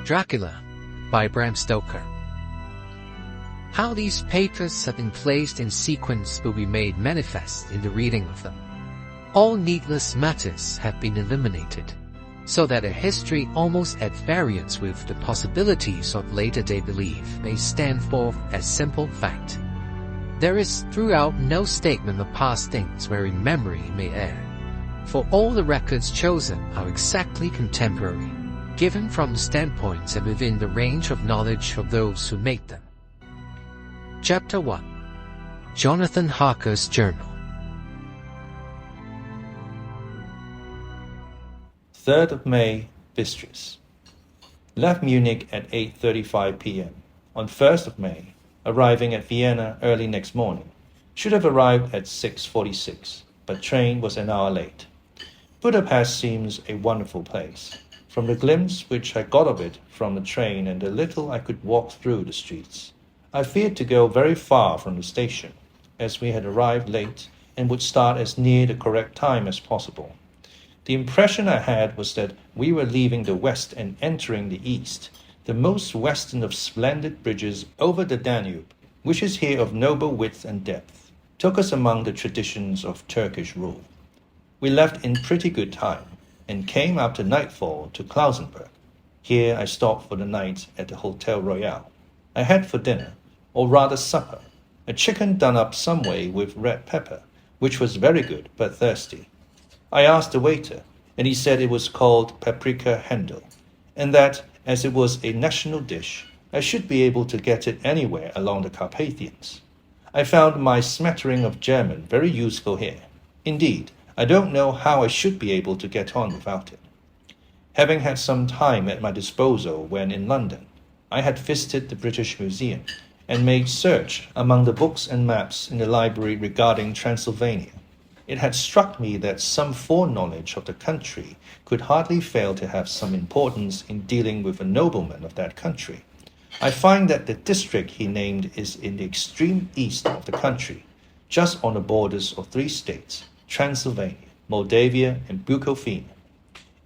Dracula by Bram Stoker. How these papers have been placed in sequence will be made manifest in the reading of them. All needless matters have been eliminated, so that a history almost at variance with the possibilities of later-day belief may stand forth as simple fact. There is throughout no statement of past things wherein memory may err, for all the records chosen are exactly contemporary, given from standpoints and within the range of knowledge of those who make them. Chapter 1. Jonathan Harker's Journal. 3rd of May, Bistris. Left Munich at 8:35 p.m. On 1st of May, arriving at Vienna early next morning. Should have arrived at 6:46, but train was an hour late. Budapest seems a wonderful place. From the glimpse which I got of it from the train and the little I could walk through the streets, I feared to go very far from the station, as we had arrived late and would start as near the correct time as possible. The impression I had was that we were leaving the west and entering the east, the most western of splendid bridges over the Danube, which is here of noble width and depth, took us among the traditions of Turkish rule. We left in pretty good time, and came after nightfall to Klausenburg. Here I stopped for the night at the Hotel Royal. I had for dinner, or rather supper, a chicken done up some way with red pepper, which was very good but thirsty. I asked the waiter, and he said it was called paprika Händel, and that, as it was a national dish, I should be able to get it anywhere along the Carpathians. I found my smattering of German very useful here. Indeed, I don't know how I should be able to get on without it. Having had some time at my disposal when in London, I had visited the British Museum and made search among the books and maps in the library regarding Transylvania. It had struck me that some foreknowledge of the country could hardly fail to have some importance in dealing with a nobleman of that country. I find that the district he named is in the extreme east of the country, just on the borders of 3 states, Transylvania, Moldavia, and Bukovina.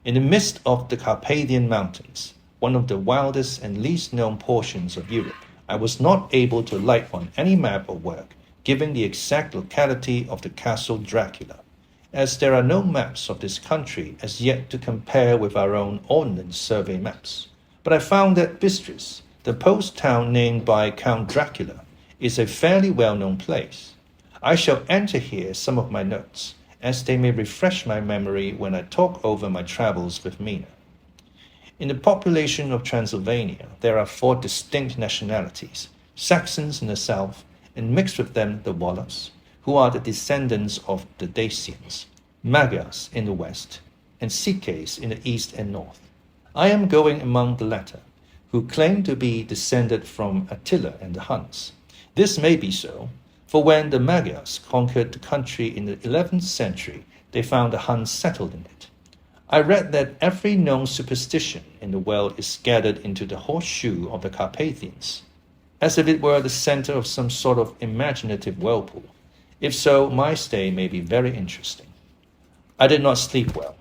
In the midst of the Carpathian Mountains, one of the wildest and least known portions of Europe, I was not able to light on any map or work giving the exact locality of the castle Dracula, as there are no maps of this country as yet to compare with our own Ordnance Survey maps. But I found that Bistris, the post town named by Count Dracula, is a fairly well-known place. I shall enter here some of my notes, as they may refresh my memory when I talk over my travels with Mina. In the population of Transylvania, there are 4 distinct nationalities, Saxons in the south, and mixed with them the Wallachs, who are the descendants of the Dacians, Magyars in the west, and Sikhes in the east and north. I am going among the latter, who claim to be descended from Attila and the Huns. This may be so, for when the Magyars conquered the country in the 11th century, they found the Huns settled in it. I read that every known superstition in the world is scattered into the horseshoe of the Carpathians, as if it were the center of some sort of imaginative whirlpool. If so, my stay may be very interesting. I did not sleep well,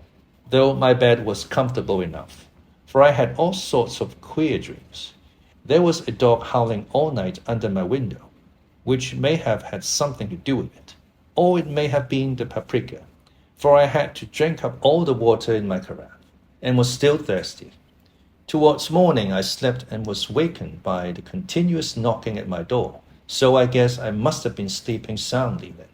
though my bed was comfortable enough, for I had all sorts of queer dreams. There was a dog howling all night under my window, which may have had something to do with it, or it may have been the paprika, for I had to drink up all the water in my carafe, and was still thirsty. Towards morning I slept and was wakened by the continuous knocking at my door, so I guess I must have been sleeping soundly then.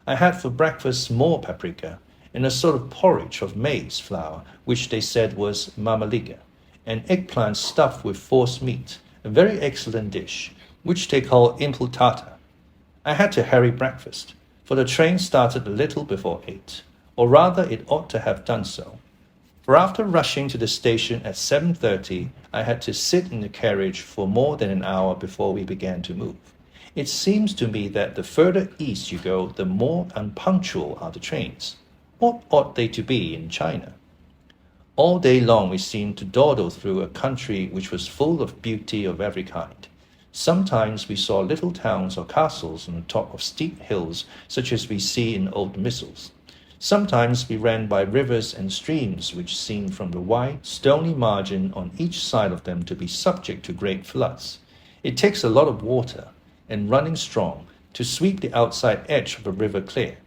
I had for breakfast more paprika, and a sort of porridge of maize flour, which they said was mamaliga, and eggplant stuffed with force meat, a very excellent dish, which they call impultata. I had to hurry breakfast, for the train started a little before 8, or rather it ought to have done so. For after rushing to the station at 7:30, I had to sit in the carriage for more than an hour before we began to move. It seems to me that the further east you go, the more unpunctual are the trains. What ought they to be in China? All day long we seemed to dawdle through a country which was full of beauty of every kind. Sometimes we saw little towns or castles on the top of steep hills, such as we see in old missals. Sometimes we ran by rivers and streams which seemed from the wide, stony margin on each side of them to be subject to great floods. It takes a lot of water, and running strong, to sweep the outside edge of a river clear.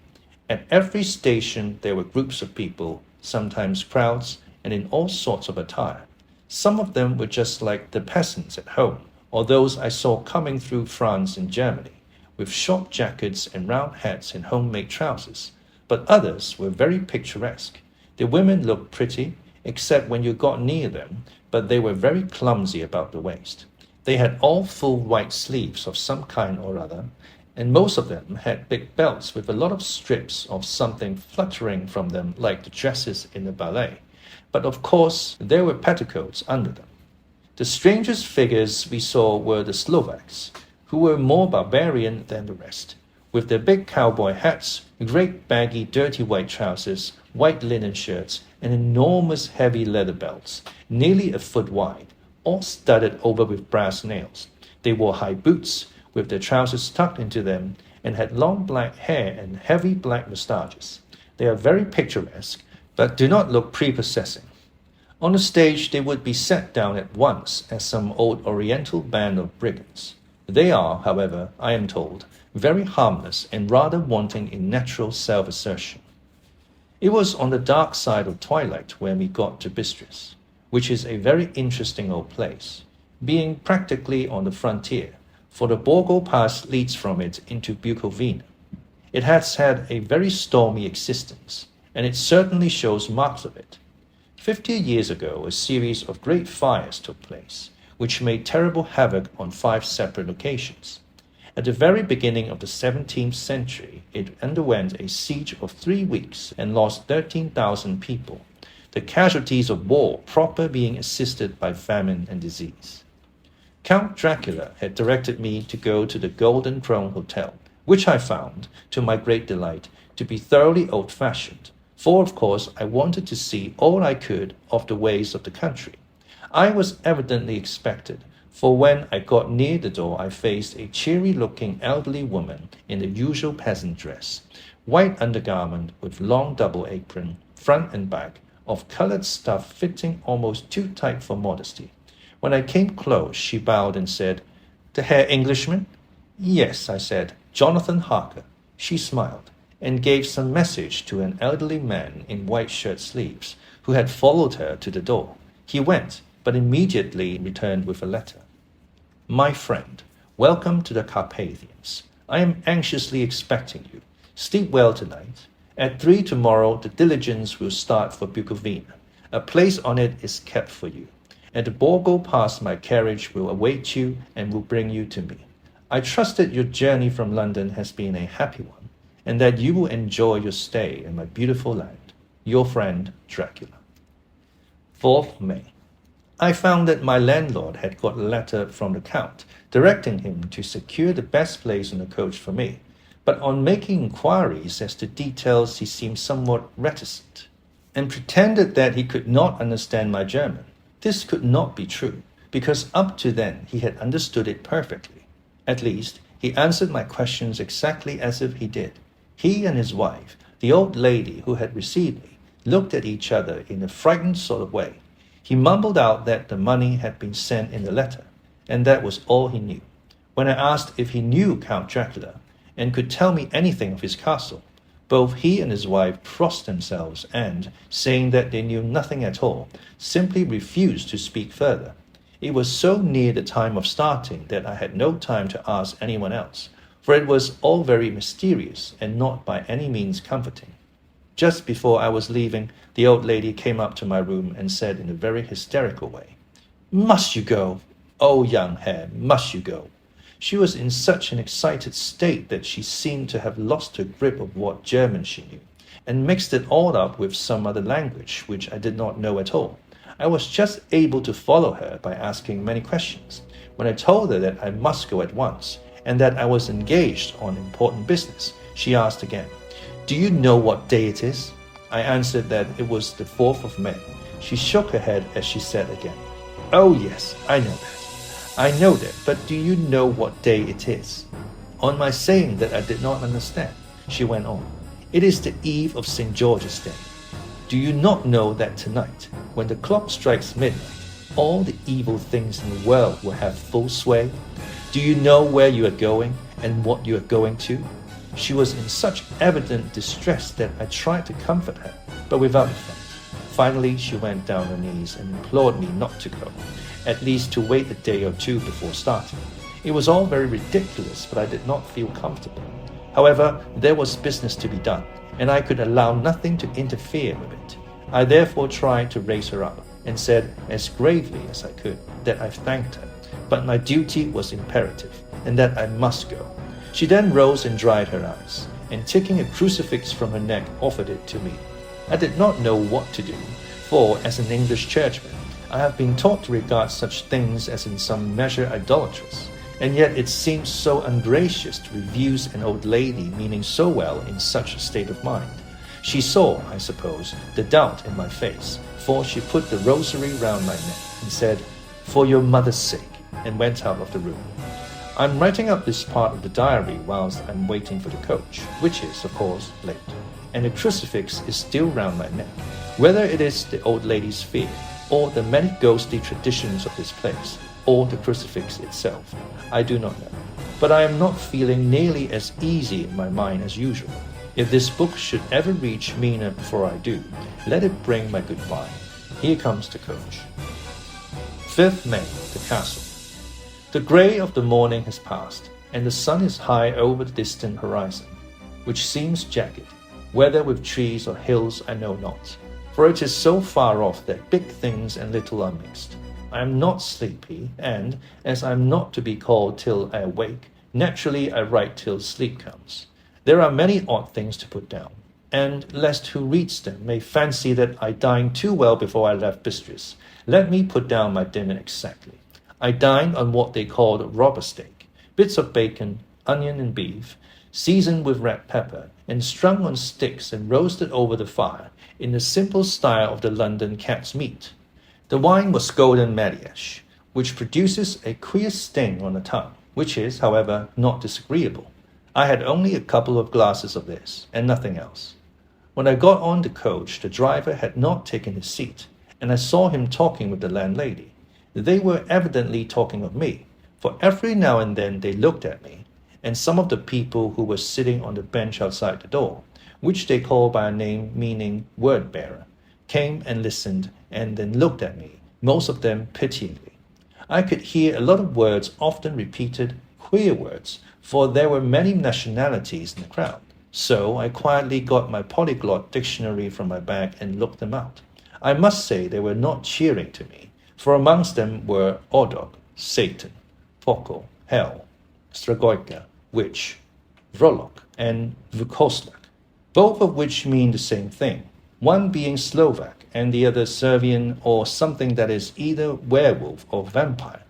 At every station there were groups of people, sometimes crowds, and in all sorts of attire. Some of them were just like the peasants at home, or those I saw coming through France and Germany, with short jackets and round hats and homemade trousers. But others were very picturesque. The women looked pretty, except when you got near them, but they were very clumsy about the waist. They had all full white sleeves of some kind or other, and most of them had big belts with a lot of strips of something fluttering from them like the dresses in a ballet. But of course, there were petticoats under them. The strangest figures we saw were the Slovaks, who were more barbarian than the rest, with their big cowboy hats, great baggy dirty white trousers, white linen shirts, and enormous heavy leather belts, nearly a foot wide, all studded over with brass nails. They wore high boots, with their trousers tucked into them, and had long black hair and heavy black moustaches. They are very picturesque, but do not look prepossessing. On the stage they would be set down at once as some old oriental band of brigands. They are, however, I am told, very harmless and rather wanting in natural self-assertion. It was on the dark side of twilight when we got to Bistris, which is a very interesting old place, being practically on the frontier, for the Borgo Pass leads from it into Bukovina. It has had a very stormy existence, and it certainly shows marks of it. 50 years ago, a series of great fires took place, which made terrible havoc on 5 separate occasions. At the very beginning of the 17th century, it underwent a siege of 3 weeks and lost 13,000 people, the casualties of war proper being assisted by famine and disease. Count Dracula had directed me to go to the Golden Throne Hotel, which I found, to my great delight, to be thoroughly old-fashioned, for of course I wanted to see all I could of the ways of the country. I was evidently expected, for when I got near the door I faced a cheery-looking elderly woman in the usual peasant dress, white undergarment with long double apron, front and back, of coloured stuff fitting almost too tight for modesty. When I came close, she bowed and said, "The Herr Englishman?" "Yes," I said, "Jonathan Harker." She smiled, and gave some message to an elderly man in white shirt sleeves, who had followed her to the door. He went, but immediately returned with a letter. "My friend, welcome to the Carpathians. I am anxiously expecting you. Sleep well tonight. At 3 tomorrow the diligence will start for Bukovina. A place on it is kept for you. At the Borgo Pass my carriage will await you and will bring you to me. I trust that your journey from London has been a happy one, and that you will enjoy your stay in my beautiful land. Your friend, Dracula." 4th May. I found that my landlord had got a letter from the Count, directing him to secure the best place on the coach for me, but on making inquiries as to details he seemed somewhat reticent, and pretended that he could not understand my German. This could not be true, because up to then he had understood it perfectly. At least, he answered my questions exactly as if he did. He and his wife, the old lady who had received me, looked at each other in a frightened sort of way. He mumbled out that the money had been sent in the letter, and that was all he knew. When I asked if he knew Count Dracula, and could tell me anything of his castle, both he and his wife crossed themselves and, saying that they knew nothing at all, simply refused to speak further. It was so near the time of starting that I had no time to ask anyone else, for it was all very mysterious and not by any means comforting. Just before I was leaving, the old lady came up to my room and said in a very hysterical way, "Must you go? Oh, young Herr, must you go?" She was in such an excited state that she seemed to have lost her grip of what German she knew, and mixed it all up with some other language which I did not know at all. I was just able to follow her by asking many questions. When I told her that I must go at once, and that I was engaged on important business, she asked again, "Do you know what day it is?" I answered that it was the 4th of May. She shook her head as she said again, "Oh yes, I know that. I know that, but do you know what day it is?" On my saying that I did not understand, she went on, It is the eve of St. George's Day. Do you not know that tonight, when the clock strikes midnight, all the evil things in the world will have full sway? Do you know where you are going and what you are going to? She was in such evident distress that I tried to comfort her, but without effect. Finally, she went down her knees and implored me not to go, at least to wait a day or two before starting. It was all very ridiculous, but I did not feel comfortable. However, there was business to be done, and I could allow nothing to interfere with it. I therefore tried to raise her up, and said as gravely as I could that I thanked her, but my duty was imperative, and that I must go. She then rose and dried her eyes, and taking a crucifix from her neck, offered it to me. I did not know what to do, for as an English churchman, I have been taught to regard such things as in some measure idolatrous, and yet it seems so ungracious to refuse an old lady meaning so well in such a state of mind. She saw, I suppose, the doubt in my face, for she put the rosary round my neck and said, "For your mother's sake," and went out of the room. I'm writing up this part of the diary whilst I'm waiting for the coach, which is, of course, late, and the crucifix is still round my neck. Whether it is the old lady's fear, or the many ghostly traditions of this place, or the crucifix itself, I do not know. But I am not feeling nearly as easy in my mind as usual. If this book should ever reach Mina before I do, let it bring my goodbye. Here comes the coach. 5th May, the castle. The grey of the morning has passed, and the sun is high over the distant horizon, which seems jagged, whether with trees or hills I know not, for it is so far off that big things and little are mixed. I am not sleepy, and, as I am not to be called till I awake, naturally I write till sleep comes. There are many odd things to put down, and, lest who reads them may fancy that I dined too well before I left Bistris, let me put down my dinner exactly. I dined on what they called robber steak, bits of bacon, onion and beef, seasoned with red pepper, and strung on sticks and roasted over the fire, in the simple style of the London cat's meat. The wine was golden Mariage, which produces a queer sting on the tongue, which is, however, not disagreeable. I had only a couple of glasses of this, and nothing else. When I got on the coach, the driver had not taken his seat, and I saw him talking with the landlady. They were evidently talking of me, for every now and then they looked at me, and some of the people who were sitting on the bench outside the door, which they called by a name meaning word-bearer, came and listened, and then looked at me, most of them pityingly. I could hear a lot of words often repeated, queer words, for there were many nationalities in the crowd. So I quietly got my polyglot dictionary from my bag and looked them out. I must say they were not cheering to me, for amongst them were Odog, Satan, Poko, Hell, Stragoika, Witch, Vrolok, and Vukoslak, both of which mean the same thing, one being Slovak and the other Servian or something that is either werewolf or vampire.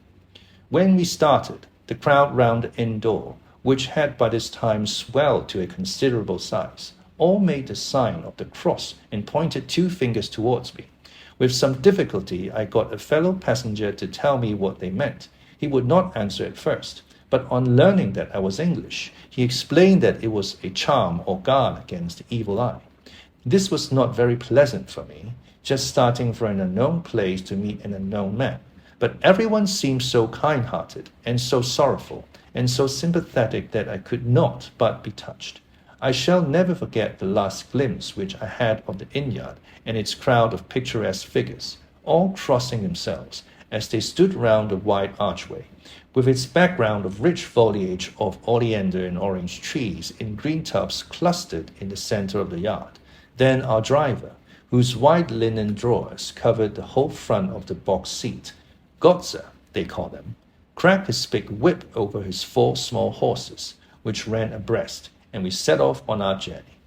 When we started, the crowd round the inn door, which had by this time swelled to a considerable size, all made the sign of the cross and pointed 2 fingers towards me. With some difficulty, I got a fellow passenger to tell me what they meant. He would not answer at first, but on learning that I was English, he explained that it was a charm or guard against the evil eye. This was not very pleasant for me, just starting for an unknown place to meet an unknown man. But everyone seemed so kind-hearted and so sorrowful and so sympathetic that I could not but be touched. I shall never forget the last glimpse which I had of the inn-yard and its crowd of picturesque figures, all crossing themselves as they stood round the wide archway, with its background of rich foliage of oleander and orange trees in green tubs clustered in the centre of the yard. Then our driver, whose wide linen drawers covered the whole front of the box seat, Gotza, they call them, cracked his big whip over his 4 small horses, which ran abreast, and we set off on our journey.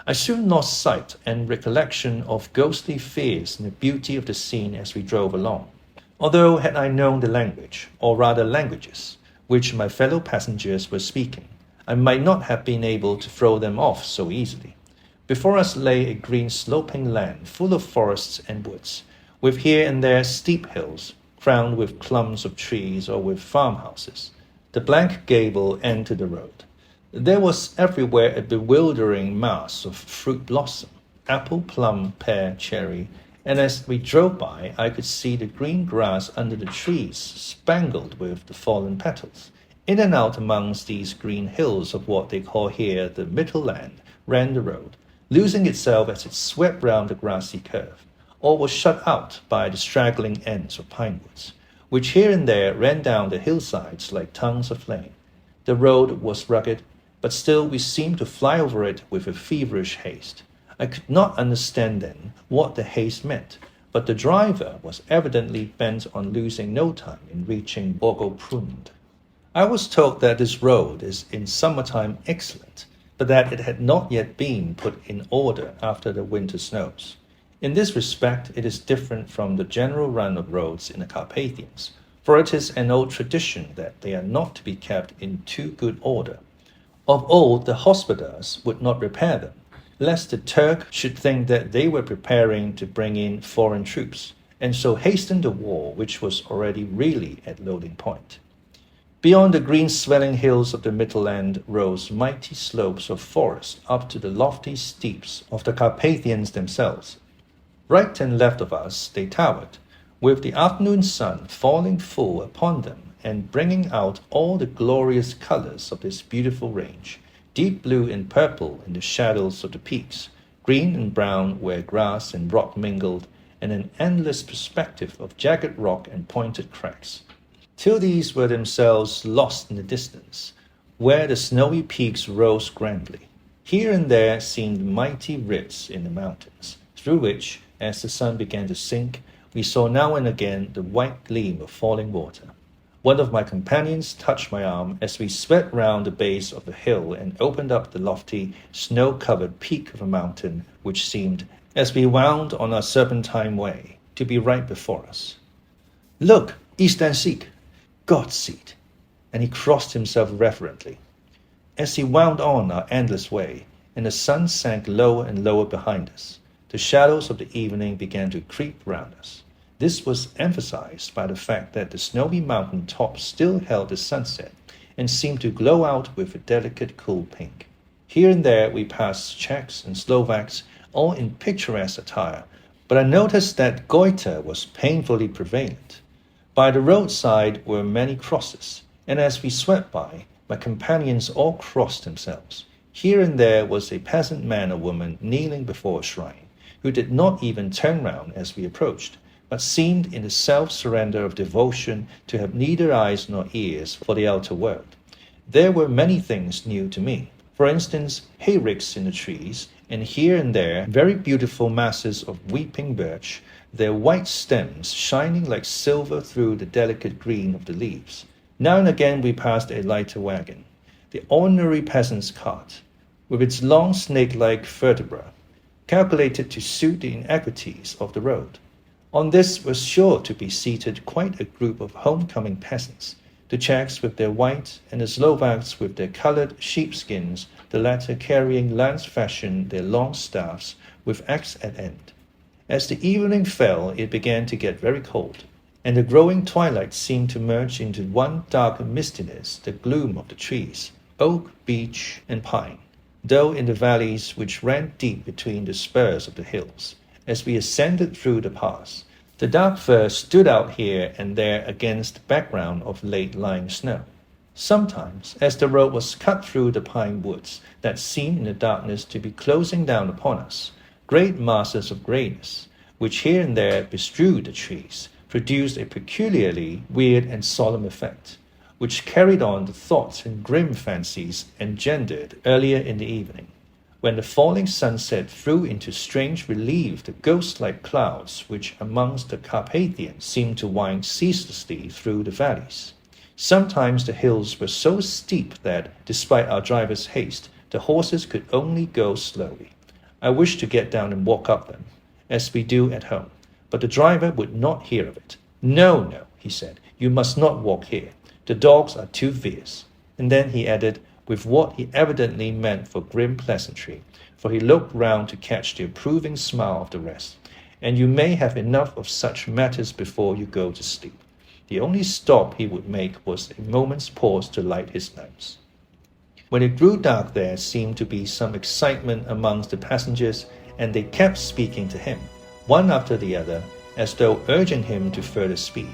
I soon lost sight and recollection of ghostly fears and the beauty of the scene as we drove along. Although had I known the language, or rather languages, which my fellow passengers were speaking, I might not have been able to throw them off so easily. Before us lay a green sloping land full of forests and woods, with here and there steep hills, crowned with clumps of trees or with farmhouses. The blank gable ended the road. There was everywhere a bewildering mass of fruit blossom, apple, plum, pear, cherry, and as we drove by, I could see the green grass under the trees spangled with the fallen petals. In and out amongst these green hills of what they call here the Middle Land ran the road, losing itself as it swept round the grassy curve, or was shut out by the straggling ends of pine woods, which here and there ran down the hillsides like tongues of flame. The road was rugged, but still we seemed to fly over it with a feverish haste. I could not understand then what the haste meant, but the driver was evidently bent on losing no time in reaching Borgoprund. I was told that this road is in summertime excellent, but that it had not yet been put in order after the winter snows. In this respect, it is different from the general run of roads in the Carpathians, for it is an old tradition that they are not to be kept in too good order. Of old, the hospodars would not repair them, lest the Turk should think that they were preparing to bring in foreign troops, and so hasten the war which was already really at loading point. Beyond the green swelling hills of the Middle Land rose mighty slopes of forest up to the lofty steeps of the Carpathians themselves. Right and left of us they towered, with the afternoon sun falling full upon them and bringing out all the glorious colors of this beautiful range, deep blue and purple in the shadows of the peaks, green and brown where grass and rock mingled, and an endless perspective of jagged rock and pointed cracks, till these were themselves lost in the distance, where the snowy peaks rose grandly. Here and there seemed mighty rifts in the mountains, through which, as the sun began to sink, we saw now and again the white gleam of falling water. One of my companions touched my arm as we swept round the base of the hill and opened up the lofty, snow-covered peak of a mountain which seemed, as we wound on our serpentine way, to be right before us. "Look, east and seek! God's seat!" And he crossed himself reverently. As he wound on our endless way, and the sun sank lower and lower behind us, the shadows of the evening began to creep round us. This was emphasized by the fact that the snowy mountain tops still held the sunset and seemed to glow out with a delicate cool pink. Here and there we passed Czechs and Slovaks, all in picturesque attire, but I noticed that goiter was painfully prevalent. By the roadside were many crosses, and as we swept by, my companions all crossed themselves. Here and there was a peasant man or woman kneeling before a shrine, who did not even turn round as we approached, but seemed in the self-surrender of devotion to have neither eyes nor ears for the outer world. There were many things new to me. For instance, hayricks in the trees, and here and there very beautiful masses of weeping birch, their white stems shining like silver through the delicate green of the leaves. Now and again we passed a lighter wagon, the ordinary peasant's cart, with its long snake-like vertebra, calculated to suit the inequities of the road. On this was sure to be seated quite a group of homecoming peasants, the Czechs with their white, and the Slovaks with their colored sheepskins, the latter carrying lance-fashion their long staffs with axe at end. As the evening fell, it began to get very cold, and the growing twilight seemed to merge into one dark mistiness the gloom of the trees, oak, beech, and pine, though in the valleys which ran deep between the spurs of the hills. As we ascended through the pass, the dark fir stood out here and there against the background of late-lying snow. Sometimes, as the road was cut through the pine woods that seemed in the darkness to be closing down upon us, great masses of greyness, which here and there bestrewed the trees, produced a peculiarly weird and solemn effect, which carried on the thoughts and grim fancies engendered earlier in the evening, when the falling sunset threw into strange relief the ghost-like clouds which amongst the Carpathians seemed to wind ceaselessly through the valleys. Sometimes the hills were so steep that, despite our driver's haste, the horses could only go slowly. I wished to get down and walk up them, as we do at home, but the driver would not hear of it. "No, no," he said, "you must not walk here. The dogs are too fierce." And then he added, with what he evidently meant for grim pleasantry, for he looked round to catch the approving smile of the rest, "and you may have enough of such matters before you go to sleep." The only stop he would make was a moment's pause to light his lamps. When it grew dark, there seemed to be some excitement amongst the passengers, and they kept speaking to him, one after the other, as though urging him to further speed.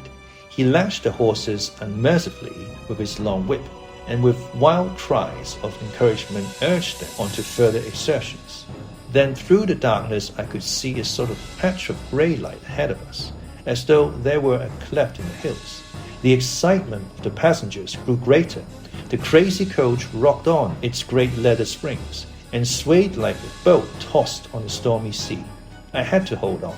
He lashed the horses unmercifully with his long whip, and with wild cries of encouragement urged them on to further exertions. Then through the darkness I could see a sort of patch of grey light ahead of us, as though there were a cleft in the hills. The excitement of the passengers grew greater. The crazy coach rocked on its great leather springs, and swayed like a boat tossed on a stormy sea. I had to hold on.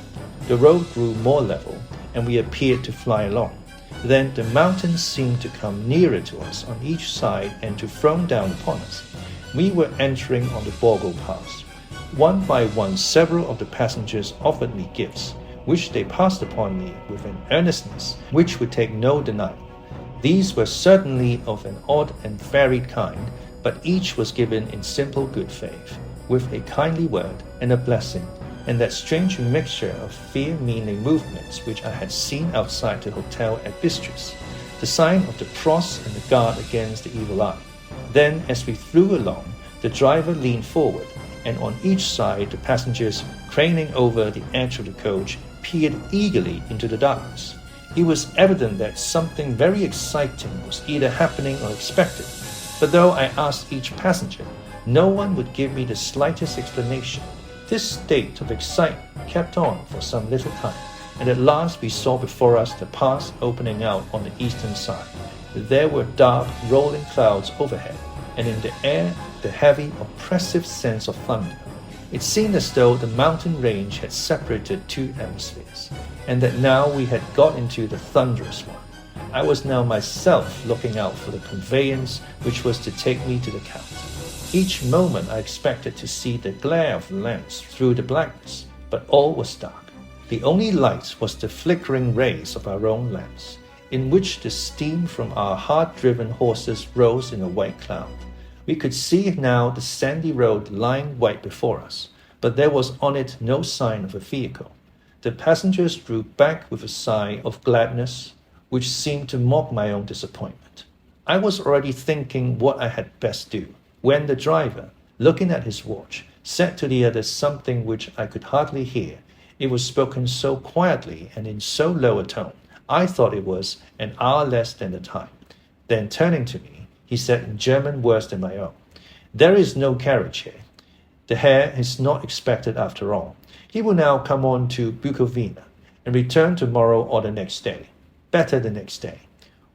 The road grew more level, and we appeared to fly along. Then the mountains seemed to come nearer to us on each side and to frown down upon us. We were entering on the Borgo Pass. One by one, several of the passengers offered me gifts, which they passed upon me with an earnestness which would take no denial. These were certainly of an odd and varied kind, but each was given in simple good faith, with a kindly word and a blessing, and that strange mixture of fear-meaning movements which I had seen outside the hotel at Bistris, the sign of the cross and the guard against the evil eye. Then, as we flew along, the driver leaned forward, and on each side the passengers, craning over the edge of the coach, peered eagerly into the darkness. It was evident that something very exciting was either happening or expected, but though I asked each passenger, no one would give me the slightest explanation. This state of excitement kept on for some little time, and at last we saw before us the pass opening out on the eastern side. There were dark, rolling clouds overhead, and in the air the heavy, oppressive sense of thunder. It seemed as though the mountain range had separated two hemispheres, and that now we had got into the thunderous one. I was now myself looking out for the conveyance which was to take me to the Count. Each moment I expected to see the glare of lamps through the blackness, but all was dark. The only light was the flickering rays of our own lamps, in which the steam from our hard-driven horses rose in a white cloud. We could see now the sandy road lying white before us, but there was on it no sign of a vehicle. The passengers drew back with a sigh of gladness, which seemed to mock my own disappointment. I was already thinking what I had best do, when the driver, looking at his watch, said to the others something which I could hardly hear. It was spoken so quietly and in so low a tone, I thought it was an hour less than the time. Then turning to me, he said in German worse than my own, "There is no carriage here. The Herr is not expected after all. He will now come on to Bukovina, and return tomorrow or the next day. Better the next day."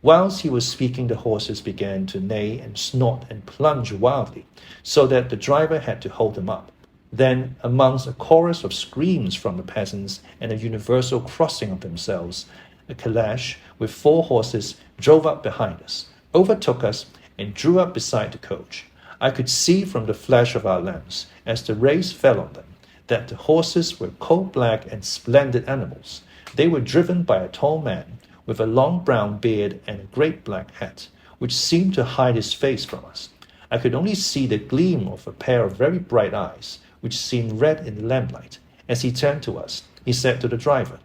Whilst he was speaking, the horses began to neigh and snort and plunge wildly, so that the driver had to hold them up. Then, amongst a chorus of screams from the peasants and a universal crossing of themselves, a calash with 4 horses drove up behind us, overtook us, and drew up beside the coach. I could see from the flash of our lamps, as the rays fell on them, that the horses were coal-black and splendid animals. They were driven by a tall man, with a long brown beard and a great black hat, which seemed to hide his face from us. I could only see the gleam of a pair of very bright eyes, which seemed red in the lamplight. As he turned to us, he said to the driver,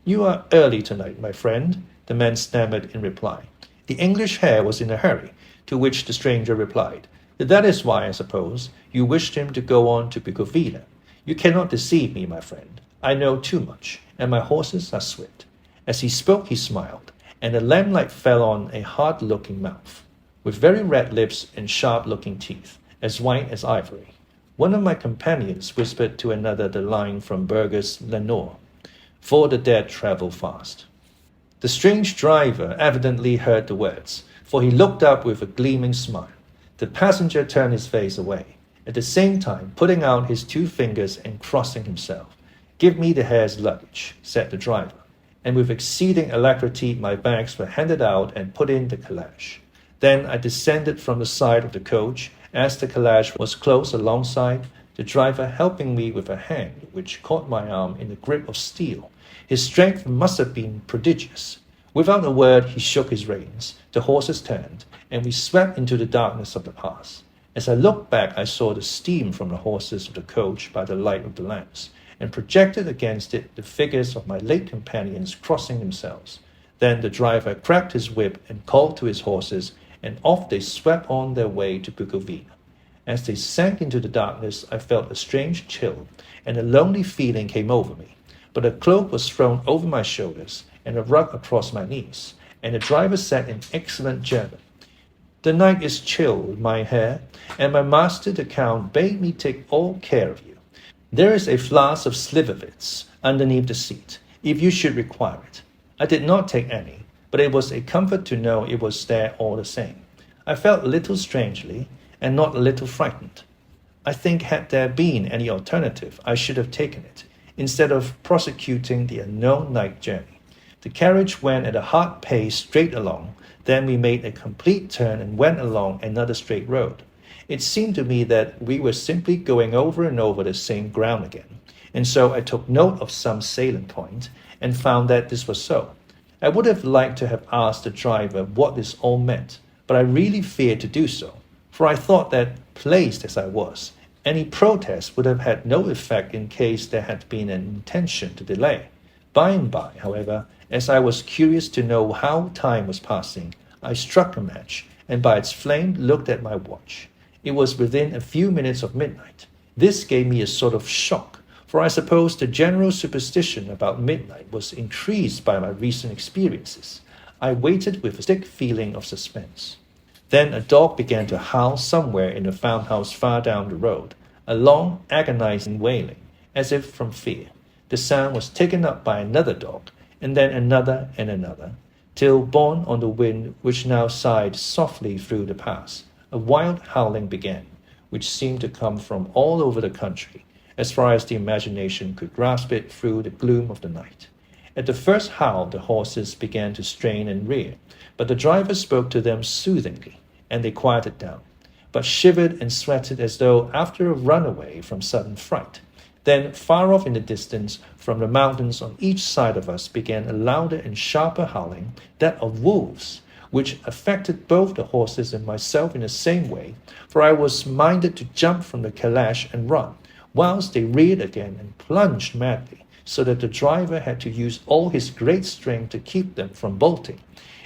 "You are early tonight, my friend." The man stammered in reply. The English Herr was in a hurry, to which the stranger replied, "That is why, I suppose, you wished him to go on to Bukovina. You cannot deceive me, my friend. I know too much, and my horses are swift." As he spoke, he smiled, and the lamplight fell on a hard-looking mouth, with very red lips and sharp-looking teeth, as white as ivory. One of my companions whispered to another the line from Burger's Lenore, "For the dead travel fast." The strange driver evidently heard the words, for he looked up with a gleaming smile. The passenger turned his face away, at the same time putting out his 2 fingers and crossing himself. "Give me the Herr's luggage," said the driver, and with exceeding alacrity my bags were handed out and put in the calash. Then I descended from the side of the coach. As the calash was close alongside, the driver helping me with a hand which caught my arm in a grip of steel. His strength must have been prodigious. Without a word, he shook his reins. The horses turned, and we swept into the darkness of the pass. As I looked back, I saw the steam from the horses of the coach by the light of the lamps, and projected against it the figures of my late companions crossing themselves. Then the driver cracked his whip and called to his horses, and off they swept on their way to Bukovina. As they sank into the darkness, I felt a strange chill, and a lonely feeling came over me. But a cloak was thrown over my shoulders, and a rug across my knees, and the driver said in excellent German, "The night is chill, my Herr, and my master the Count bade me take all care of you. There is a flask of Slivovitz underneath the seat, if you should require it." I did not take any, but it was a comfort to know it was there all the same. I felt a little strangely, and not a little frightened. I think had there been any alternative, I should have taken it, instead of prosecuting the unknown night journey. The carriage went at a hard pace straight along, then we made a complete turn and went along another straight road. It seemed to me that we were simply going over and over the same ground again, and so I took note of some salient point, and found that this was so. I would have liked to have asked the driver what this all meant, but I really feared to do so, for I thought that, placed as I was, any protest would have had no effect in case there had been an intention to delay. By and by, however, as I was curious to know how time was passing, I struck a match, and by its flame looked at my watch. It was within a few minutes of midnight. This gave me a sort of shock, for I suppose the general superstition about midnight was increased by my recent experiences. I waited with a sick feeling of suspense. Then a dog began to howl somewhere in the farmhouse far down the road, a long, agonizing wailing, as if from fear. The sound was taken up by another dog, and then another and another, till, borne on the wind which now sighed softly through the pass, a wild howling began, which seemed to come from all over the country, as far as the imagination could grasp it through the gloom of the night. At the first howl, the horses began to strain and rear, but the driver spoke to them soothingly, and they quieted down, but shivered and sweated as though after a runaway from sudden fright. Then, far off in the distance, from the mountains on each side of us began a louder and sharper howling, that of wolves, which affected both the horses and myself in the same way, for I was minded to jump from the calash and run, whilst they reared again and plunged madly, so that the driver had to use all his great strength to keep them from bolting.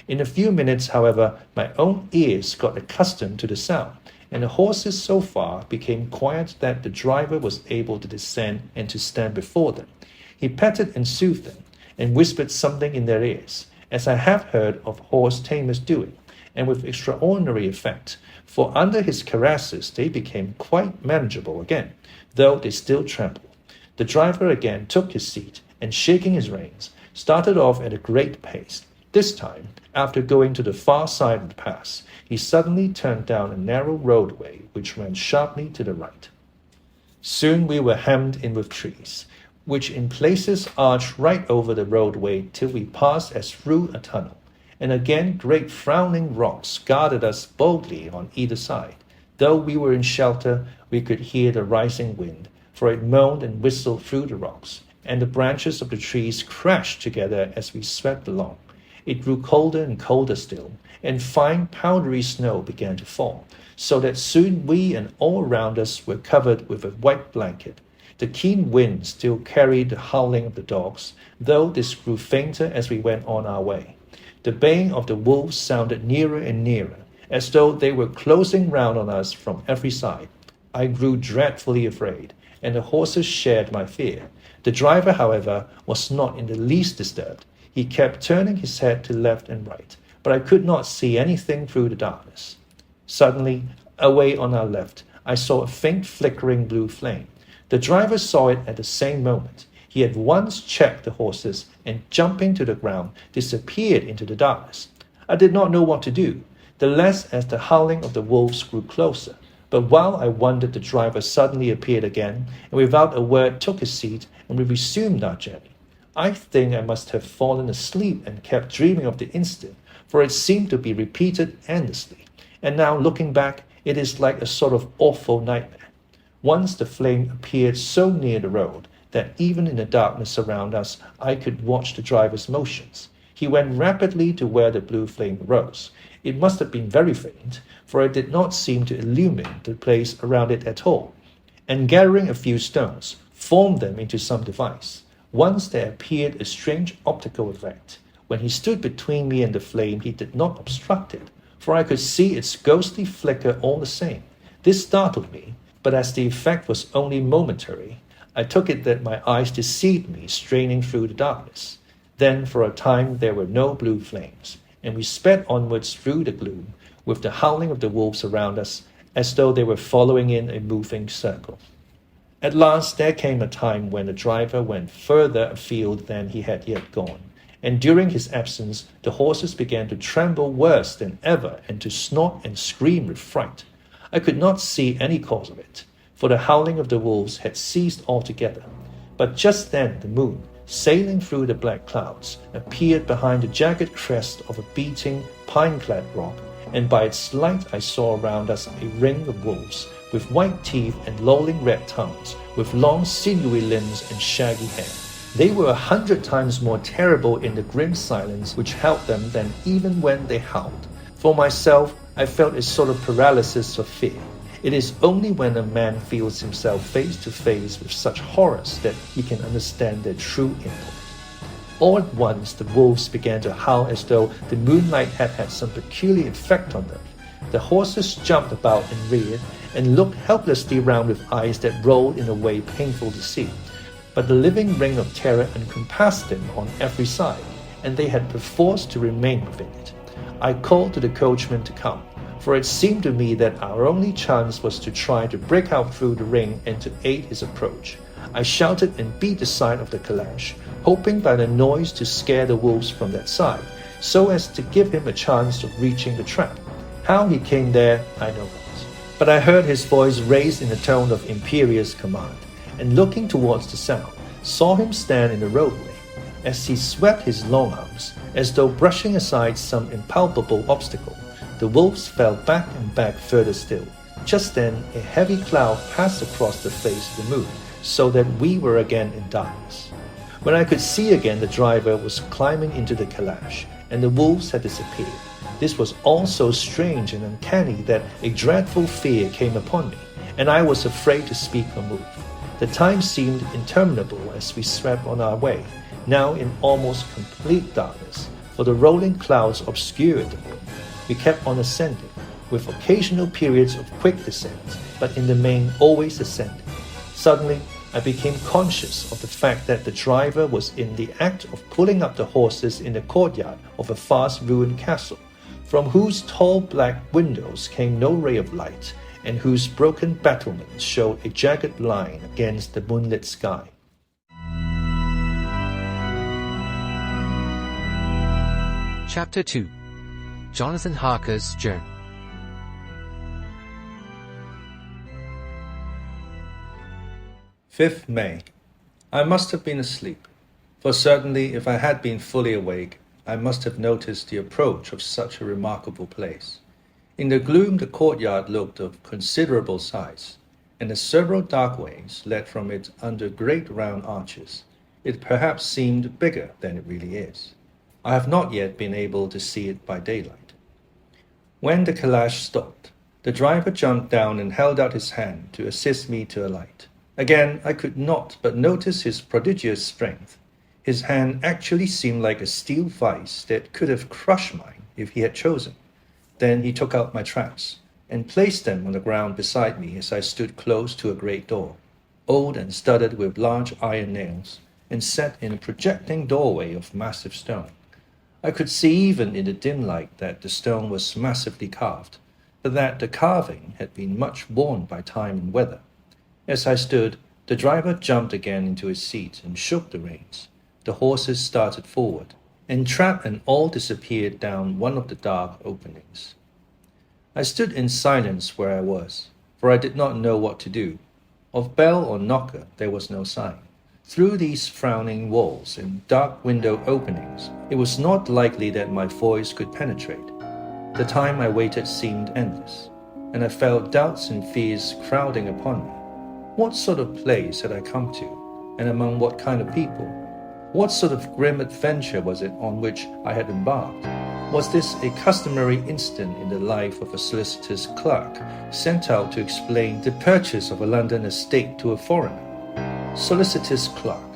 In a few minutes, however, my own ears got accustomed to the sound, and the horses so far became quiet that the driver was able to descend and to stand before them. He petted and soothed them, and whispered something in their ears, as I have heard of horse tamers doing, and with extraordinary effect, for under his caresses they became quite manageable again, though they still trembled. The driver again took his seat, and shaking his reins, started off at a great pace. This time, after going to the far side of the pass, he suddenly turned down a narrow roadway which ran sharply to the right. Soon we were hemmed in with trees, which in places arched right over the roadway till we passed as through a tunnel, and again great frowning rocks guarded us boldly on either side. Though we were in shelter, we could hear the rising wind, for it moaned and whistled through the rocks, and the branches of the trees crashed together as we swept along. It grew colder and colder still, and fine powdery snow began to fall, so that soon we and all around us were covered with a white blanket. The keen wind still carried the howling of the dogs, though this grew fainter as we went on our way. The baying of the wolves sounded nearer and nearer, as though they were closing round on us from every side. I grew dreadfully afraid, and the horses shared my fear. The driver, however, was not in the least disturbed. He kept turning his head to left and right, but I could not see anything through the darkness. Suddenly, away on our left, I saw a faint flickering blue flame. The driver saw it at the same moment. He at once checked the horses, and jumping to the ground, disappeared into the darkness. I did not know what to do, the less as the howling of the wolves grew closer. But while I wondered, the driver suddenly appeared again, and without a word took his seat, and we resumed our journey. I think I must have fallen asleep and kept dreaming of the incident, for it seemed to be repeated endlessly, and now looking back, it is like a sort of awful nightmare. Once the flame appeared so near the road that even in the darkness around us I could watch the driver's motions. He went rapidly to where the blue flame rose. It must have been very faint, for it did not seem to illumine the place around it at all, and gathering a few stones, formed them into some device. Once there appeared a strange optical effect. When he stood between me and the flame, he did not obstruct it, for I could see its ghostly flicker all the same. This startled me, but as the effect was only momentary, I took it that my eyes deceived me straining through the darkness. Then for a time there were no blue flames, and we sped onwards through the gloom, with the howling of the wolves around us, as though they were following in a moving circle. At last there came a time when the driver went further afield than he had yet gone, and during his absence the horses began to tremble worse than ever and to snort and scream with fright. I could not see any cause of it, for the howling of the wolves had ceased altogether. But just then the moon, sailing through the black clouds, appeared behind the jagged crest of a beating, pine-clad rock, and by its light I saw around us a ring of wolves, with white teeth and lolling red tongues, with long sinewy limbs and shaggy hair. They were 100 times more terrible in the grim silence which held them than even when they howled. For myself, I felt a sort of paralysis of fear. It is only when a man feels himself face to face with such horrors that he can understand their true import. All at once the wolves began to howl as though the moonlight had had some peculiar effect on them. The horses jumped about and reared, and looked helplessly round with eyes that rolled in a way painful to see. But the living ring of terror encompassed them on every side, and they had perforce to remain within it. I called to the coachman to come, for it seemed to me that our only chance was to try to break out through the ring and to aid his approach. I shouted and beat the side of the calash, hoping by the noise to scare the wolves from that side, so as to give him a chance of reaching the trap. How he came there, I know not. But I heard his voice raised in a tone of imperious command, and looking towards the sound, saw him stand in the roadway. As he swept his long arms, as though brushing aside some impalpable obstacle, the wolves fell back and back further still. Just then a heavy cloud passed across the face of the moon, so that we were again in darkness. When I could see again, the driver was climbing into the calash, and the wolves had disappeared. This was all so strange and uncanny that a dreadful fear came upon me, and I was afraid to speak or move. The time seemed interminable as we swept on our way, now in almost complete darkness, for the rolling clouds obscured the moon. We kept on ascending, with occasional periods of quick descent, but in the main always ascending. Suddenly, I became conscious of the fact that the driver was in the act of pulling up the horses in the courtyard of a fast-ruined castle, from whose tall black windows came no ray of light, and whose broken battlements showed a jagged line against the moonlit sky. Chapter 2. Jonathan Harker's Journey. "5th May. I must have been asleep, for certainly if I had been fully awake, I must have noticed the approach of such a remarkable place. In the gloom the courtyard looked of considerable size, and as several dark ways led from it under great round arches, it perhaps seemed bigger than it really is. I have not yet been able to see it by daylight. When the calash stopped, the driver jumped down and held out his hand to assist me to alight. Again I could not but notice his prodigious strength. His hand actually seemed like a steel vice that could have crushed mine if he had chosen. Then he took out my traps, and placed them on the ground beside me as I stood close to a great door, old and studded with large iron nails, and set in a projecting doorway of massive stone. I could see even in the dim light that the stone was massively carved, but that the carving had been much worn by time and weather. As I stood, the driver jumped again into his seat and shook the reins. The horses started forward, and trap and all disappeared down one of the dark openings. I stood in silence where I was, for I did not know what to do. Of bell or knocker there was no sign. Through these frowning walls and dark window openings, it was not likely that my voice could penetrate. The time I waited seemed endless, and I felt doubts and fears crowding upon me. What sort of place had I come to, and among what kind of people? What sort of grim adventure was it on which I had embarked? Was this a customary incident in the life of a solicitor's clerk sent out to explain the purchase of a London estate to a foreigner? Solicitor's clerk.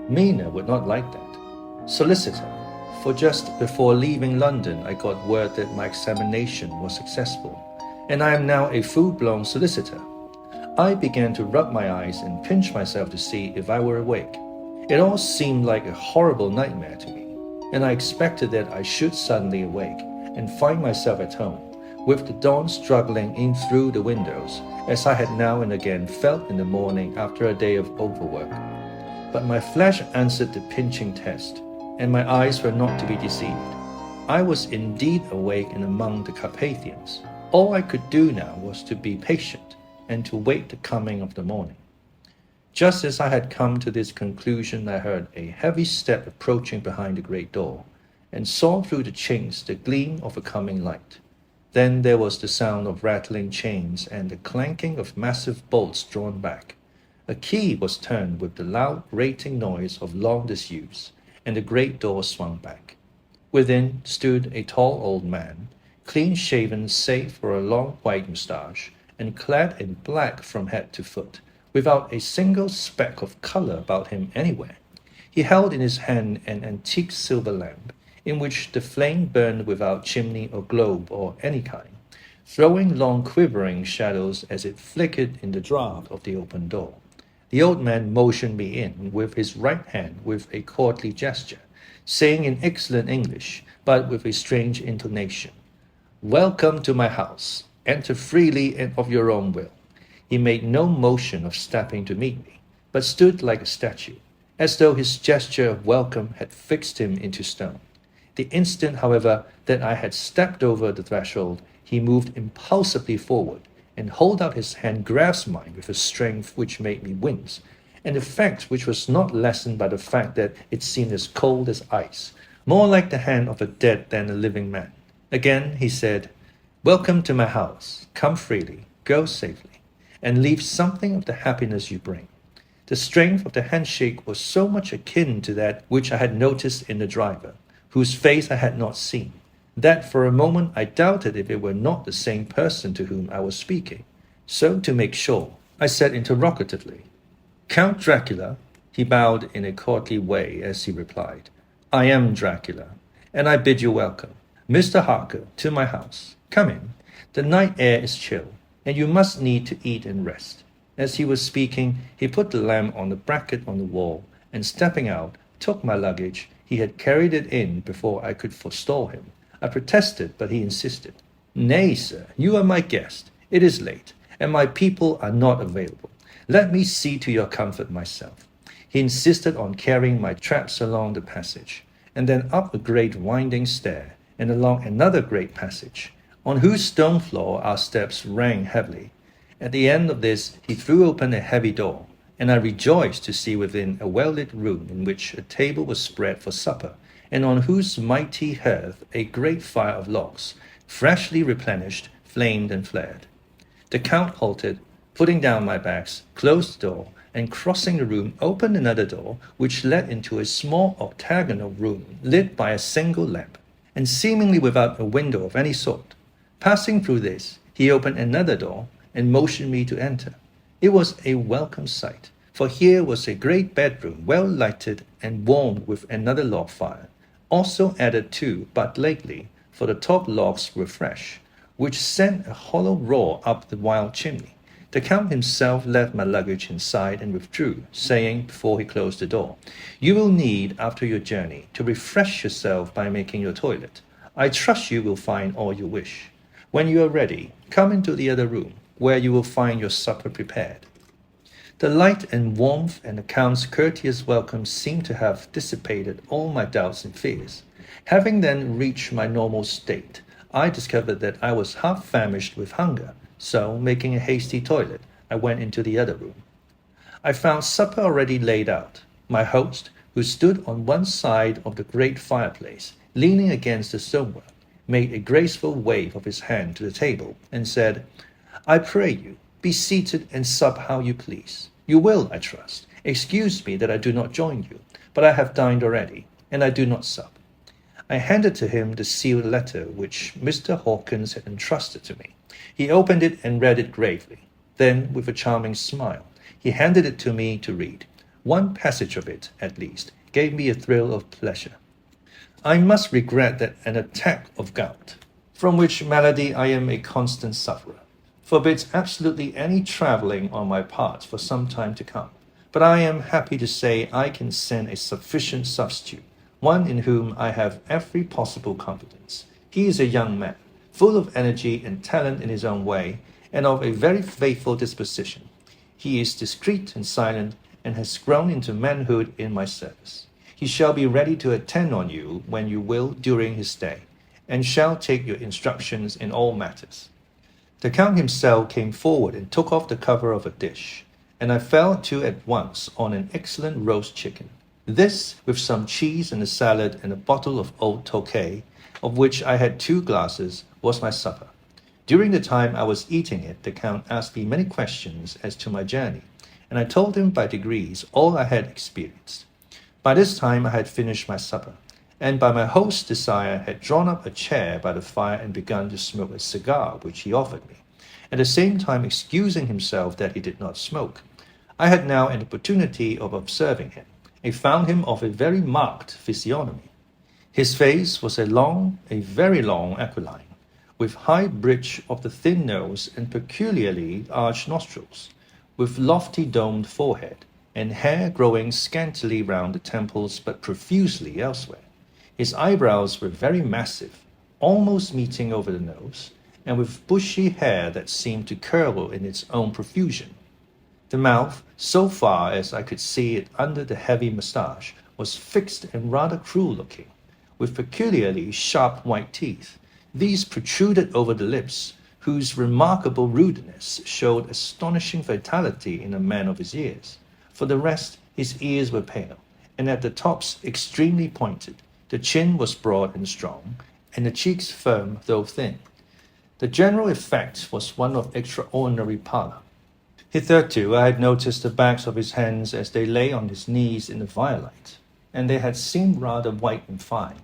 Mina would not like that. Solicitor. for just before leaving London I got word that my examination was successful, and I am now a full-blown solicitor. I began to rub my eyes and pinch myself to see if I were awake. It all seemed like a horrible nightmare to me, and I expected that I should suddenly awake and find myself at home, with the dawn struggling in through the windows, as I had now and again felt in the morning after a day of overwork. But my flesh answered the pinching test, and my eyes were not to be deceived. I was indeed awake and among the Carpathians. All I could do now was to be patient and to wait the coming of the morning. Just as I had come to this conclusion, I heard a heavy step approaching behind the great door, and saw through the chinks the gleam of a coming light. Then there was the sound of rattling chains and the clanking of massive bolts drawn back. A key was turned with the loud grating noise of long disuse, and the great door swung back. Within stood a tall old man, clean-shaven save for a long white moustache, and clad in black from head to foot, without a single speck of color about him anywhere. He held in his hand an antique silver lamp, in which the flame burned without chimney or globe or any kind, throwing long quivering shadows as it flickered in the draught of the open door. The old man motioned me in with his right hand with a courtly gesture, saying in excellent English, but with a strange intonation, "Welcome to my house. Enter freely and of your own will." He made no motion of stepping to meet me, but stood like a statue, as though his gesture of welcome had fixed him into stone. The instant, however, that I had stepped over the threshold, he moved impulsively forward, and holding out his hand grasped mine with a strength which made me wince, an effect which was not lessened by the fact that it seemed as cold as ice, more like the hand of a dead than a living man. Again he said, "Welcome to my house. Come freely, go safely, and leave something of the happiness you bring." The strength of the handshake was so much akin to that which I had noticed in the driver, whose face I had not seen, that for a moment I doubted if it were not the same person to whom I was speaking. So, to make sure, I said interrogatively, "Count Dracula?" He bowed in a courtly way as he replied, "I am Dracula, and I bid you welcome, Mr. Harker, to my house. Come in. The night air is chill, and you must need to eat and rest." As he was speaking, he put the lamp on the bracket on the wall, and stepping out, took my luggage. He had carried it in before I could forestall him. I protested, but he insisted. "Nay, sir, you are my guest. It is late, and my people are not available. Let me see to your comfort myself." He insisted on carrying my traps along the passage, and then up a great winding stair, and along another great passage, on whose stone floor our steps rang heavily. At the end of this he threw open a heavy door, and I rejoiced to see within a well-lit room in which a table was spread for supper, and on whose mighty hearth a great fire of logs, freshly replenished, flamed and flared. The Count halted, putting down my bags, closed the door, and crossing the room opened another door which led into a small octagonal room lit by a single lamp, and seemingly without a window of any sort. Passing through this, he opened another door and motioned me to enter. It was a welcome sight, for here was a great bedroom well lighted and warmed with another log fire, also added to but lately, for the top logs were fresh, which sent a hollow roar up the wild chimney. The Count himself left my luggage inside and withdrew, saying before he closed the door, "You will need, after your journey, to refresh yourself by making your toilet. I trust you will find all you wish. When you are ready, come into the other room, where you will find your supper prepared." The light and warmth and the Count's courteous welcome seemed to have dissipated all my doubts and fears. Having then reached my normal state, I discovered that I was half famished with hunger, so, making a hasty toilet, I went into the other room. I found supper already laid out. My host, who stood on one side of the great fireplace, leaning against the stonework, made a graceful wave of his hand to the table, and said, "I pray you, be seated and sup how you please. You will, I trust, excuse me that I do not join you, but I have dined already, and I do not sup." I handed to him the sealed letter which Mr. Hawkins had entrusted to me. He opened it and read it gravely. Then, with a charming smile, he handed it to me to read. One passage of it, at least, gave me a thrill of pleasure. I must regret that an attack of gout, from which malady I am a constant sufferer, forbids absolutely any travelling on my part for some time to come. But I am happy to say I can send a sufficient substitute, one in whom I have every possible confidence. He is a young man, full of energy and talent in his own way, and of a very faithful disposition. He is discreet and silent, and has grown into manhood in my service. He shall be ready to attend on you when you will during his stay, and shall take your instructions in all matters. The Count himself came forward and took off the cover of a dish, and I fell to at once on an excellent roast chicken. This, with some cheese and a salad and a bottle of old Tokay, of which I had 2 glasses, was my supper. During the time I was eating it, the Count asked me many questions as to my journey, and I told him by degrees all I had experienced. By this time I had finished my supper, and by my host's desire had drawn up a chair by the fire and begun to smoke a cigar which he offered me, at the same time excusing himself that he did not smoke. I had now an opportunity of observing him. I found him of a very marked physiognomy. His face was a very long aquiline, with high bridge of the thin nose and peculiarly arched nostrils, with lofty domed forehead, and hair growing scantily round the temples but profusely elsewhere. His eyebrows were very massive, almost meeting over the nose, and with bushy hair that seemed to curl in its own profusion. The mouth, so far as I could see it under the heavy moustache, was fixed and rather cruel-looking, with peculiarly sharp white teeth. These protruded over the lips, whose remarkable rudeness showed astonishing vitality in a man of his years. For the rest, his ears were pale, and at the tops extremely pointed. The chin was broad and strong, and the cheeks firm though thin. The general effect was one of extraordinary pallor. Hitherto I had noticed the backs of his hands as they lay on his knees in the firelight, and they had seemed rather white and fine.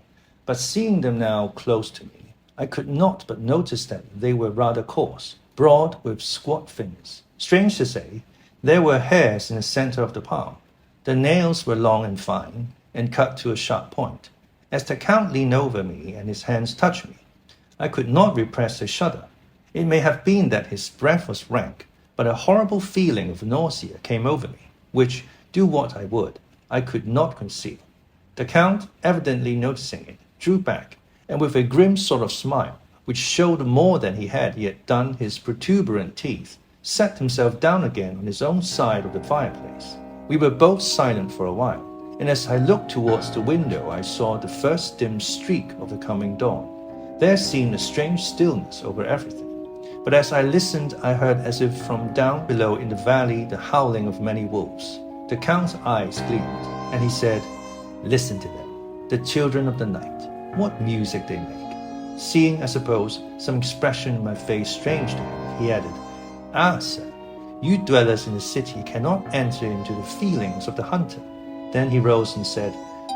But seeing them now close to me, I could not but notice that they were rather coarse, broad, with squat fingers. Strange to say, there were hairs in the center of the palm. The nails were long and fine, and cut to a sharp point. As the Count leaned over me and his hands touched me, I could not repress a shudder. It may have been that his breath was rank, but a horrible feeling of nausea came over me, which, do what I would, I could not conceal. The Count, evidently noticing it, drew back, and with a grim sort of smile, which showed more than he had yet done his protuberant teeth, sat himself down again on his own side of the fireplace. We were both silent for a while, and as I looked towards the window I saw the first dim streak of the coming dawn. There seemed a strange stillness over everything. But as I listened, I heard as if from down below in the valley the howling of many wolves. The Count's eyes gleamed, and he said, "Listen to them, the children of the night. What music they make." Seeing, I suppose, some expression in my face strange to him, he added, "Ah, sir, you dwellers in the city cannot enter into the feelings of the hunter." Then he rose and said,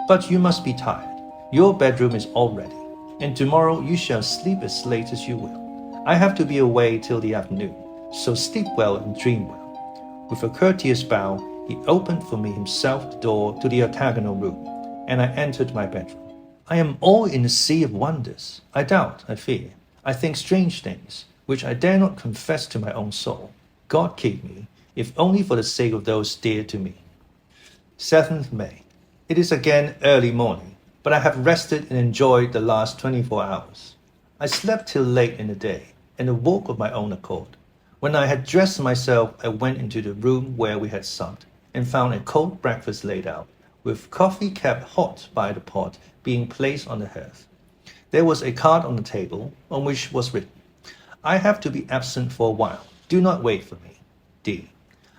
"But you must be tired. Your bedroom is all ready, and tomorrow you shall sleep as late as you will. I have to be away till the afternoon, so sleep well and dream well." With a courteous bow, he opened for me himself the door to the octagonal room, and I entered my bedroom. I am all in a sea of wonders. I doubt, I fear, I think strange things, which I dare not confess to my own soul. God keep me, if only for the sake of those dear to me. 7th May. It is again early morning, but I have rested and enjoyed the last 24 hours. I slept till late in the day, and awoke of my own accord. When I had dressed myself, I went into the room where we had supped, and found a cold breakfast laid out, with coffee kept hot by the pot being placed on the hearth. There was a card on the table, on which was written, "I have to be absent for a while. Do not wait for me. D."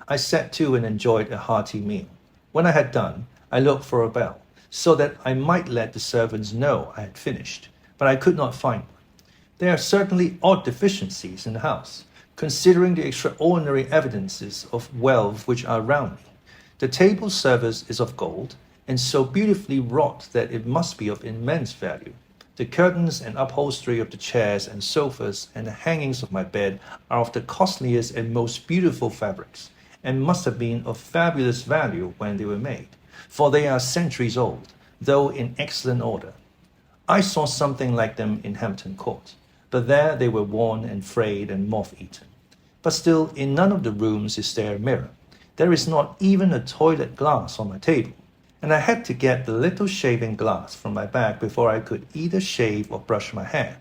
I sat to and enjoyed a hearty meal. When I had done, I looked for a bell, so that I might let the servants know I had finished, but I could not find one. There are certainly odd deficiencies in the house, considering the extraordinary evidences of wealth which are around me. The table service is of gold, and so beautifully wrought that it must be of immense value. The curtains and upholstery of the chairs and sofas and the hangings of my bed are of the costliest and most beautiful fabrics, and must have been of fabulous value when they were made, for they are centuries old, though in excellent order. I saw something like them in Hampton Court, but there they were worn and frayed and moth-eaten. But still, in none of the rooms is there a mirror. There is not even a toilet glass on my table, and I had to get the little shaving glass from my bag before I could either shave or brush my hair.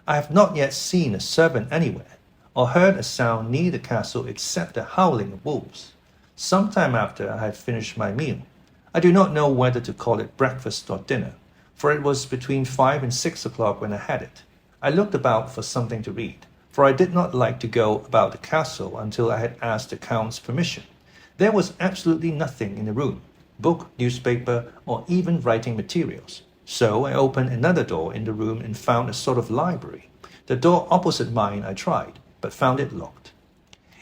I have not yet seen a servant anywhere, or heard a sound near the castle except the howling of wolves. Some time after I had finished my meal, I do not know whether to call it breakfast or dinner, for it was between 5 and 6 o'clock when I had it. I looked about for something to read, for I did not like to go about the castle until I had asked the Count's permission. There was absolutely nothing in the room, book, newspaper, or even writing materials. So I opened another door in the room and found a sort of library. The door opposite mine I tried, but found it locked.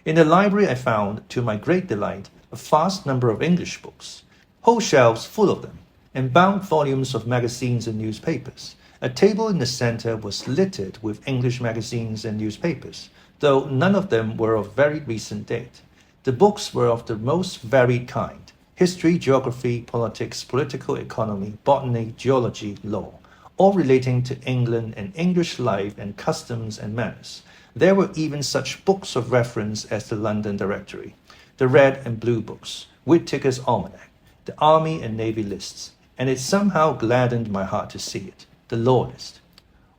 In the library I found, to my great delight, a vast number of English books, whole shelves full of them, and bound volumes of magazines and newspapers. A table in the center was littered with English magazines and newspapers, though none of them were of very recent date. The books were of the most varied kind: history, geography, politics, political economy, botany, geology, law, all relating to England and English life and customs and manners. There were even such books of reference as the London Directory, the Red and Blue Books, Whittaker's Almanac, the Army and Navy lists, and it somehow gladdened my heart to see it, the Law List.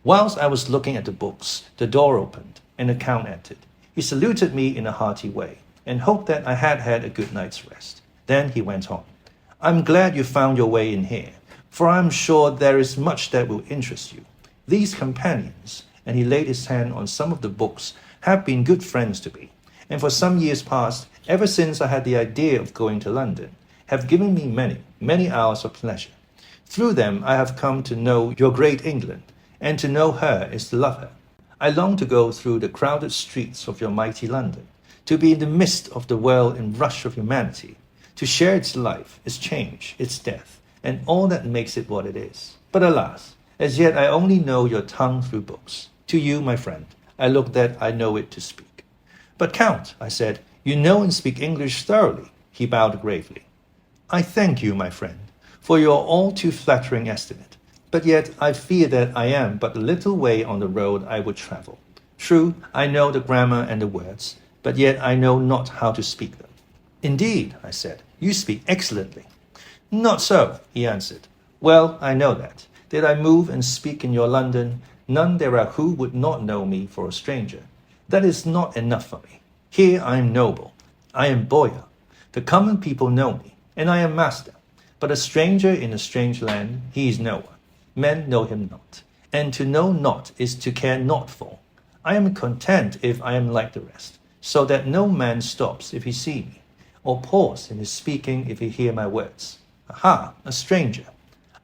Whilst I was looking at the books, the door opened, and the Count entered. He saluted me in a hearty way, and hoped that I had had a good night's rest. Then he went on. "I'm glad you found your way in here, for I am sure there is much that will interest you. These companions," and he laid his hand on some of the books, "have been good friends to me, and for some years past, ever since I had the idea of going to London, have given me many, many hours of pleasure. Through them I have come to know your great England, and to know her is to love her. I long to go through the crowded streets of your mighty London, to be in the midst of the whirl and rush of humanity, to share its life, its change, its death, and all that makes it what it is. But alas, as yet I only know your tongue through books. To you, my friend, I look that I know it to speak." "But Count," I said, "you know and speak English thoroughly." He bowed gravely. "I thank you, my friend, for your all too flattering estimate. But yet I fear that I am but a little way on the road I would travel. True, I know the grammar and the words, but yet I know not how to speak them." "Indeed," I said, "you speak excellently." "Not so," he answered. "Well, I know that. Did I move and speak in your London, none there are who would not know me for a stranger. That is not enough for me. Here I am noble. I am boyar. The common people know me, and I am master. But a stranger in a strange land, he is no one. Men know him not. And to know not is to care not for. I am content if I am like the rest, so that no man stops if he see me, or pause in his speaking if he hear my words. Aha, a stranger.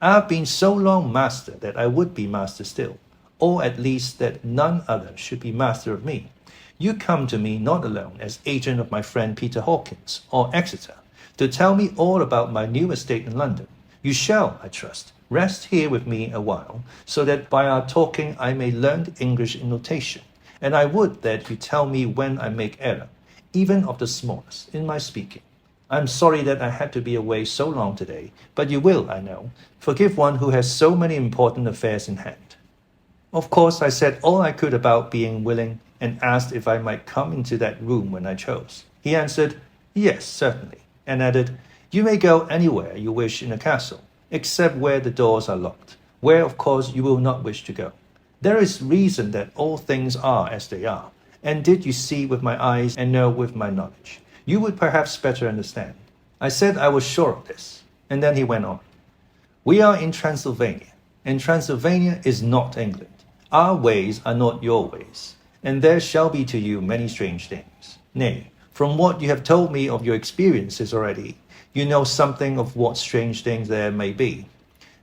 I have been so long master that I would be master still, or at least that none other should be master of me. You come to me not alone as agent of my friend Peter Hawkins, or Exeter, to tell me all about my new estate in London. You shall, I trust, rest here with me a while, so that by our talking I may learn the English notation, and I would that you tell me when I make error, even of the smallest, in my speaking. I am sorry that I had to be away so long today, but you will, I know, forgive one who has so many important affairs in hand." Of course, I said all I could about being willing, and asked if I might come into that room when I chose. He answered, "Yes, certainly," and added, "You may go anywhere you wish in the castle, except where the doors are locked, where of course you will not wish to go. There is reason that all things are as they are, and did you see with my eyes and know with my knowledge, you would perhaps better understand." I said I was sure of this, and then he went on. "We are in Transylvania, and Transylvania is not England. Our ways are not your ways, and there shall be to you many strange things. Nay, from what you have told me of your experiences already, you know something of what strange things there may be."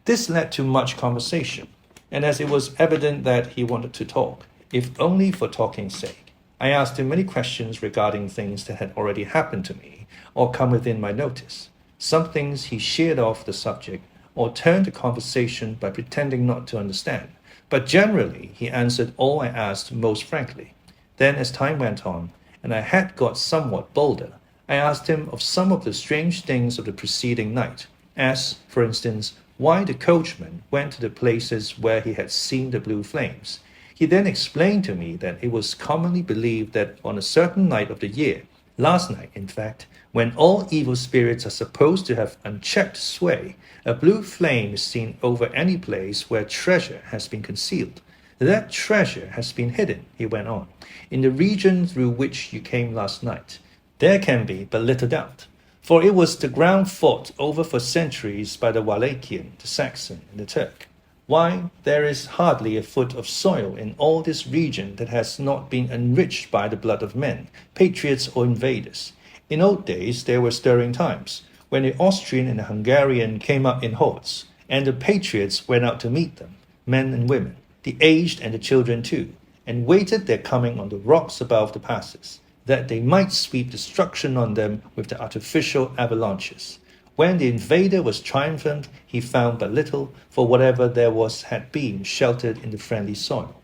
This led to much conversation, and as it was evident that he wanted to talk, if only for talking's sake, I asked him many questions regarding things that had already happened to me or come within my notice. Some things he sheered off the subject or turned the conversation by pretending not to understand, but generally he answered all I asked most frankly. Then as time went on, and I had got somewhat bolder, I asked him of some of the strange things of the preceding night, as, for instance, why the coachman went to the places where he had seen the blue flames. He then explained to me that it was commonly believed that on a certain night of the year, last night in fact, when all evil spirits are supposed to have unchecked sway, a blue flame is seen over any place where treasure has been concealed. That treasure has been hidden, he went on, in the region through which you came last night. There can be but little doubt, for it was the ground fought over for centuries by the Wallachian, the Saxon, and the Turk. Why, there is hardly a foot of soil in all this region that has not been enriched by the blood of men, patriots or invaders. In old days there were stirring times, when the Austrian and the Hungarian came up in hordes, and the patriots went out to meet them, men and women, the aged and the children too, and waited their coming on the rocks above the passes, that they might sweep destruction on them with the artificial avalanches. When the invader was triumphant, he found but little, for whatever there was had been sheltered in the friendly soil.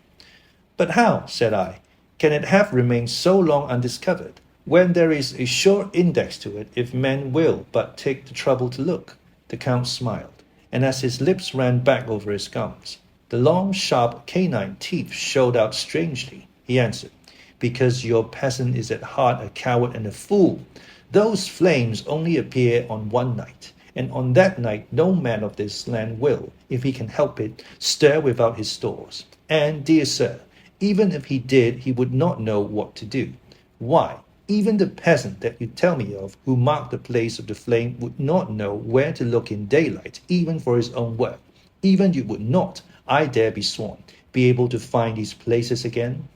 But how, said I, can it have remained so long undiscovered, when there is a sure index to it if men will but take the trouble to look? The Count smiled, and as his lips ran back over his gums, the long, sharp canine teeth showed out strangely. He answered, because your peasant is at heart a coward and a fool. Those flames only appear on one night, and on that night no man of this land will, if he can help it, stir without his stores. And, dear sir, even if he did, he would not know what to do. Why, even the peasant that you tell me of, who marked the place of the flame, would not know where to look in daylight, even for his own work. Even you would not, I dare be sworn, be able to find these places again.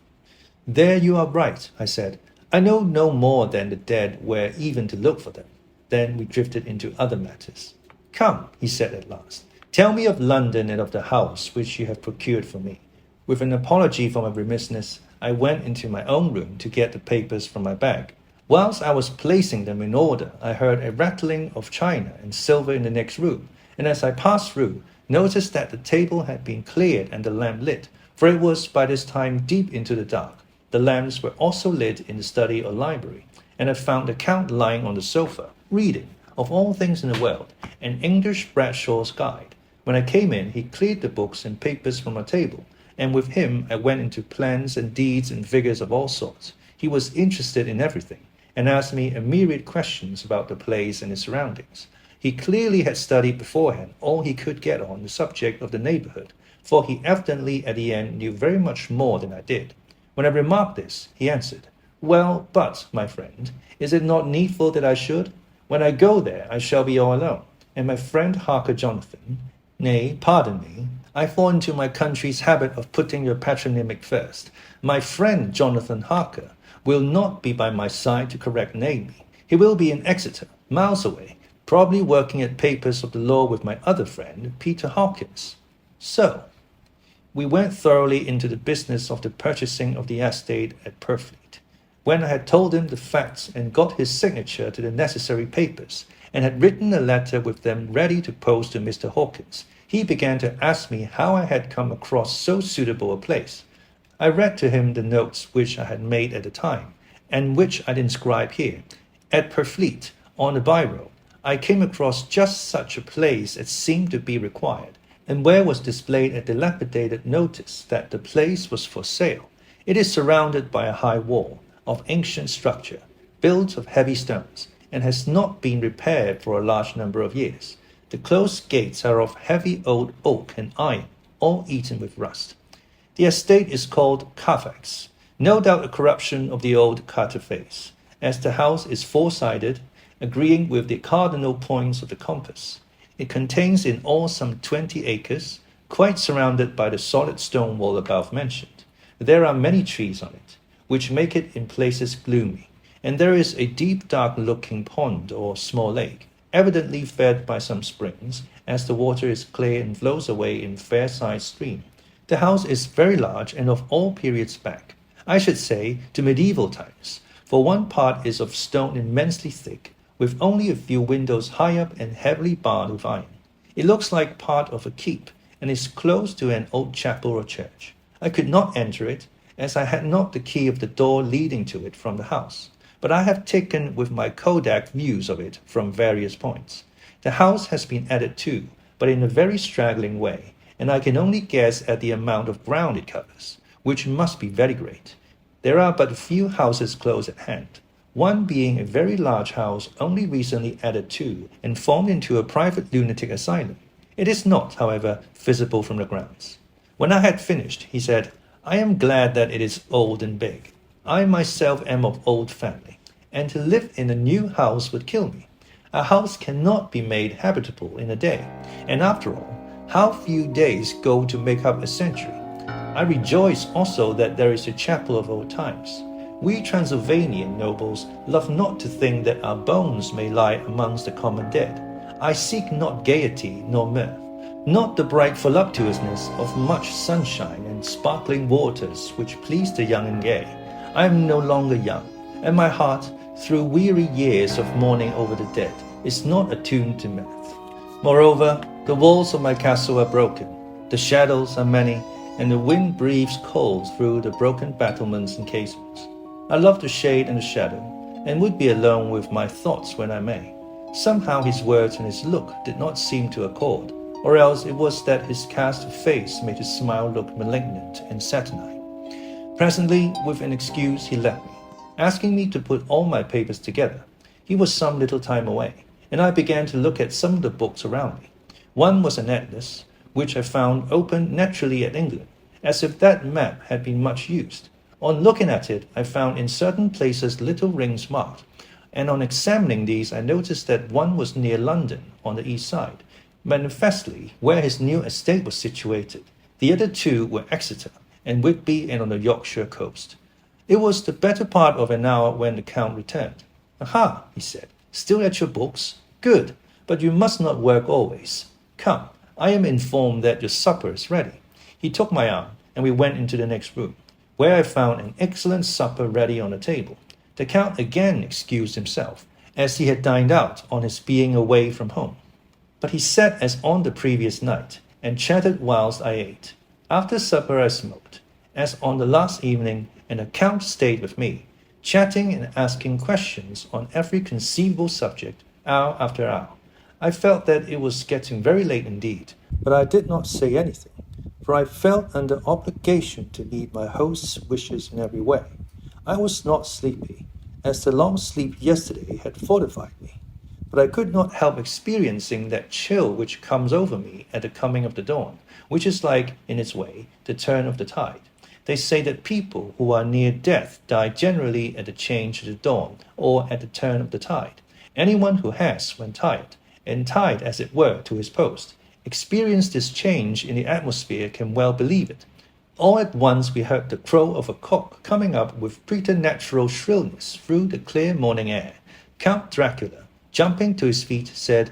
There you are right, I said. I know no more than the dead where even to look for them. Then we drifted into other matters. Come, he said at last, tell me of London and of the house which you have procured for me. With an apology for my remissness, I went into my own room to get the papers from my bag. Whilst I was placing them in order, I heard a rattling of china and silver in the next room, and as I passed through, noticed that the table had been cleared and the lamp lit, for it was by this time deep into the dark. The lamps were also lit in the study or library, and I found the Count lying on the sofa, reading, of all things in the world, an English Bradshaw's Guide. When I came in, he cleared the books and papers from my table, and with him I went into plans and deeds and figures of all sorts. He was interested in everything, and asked me a myriad questions about the place and its surroundings. He clearly had studied beforehand all he could get on the subject of the neighbourhood, for he evidently at the end knew very much more than I did. When I remarked this, he answered, Well, but, my friend, is it not needful that I should? When I go there, I shall be all alone, and my friend Harker Jonathan, nay, pardon me, I fall into my country's habit of putting your patronymic first. My friend Jonathan Harker will not be by my side to correct name me. He will be in Exeter, miles away, probably working at papers of the law with my other friend, Peter Hawkins. So, we went thoroughly into the business of the purchasing of the estate at Purfleet. When I had told him the facts and got his signature to the necessary papers, and had written a letter with them ready to post to Mr. Hawkins, he began to ask me how I had come across so suitable a place. I read to him the notes which I had made at the time, and which I'd inscribe here. At Purfleet, on the by-road, I came across just such a place as seemed to be required, and where was displayed a dilapidated notice that the place was for sale. It is surrounded by a high wall, of ancient structure, built of heavy stones, and has not been repaired for a large number of years. The closed gates are of heavy old oak and iron, all eaten with rust. The estate is called Carfax, no doubt a corruption of the old Carterface, as the house is four-sided, agreeing with the cardinal points of the compass. It contains in all some 20 acres, quite surrounded by the solid stone wall above mentioned. There are many trees on it, which make it in places gloomy, and there is a deep dark-looking pond or small lake, evidently fed by some springs, as the water is clear and flows away in fair-sized stream. The house is very large and of all periods back, I should say to medieval times, for one part is of stone immensely thick, with only a few windows high up and heavily barred with iron. It looks like part of a keep, and is close to an old chapel or church. I could not enter it, as I had not the key of the door leading to it from the house, but I have taken with my Kodak views of it from various points. The house has been added to, but in a very straggling way, and I can only guess at the amount of ground it covers, which must be very great. There are but a few houses close at hand, one being a very large house only recently added to and formed into a private lunatic asylum. It is not, however, visible from the grounds. When I had finished, he said, "I am glad that it is old and big. I myself am of old family, and to live in a new house would kill me. A house cannot be made habitable in a day, and after all, how few days go to make up a century. I rejoice also that there is a chapel of old times. We Transylvanian nobles love not to think that our bones may lie amongst the common dead. I seek not gaiety nor mirth, not the bright voluptuousness of much sunshine and sparkling waters which please the young and gay. I am no longer young, and my heart, through weary years of mourning over the dead, is not attuned to mirth. Moreover, the walls of my castle are broken, the shadows are many, and the wind breathes cold through the broken battlements and casements. I love the shade and the shadow, and would be alone with my thoughts when I may. Somehow his words and his look did not seem to accord, or else it was that his cast of face made his smile look malignant and saturnine. Presently, with an excuse, he left me, asking me to put all my papers together. He was some little time away, and I began to look at some of the books around me. One was an atlas, which I found open naturally at England, as if that map had been much used. On looking at it, I found in certain places little rings marked, and on examining these I noticed that one was near London, on the east side, manifestly where his new estate was situated. The other two were Exeter, and Whitby, and on the Yorkshire coast. It was the better part of an hour when the Count returned. "Aha," he said, "still at your books? Good, but you must not work always. Come, I am informed that your supper is ready." He took my arm, and we went into the next room, where I found an excellent supper ready on the table. The Count again excused himself, as he had dined out on his being away from home. But he sat as on the previous night, and chatted whilst I ate. After supper I smoked, as on the last evening, and the Count stayed with me, chatting and asking questions on every conceivable subject, hour after hour. I felt that it was getting very late indeed, but I did not say anything, for I felt under obligation to meet my host's wishes in every way. I was not sleepy, as the long sleep yesterday had fortified me, but I could not help experiencing that chill which comes over me at the coming of the dawn, which is like, in its way, the turn of the tide. They say that people who are near death die generally at the change of the dawn, or at the turn of the tide. Anyone who has, when tired, and tied as it were to his post, experienced this change in the atmosphere can well believe it. All at once we heard the crow of a cock coming up with preternatural shrillness through the clear morning air. Count Dracula, jumping to his feet, said,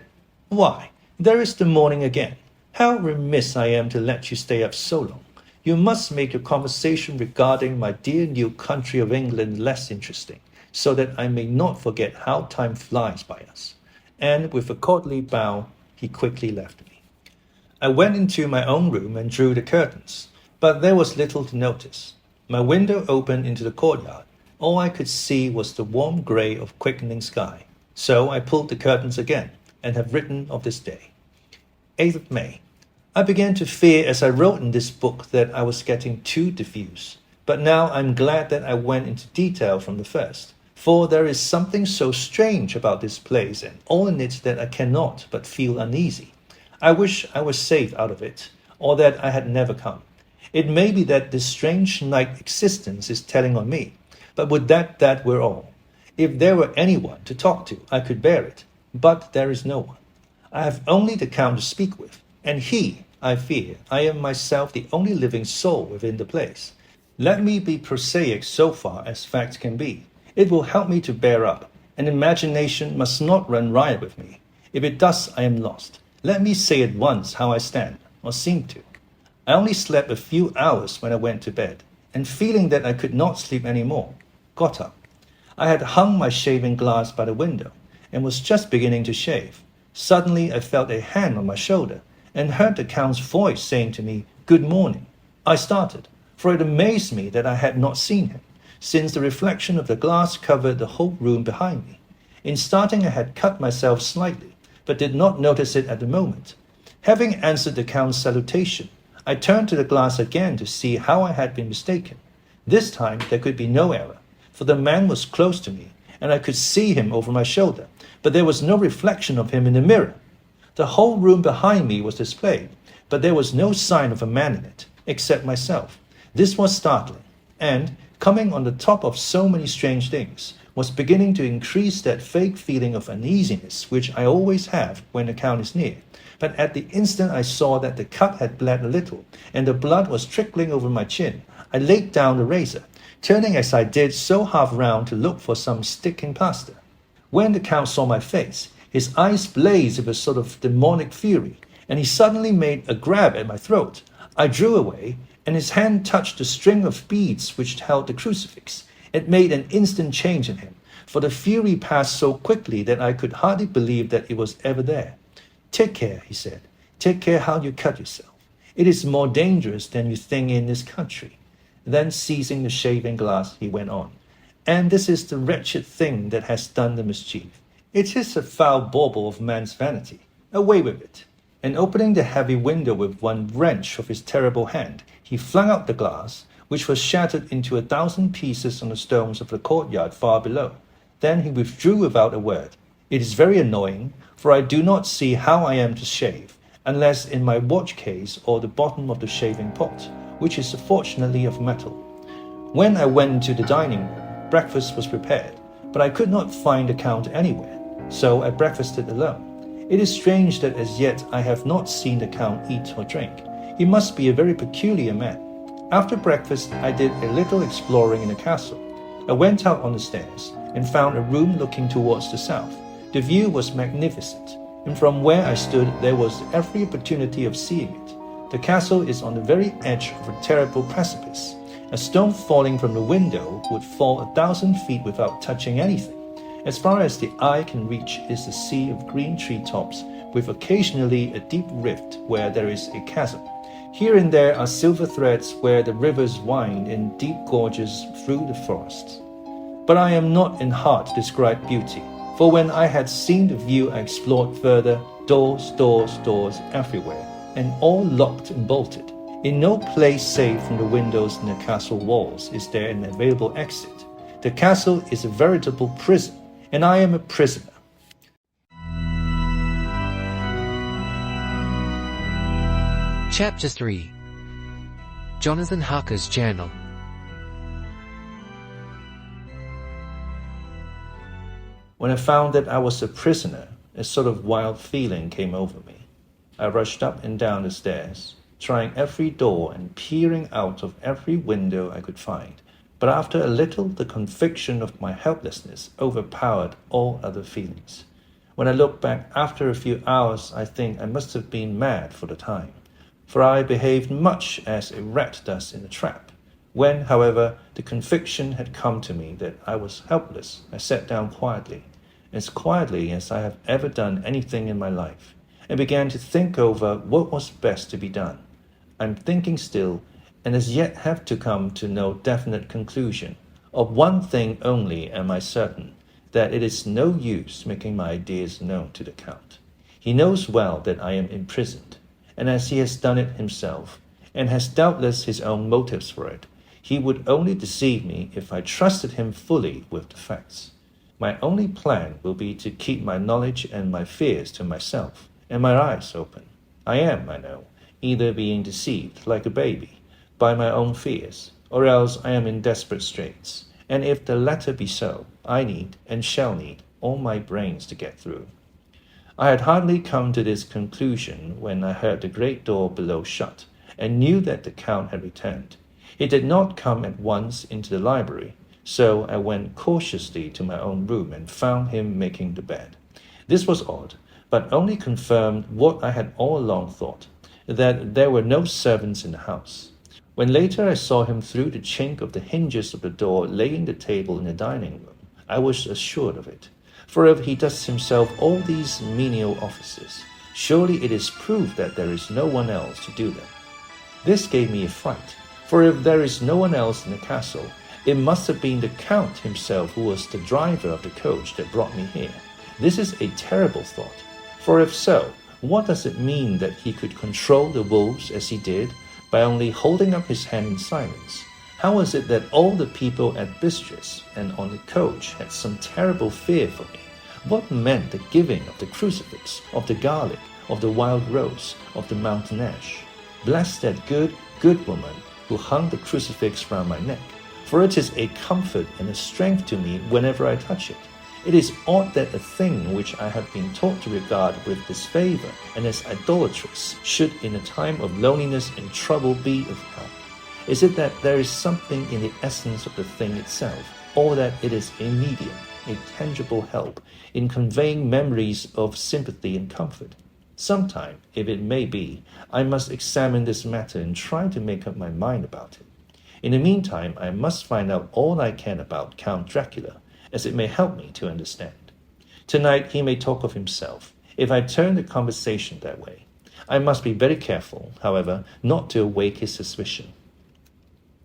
"Why, there is the morning again. How remiss I am to let you stay up so long. You must make your conversation regarding my dear new country of England less interesting, so that I may not forget how time flies by us." And with a courtly bow, he quickly left me. I went into my own room and drew the curtains, but there was little to notice. My window opened into the courtyard. All I could see was the warm grey of quickening sky. So I pulled the curtains again, and have written of this day. 8th of May. I began to fear as I wrote in this book that I was getting too diffuse, but now I'm glad that I went into detail from the first, for there is something so strange about this place and all in it that I cannot but feel uneasy. I wish I were safe out of it, or that I had never come. It may be that this strange night existence is telling on me, but would that were all. If there were anyone to talk to, I could bear it, but there is no one. I have only the Count to speak with, and he, I fear, I am myself the only living soul within the place. Let me be prosaic so far as facts can be. It will help me to bear up, and imagination must not run riot with me. If it does, I am lost. Let me say at once how I stand, or seem to. I only slept a few hours when I went to bed, and feeling that I could not sleep any more, got up. I had hung my shaving glass by the window, and was just beginning to shave. Suddenly I felt a hand on my shoulder, and heard the Count's voice saying to me, "Good morning." I started, for it amazed me that I had not seen him, since the reflection of the glass covered the whole room behind me. In starting I had cut myself slightly, but did not notice it at the moment. Having answered the Count's salutation, I turned to the glass again to see how I had been mistaken. This time there could be no error, for the man was close to me, and I could see him over my shoulder, but there was no reflection of him in the mirror. The whole room behind me was displayed, but there was no sign of a man in it, except myself. This was startling, and, coming on the top of so many strange things, was beginning to increase that vague feeling of uneasiness which I always have when the Count is near. But at the instant I saw that the cut had bled a little, and the blood was trickling over my chin, I laid down the razor, turning as I did so half round to look for some sticking plaster. When the Count saw my face, his eyes blazed with a sort of demonic fury, and he suddenly made a grab at my throat. I drew away, and his hand touched the string of beads which held the crucifix. It made an instant change in him, for the fury passed so quickly that I could hardly believe that it was ever there. "Take care," he said. "Take care how you cut yourself. It is more dangerous than you think in this country." Then, seizing the shaving glass, he went on. "And this is the wretched thing that has done the mischief. It is a foul bauble of man's vanity. Away with it." And opening the heavy window with one wrench of his terrible hand, he flung out the glass, which was shattered into 1,000 pieces on the stones of the courtyard far below. Then he withdrew without a word. It is very annoying, for I do not see how I am to shave, unless in my watch case or the bottom of the shaving pot, which is fortunately of metal. When I went into the dining room, breakfast was prepared, but I could not find the Count anywhere, so I breakfasted alone. It is strange that as yet I have not seen the Count eat or drink. He must be a very peculiar man. After breakfast, I did a little exploring in the castle. I went out on the stairs and found a room looking towards the south. The view was magnificent, and from where I stood there was every opportunity of seeing it. The castle is on the very edge of a terrible precipice. A stone falling from the window would fall 1,000 feet without touching anything. As far as the eye can reach is the sea of green treetops, with occasionally a deep rift where there is a chasm. Here and there are silver threads where the rivers wind in deep gorges through the forests. But I am not in heart to describe beauty, for when I had seen the view I explored further, doors, doors, doors everywhere, and all locked and bolted. In no place save from the windows in the castle walls is there an available exit. The castle is a veritable prison, and I am a prisoner. Chapter 3. Jonathan Harker's Journal. When I found that I was a prisoner, a sort of wild feeling came over me. I rushed up and down the stairs, trying every door and peering out of every window I could find. But after a little, the conviction of my helplessness overpowered all other feelings. When I look back after a few hours, I think I must have been mad for the time, for I behaved much as a rat does in a trap. When, however, the conviction had come to me that I was helpless, I sat down quietly, as quietly as I have ever done anything in my life, and began to think over what was best to be done. I'm thinking still, and as yet have to come to no definite conclusion. Of one thing only am I certain, that it is no use making my ideas known to the Count. He knows well that I am imprisoned, and as he has done it himself, and has doubtless his own motives for it, he would only deceive me if I trusted him fully with the facts. My only plan will be to keep my knowledge and my fears to myself, and my eyes open. I am, I know, either being deceived, like a baby, by my own fears, or else I am in desperate straits, and if the latter be so, I need, and shall need, all my brains to get through. I had hardly come to this conclusion when I heard the great door below shut, and knew that the Count had returned. He did not come at once into the library, so I went cautiously to my own room and found him making the bed. This was odd, but only confirmed what I had all along thought, that there were no servants in the house. When later I saw him through the chink of the hinges of the door laying the table in the dining room, I was assured of it. For if he does himself all these menial offices, surely it is proof that there is no one else to do them. This gave me a fright, for if there is no one else in the castle, it must have been the Count himself who was the driver of the coach that brought me here. This is a terrible thought, for if so, What does it mean that he could control the wolves as he did by only holding up his hand in silence? How was it that all the people at Bistris and on the coach had some terrible fear for me? What meant the giving of the crucifix, of the garlic, of the wild rose, of the mountain ash? Bless that good, good woman who hung the crucifix round my neck, for it is a comfort and a strength to me whenever I touch it. It is odd that a thing which I have been taught to regard with disfavor and as idolatrous should in a time of loneliness and trouble be of help. Is it that there is something in the essence of the thing itself, or that it is a medium, a tangible help, in conveying memories of sympathy and comfort? Sometime, if it may be, I must examine this matter and try to make up my mind about it. In the meantime, I must find out all I can about Count Dracula, as it may help me to understand. Tonight he may talk of himself, if I turn the conversation that way. I must be very careful, however, not to awake his suspicion.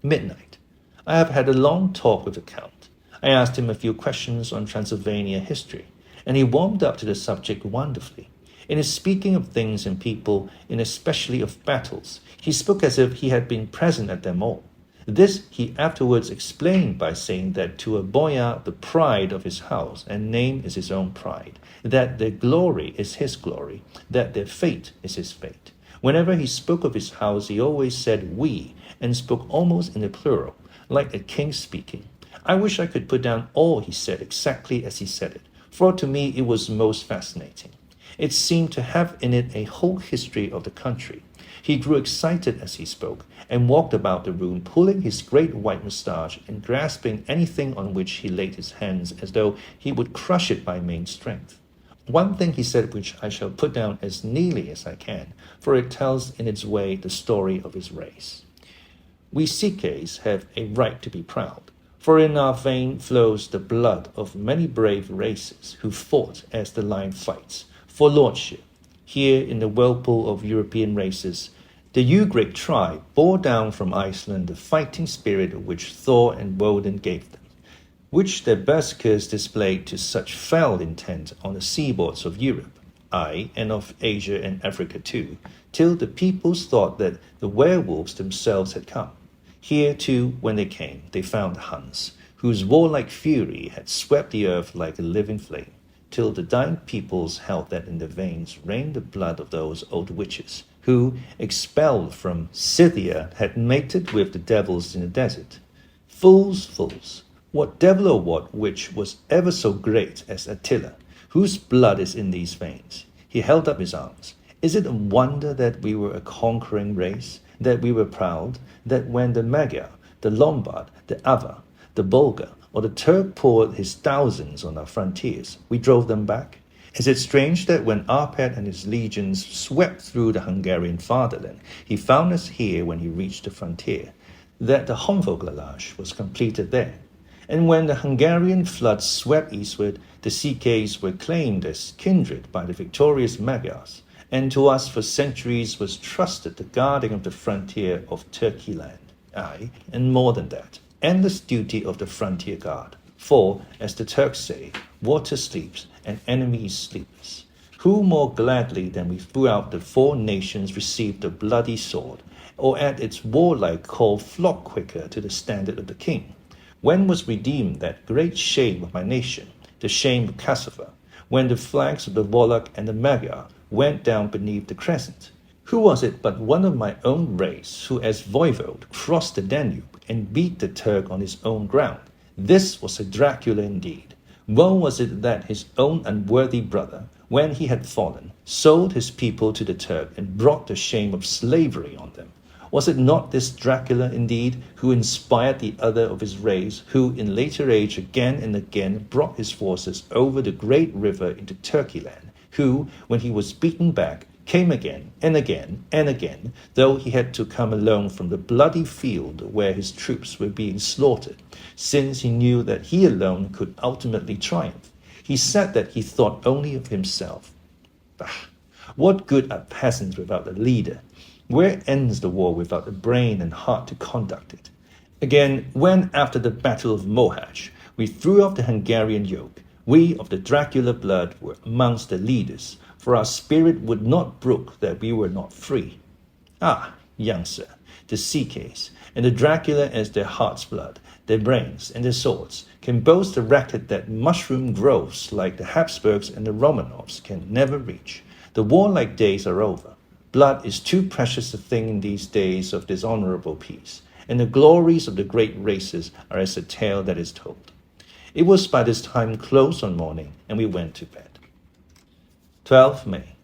Midnight. I have had a long talk with the Count. I asked him a few questions on Transylvania history, and he warmed up to the subject wonderfully. In his speaking of things and people, and especially of battles, he spoke as if he had been present at them all. This he afterwards explained by saying that to a boyar the pride of his house and name is his own pride, that their glory is his glory, that their fate is his fate. Whenever he spoke of his house, he always said we, and spoke almost in the plural, like a king speaking. I wish I could put down all he said exactly as he said it, for to me it was most fascinating. It seemed to have in it a whole history of the country. He grew excited as he spoke, and walked about the room, pulling his great white moustache and grasping anything on which he laid his hands as though he would crush it by main strength. One thing he said which I shall put down as nearly as I can, for it tells in its way the story of his race. We Sikhes have a right to be proud, for in our vein flows the blood of many brave races who fought as the lion fights, for lordship. Here in the whirlpool of European races, the Ugric tribe bore down from Iceland the fighting spirit which Thor and Woden gave them, which their berserkers displayed to such fell intent on the seaboards of Europe, aye, and of Asia and Africa too, till the peoples thought that the werewolves themselves had come. Here too, when they came, they found the Huns, whose warlike fury had swept the earth like a living flame, till the dying peoples held that in their veins reigned the blood of those old witches, who, expelled from Scythia, had mated with the devils in the desert. Fools, fools! What devil or what witch was ever so great as Attila, whose blood is in these veins? He held up his arms. Is it a wonder that we were a conquering race, that we were proud, that when the Magyar, the Lombard, the Avar, the Bulgar, or the Turk poured his thousands on our frontiers, we drove them back? Is it strange that when Arpad and his legions swept through the Hungarian fatherland, he found us here when he reached the frontier, that the Honvéglás was completed there? And when the Hungarian flood swept eastward, the Sikhes were claimed as kindred by the victorious Magyars, and to us for centuries was trusted the guarding of the frontier of Turkey land, aye, and more than that, endless duty of the frontier guard. For, as the Turks say, water sleeps and enemy is sleepless. Who more gladly than we throughout the four nations received the bloody sword, or at its warlike call flock quicker to the standard of the king? When was redeemed that great shame of my nation, the shame of Kosovo, when the flags of the Wallach and the Magyar went down beneath the crescent? Who was it but one of my own race who as voivode crossed the Danube and beat the Turk on his own ground? This was a Dracula indeed. Woe was it that his own unworthy brother, when he had fallen, sold his people to the Turk and brought the shame of slavery on them. Was it not this Dracula indeed who inspired the other of his race, who in later age again and again brought his forces over the great river into Turkey land, who, when he was beaten back, came again and again and again, though he had to come alone from the bloody field where his troops were being slaughtered, since he knew that he alone could ultimately triumph. He said that he thought only of himself. Bah! What good are peasants without a leader? Where ends the war without a brain and heart to conduct it? Again, when after the Battle of Mohacs we threw off the Hungarian yoke, We of the Dracula blood were amongst the leaders, for our spirit would not brook that we were not free. Ah, young sir, the Sikhes, and the Dracula as their heart's blood, their brains, and their swords, can boast a record that mushroom groves like the Habsburgs and the Romanovs can never reach. The warlike days are over. Blood is too precious a thing in these days of dishonorable peace, and the glories of the great races are as a tale that is told. It was by this time close on morning, and we went to bed. 12th May.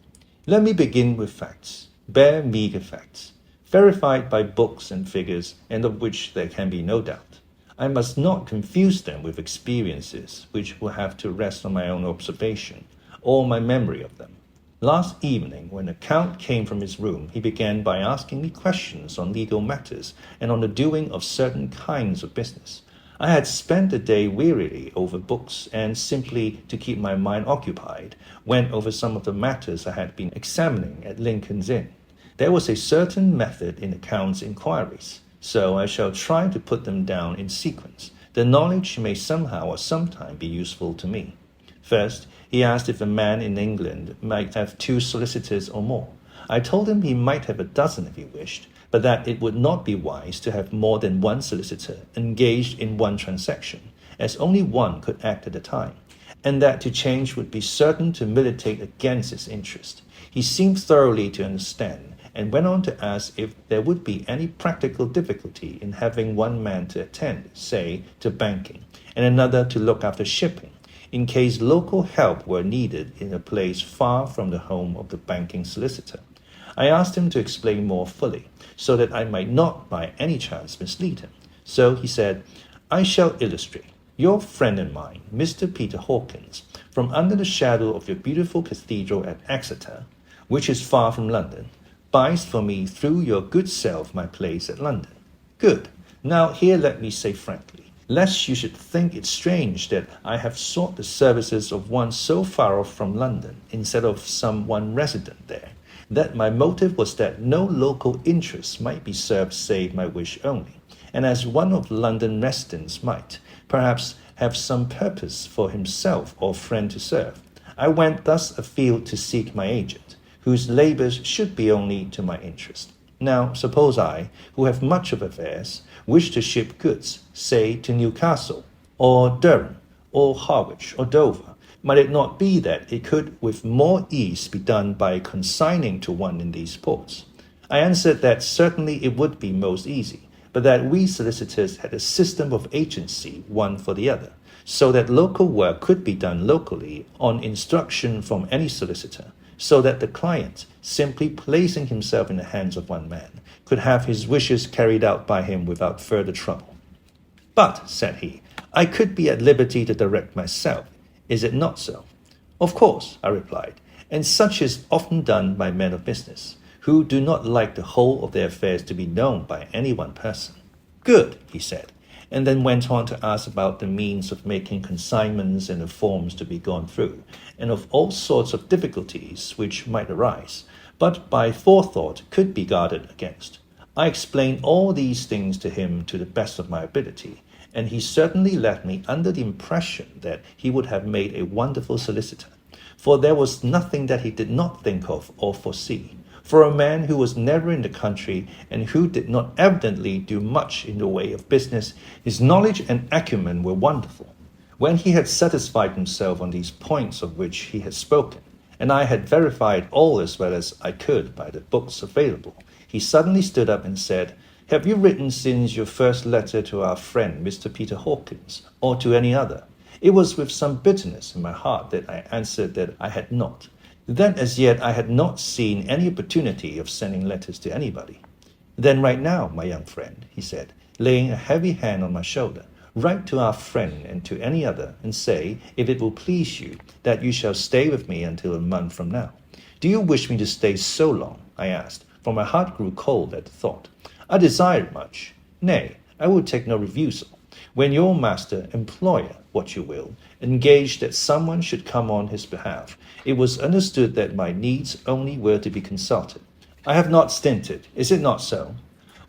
Let me begin with facts, bare meager facts, verified by books and figures, and of which there can be no doubt. I must not confuse them with experiences which will have to rest on my own observation, or my memory of them. Last evening, when the Count came from his room, he began by asking me questions on legal matters and on the doing of certain kinds of business. I had spent the day wearily over books, and simply to keep my mind occupied, went over some of the matters I had been examining at Lincoln's Inn. There was a certain method in the Count's inquiries, so I shall try to put them down in sequence. The knowledge may somehow or sometime be useful to me. First, he asked if a man in England might have 2 solicitors or more. I told him he might have a dozen if he wished, but that it would not be wise to have more than 1 solicitor engaged in one transaction, as only one could act at a time, and that to change would be certain to militate against his interest. He seemed thoroughly to understand, and went on to ask if there would be any practical difficulty in having one man to attend, say, to banking, and another to look after shipping, in case local help were needed in a place far from the home of the banking solicitor. I asked him to explain more fully, so that I might not by any chance mislead him. So he said, I shall illustrate. Your friend and mine, Mr. Peter Hawkins, from under the shadow of your beautiful cathedral at Exeter, which is far from London, buys for me through your good self my place at London. Good. Now here let me say frankly, lest you should think it strange that I have sought the services of one so far off from London, instead of some one resident there, that my motive was that no local interest might be served save my wish only, and as one of London residents might, perhaps, have some purpose for himself or friend to serve, I went thus afield to seek my agent, whose labours should be only to my interest. Now, suppose I, who have much of affairs, wish to ship goods, say, to Newcastle, or Durham, or Harwich, or Dover, might it not be that it could with more ease be done by consigning to one in these ports? I answered that certainly it would be most easy, but that we solicitors had a system of agency one for the other, so that local work could be done locally on instruction from any solicitor, so that the client, simply placing himself in the hands of one man, could have his wishes carried out by him without further trouble. But, said he, I could be at liberty to direct myself. Is it not so? Of course, I replied, and such is often done by men of business, who do not like the whole of their affairs to be known by any one person. Good, he said, and then went on to ask about the means of making consignments and the forms to be gone through, and of all sorts of difficulties which might arise, but by forethought could be guarded against. I explained all these things to him to the best of my ability, and he certainly left me under the impression that he would have made a wonderful solicitor, for there was nothing that he did not think of or foresee. For a man who was never in the country, and who did not evidently do much in the way of business, his knowledge and acumen were wonderful. When he had satisfied himself on these points of which he had spoken, and I had verified all as well as I could by the books available, he suddenly stood up and said, Have you written since your first letter to our friend Mr. Peter Hawkins, or to any other? It was with some bitterness in my heart that I answered that I had not. Then as yet I had not seen any opportunity of sending letters to anybody. Then right now, my young friend, he said, laying a heavy hand on my shoulder, write to our friend and to any other, and say, if it will please you, that you shall stay with me until a month from now. Do you wish me to stay so long? I asked, for my heart grew cold at the thought. I desire it much. Nay, I will take no refusal. When your master, employer, what you will, engaged that someone should come on his behalf, it was understood that my needs only were to be consulted. I have not stinted, is it not so?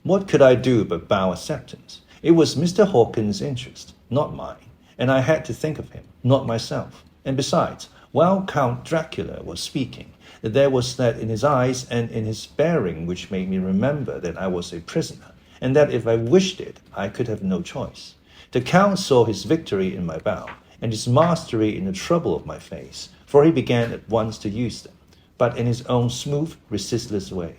What could I do but bow acceptance? It was Mr. Hawkins' interest, not mine, and I had to think of him. not myself. And besides, while Count Dracula was speaking, there was that in his eyes and in his bearing which made me remember that I was a prisoner, and that if I wished it, I could have no choice. The Count saw his victory in my bow, and his mastery in the trouble of my face, for he began at once to use them, but in his own smooth, resistless way.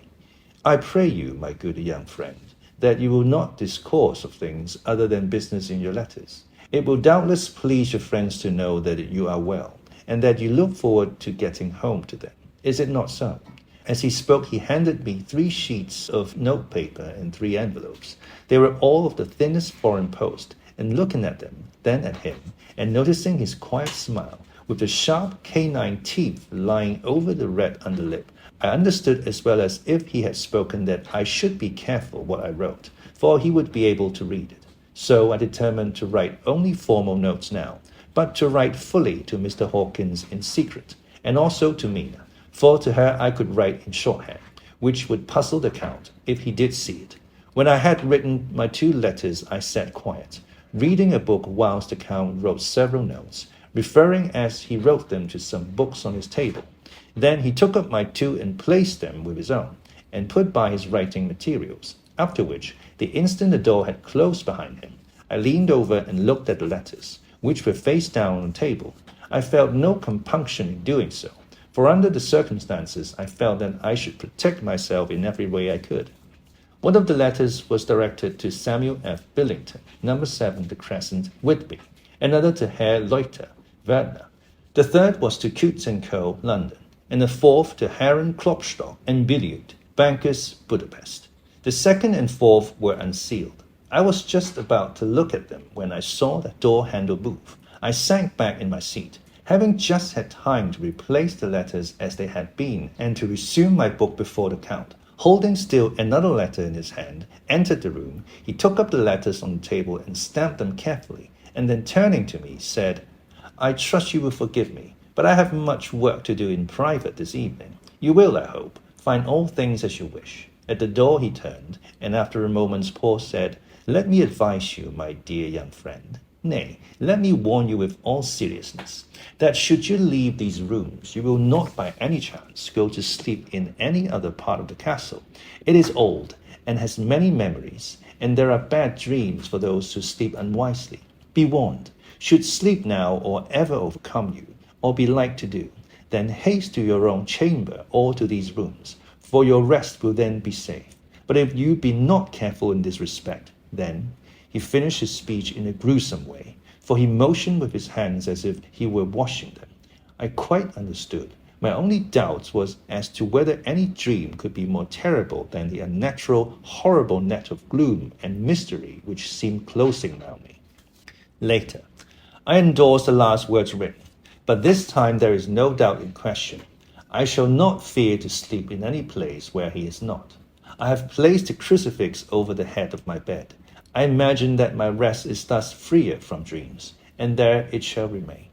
I pray you, my good young friend, that you will not discourse of things other than business in your letters. It will doubtless please your friends to know that you are well, and that you look forward to getting home to them. Is it not so? As he spoke, he handed me 3 sheets of notepaper and 3 envelopes. They were all of the thinnest foreign post, and looking at them, then at him, and noticing his quiet smile, with the sharp canine teeth lying over the red underlip, I understood as well as if he had spoken that I should be careful what I wrote, for he would be able to read it. So I determined to write only formal notes now, but to write fully to Mr. Hawkins in secret, and also to Mina, for to her I could write in shorthand, which would puzzle the Count if he did see it. When I had written my 2 letters, I sat quiet, reading a book whilst the Count wrote several notes, referring as he wrote them to some books on his table. Then he took up my 2 and placed them with his own, and put by his writing materials, after which, the instant the door had closed behind him, I leaned over and looked at the letters, which were face down on the table. I felt no compunction in doing so, for under the circumstances I felt that I should protect myself in every way I could. One of the letters was directed to Samuel F. Billington, No. 7 The Crescent, Whitby, another to Herr Leuchter, Westenra. The third was to Coutts & Co., London, and the fourth to Herren Klopstock and Billiard, bankers, Budapest. The second and fourth were unsealed. I was just about to look at them when I saw the door handle move. I sank back in my seat, having just had time to replace the letters as they had been and to resume my book before the Count, holding still another letter in his hand, entered the room. He took up the letters on the table and stamped them carefully, and then turning to me, said, I trust you will forgive me, but I have much work to do in private this evening. You will, I hope, find all things as you wish. At the door he turned, and after a moment's pause said, Let me advise you, my dear young friend, nay, let me warn you with all seriousness, that should you leave these rooms, you will not by any chance go to sleep in any other part of the castle. It is old, and has many memories, and there are bad dreams for those who sleep unwisely. Be warned, should sleep now or ever overcome you, or be like to do, then haste to your own chamber or to these rooms, for your rest will then be safe. But if you be not careful in this respect, then, he finished his speech in a gruesome way, for he motioned with his hands as if he were washing them. I quite understood. My only doubt was as to whether any dream could be more terrible than the unnatural, horrible net of gloom and mystery which seemed closing round me. Later, I endorsed the last words written, but this time there is no doubt in question. I shall not fear to sleep in any place where he is not. I have placed a crucifix over the head of my bed. I imagine that my rest is thus freer from dreams, and there it shall remain.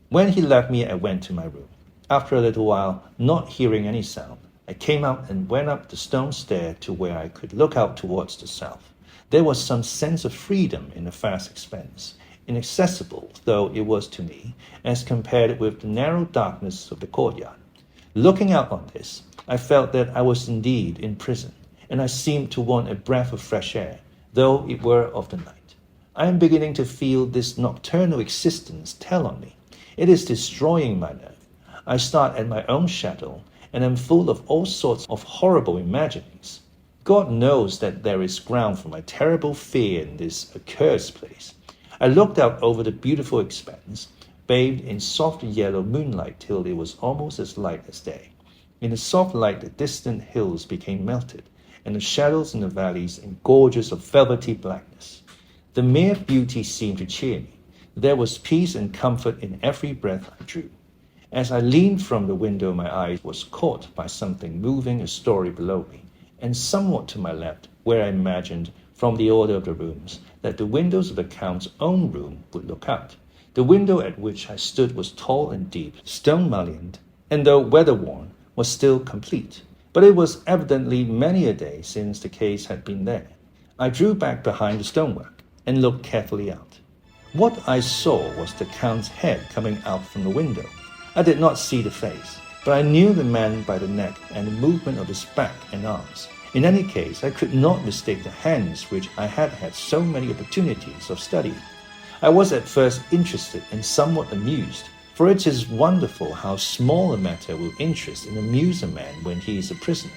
When he left me, I went to my room. After a little while, not hearing any sound, I came out and went up the stone stair to where I could look out towards the south. There was some sense of freedom in the vast expanse, inaccessible though it was to me, as compared with the narrow darkness of the courtyard. Looking out on this, I felt that I was indeed in prison, and I seemed to want a breath of fresh air, though it were of the night. I am beginning to feel this nocturnal existence tell on me. It is destroying my nerve. I start at my own shadow, and am full of all sorts of horrible imaginings. God knows that there is ground for my terrible fear in this accursed place. I looked out over the beautiful expanse, bathed in soft yellow moonlight till it was almost as light as day. In the soft light the distant hills became melted, and the shadows in the valleys engorged of velvety blackness. The mere beauty seemed to cheer me. There was peace and comfort in every breath I drew. As I leaned from the window, my eye was caught by something moving a story below me, and somewhat to my left, where I imagined, from the order of the rooms, that the windows of the Count's own room would look out. The window at which I stood was tall and deep, stone-mullioned, and though weather-worn, was still complete. But it was evidently many a day since the case had been there. I drew back behind the stonework, and looked carefully out. What I saw was the Count's head coming out from the window. I did not see the face, but I knew the man by the neck and the movement of his back and arms. In any case, I could not mistake the hands which I had had so many opportunities of studying. I was at first interested and somewhat amused, for it is wonderful how small a matter will interest and amuse a man when he is a prisoner.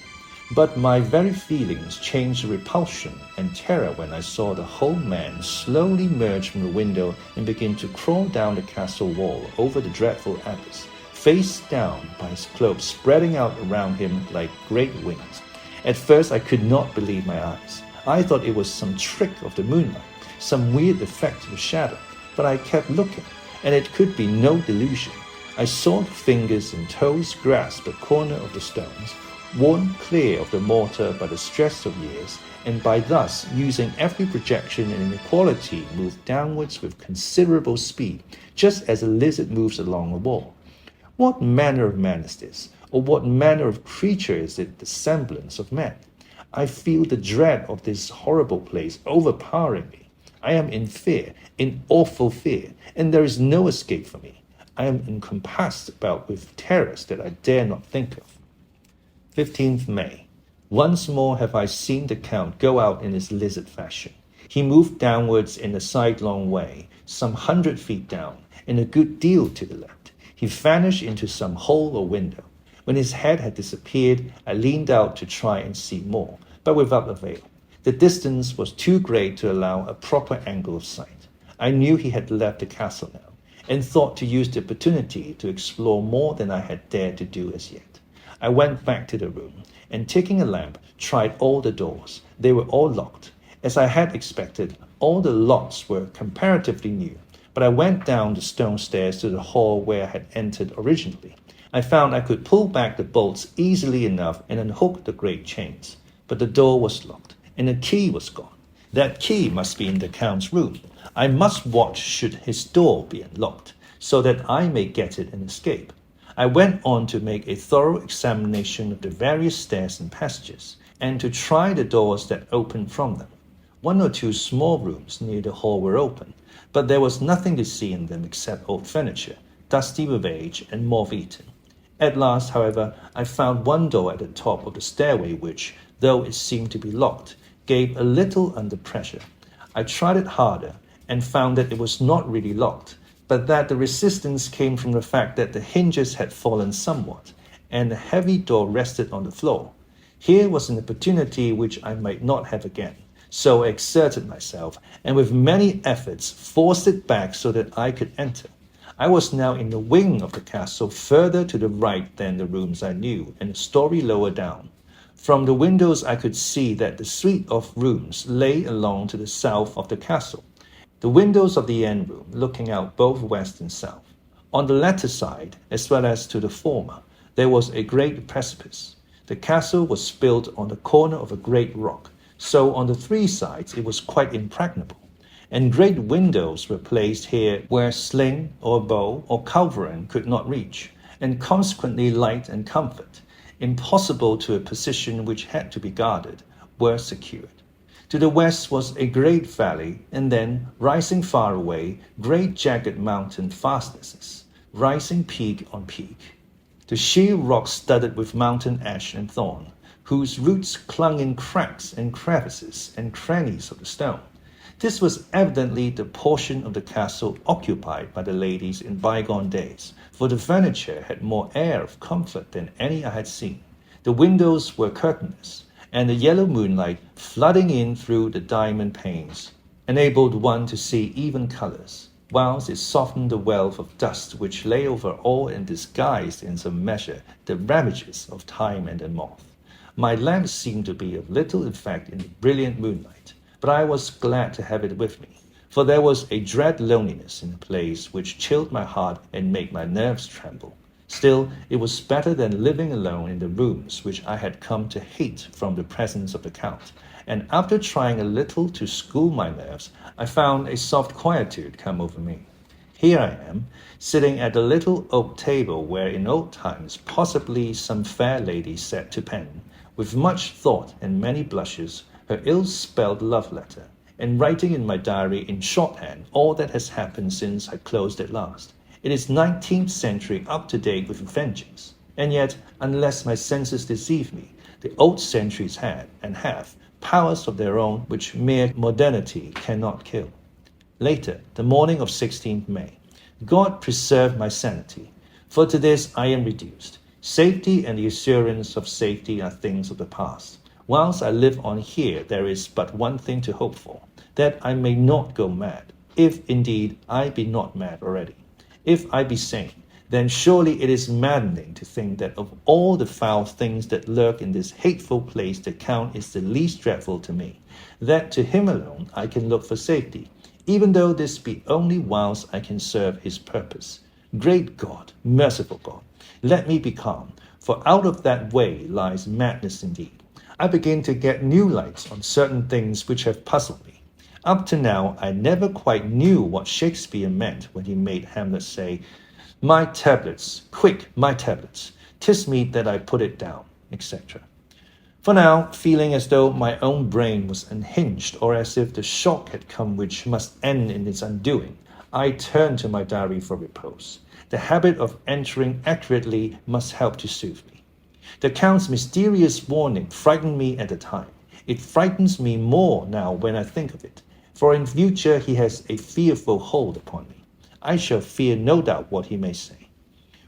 But my very feelings changed to repulsion and terror when I saw the whole man slowly emerge from the window and begin to crawl down the castle wall over the dreadful abyss, face down, by his cloak spreading out around him like great wings. At first I could not believe my eyes. I thought it was some trick of the moonlight, some weird effect of the shadow, but I kept looking, and it could be no delusion. I saw the fingers and toes grasp the corner of the stones, worn clear of the mortar by the stress of years, and by thus using every projection and inequality move downwards with considerable speed, just as a lizard moves along a wall. What manner of man is this, or what manner of creature is it the semblance of man? I feel the dread of this horrible place overpowering me. I am in fear, in awful fear, and there is no escape for me. I am encompassed about with terrors that I dare not think of. 15th May. Once more have I seen the Count go out in his lizard fashion. He moved downwards in a sidelong way, some 100 feet down, and a good deal to the left. He vanished into some hole or window. When his head had disappeared, I leaned out to try and see more, but without avail. The distance was too great to allow a proper angle of sight. I knew he had left the castle now, and thought to use the opportunity to explore more than I had dared to do as yet. I went back to the room, and taking a lamp, tried all the doors. They were all locked. As I had expected, all the locks were comparatively new, but I went down the stone stairs to the hall where I had entered originally. I found I could pull back the bolts easily enough and unhook the great chains, but the door was locked, and the key was gone. That key must be in the Count's room. I must watch should his door be unlocked, so that I may get it and escape. I went on to make a thorough examination of the various stairs and passages, and to try the doors that opened from them. 1 or 2 small rooms near the hall were open, but there was nothing to see in them except old furniture, dusty with age and moth-eaten. At last, however, I found one door at the top of the stairway which, though it seemed to be locked, gave a little under pressure. I tried it harder, and found that it was not really locked, but that the resistance came from the fact that the hinges had fallen somewhat, and the heavy door rested on the floor. Here was an opportunity which I might not have again, so I exerted myself, and with many efforts forced it back so that I could enter. I was now in the wing of the castle further to the right than the rooms I knew, and a story lower down. From the windows I could see that the suite of rooms lay along to the south of the castle, the windows of the end room looking out both west and south. On the latter side, as well as to the former, there was a great precipice. The castle was built on the corner of a great rock, so on the 3 sides it was quite impregnable, and great windows were placed here where sling or bow or culverin could not reach, and consequently light and comfort, impossible to a position which had to be guarded, were secured. To the west was a great valley, and then, rising far away, great jagged mountain fastnesses, rising peak on peak. The sheer rock studded with mountain ash and thorn, whose roots clung in cracks and crevices and crannies of the stone. This was evidently the portion of the castle occupied by the ladies in bygone days, for the furniture had more air of comfort than any I had seen. The windows were curtainless, and the yellow moonlight, flooding in through the diamond panes, enabled one to see even colours, whilst it softened the wealth of dust which lay over all and disguised in some measure the ravages of time and the moth. My lamp seemed to be of little effect in the brilliant moonlight, but I was glad to have it with me, for there was a dread loneliness in the place which chilled my heart and made my nerves tremble. Still, it was better than living alone in the rooms which I had come to hate from the presence of the Count, and after trying a little to school my nerves, I found a soft quietude come over me. Here I am, sitting at the little oak table where in old times possibly some fair lady sat to pen, with much thought and many blushes, her ill-spelled love letter, and writing in my diary in shorthand all that has happened since I closed it last. It is 19th century up to date with a vengeance. And yet, unless my senses deceive me, the old centuries had, and have, powers of their own which mere modernity cannot kill. Later, the morning of 16th May, God preserve my sanity, for to this I am reduced. Safety and the assurance of safety are things of the past. Whilst I live on here, there is but one thing to hope for, that I may not go mad, if indeed I be not mad already. If I be sane, then surely it is maddening to think that of all the foul things that lurk in this hateful place, the Count is the least dreadful to me, that to him alone I can look for safety, even though this be only whilst I can serve his purpose. Great God, merciful God, let me be calm, for out of that way lies madness indeed. I begin to get new lights on certain things which have puzzled me. Up to now, I never quite knew what Shakespeare meant when he made Hamlet say, "My tablets, quick, my tablets, 'tis meet that I put it down," etc. For now, feeling as though my own brain was unhinged, or as if the shock had come which must end in its undoing, I turned to my diary for repose. The habit of entering accurately must help to soothe me. The Count's mysterious warning frightened me at the time. It frightens me more now when I think of it, for in future he has a fearful hold upon me. I shall fear no doubt what he may say.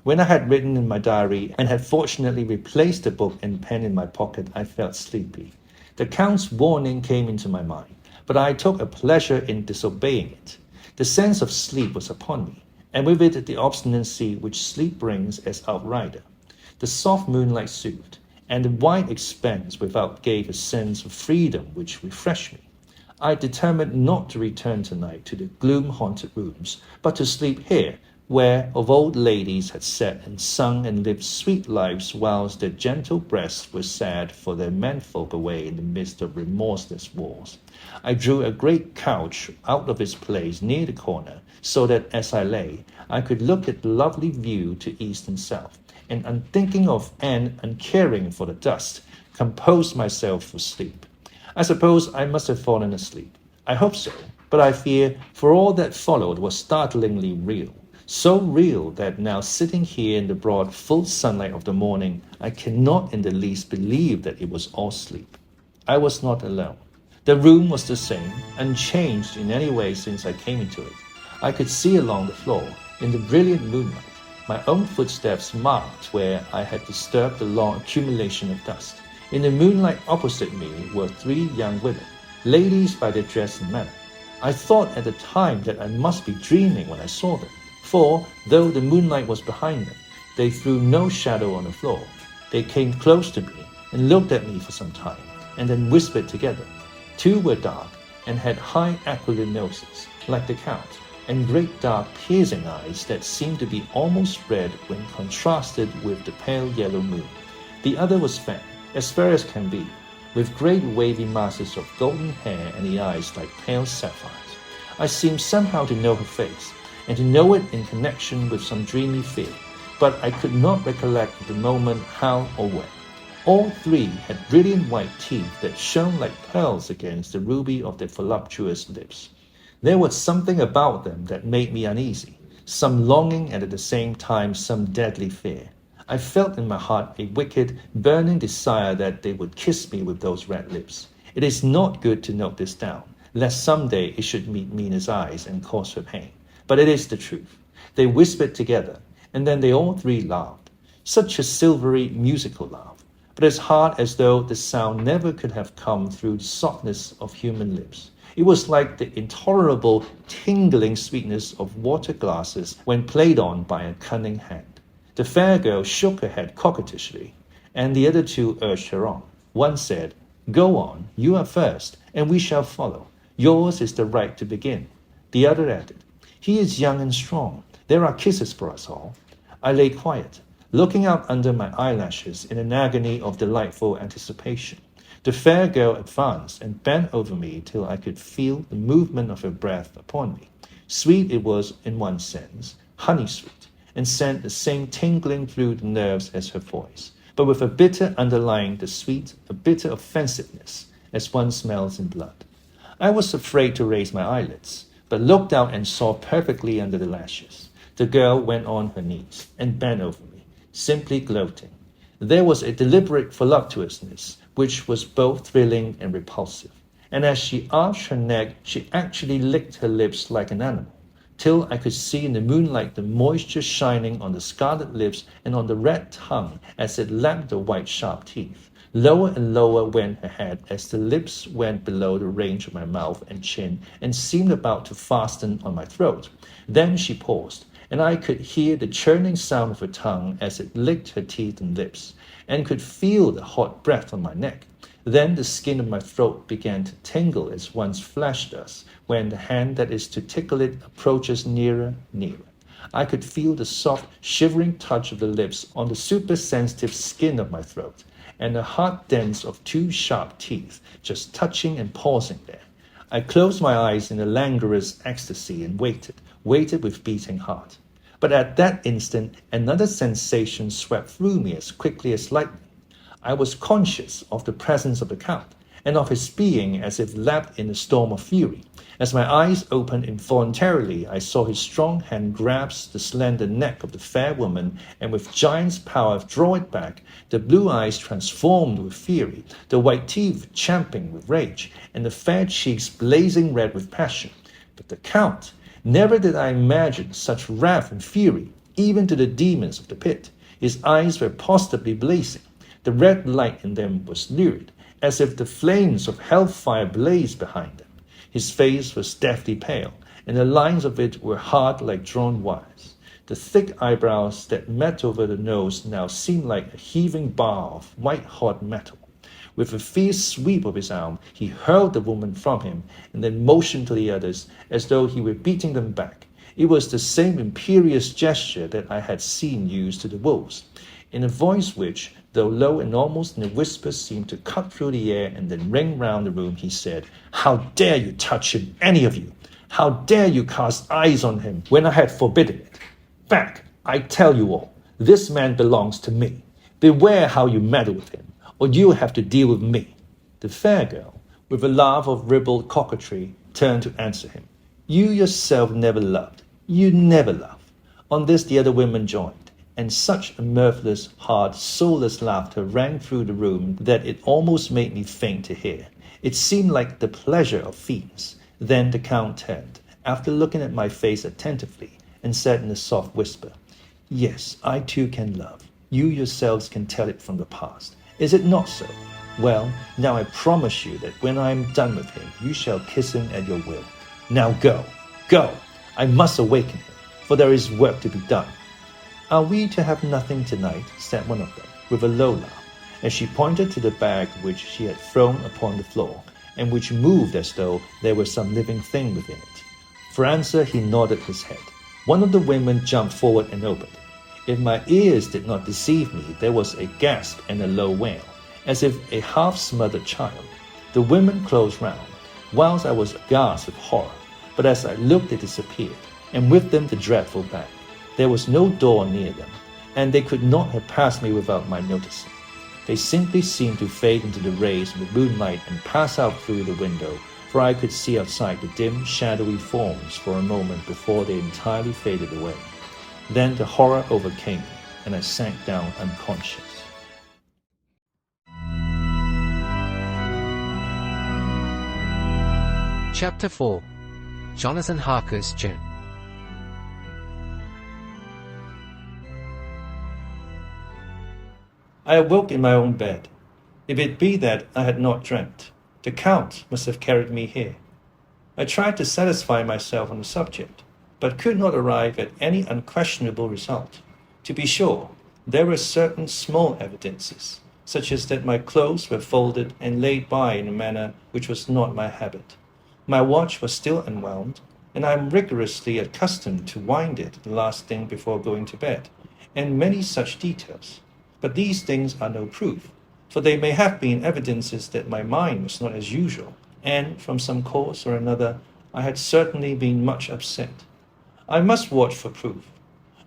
When I had written in my diary and had fortunately replaced the book and pen in my pocket, I felt sleepy. The Count's warning came into my mind, but I took a pleasure in disobeying it. The sense of sleep was upon me, and with it the obstinacy which sleep brings as outrider. The soft moonlight soothed, and the wide expanse without gave a sense of freedom which refreshed me. I determined not to return tonight to the gloom-haunted rooms, but to sleep here, where of old ladies had sat and sung and lived sweet lives, whilst their gentle breasts were sad for their menfolk away in the midst of remorseless wars. I drew a great couch out of its place near the corner, so that as I lay, I could look at the lovely view to east and south, and unthinking of and uncaring for the dust, compose myself for sleep. I suppose I must have fallen asleep. I hope so, but I fear, for all that followed was startlingly real. So real that now sitting here in the broad full sunlight of the morning, I cannot in the least believe that it was all sleep. I was not alone. The room was the same, unchanged in any way since I came into it. I could see along the floor, in the brilliant moonlight, my own footsteps marked where I had disturbed the long accumulation of dust. In the moonlight opposite me were 3 young women, ladies by their dress and manner. I thought at the time that I must be dreaming when I saw them, for, though the moonlight was behind them, they threw no shadow on the floor. They came close to me and looked at me for some time, and then whispered together. 2 were dark, and had high aquiline noses, like the Count, and great dark piercing eyes that seemed to be almost red when contrasted with the pale yellow moon. The other was fair as can be, with great wavy masses of golden hair and the eyes like pale sapphires. I seemed somehow to know her face, and to know it in connection with some dreamy fear, but I could not recollect at the moment how or when. All 3 had brilliant white teeth that shone like pearls against the ruby of their voluptuous lips. There was something about them that made me uneasy, some longing and at the same time some deadly fear. I felt in my heart a wicked, burning desire that they would kiss me with those red lips. It is not good to note this down, lest some day it should meet Mina's eyes and cause her pain. But it is the truth. They whispered together, and then they all 3 laughed. Such a silvery, musical laugh, but as hard as though the sound never could have come through the softness of human lips. It was like the intolerable, tingling sweetness of water glasses when played on by a cunning hand. The fair girl shook her head coquettishly, and the other 2 urged her on. One said, "Go on, you are first, and we shall follow. Yours is the right to begin." The other added, "He is young and strong. There are kisses for us all." I lay quiet, looking out under my eyelashes in an agony of delightful anticipation. The fair girl advanced and bent over me till I could feel the movement of her breath upon me. Sweet it was in one sense, honey-sweet, and sent the same tingling through the nerves as her voice, but with a bitter underlying the sweet, a bitter offensiveness, as one smells in blood. I was afraid to raise my eyelids, but looked out and saw perfectly under the lashes. The girl went on her knees and bent over me, simply gloating. There was a deliberate voluptuousness which was both thrilling and repulsive, and as she arched her neck, she actually licked her lips like an animal, till I could see in the moonlight the moisture shining on the scarlet lips and on the red tongue as it lapped the white sharp teeth. Lower and lower went her head as the lips went below the range of my mouth and chin and seemed about to fasten on my throat. Then she paused, and I could hear the churning sound of her tongue as it licked her teeth and lips, and could feel the hot breath on my neck. Then the skin of my throat began to tingle as one's flesh does when the hand that is to tickle it approaches nearer. I could feel the soft, shivering touch of the lips on the super-sensitive skin of my throat, and the hard dents of two sharp teeth just touching and pausing there. I closed my eyes in a languorous ecstasy and waited with beating heart. But at that instant, another sensation swept through me as quickly as lightning. I was conscious of the presence of the Count, and of his being as if lapped in a storm of fury. As my eyes opened involuntarily, I saw his strong hand grasp the slender neck of the fair woman, and with giant's power draw it back, the blue eyes transformed with fury, the white teeth champing with rage, and the fair cheeks blazing red with passion. But the Count, never did I imagine such wrath and fury, even to the demons of the pit. His eyes were positively blazing. The red light in them was lurid, as if the flames of hellfire blazed behind them. His face was deathly pale, and the lines of it were hard like drawn wires. The thick eyebrows that met over the nose now seemed like a heaving bar of white-hot metal. With a fierce sweep of his arm, he hurled the woman from him, and then motioned to the others as though he were beating them back. It was the same imperious gesture that I had seen used to the wolves. In a voice which, though low and almost in a whisper, seemed to cut through the air and then ring round the room, he said, "How dare you touch him, any of you? How dare you cast eyes on him when I had forbidden it? Back, I tell you all, this man belongs to me. Beware how you meddle with him, or you'll have to deal with me." The fair girl, with a laugh of ribald coquetry, turned to answer him. "You yourself never loved. You never love." On this the other women joined, and such a mirthless, hard, soulless laughter rang through the room that it almost made me faint to hear. It seemed like the pleasure of fiends. Then the Count turned, after looking at my face attentively, and said in a soft whisper, "Yes, I too can love. You yourselves can tell it from the past. Is it not so? Well, now I promise you that when I am done with him, you shall kiss him at your will. Now go, go! I must awaken him, for there is work to be done." "Are we to have nothing tonight?" said one of them, with a low laugh, as she pointed to the bag which she had thrown upon the floor, and which moved as though there were some living thing within it. For answer he nodded his head. One of the women jumped forward and opened it. If my ears did not deceive me, there was a gasp and a low wail, as if a half-smothered child. The women closed round, whilst I was aghast with horror, but as I looked they disappeared, and with them the dreadful bag. There was no door near them, and they could not have passed me without my noticing. They simply seemed to fade into the rays of the moonlight and pass out through the window, for I could see outside the dim, shadowy forms for a moment before they entirely faded away. Then the horror overcame me, and I sank down unconscious. Chapter 4. Jonathan Harker's Gem. I awoke in my own bed. If it be that I had not dreamt, the Count must have carried me here. I tried to satisfy myself on the subject, but could not arrive at any unquestionable result. To be sure, there were certain small evidences, such as that my clothes were folded and laid by in a manner which was not my habit. My watch was still unwound, and I am rigorously accustomed to wind it the last thing before going to bed, and many such details. But these things are no proof, for they may have been evidences that my mind was not as usual, and, from some cause or another, I had certainly been much upset. I must watch for proof.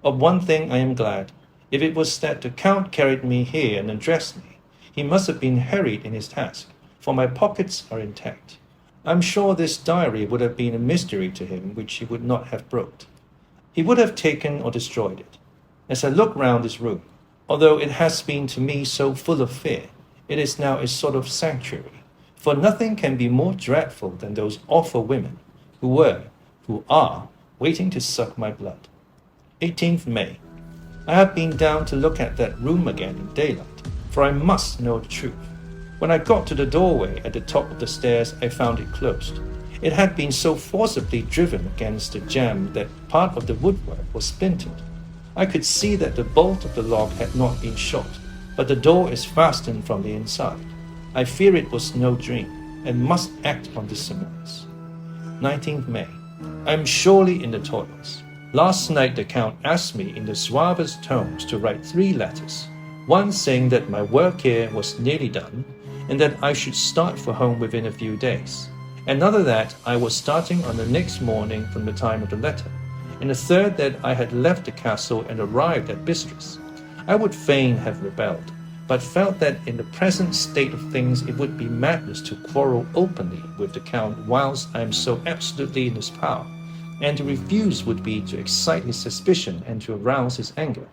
Of one thing I am glad. If it was that the Count carried me here and undressed me, he must have been hurried in his task, for my pockets are intact. I'm sure this diary would have been a mystery to him which he would not have broke. He would have taken or destroyed it. As I look round this room, although it has been to me so full of fear, it is now a sort of sanctuary, for nothing can be more dreadful than those awful women who are, waiting to suck my blood. 18th May. I have been down to look at that room again in daylight, for I must know the truth. When I got to the doorway at the top of the stairs, I found it closed. It had been so forcibly driven against the jamb that part of the woodwork was splintered. I could see that the bolt of the lock had not been shot, but the door is fastened from the inside. I fear it was no dream, and must act on this surmise. 19th May. I am surely in the toils. Last night the Count asked me in the suavest tones to write 3 letters, one saying that my work here was nearly done, and that I should start for home within a few days. Another that I was starting on the next morning from the time of the letter, and a third that I had left the castle and arrived at Bistris. I would fain have rebelled, but felt that in the present state of things it would be madness to quarrel openly with the Count whilst I am so absolutely in his power, and to refuse would be to excite his suspicion and to arouse his anger.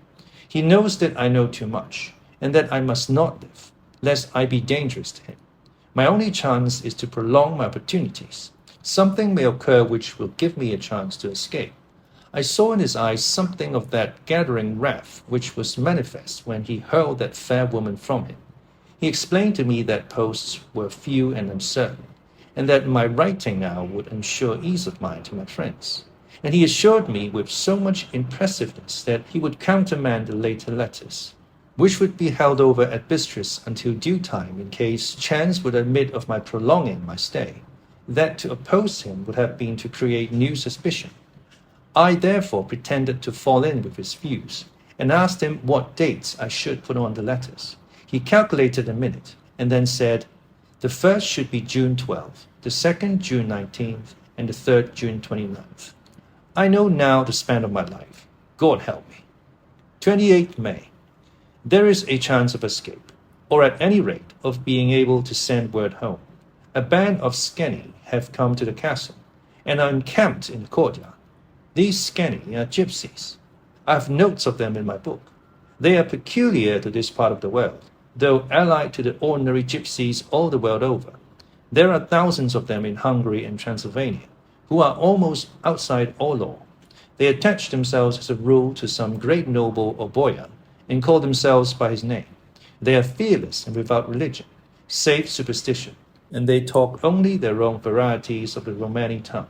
He knows that I know too much, and that I must not live, lest I be dangerous to him. My only chance is to prolong my opportunities. Something may occur which will give me a chance to escape. I saw in his eyes something of that gathering wrath which was manifest when he hurled that fair woman from him. He explained to me that posts were few and uncertain, and that my writing now would ensure ease of mind to my friends. And he assured me with so much impressiveness that he would countermand the later letters, which would be held over at Bistris until due time in case chance would admit of my prolonging my stay, that to oppose him would have been to create new suspicion. I therefore pretended to fall in with his views, and asked him what dates I should put on the letters. He calculated a minute, and then said, the first should be June 12th, the second June 19th, and the third June 29th. I know now the span of my life. God help me. 28th May. There is a chance of escape, or at any rate of being able to send word home. A band of Sceni have come to the castle, and are encamped in the courtyard. These Sceni are gypsies. I have notes of them in my book. They are peculiar to this part of the world, though allied to the ordinary gypsies all the world over. There are thousands of them in Hungary and Transylvania, who are almost outside all law. They attach themselves as a rule to some great noble or boyar, and call themselves by his name. They are fearless and without religion, save superstition, and they talk only their own varieties of the Romani tongue.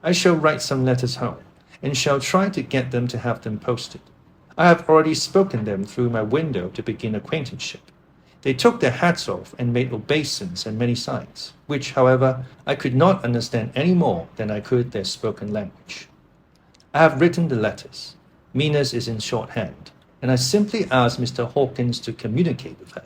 I shall write some letters home, and shall try to get them to have them posted. I have already spoken them through my window to begin acquaintanceship. They took their hats off and made obeisance and many signs, which, however, I could not understand any more than I could their spoken language. I have written the letters. Mina's is in shorthand, and I simply asked Mr. Hawkins to communicate with her.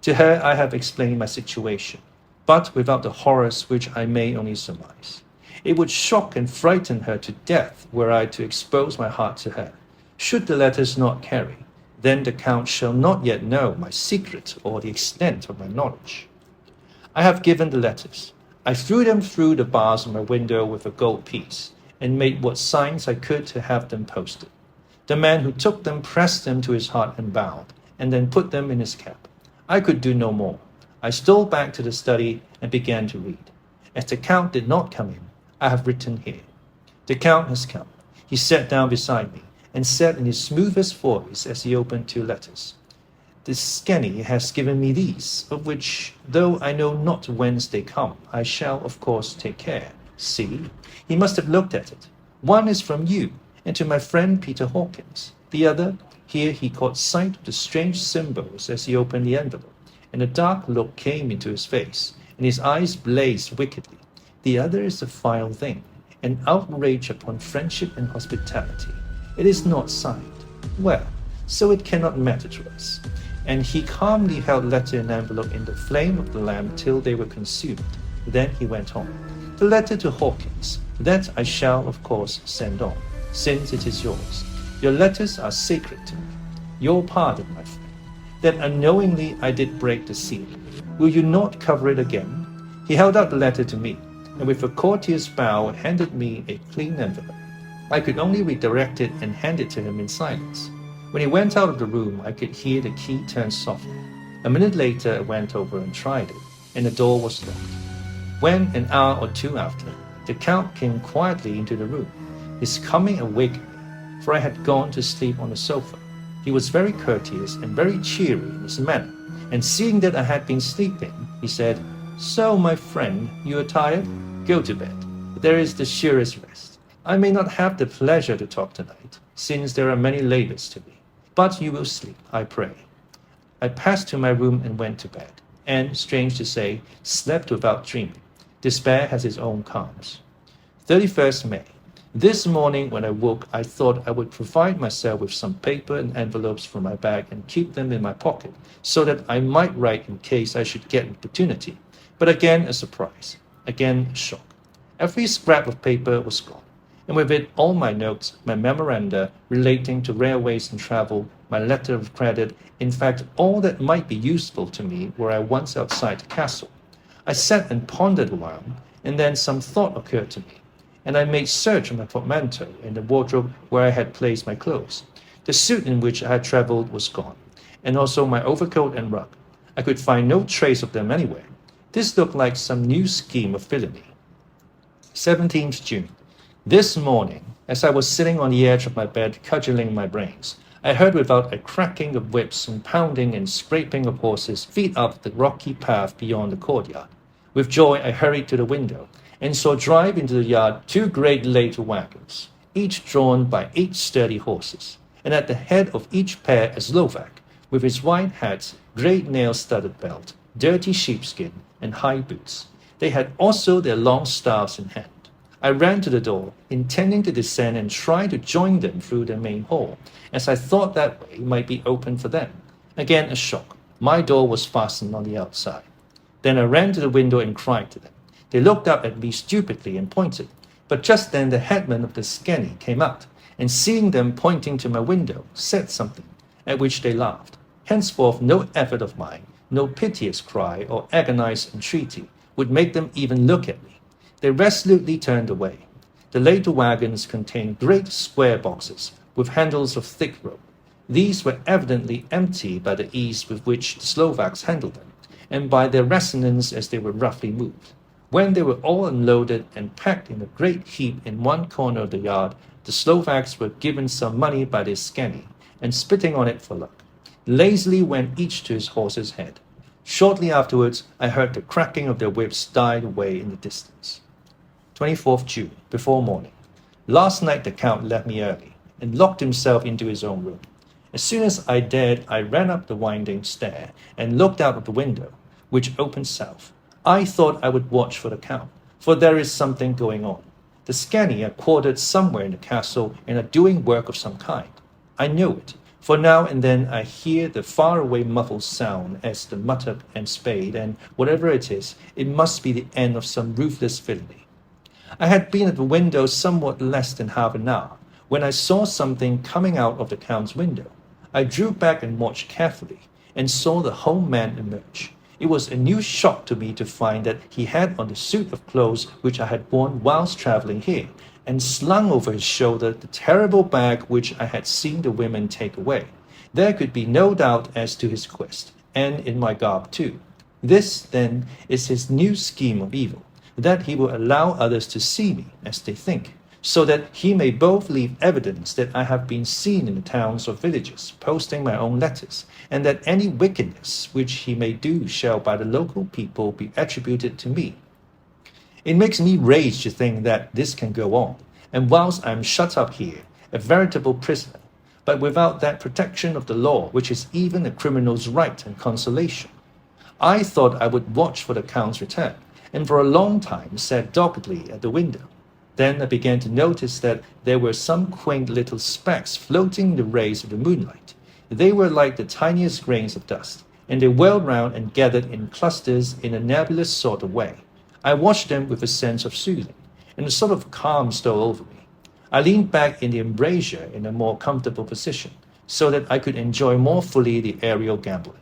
To her I have explained my situation, but without the horrors which I may only surmise. It would shock and frighten her to death were I to expose my heart to her. Should the letters not carry, then the Count shall not yet know my secret or the extent of my knowledge. I have given the letters. I threw them through the bars of my window with a gold piece, and made what signs I could to have them posted. The man who took them pressed them to his heart and bowed, and then put them in his cap. I could do no more. I stole back to the study and began to read. As the Count did not come in, I have written here. The Count has come. He sat down beside me, and said in his smoothest voice as he opened 2 letters, "This Sceni has given me these, of which, though I know not whence they come, I shall, of course, take care. See, he must have looked at it. One is from you, and to my friend Peter Hawkins. The other," here he caught sight of the strange symbols as he opened the envelope, and a dark look came into his face, and his eyes blazed wickedly. "The other is a vile thing, an outrage upon friendship and hospitality. It is not signed. Well, so it cannot matter to us." And he calmly held letter and envelope in the flame of the lamp till they were consumed. Then he went on. "The letter to Hawkins, that I shall, of course, send on, since it is yours. Your letters are sacred to me. Your pardon, my friend, that unknowingly I did break the seal. Will you not cover it again? He held out the letter to me, and with a courteous bow handed me a clean envelope. I could only redirect it and hand it to him in silence. When he went out of the room, I could hear the key turn softly. A minute later, I went over and tried it, and the door was locked. When, an hour or two after, the Count came quietly into the room, his coming awakened me, for I had gone to sleep on the sofa. He was very courteous and very cheery in his manner, and seeing that I had been sleeping, he said, "So, my friend, you are tired? Go to bed. There is the surest rest. I may not have the pleasure to talk tonight, since there are many labors to me, but you will sleep, I pray." I passed to my room and went to bed, and, strange to say, slept without dreaming. Despair has its own calms. 31st May. This morning when I woke, I thought I would provide myself with some paper and envelopes from my bag and keep them in my pocket, so that I might write in case I should get an opportunity. But again a surprise, again a shock. Every scrap of paper was gone, and with it all my notes, my memoranda relating to railways and travel, my letter of credit, in fact all that might be useful to me were I once outside the castle. I sat and pondered a while, and then some thought occurred to me, and I made search of my portmanteau and the wardrobe where I had placed my clothes. The suit in which I had travelled was gone, and also my overcoat and rug. I could find no trace of them anywhere. This looked like some new scheme of villainy. 17th June. This morning, as I was sitting on the edge of my bed cudgelling my brains, I heard without a cracking of whips and pounding and scraping of horses' feet up the rocky path beyond the courtyard. With joy I hurried to the window, and saw drive into the yard 2 great later wagons, each drawn by 8 sturdy horses, and at the head of each pair a Slovak, with his white hat, great nail-studded belt, dirty sheepskin, and high boots. They had also their long staffs in hand. I ran to the door, intending to descend and try to join them through the main hall, as I thought that way might be open for them. Again a shock. My door was fastened on the outside. Then I ran to the window and cried to them. They looked up at me stupidly and pointed, but just then the headman of the skenny came out, and seeing them pointing to my window, said something, at which they laughed. Henceforth no effort of mine, no piteous cry or agonized entreaty, would make them even look at me. They resolutely turned away. The later wagons contained great square boxes, with handles of thick rope. These were evidently empty by the ease with which the Slovaks handled them, and by their resonance as they were roughly moved. When they were all unloaded and packed in a great heap in one corner of the yard, the Slovaks were given some money by their skenny, and spitting on it for luck, lazily went each to his horse's head. Shortly afterwards, I heard the cracking of their whips die away in the distance. 24th June, before morning. Last night the Count left me early, and locked himself into his own room. As soon as I dared, I ran up the winding stair, and looked out of the window, which opened south. I thought I would watch for the Count, for there is something going on. The skenny are quartered somewhere in the castle, and are doing work of some kind. I know it, for now and then I hear the far-away muffled sound as the mattock and spade, and whatever it is, it must be the end of some ruthless villainy. I had been at the window somewhat less than half an hour, when I saw something coming out of the Count's window. I drew back and watched carefully, and saw the whole man emerge. It was a new shock to me to find that he had on the suit of clothes which I had worn whilst travelling here, and slung over his shoulder the terrible bag which I had seen the women take away. There could be no doubt as to his quest, and in my garb too. This, then, is his new scheme of evil, that he will allow others to see me as they think, so that he may both leave evidence that I have been seen in the towns or villages, posting my own letters, and that any wickedness which he may do shall by the local people be attributed to me. It makes me rage to think that this can go on, and whilst I am shut up here, a veritable prisoner, but without that protection of the law which is even a criminal's right and consolation. I thought I would watch for the Count's return, and for a long time sat doggedly at the window. Then I began to notice that there were some quaint little specks floating in the rays of the moonlight. They were like the tiniest grains of dust, and they whirled round and gathered in clusters in a nebulous sort of way. I watched them with a sense of soothing, and a sort of calm stole over me. I leaned back in the embrasure in a more comfortable position, so that I could enjoy more fully the aerial gambling.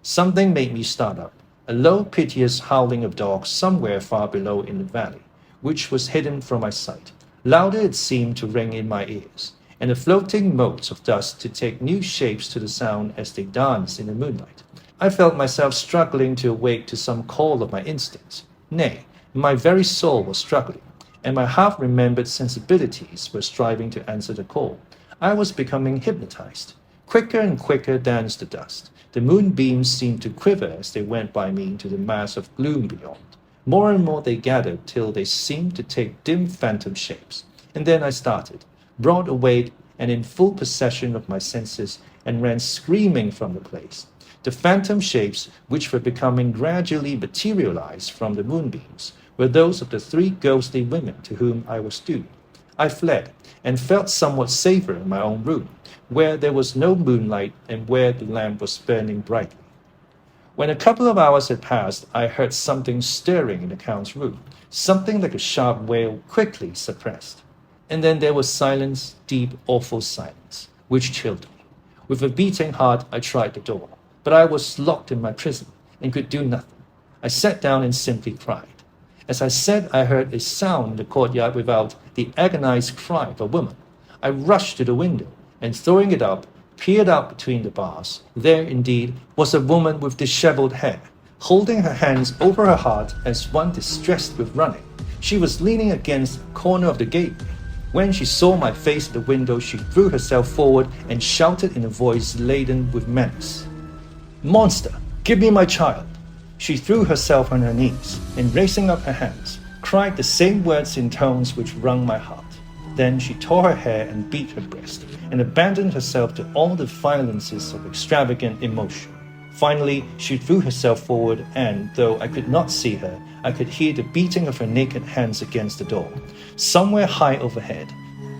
Something made me start up. a low, piteous howling of dogs somewhere far below in the valley, which was hidden from my sight. Louder it seemed to ring in my ears, and the floating motes of dust to take new shapes to the sound as they danced in the moonlight. I felt myself struggling to awake to some call of my instincts. Nay, my very soul was struggling, and my half-remembered sensibilities were striving to answer the call. I was becoming hypnotized. Quicker and quicker danced the dust. The moonbeams seemed to quiver as they went by me into the mass of gloom beyond. More and more they gathered till they seemed to take dim phantom shapes. And then I started, broad awake and in full possession of my senses, and ran screaming from the place. The phantom shapes, which were becoming gradually materialized from the moonbeams, were those of the three ghostly women to whom I was due. I fled, and felt somewhat safer in my own room, where there was no moonlight and where the lamp was burning brightly. When a couple of hours had passed, I heard something stirring in the Count's room, something like a sharp wail quickly suppressed. And then there was silence, deep, awful silence, which chilled me. With a beating heart, I tried the door, but I was locked in my prison and could do nothing. I sat down and simply cried. As I said, I heard a sound in the courtyard without, the agonized cry of a woman. I rushed to the window, and throwing it up, peered out between the bars. There, indeed, was a woman with disheveled hair, holding her hands over her heart as one distressed with running. She was leaning against the corner of the gateway. When she saw my face at the window, she threw herself forward and shouted in a voice laden with menace, "Monster, give me my child!" She threw herself on her knees, and raising up her hands, cried the same words in tones which wrung my heart. Then she tore her hair and beat her breast, and abandoned herself to all the violences of extravagant emotion. Finally, she threw herself forward, and, though I could not see her, I could hear the beating of her naked hands against the door. Somewhere high overhead,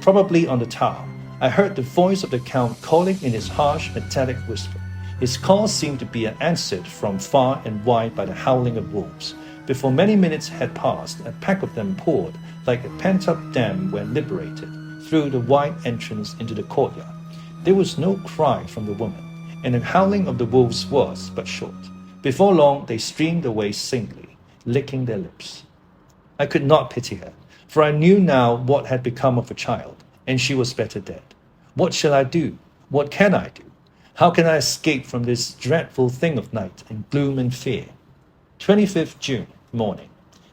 probably on the tower, I heard the voice of the Count calling in his harsh, metallic whisper. His call seemed to be answered from far and wide by the howling of wolves. Before many minutes had passed, a pack of them poured, like a pent-up dam when liberated, through the wide entrance into the courtyard. There was no cry from the woman, and the howling of the wolves was but short. Before long, they streamed away singly, licking their lips. I could not pity her, for I knew now what had become of a child, and she was better dead. What shall I do? What can I do? How can I escape from this dreadful thing of night and gloom and fear? 25th June, morning.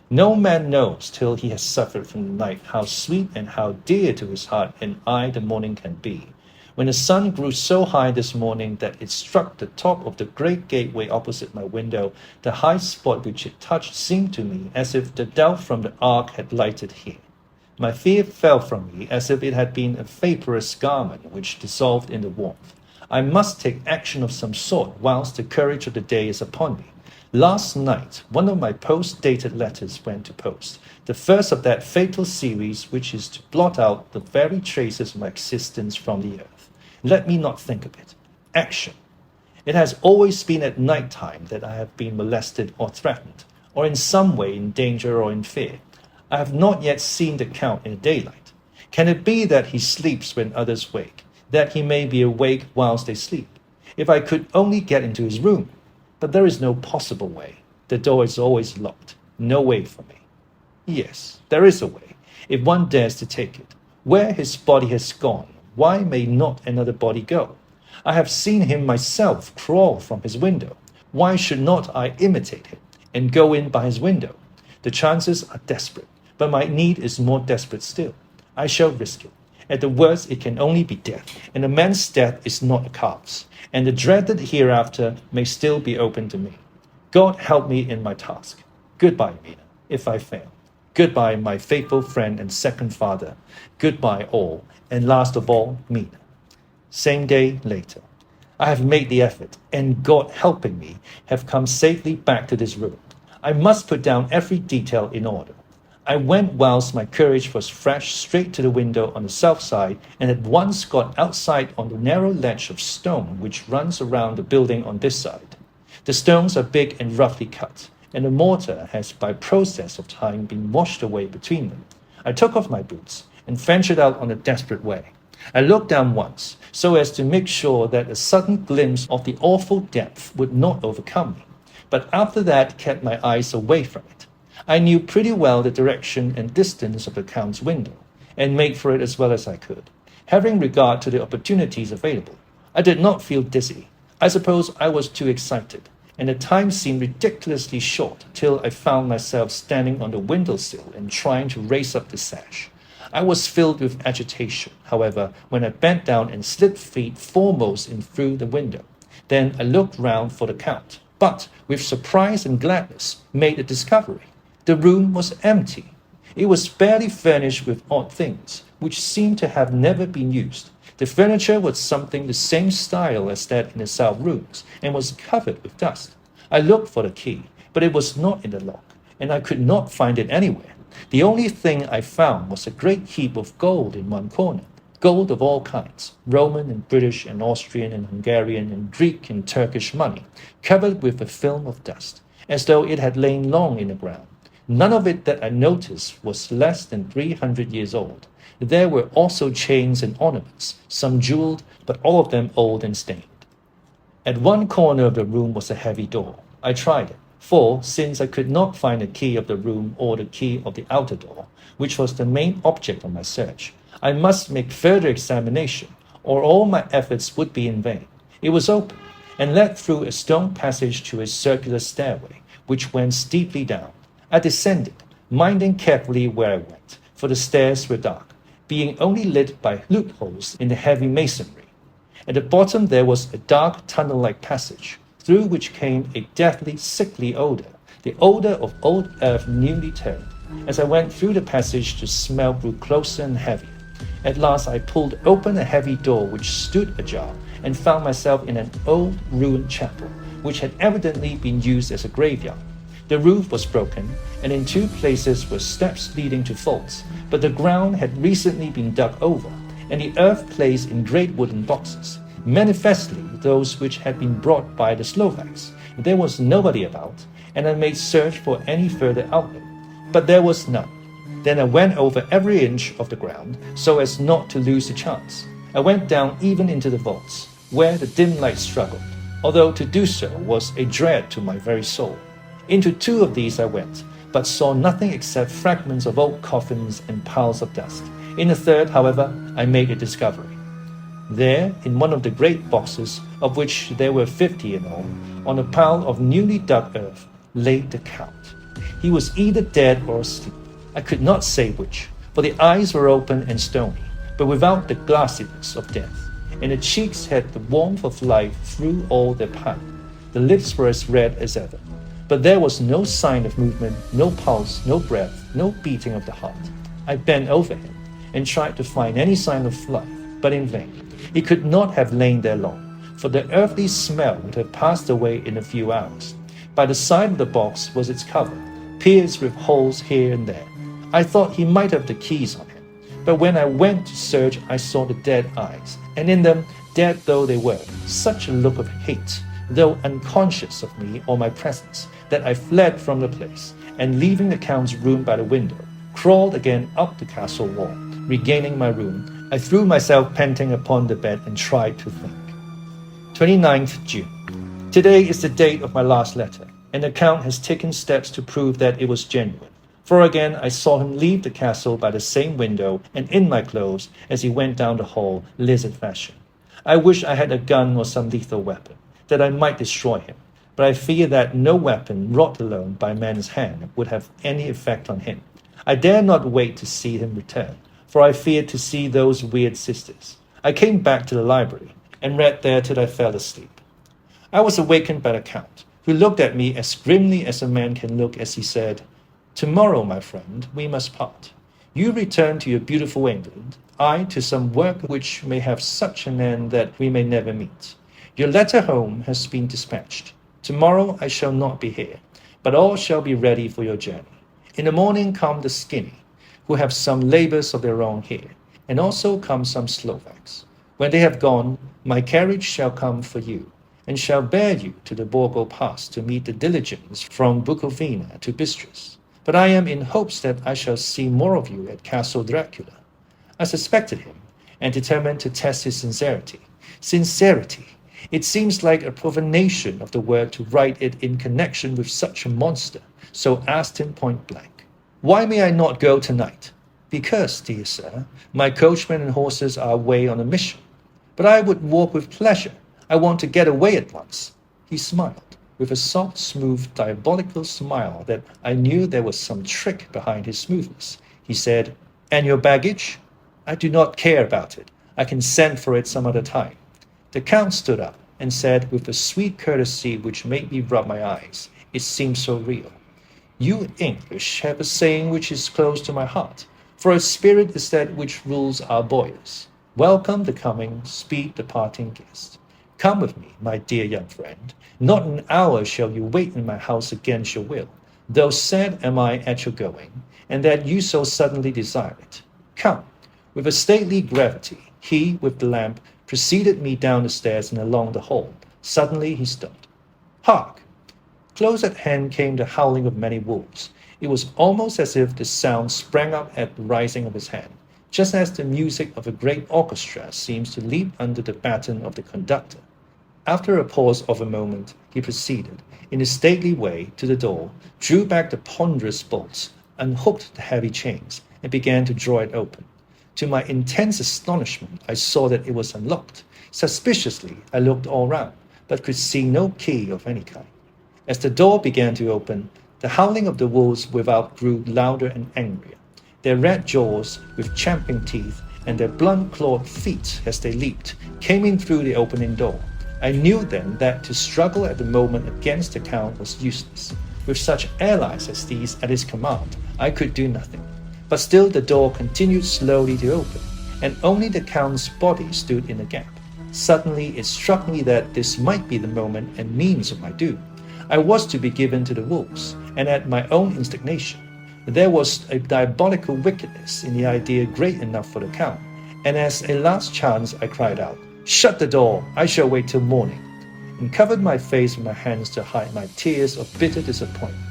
No man knows till he has suffered from the night how sweet and how dear to his heart and eye the morning can be. When the sun grew so high this morning that it struck the top of the great gateway opposite my window, the high spot which it touched seemed to me as if the dove from the ark had lighted here. My fear fell from me as if it had been a vaporous garment which dissolved in the warmth. I must take action of some sort whilst the courage of the day is upon me. Last night, one of my post-dated letters went to post, the first of that fatal series which is to blot out the very traces of my existence from the earth. Let me not think of it. Action. It has always been at night time that I have been molested or threatened, or in some way in danger or in fear. I have not yet seen the Count in the daylight. Can it be that he sleeps when others wake, that he may be awake whilst they sleep? If I could only get into his room! But there is no possible way. The door is always locked. No way for me. Yes, there is a way, if one dares to take it. Where his body has gone, why may not another body go? I have seen him myself crawl from his window. Why should not I imitate him and go in by his window? The chances are desperate, but my need is more desperate still. I shall risk it. At the worst, it can only be death, and a man's death is not a calf's, and the dreaded hereafter may still be open to me. God help me in my task. Goodbye, Mina, if I fail. Goodbye, my faithful friend and second father. Goodbye, all, and last of all, Mina. Same day later. I have made the effort, and God helping me, have come safely back to this room. I must put down every detail in order. I went whilst my courage was fresh straight to the window on the south side, and at once got outside on the narrow ledge of stone which runs around the building on this side. The stones are big and roughly cut, and the mortar has by process of time been washed away between them. I took off my boots and ventured out on a desperate way. I looked down once, so as to make sure that a sudden glimpse of the awful depth would not overcome me. but after that kept my eyes away from it. I knew pretty well the direction and distance of the Count's window, and made for it as well as I could, having regard to the opportunities available. I did not feel dizzy. I suppose I was too excited, and the time seemed ridiculously short till I found myself standing on the windowsill and trying to raise up the sash. I was filled with agitation, however, when I bent down and slid feet foremost in through the window. Then I looked round for the Count, but, with surprise and gladness, made a discovery. The room was empty. It was barely furnished with odd things, which seemed to have never been used. The furniture was something the same style as that in the south rooms, and was covered with dust. I looked for the key, but it was not in the lock, and I could not find it anywhere. The only thing I found was a great heap of gold in one corner, gold of all kinds, Roman and British and Austrian and Hungarian and Greek and Turkish money, covered with a film of dust, as though it had lain long in the ground. None of it that I noticed was less than 300 years old. There were also chains and ornaments, some jeweled, but all of them old and stained. At one corner of the room was a heavy door. I tried it, for, since I could not find the key of the room or the key of the outer door, which was the main object of my search, I must make further examination, or all my efforts would be in vain. It was open, and led through a stone passage to a circular stairway, which went steeply down. I descended, minding carefully where I went, for the stairs were dark, being only lit by loopholes in the heavy masonry. At the bottom there was a dark tunnel-like passage, through which came a deathly, sickly odor, the odor of old earth newly turned. As I went through the passage, the smell grew closer and heavier. At last I pulled open a heavy door which stood ajar, and found myself in an old ruined chapel, which had evidently been used as a graveyard. The roof was broken, and in two places were steps leading to vaults, but the ground had recently been dug over, and the earth placed in great wooden boxes, manifestly those which had been brought by the Slovaks. There was nobody about, and I made search for any further outlet, but there was none. Then I went over every inch of the ground, so as not to lose the chance. I went down even into the vaults, where the dim light struggled, although to do so was a dread to my very soul. Into two of these I went, but saw nothing except fragments of old coffins and piles of dust. In the third, however, I made a discovery. There, in one of the great boxes, of which there were 50 in all, on a pile of newly dug earth, lay the Count. He was either dead or asleep. I could not say which, for the eyes were open and stony, but without the glassiness of death, and the cheeks had the warmth of life through all their pallor. The lips were as red as ever, but there was no sign of movement, no pulse, no breath, no beating of the heart. I bent over him and tried to find any sign of life, but in vain. He could not have lain there long, for the earthly smell would have passed away in a few hours. By the side of the box was its cover, pierced with holes here and there. I thought he might have the keys on him, but when I went to search, I saw the dead eyes, and in them, dead though they were, such a look of hate, though unconscious of me or my presence, that I fled from the place, and leaving the Count's room by the window, crawled again up the castle wall. Regaining my room, I threw myself panting upon the bed and tried to think. 29th June. Today is the date of my last letter, and the Count has taken steps to prove that it was genuine. For again I saw him leave the castle by the same window and in my clothes as he went down the hall, lizard fashion. I wish I had a gun or some lethal weapon, that I might destroy him, but I fear that no weapon wrought alone by man's hand would have any effect on him. I dare not wait to see him return, for I feared to see those weird sisters. I came back to the library, and read there till I fell asleep. I was awakened by the Count, who looked at me as grimly as a man can look as he said, "Tomorrow, my friend, we must part. You return to your beautiful England, I to some work which may have such an end that we may never meet. Your letter home has been dispatched. Tomorrow I shall not be here, but all shall be ready for your journey. In the morning come the skinny, who have some labors of their own here, and also come some Slovaks. When they have gone, my carriage shall come for you, and shall bear you to the Borgo Pass to meet the diligence from Bukovina to Bistris. But I am in hopes that I shall see more of you at Castle Dracula." I suspected him, and determined to test his sincerity. Sincerity! It seems like a profanation of the word to write it in connection with such a monster, so asked him point blank, "Why may I not go tonight?" "Because, dear sir, my coachman and horses are away on a mission. But I would walk with pleasure. I want to get away at once." He smiled, with a soft, smooth, diabolical smile that I knew there was some trick behind his smoothness. He said, "And your baggage?" "I do not care about it. I can send for it some other time." The Count stood up and said with a sweet courtesy which made me rub my eyes, it seemed so real, "You English have a saying which is close to my heart, for a spirit is that which rules our boys. Welcome the coming, speed the parting guest. Come with me, my dear young friend. Not an hour shall you wait in my house against your will, though sad am I at your going, and that you so suddenly desire it. Come." With a stately gravity, he, with the lamp, preceded me down the stairs and along the hall. Suddenly he stopped. "Hark!" Close at hand came the howling of many wolves. It was almost as if the sound sprang up at the rising of his hand, just as the music of a great orchestra seems to leap under the baton of the conductor. After a pause of a moment, he proceeded, in a stately way, to the door, drew back the ponderous bolts, unhooked the heavy chains, and began to draw it open. To my intense astonishment, I saw that it was unlocked. Suspiciously, I looked all round, but could see no key of any kind. As the door began to open, the howling of the wolves without grew louder and angrier. Their red jaws, with champing teeth, and their blunt-clawed feet as they leaped, came in through the opening door. I knew then that to struggle at the moment against the Count was useless. With such allies as these at his command, I could do nothing. But still the door continued slowly to open, and only the Count's body stood in the gap. Suddenly it struck me that this might be the moment and means of my doom. I was to be given to the wolves, and at my own instigation. There was a diabolical wickedness in the idea great enough for the Count, and as a last chance I cried out, "Shut the door, I shall wait till morning," and covered my face with my hands to hide my tears of bitter disappointment.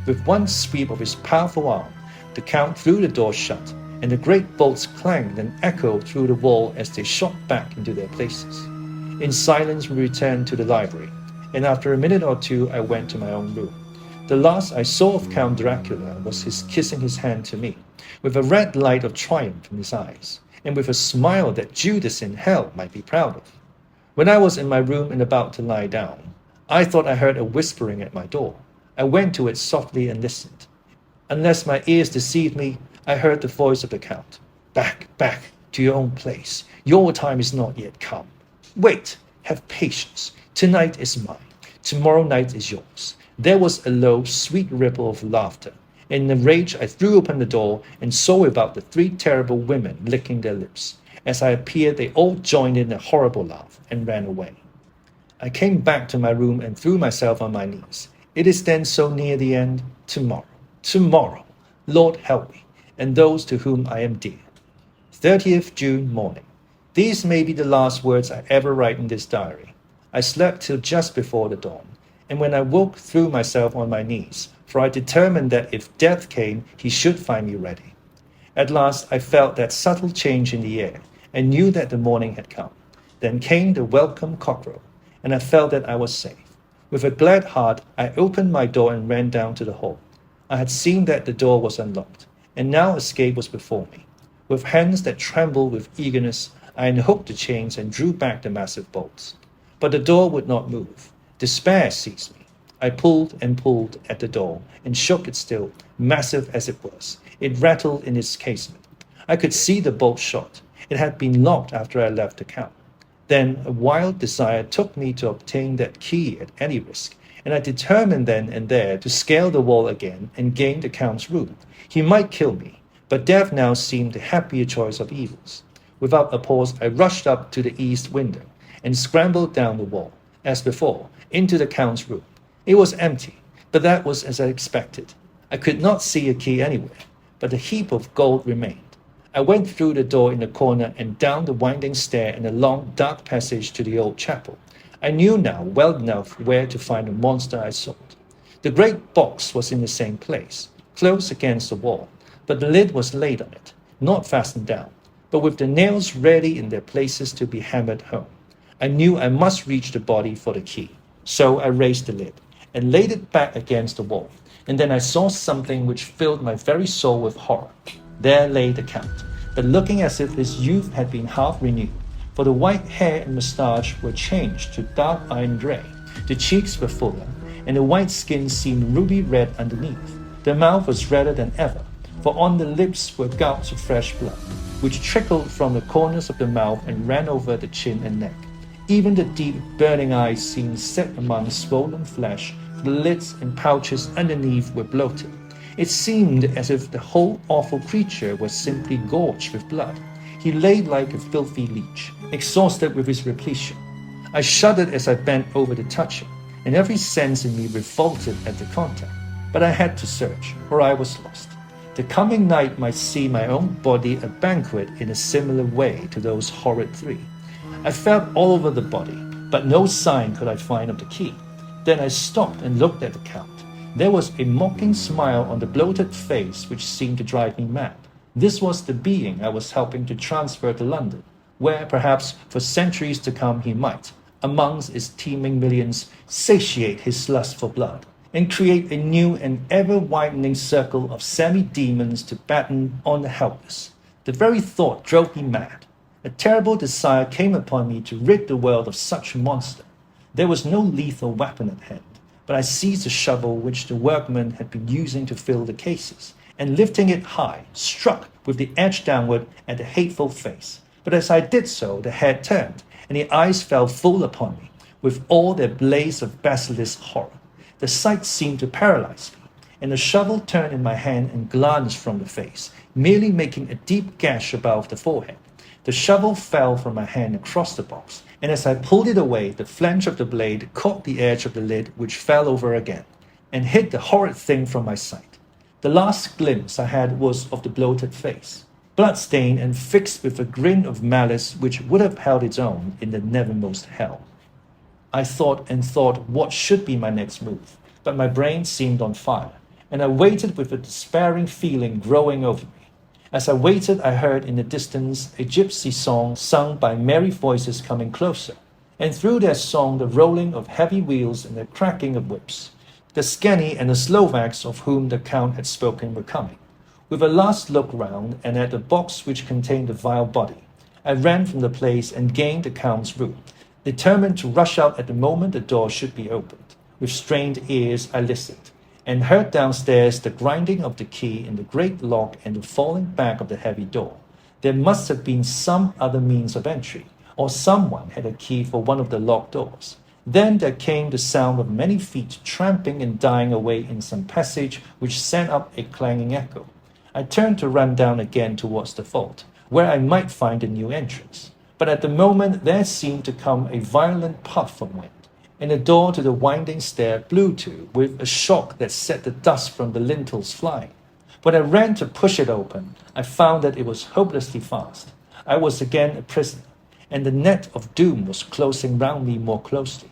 With one sweep of his powerful arm, the Count threw the door shut, and the great bolts clanged and echoed through the wall as they shot back into their places. In silence we returned to the library, and after a minute or two I went to my own room. The last I saw of Count Dracula was his kissing his hand to me, with a red light of triumph in his eyes, and with a smile that Judas in hell might be proud of. When I was in my room and about to lie down, I thought I heard a whispering at my door. I went to it softly and listened. Unless my ears deceived me, I heard the voice of the Count. "Back, back, to your own place. Your time is not yet come. Wait, have patience. Tonight is mine. Tomorrow night is yours." There was a low, sweet ripple of laughter. In a rage, I threw open the door and saw about the three terrible women licking their lips. As I appeared, they all joined in a horrible laugh and ran away. I came back to my room and threw myself on my knees. It is then so near the end. Tomorrow, tomorrow. Lord help me, and those to whom I am dear. 30th June morning. These may be the last words I ever write in this diary. I slept till just before the dawn, and when I woke threw myself on my knees, for I determined that if death came, he should find me ready. At last I felt that subtle change in the air, and knew that the morning had come. Then came the welcome cockcrow, and I felt that I was safe. With a glad heart, I opened my door and ran down to the hall. I had seen that the door was unlocked, and now escape was before me. With hands that trembled with eagerness, I unhooked the chains and drew back the massive bolts. But the door would not move. Despair seized me. I pulled and pulled at the door, and shook it still, massive as it was. It rattled in its casement. I could see the bolt shot. It had been locked after I left the Count. Then a wild desire took me to obtain that key at any risk, and I determined then and there to scale the wall again and gain the Count's room. He might kill me, but death now seemed the happier choice of evils. Without a pause, I rushed up to the east window and scrambled down the wall, as before, into the Count's room. It was empty, but that was as I expected. I could not see a key anywhere, but a heap of gold remained. I went through the door in the corner and down the winding stair and a long, dark passage to the old chapel. I knew now well enough where to find the monster I sought. The great box was in the same place, close against the wall, but the lid was laid on it, not fastened down, but with the nails ready in their places to be hammered home. I knew I must reach the body for the key. So I raised the lid and laid it back against the wall. And then I saw something which filled my very soul with horror. There lay the Count, but looking as if his youth had been half renewed, for the white hair and moustache were changed to dark iron grey. The cheeks were fuller, and the white skin seemed ruby red underneath. The mouth was redder than ever, for on the lips were gouts of fresh blood, which trickled from the corners of the mouth and ran over the chin and neck. Even the deep, burning eyes seemed set among swollen flesh, for the lids and pouches underneath were bloated. It seemed as if the whole awful creature was simply gorged with blood. He lay like a filthy leech, exhausted with his repletion. I shuddered as I bent over to touch him, and every sense in me revolted at the contact. But I had to search, or I was lost. The coming night might see my own body a banquet in a similar way to those horrid three. I felt all over the body, but no sign could I find of the key. Then I stopped and looked at the Count. There was a mocking smile on the bloated face which seemed to drive me mad. This was the being I was helping to transfer to London, where perhaps for centuries to come he might, amongst its teeming millions, satiate his lust for blood, and create a new and ever-widening circle of semi-demons to batten on the helpless. The very thought drove me mad. A terrible desire came upon me to rid the world of such a monster. There was no lethal weapon at hand, but I seized a shovel which the workmen had been using to fill the cases, and lifting it high, struck with the edge downward at the hateful face. But as I did so, the head turned, and the eyes fell full upon me, with all their blaze of basilisk horror. The sight seemed to paralyze me, and the shovel turned in my hand and glanced from the face, merely making a deep gash above the forehead. The shovel fell from my hand across the box, and as I pulled it away, the flange of the blade caught the edge of the lid, which fell over again, and hid the horrid thing from my sight. The last glimpse I had was of the bloated face, blood-stained and fixed with a grin of malice which would have held its own in the nethermost hell. I thought and thought what should be my next move, but my brain seemed on fire, and I waited with a despairing feeling growing over me. As I waited, I heard in the distance a gypsy song sung by merry voices coming closer, and through their song the rolling of heavy wheels and the cracking of whips. The Scani and the Slovaks of whom the Count had spoken were coming. With a last look round and at the box which contained the vile body, I ran from the place and gained the Count's room, determined to rush out at the moment the door should be opened. With strained ears I listened, and heard downstairs the grinding of the key in the great lock and the falling back of the heavy door. There must have been some other means of entry, or someone had a key for one of the locked doors. Then there came the sound of many feet tramping and dying away in some passage which sent up a clanging echo. I turned to run down again towards the vault, where I might find a new entrance. But at the moment there seemed to come a violent puff of wind, and the door to the winding stair blew to with a shock that set the dust from the lintels flying. When I ran to push it open, I found that it was hopelessly fast. I was again a prisoner, and the net of doom was closing round me more closely.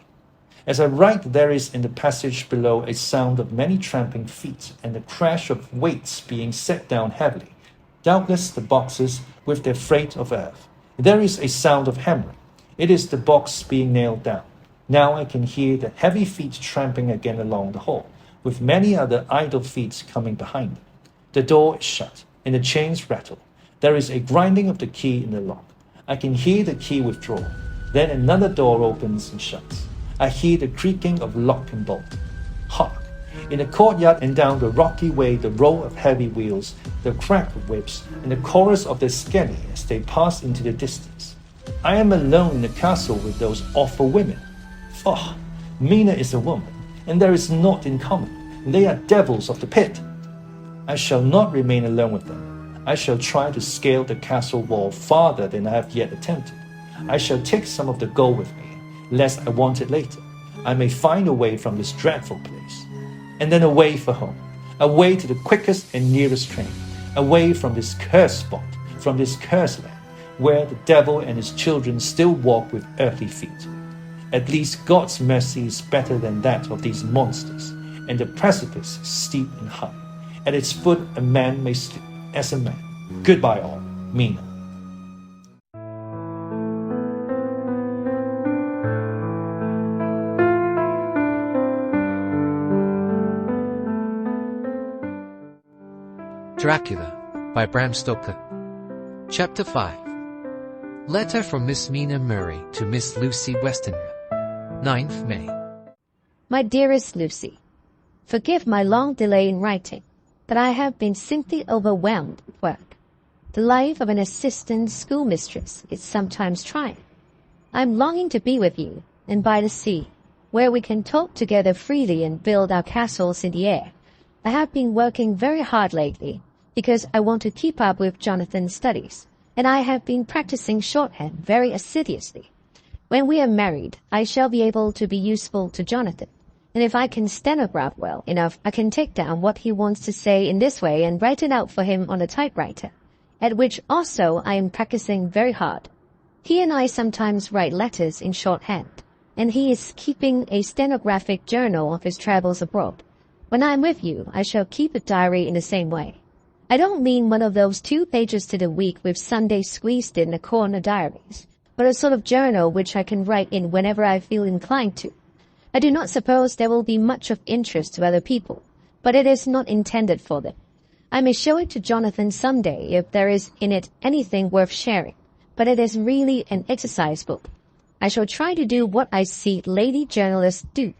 As I write, there is in the passage below a sound of many tramping feet and the crash of weights being set down heavily, doubtless the boxes with their freight of earth. There is a sound of hammering. It is the box being nailed down. Now I can hear the heavy feet tramping again along the hall, with many other idle feet coming behind them. The door is shut, and the chains rattle. There is a grinding of the key in the lock. I can hear the key withdraw. Then another door opens and shuts. I hear the creaking of lock and bolt. Hark! In the courtyard and down the rocky way the roll of heavy wheels, the crack of whips, and the chorus of the Scani as they pass into the distance. I am alone in the castle with those awful women. Oh, Mina is a woman, and there is naught in common. They are devils of the pit. I shall not remain alone with them. I shall try to scale the castle wall farther than I have yet attempted. I shall take some of the gold with me, lest I want it later. I may find a way from this dreadful place. And then away for home, away to the quickest and nearest train, away from this cursed spot, from this cursed land, where the devil and his children still walk with earthly feet. At least God's mercy is better than that of these monsters, and the precipice is steep and high. At its foot a man may sleep, as a man. Goodbye all, Mina. Dracula by Bram Stoker. Chapter 5. Letter from Miss Mina Murray to Miss Lucy Westenra. 9th May. My dearest Lucy, forgive my long delay in writing, but I have been simply overwhelmed with work. The life of an assistant schoolmistress is sometimes trying. I am longing to be with you and by the sea, where we can talk together freely and build our castles in the air. I have been working very hard lately, because I want to keep up with Jonathan's studies, and I have been practicing shorthand very assiduously. When we are married, I shall be able to be useful to Jonathan, and if I can stenograph well enough, I can take down what he wants to say in this way and write it out for him on a typewriter, at which also I am practicing very hard. He and I sometimes write letters in shorthand, and he is keeping a stenographic journal of his travels abroad. When I am with you, I shall keep a diary in the same way. I don't mean one of those 2 pages to the week with Sunday squeezed in the corner diaries, but a sort of journal which I can write in whenever I feel inclined to. I do not suppose there will be much of interest to other people, but it is not intended for them. I may show it to Jonathan some day if there is in it anything worth sharing, but it is really an exercise book. I shall try to do what I see lady journalists do,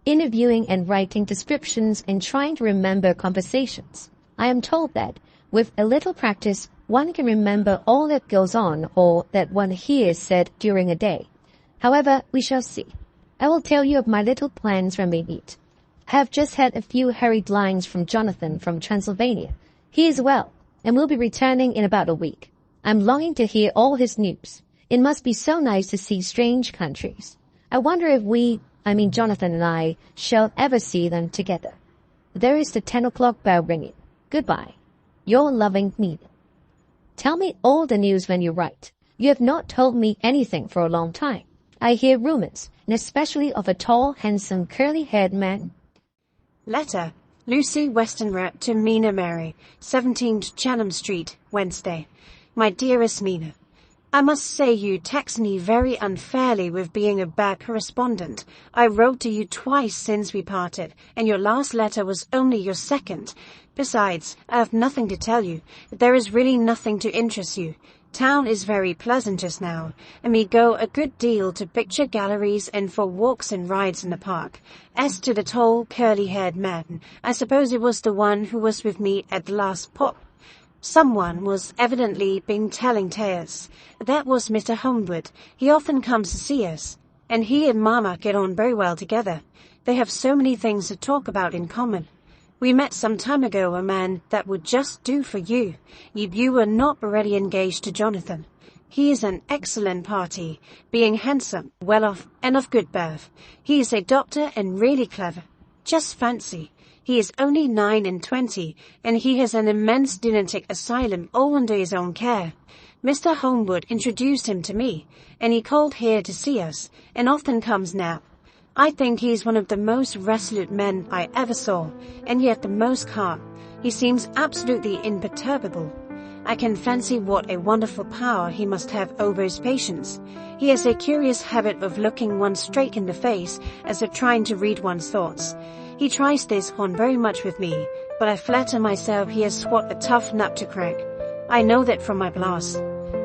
interviewing and writing descriptions and trying to remember conversations. I am told that, with a little practice, one can remember all that goes on or that one hears said during a day. However, we shall see. I will tell you of my little plans when we meet. I have just had a few hurried lines from Jonathan from Transylvania. He is well, and will be returning in about a week. I am longing to hear all his news. It must be so nice to see strange countries. I wonder if Jonathan and I, shall ever see them together. There is the 10 o'clock bell ringing. Goodbye. Your loving Mina. Tell me all the news when you write. You have not told me anything for a long time. I hear rumors, and especially of a tall, handsome, curly-haired man. Letter. Lucy Westenra to Mina Mary, 17 Chatham Street, Wednesday. My dearest Mina, I must say you tax me very unfairly with being a bad correspondent. I wrote to you twice since we parted, and your last letter was only your second. Besides, I have nothing to tell you. There is really nothing to interest you. Town is very pleasant just now, and we go a good deal to picture galleries and for walks and rides in the park. As to the tall, curly-haired man, I suppose it was the one who was with me at the last pop. Someone was evidently been telling tales. That was Mr. Holmwood. He often comes to see us, and he and Mama get on very well together. They have so many things to talk about in common. We met some time ago a man that would just do for you, if you were not already engaged to Jonathan. He is an excellent party, being handsome, well off, and of good birth. He is a doctor and really clever. Just fancy. He is only 29, and he has an immense lunatic asylum all under his own care. Mr. Holmwood introduced him to me, and he called here to see us, and often comes now. I think he is one of the most resolute men I ever saw, and yet the most calm. He seems absolutely imperturbable. I can fancy what a wonderful power he must have over his patients. He has a curious habit of looking one straight in the face, as if trying to read one's thoughts. He tries this on very much with me, but I flatter myself he has what a tough nut to crack. I know that from my glass.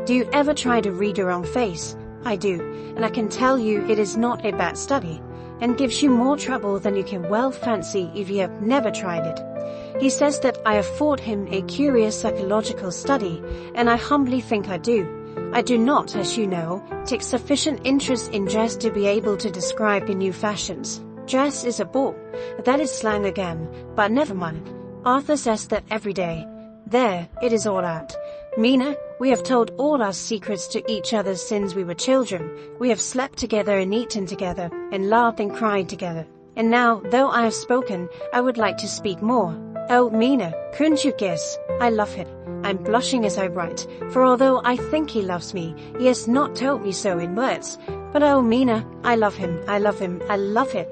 Do you ever try to read your own face? I do, and I can tell you it is not a bad study, and gives you more trouble than you can well fancy if you have never tried it. He says that I afford him a curious psychological study, and I humbly think I do. I do not, as you know, take sufficient interest in dress to be able to describe the new fashions. Dress is a bore. That is slang again, but never mind. Arthur says that every day. There, it is all out. Mina, we have told all our secrets to each other since we were children. We have slept together and eaten together, and laughed and cried together. And now, though I have spoken, I would like to speak more. Oh, Mina, couldn't you guess? I love him. I'm blushing as I write, for although I think he loves me, he has not told me so in words. But oh, Mina, I love him, I love him, I love him.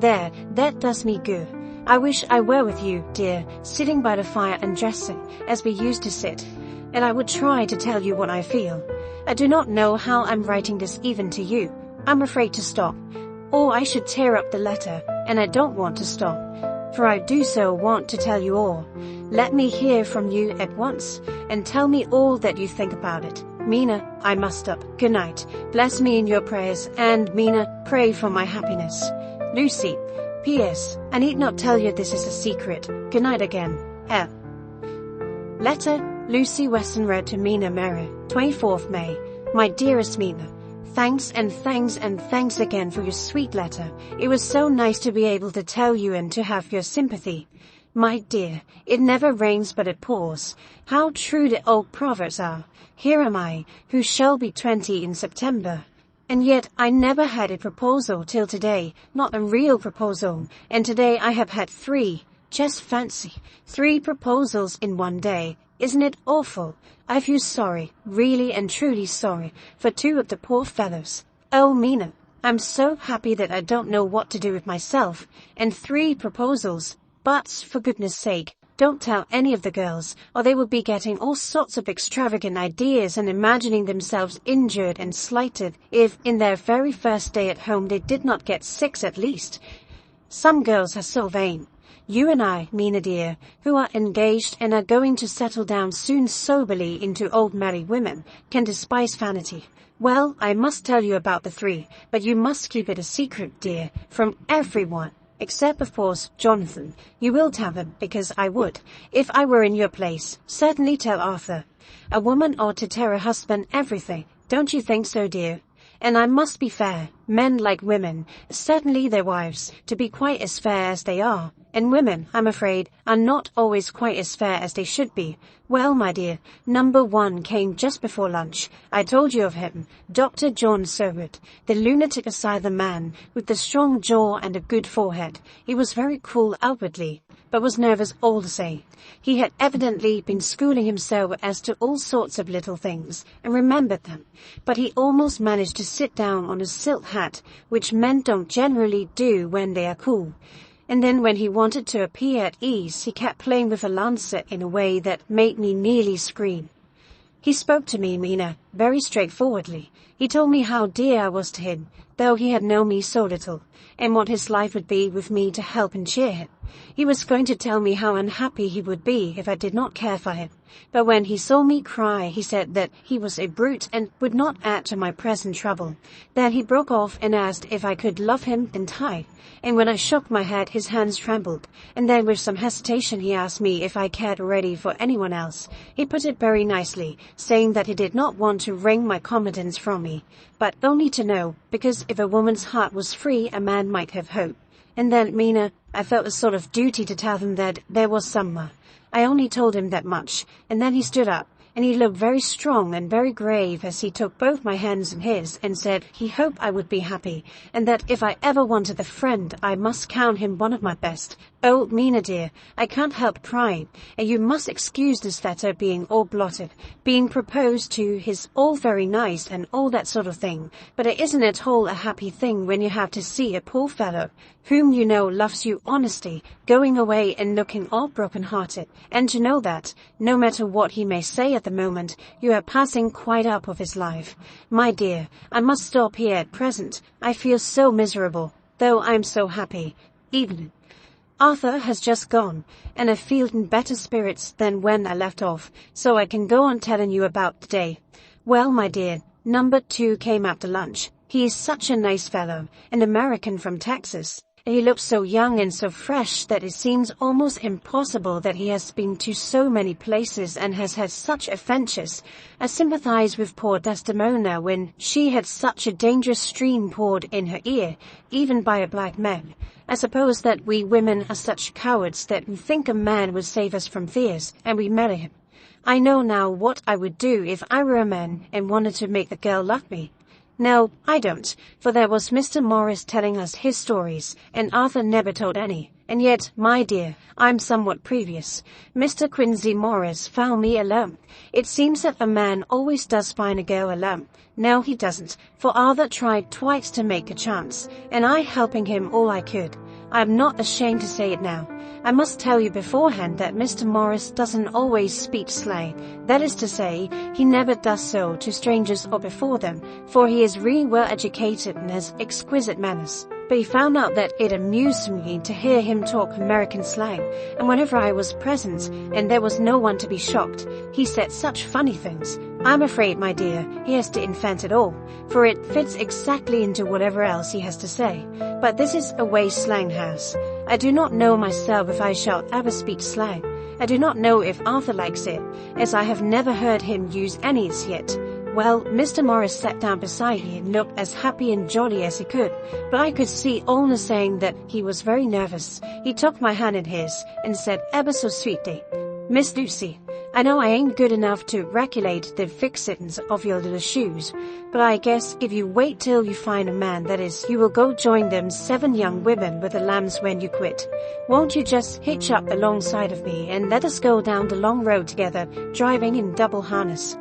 There, that does me good. I wish I were with you, dear, sitting by the fire and dressing, as we used to sit. And I would try to tell you what I feel. I do not know how I'm writing this even to you. I'm afraid to stop. Or I should tear up the letter, and I don't want to stop. for I do so want to tell you all. Let me hear from you at once, and tell me all that you think about it. Mina, I must up. Good night. Bless me in your prayers, and Mina, pray for my happiness. Lucy. P.S. I need not tell you this is a secret. Good night again. L. Letter, Lucy Westenra to Mina Mary, 24th May. My dearest Mina, thanks again for your sweet letter. It was so nice to be able to tell you and to have your sympathy. My dear, it never rains but it pours. How true the old proverbs are. Here am I, who shall be 20 in September. And yet I never had a proposal till today, not a real proposal, and today I have had 3. Just fancy, 3 proposals in one day. Isn't it awful? I feel sorry, really and truly sorry, for 2 of the poor fellows. Oh, Mina, I'm so happy that I don't know what to do with myself, and 3 proposals. But, for goodness sake, don't tell any of the girls, or they will be getting all sorts of extravagant ideas and imagining themselves injured and slighted if, in their very first day at home, they did not get 6 at least. Some girls are so vain. You and I, Mina dear, who are engaged and are going to settle down soon soberly into old married women, can despise vanity. Well, I must tell you about the 3, but you must keep it a secret, dear, from everyone. Except, of course, Jonathan. You will tell him, because I would. If I were in your place, certainly tell Arthur. A woman ought to tell her husband everything. Don't you think so, dear? And I must be fair. Men like women, certainly their wives, to be quite as fair as they are. And women, I'm afraid, are not always quite as fair as they should be. Well, my dear, number 1 came just before lunch. I told you of him, Dr. John Seward, the lunatic asylum man, with the strong jaw and a good forehead. He was very cool outwardly, but was nervous all the same. He had evidently been schooling himself as to all sorts of little things, and remembered them. But he almost managed to sit down on a silk hat, which men don't generally do when they are cool. And then when he wanted to appear at ease, he kept playing with a lancet in a way that made me nearly scream. He spoke to me, Mina, very straightforwardly. He told me how dear I was to him, though he had known me so little, and what his life would be with me to help and cheer him. He was going to tell me how unhappy he would be if I did not care for him. But when he saw me cry, he said that he was a brute and would not add to my present trouble. Then he broke off and asked if I could love him and Hyde. And when I shook my head, his hands trembled. And then with some hesitation he asked me if I cared already for anyone else. He put it very nicely, saying that he did not want to wring my confidence from me, but only to know, because if a woman's heart was free, a man might have hope. And then, Mina, I felt a sort of duty to tell him that there was summer. I only told him that much, and then he stood up, and he looked very strong and very grave as he took both my hands in his and said he hoped I would be happy, and that if I ever wanted a friend, I must count him one of my best. Oh, Mina dear, I can't help crying, and you must excuse this letter being all blotted. Being proposed to is all very nice and all that sort of thing, but it isn't at all a happy thing when you have to see a poor fellow, whom you know loves you honestly, going away and looking all broken-hearted, and to know that, no matter what he may say at the moment, you are passing quite up of his life. My dear, I must stop here at present. I feel so miserable, though I'm so happy. Evening. Arthur has just gone, and I feel in better spirits than when I left off, so I can go on telling you about the day. Well, my dear, number 2 came after lunch. He is such a nice fellow, an American from Texas. He looks so young and so fresh that it seems almost impossible that he has been to so many places and has had such adventures. I sympathize with poor Desdemona when she had such a dangerous stream poured in her ear, even by a black man. I suppose that we women are such cowards that we think a man would save us from fears, and we marry him. I know now what I would do if I were a man and wanted to make the girl love me. No, I don't, for there was Mr. Morris telling us his stories, and Arthur never told any. And yet, my dear, I'm somewhat previous. Mr. Quincy Morris found me alone. It seems that a man always does find a girl alone. No, he doesn't, for Arthur tried twice to make a chance, and I helping him all I could. I'm not ashamed to say it now. I must tell you beforehand that Mr. Morris doesn't always speak slang. That is to say, he never does so to strangers or before them, for he is really well educated and has exquisite manners. but he found out that it amused me to hear him talk American slang, and whenever I was present and there was no one to be shocked, he said such funny things. I'm afraid, my dear, he has to invent it all, for it fits exactly into whatever else he has to say. But this is a way slang house. I do not know myself if I shall ever speak slang. I do not know if Arthur likes it, as I have never heard him use any as yet. Well, Mr. Morris sat down beside me and looked as happy and jolly as he could, but I could see all the same that he was very nervous. He took my hand in his and said ever so sweetly, "Miss Lucy, I know I ain't good enough to regulate the fixings of your little shoes, but I guess if you wait till you find a man, that is, you will go join them 7 young women with the lambs when you quit. Won't you just hitch up alongside of me and let us go down the long road together, driving in double harness?"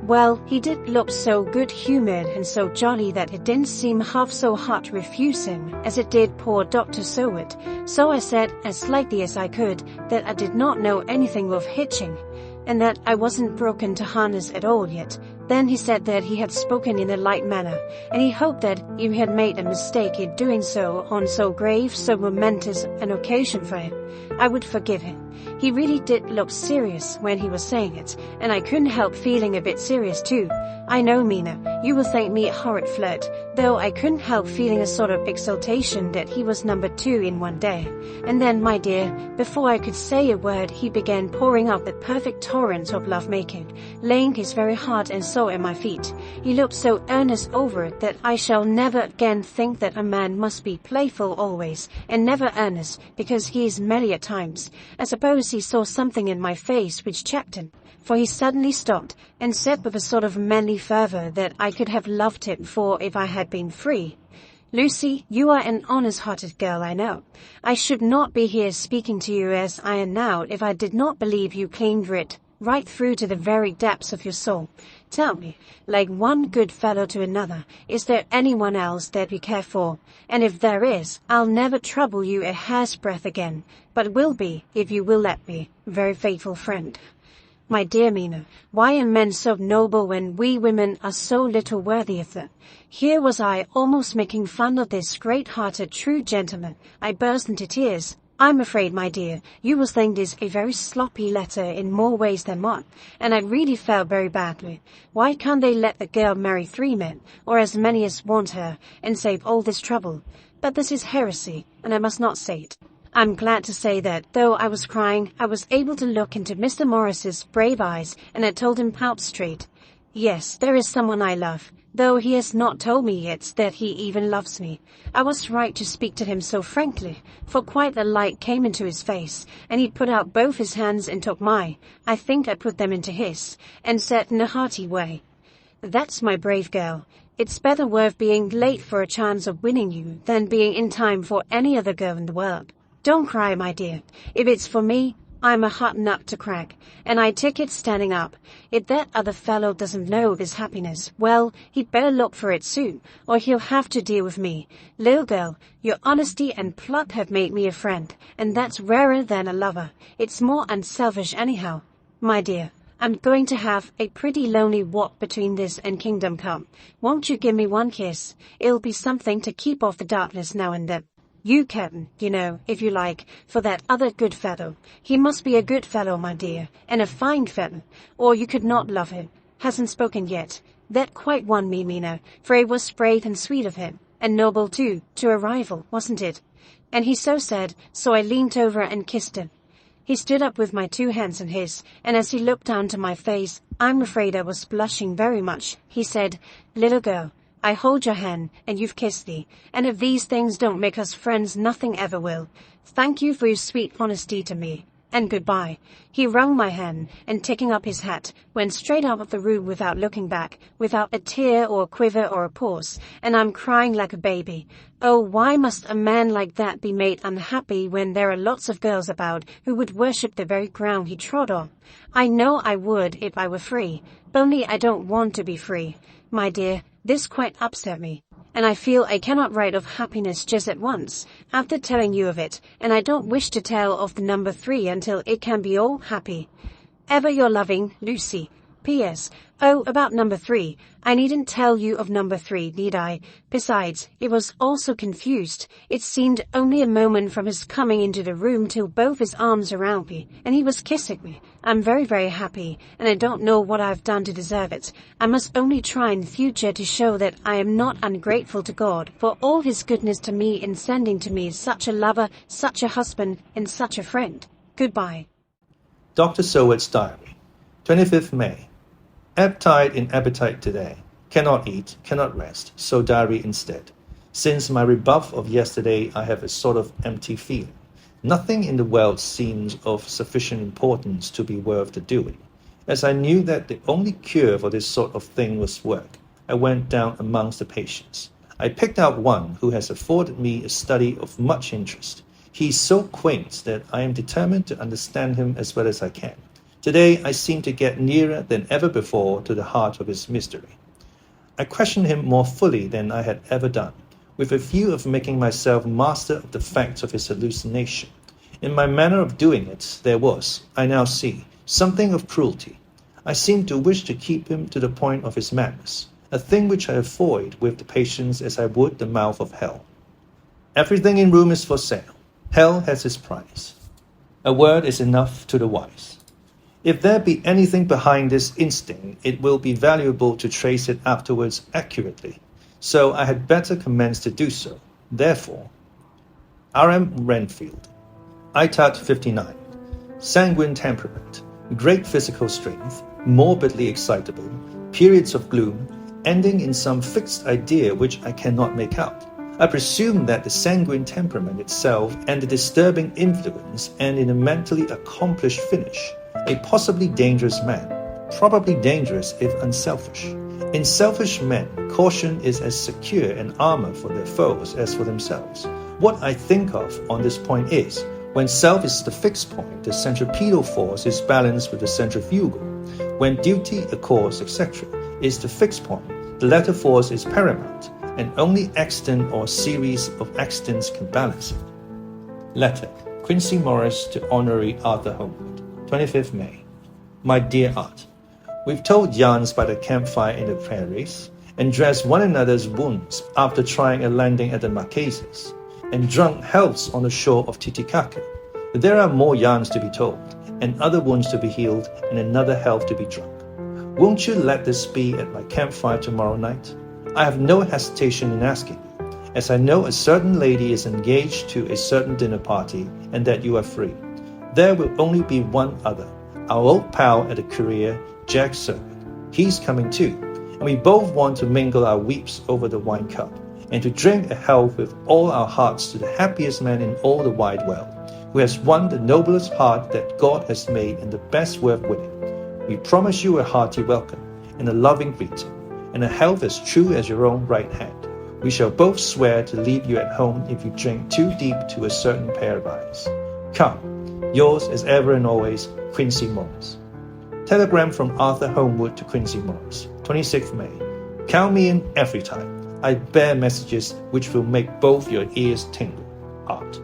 Well, he did look so good-humored and so jolly that it didn't seem half so hard to refuse him as it did poor Dr. Seward, so I said as slightly as I could that I did not know anything of hitching, and that I wasn't broken to harness at all yet. Then he said that he had spoken in a light manner, and he hoped that if he had made a mistake in doing so on so grave, so momentous an occasion for him, I would forgive him. He really did look serious when he was saying it, and I couldn't help feeling a bit serious too. I know, Mina, you will think me a horrid flirt, though I couldn't help feeling a sort of exultation that he was number 2 in one day. And then, my dear, before I could say a word, he began pouring out the perfect torrent of love-making, laying his very heart and soul at my feet. He looked so earnest over it that I shall never again think that a man must be playful always, and never earnest, because he is merry at times. I suppose he saw something in my face which checked him, for he suddenly stopped, and said with a sort of manly fervour that I could have loved him for if I had been free. "Lucy, you are an honest-hearted girl, I know. I should not be here speaking to you as I am now if I did not believe you clean grit, right through to the very depths of your soul. Tell me, like one good fellow to another, is there anyone else that you care for? And if there is, I'll never trouble you a hair's breadth again, but will be, if you will let me, very faithful friend." My dear Mina, why are men so noble when we women are so little worthy of them? Here was I almost making fun of this great-hearted true gentleman. I burst into tears. I'm afraid, my dear, you will think this a very sloppy letter in more ways than one, and I really felt very badly. Why can't they let the girl marry 3 men, or as many as want her, and save all this trouble? But this is heresy, and I must not say it. I'm glad to say that, though I was crying, I was able to look into Mr. Morris's brave eyes, and I told him out straight. Yes, there is someone I love, though he has not told me yet that he even loves me. I was right to speak to him so frankly, for quite a light came into his face, and he put out both his hands and took mine. I think I put them into his, and said in a hearty way, "That's my brave girl. It's better worth being late for a chance of winning you than being in time for any other girl in the world. Don't cry, my dear. If it's for me, I'm a hot nut to crack, and I take it standing up. If that other fellow doesn't know this happiness, well, he'd better look for it soon, or he'll have to deal with me. Little girl, your honesty and pluck have made me a friend, and that's rarer than a lover. It's more unselfish anyhow. My dear, I'm going to have a pretty lonely walk between this and Kingdom Come. Won't you give me one kiss? It'll be something to keep off the darkness now and then. You can, you know, if you like, for that other good fellow. He must be a good fellow, my dear, and a fine fellow, or you could not love him. Hasn't spoken yet. That quite won me, Mina, for it was brave and sweet of him, and noble too, to a rival, wasn't it?" And he so said, so I leaned over and kissed him. He stood up with my 2 hands in his, and as he looked down to my face, I'm afraid I was blushing very much. He said, "Little girl, I hold your hand, and you've kissed me, and if these things don't make us friends, nothing ever will. Thank you for your sweet honesty to me, and goodbye." He wrung my hand, and taking up his hat, went straight out of the room without looking back, without a tear or a quiver or a pause, and I'm crying like a baby. Oh, why must a man like that be made unhappy when there are lots of girls about who would worship the very ground he trod on? I know I would if I were free, only I don't want to be free. My dear, this quite upset me, and I feel I cannot write of happiness just at once, after telling you of it, and I don't wish to tell of the number 3 until it can be all happy. Ever your loving, Lucy. P.S. Oh, about number 3. I needn't tell you of number 3, need I? Besides, it was also confused. It seemed only a moment from his coming into the room till both his arms around me, and he was kissing me. I'm very, very happy, and I don't know what I've done to deserve it. I must only try in future to show that I am not ungrateful to God for all his goodness to me in sending to me such a lover, such a husband, and such a friend. Goodbye. Dr. Seward's Diary, 25th May. Appetite in appetite today. Cannot eat, cannot rest, so diary instead. Since my rebuff of yesterday, I have a sort of empty feeling. Nothing in the world seems of sufficient importance to be worth the doing. As I knew that the only cure for this sort of thing was work, I went down amongst the patients. I picked out one who has afforded me a study of much interest. He is so quaint that I am determined to understand him as well as I can. Today I seem to get nearer than ever before to the heart of his mystery. I questioned him more fully than I had ever done, with a view of making myself master of the facts of his hallucination. In my manner of doing it, there was, I now see, something of cruelty. I seemed to wish to keep him to the point of his madness, a thing which I avoid with the patients as I would the mouth of hell. Everything in room is for sale. Hell has its price. A word is enough to the wise. If there be anything behind this instinct, it will be valuable to trace it afterwards accurately. So I had better commence to do so. Therefore, R.M. Renfield, ITAT 59, sanguine temperament, great physical strength, morbidly excitable, periods of gloom, ending in some fixed idea which I cannot make out. I presume that the sanguine temperament itself and the disturbing influence end in a mentally accomplished finish. A possibly dangerous man, probably dangerous if unselfish. In selfish men, caution is as secure an armor for their foes as for themselves. What I think of on this point is, when self is the fixed point, the centripetal force is balanced with the centrifugal. When duty, a cause, etc., is the fixed point, the latter force is paramount, and only accident or series of accidents can balance it. Letter, Quincy Morris to Honorary Arthur Holmwood, 25th May. My dear Art, we've told yarns by the campfire in the prairies, and dressed one another's wounds after trying a landing at the Marquesas, and drunk healths on the shore of Titicaca. There are more yarns to be told, and other wounds to be healed, and another health to be drunk. Won't you let this be at my campfire tomorrow night? I have no hesitation in asking, as I know a certain lady is engaged to a certain dinner party and that you are free. There will only be one other, our old pal at the Courier, Jack Seward. He's coming too, and we both want to mingle our weeps over the wine cup, and to drink a health with all our hearts to the happiest man in all the wide world, who has won the noblest heart that God has made and the best worth winning. We promise you a hearty welcome, and a loving greeting, and a health as true as your own right hand. We shall both swear to leave you at home if you drink too deep to a certain pair of eyes. Come, yours as ever and always, Quincy Morris. Telegram from Arthur Holmwood to Quincy Morris, 26th May. Count me in every time. I bear messages which will make both your ears tingle. Art.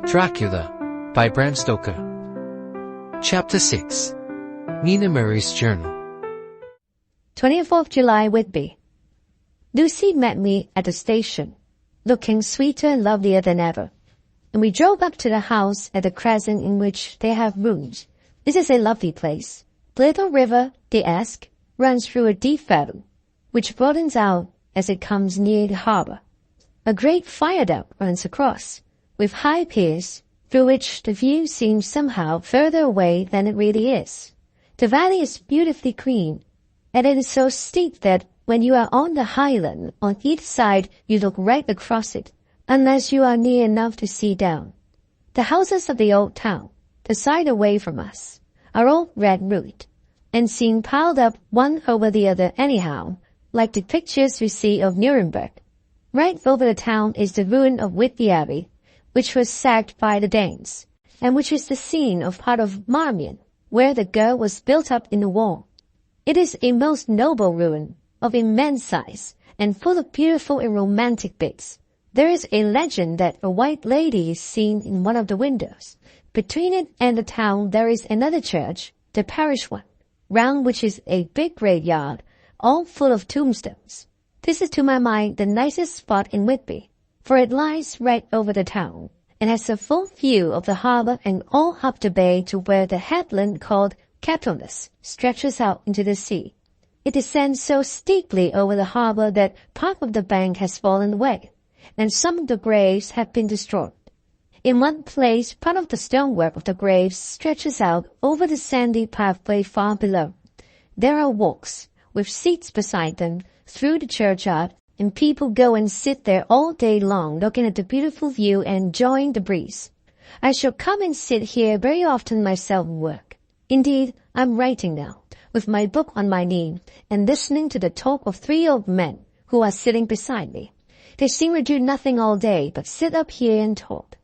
Dracula by Bram Stoker. Chapter 6. Mina Mary's Journal. 24th July, Whitby. Lucy met me at the station, looking sweeter and lovelier than ever, and we drove up to the house at the crescent in which they have rooms. This is a lovely place. The little river, they ask, runs through a deep valley, which broadens out as it comes near the harbor. A great viaduct runs across, with high piers, through which the view seems somehow further away than it really is. The valley is beautifully green, and it is so steep that when you are on the highland on each side you look right across it, unless you are near enough to see down. The houses of the old town, the side away from us, are all red-roofed, and seem piled up one over the other anyhow, like the pictures we see of Nuremberg. Right over the town is the ruin of Whitby Abbey, which was sacked by the Danes, and which is the scene of part of Marmion, where the girl was built up in the wall. It is a most noble ruin, of immense size, and full of beautiful and romantic bits. There is a legend that a white lady is seen in one of the windows. Between it and the town there is another church, the parish one, round which is a big graveyard, all full of tombstones. This is to my mind the nicest spot in Whitby, for it lies right over the town, and has a full view of the harbour and all up the bay to where the headland called Catullus stretches out into the sea. It descends so steeply over the harbour that part of the bank has fallen away, and some of the graves have been destroyed. In one place, part of the stonework of the graves stretches out over the sandy pathway far below. There are walks, with seats beside them, through the churchyard, and people go and sit there all day long looking at the beautiful view and enjoying the breeze. I shall come and sit here very often myself and work. Indeed, I'm writing now, with my book on my knee, and listening to the talk of 3 old men who are sitting beside me. They seem to do nothing all day but sit up here and talk.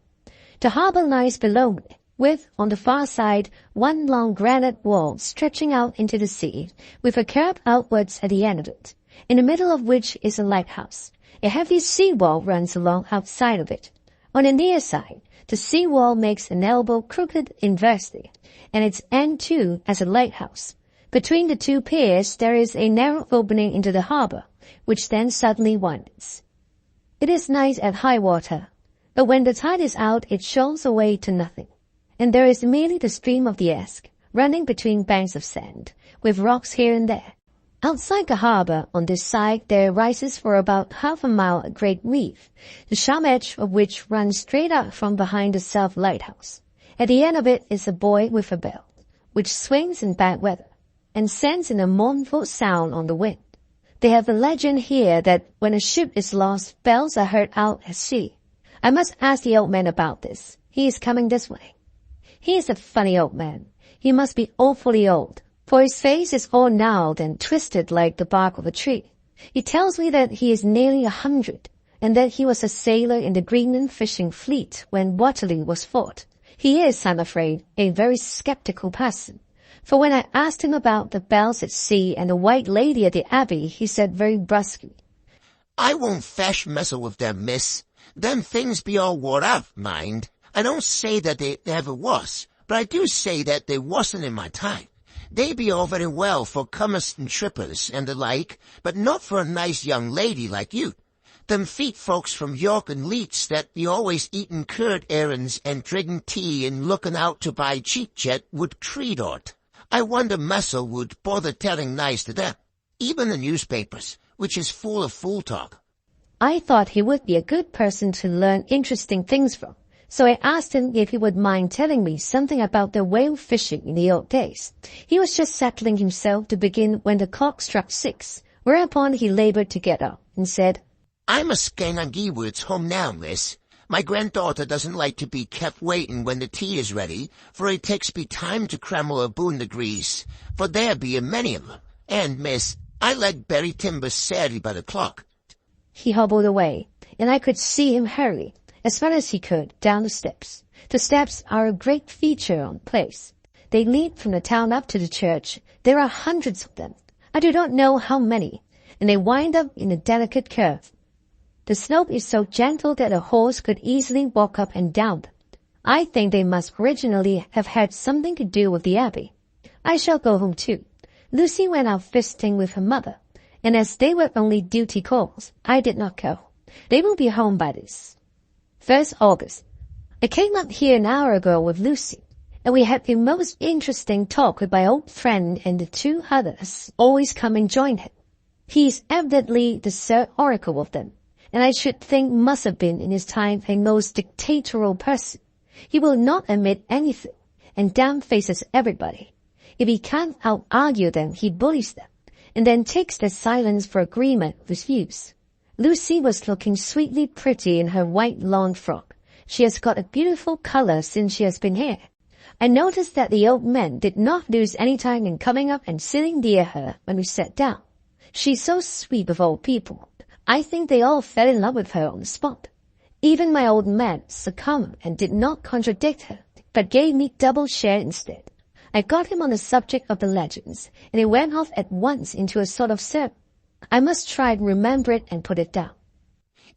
The harbour lies below me, with, on the far side, one long granite wall stretching out into the sea, with a curve outwards at the end of it, in the middle of which is a lighthouse. A heavy sea wall runs along outside of it. On the near side, the sea wall makes an elbow crooked inversely, and its end too as a lighthouse. Between the 2 piers there is a narrow opening into the harbour, which then suddenly widens. It is nice at high water, but when the tide is out it shoals away to nothing, and there is merely the stream of the Esk, running between banks of sand, with rocks here and there. Outside the harbour, on this side, there rises for about half a mile a great reef, the sharp edge of which runs straight out from behind the south lighthouse. At the end of it is a buoy with a bell, which swings in bad weather, and sends in a mournful sound on the wind. They have a legend here that when a ship is lost, bells are heard out at sea. I must ask the old man about this. He is coming this way. He is a funny old man. He must be awfully old, for his face is all gnarled and twisted like the bark of a tree. He tells me that he is nearly 100, and that he was a sailor in the Greenland fishing fleet when Waterloo was fought. He is, I'm afraid, a very sceptical person, for when I asked him about the bells at sea and the white lady at the Abbey, he said very brusquely, "I won't fash messel with them, miss. Them things be all wore out, mind. I don't say that they never was, but I do say that they wasn't in my time. They be all very well for comers and trippers and the like, but not for a nice young lady like you. Them feet folks from York and Leeds that be always eating curd errands and drinking tea and looking out to buy cheap jet would treat on't. I wonder messel would bother telling nice to them. Even the newspapers, which is full of fool talk." I thought he would be a good person to learn interesting things from, so I asked him if he would mind telling me something about the whale fishing in the old days. He was just settling himself to begin when the clock struck 6, whereupon he laboured to get up, and said, "I must gang on geewards home now, miss. My granddaughter doesn't like to be kept waiting when the tea is ready, for it takes me time to crammel aboon the grease, for there be a many of them. And, miss, I like bury timbers Saturday by the clock." He hobbled away, and I could see him hurry, as far as he could, down the steps. The steps are a great feature on the place. They lead from the town up to the church. There are hundreds of them. I do not know how many, and they wind up in a delicate curve. The slope is so gentle that a horse could easily walk up and down them. I think they must originally have had something to do with the Abbey. I shall go home too. Lucy went out visiting with her mother, and as they were only duty calls, I did not go. They will be home by this 1st August. I came up here an hour ago with Lucy, and we had the most interesting talk with my old friend, and the 2 others always come and join him. He is evidently the Sir Oracle of them, and I should think must have been in his time a most dictatorial person. He will not admit anything, and down-faces everybody. If he can't out-argue them, he bullies them, and then takes their silence for agreement with his views. Lucy was looking sweetly pretty in her white lawn frock. She has got a beautiful colour since she has been here. I noticed that the old men did not lose any time in coming up and sitting near her when we sat down. She's so sweet with old people. I think they all fell in love with her on the spot. Even my old man succumbed and did not contradict her, but gave me double share instead. I got him on the subject of the legends, and he went off at once into a sort of sermon. I must try and remember it and put it down.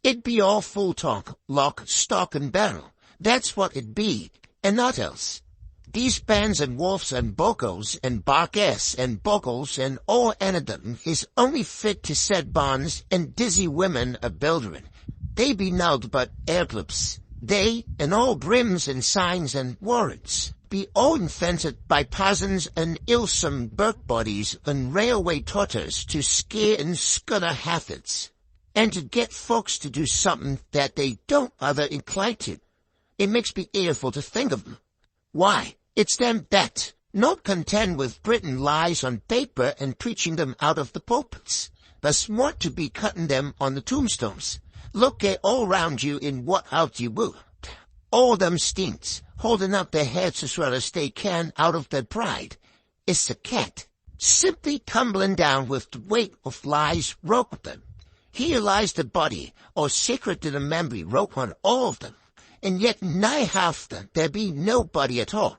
It be all full talk, lock, stock, and barrel. That's what it be, and not else. These bands and wolves and bogos and barkess and bogles and all anodon is only fit to set bonds and dizzy women a buildering. They be nowt but airclips. They and all brims and signs and warrants be all invented by parsons and ilsome birk bodies and railway totters to scare and scudder haffets, and to get folks to do something that they don't other incline to. It makes me earful to think of them. Why, it's them that, not content with Britain lies on paper and preaching them out of the pulpits, but smart to be cutting them on the tombstones. Look at all round you in what out you will. All them stinks, holding up their heads as well as they can out of their pride. It's a cat, simply tumbling down with the weight of lies wrote on them. Here lies the body, or secret to the memory wrote on all of them, and yet nigh half them there be no body at all,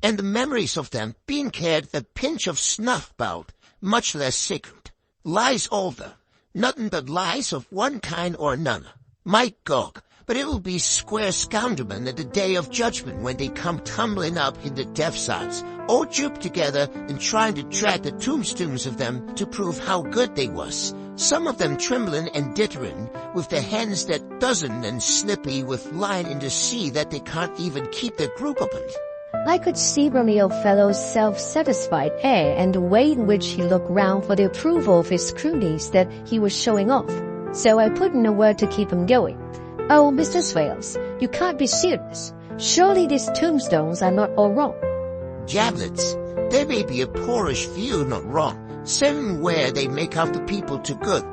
and the memories of them being cared a pinch of snuff about, much less secret. Lies all them, nothing but lies of one kind or another. My gog, but it will be square scoundrelmen at the day of judgment when they come tumbling up in the death-sides, all grouped together and trying to drag the tombstones of them to prove how good they was. Some of them trembling and dittering, with their hands that dozen and slippy with lying in the sea that they can't even keep their group opened. I could see from the old fellow's self-satisfied air and the way in which he looked round for the approval of his cronies that he was showing off. So I put in a word to keep him going. "Oh, Mr. Swales, you can't be serious. Surely these tombstones are not all wrong." Jablets, there may be a poorish few not wrong, certain where they make out the people to good.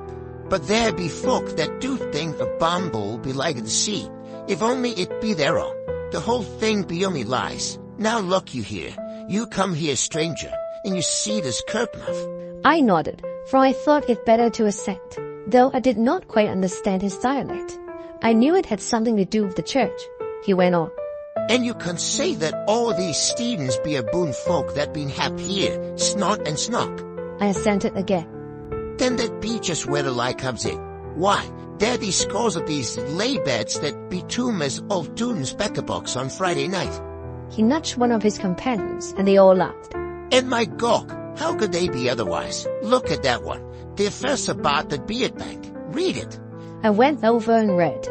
But there be folk that do think a bumble be like the sea, if only it be their own. The whole thing be only lies. Now look you here, you come here stranger, and you see this curtain off. I nodded, for I thought it better to assent, though I did not quite understand his dialect. I knew it had something to do with the church. He went on. And you can say that all these Stevens be a boon folk that been hap here, snot and snock. I assented again. Then that be just where the lie comes in. Why, there be scores of these lay beds that be tomb as old Doon's Beckerbox on Friday night. He nudged one of his companions, and they all laughed. And my gawk, how could they be otherwise? Look at that one. The first about the beard bank. Read it. I went over and read.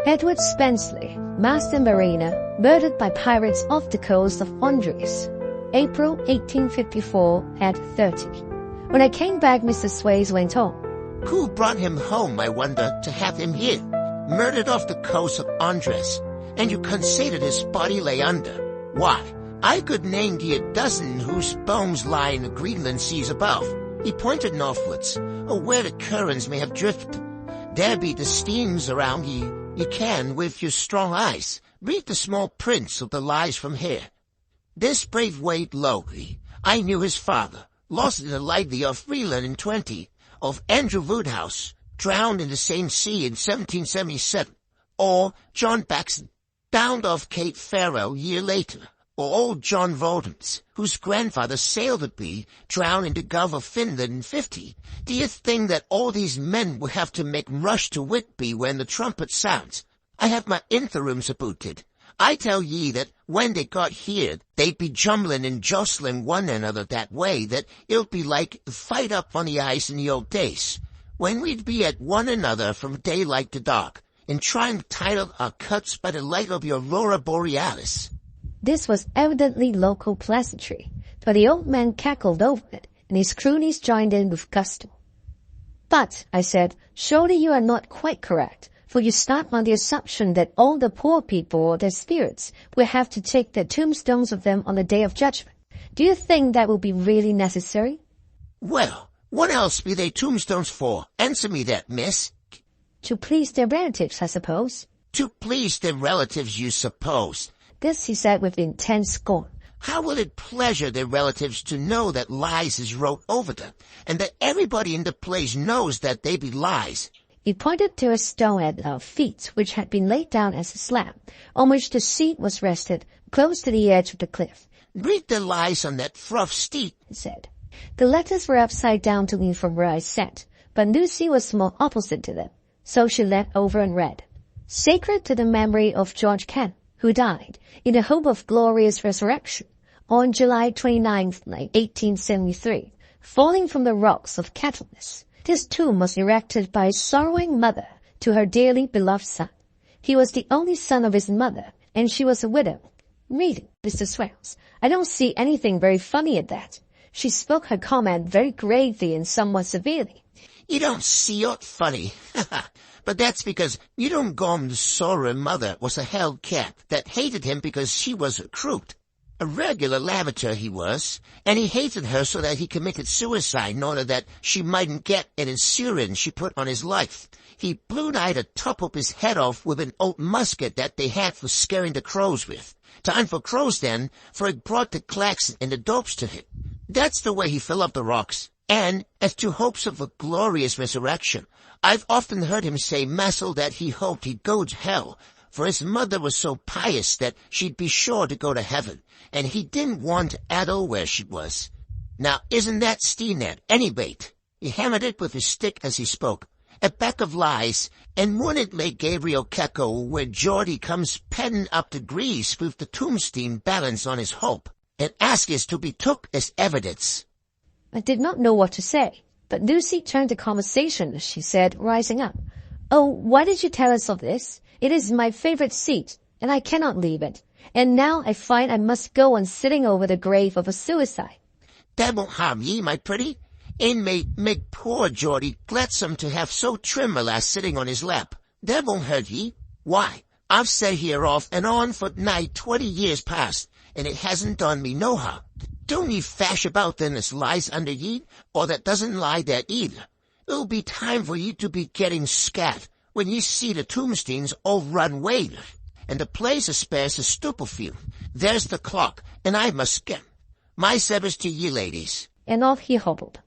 Edward Spenceley, Master Mariner, murdered by pirates off the coast of Andres. April 1854 at 30. When I came back, Mr. Swales went on. Who brought him home, I wonder, to have him here? Murdered off the coast of Andres, and you considered his body lay under. Why, I could name thee a dozen whose bones lie in the Greenland seas above. He pointed northwards, or where the currents may have drifted. There be the steams around ye. You can, with your strong eyes, read the small prints of the lies from here. This brave Wade Logie, I knew his father, lost in the lightly of Freeland in 20, of Andrew Woodhouse, drowned in the same sea in 1777, or John Baxton, downed off Cape Farewell year later, or old John Voldens, whose grandfather sailed at be, drowned in the Gulf of Finland in 50. Do you think that all these men will have to make rush to Whitby when the trumpet sounds? I have my interims about it. I tell ye that when they got here, they'd be jumbling and jostling one another that way that it'll be like a fight up on the ice in the old days, when we'd be at one another from daylight to dark, and trying to title our cuts by the light of your aurora borealis. This was evidently local pleasantry, for the old man cackled over it, and his cronies joined in with gusto. But, I said, surely you are not quite correct, for you start on the assumption that all the poor people or their spirits will have to take their tombstones of them on the day of judgment. Do you think that will be really necessary? Well, what else be they tombstones for? Answer me that, miss. To please their relatives, I suppose. To please their relatives, you suppose. This he said with intense scorn. How will it pleasure their relatives to know that lies is wrote over them, and that everybody in the place knows that they be lies? He pointed to a stone at our feet, which had been laid down as a slab, on which the seat was rested, close to the edge of the cliff. Read the lies on that rough steep, He said. The letters were upside down to me from where I sat, but Lucy was more opposite to them, so she leant over and read, Sacred to the memory of George Kent, who died in the hope of glorious resurrection on July 29th, 1873, falling from the rocks of Catullus. This tomb was erected by a sorrowing mother to her dearly beloved son. He was the only son of his mother, and she was a widow. Really, Mr. Swales, I don't see anything very funny at that. She spoke her comment very gravely and somewhat severely. You don't see it funny. But that's because you don't Gom's sorrowing mother was a held cat that hated him because she was a croot. A regular lavater he was, and he hated her so that he committed suicide in order that she mightn't get an insurance she put on his life. He blue-eyed a top up his head off with an old musket that they had for scaring the crows with. Time for crows then, for it brought the clacks and the dopes to him. That's the way he fell off the rocks. And as to hopes of a glorious resurrection, I've often heard him say Massel that he hoped he'd go to hell, for his mother was so pious that she'd be sure to go to heaven, and he didn't want to addle where she was. Now, isn't that Steenet, any bait? He hammered it with his stick as he spoke. A pack of lies, and wouldn't it make Gabriel cackle when Geordie comes penning up the grease with the tombstone balance on his hope, and asks to be took as evidence? I did not know what to say, but Lucy turned the conversation as she said, rising up, Oh, why did you tell us of this? It is my favorite seat, and I cannot leave it. And now I find I must go on sitting over the grave of a suicide. That won't harm ye, my pretty. And make poor Geordie gladsome to have so trim a lass sitting on his lap. That won't hurt ye. Why, I've sat here off and on for nigh 20 years past, and it hasn't done me no harm. Don't ye fash about then as lies under ye, or that doesn't lie there either. It'll be time for ye to be getting scat when ye see the tombstones all run wade, and the place spares a Stuplefield. There's the clock, and I must get. My service to ye, ladies. And off he hobbled.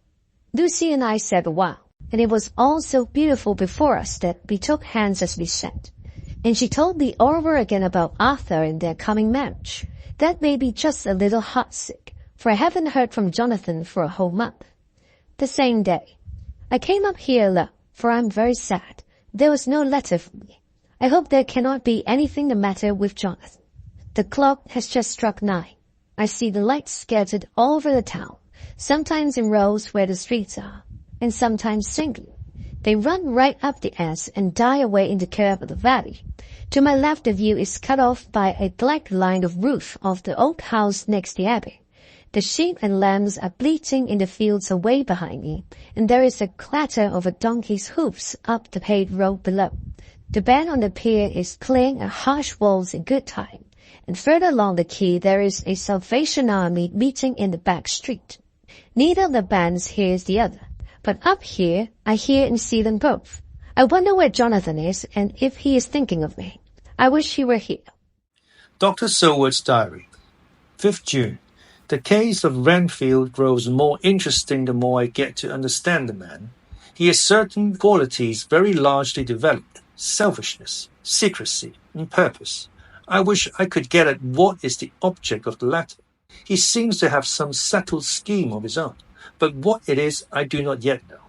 Lucy and I said wow, and it was all so beautiful before us that we took hands as we sat. And she told me over again about Arthur and their coming marriage. That made me just a little heartsick, for I haven't heard from Jonathan for a whole month. The same day, I came up here alone, for I'm very sad. There was no letter for me. I hope there cannot be anything the matter with Jonathan. The clock has just struck 9. I see the lights scattered all over the town, sometimes in rows where the streets are, and sometimes singly. They run right up the S and die away in the curve of the valley. To my left the view is cut off by a black line of roof of the old house next the abbey. The sheep and lambs are bleating in the fields away behind me, and there is a clatter of a donkey's hoofs up the paved road below. The band on the pier is playing a harsh waltz in good time, and further along the quay there is a Salvation Army meeting in the back street. Neither of the bands hears the other, but up here I hear and see them both. I wonder where Jonathan is, and if he is thinking of me. I wish he were here. Dr. Seward's Diary, 5th June. The case of Renfield grows more interesting the more I get to understand the man. He has certain qualities very largely developed: selfishness, secrecy, and purpose. I wish I could get at what is the object of the latter. He seems to have some settled scheme of his own, but what it is I do not yet know.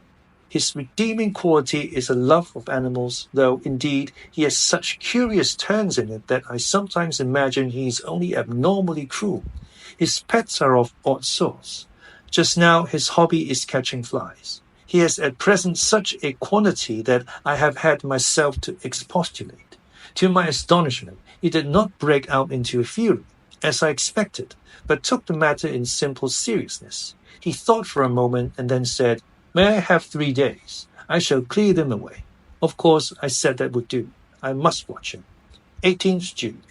His redeeming quality is a love of animals, though indeed he has such curious turns in it that I sometimes imagine he is only abnormally cruel. His pets are of odd sorts. Just now his hobby is catching flies. He has at present such a quantity that I have had myself to expostulate. To my astonishment, he did not break out into a fury, as I expected, but took the matter in simple seriousness. He thought for a moment and then said, "May I have 3 days? I shall clear them away." Of course, I said that would do. I must watch him. 18th June.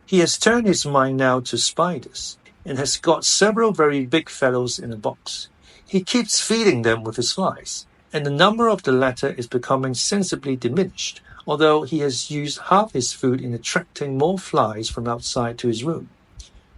He has turned his mind now to spiders, and has got several very big fellows in a box. He keeps feeding them with his flies, and the number of the latter is becoming sensibly diminished, although he has used half his food in attracting more flies from outside to his room.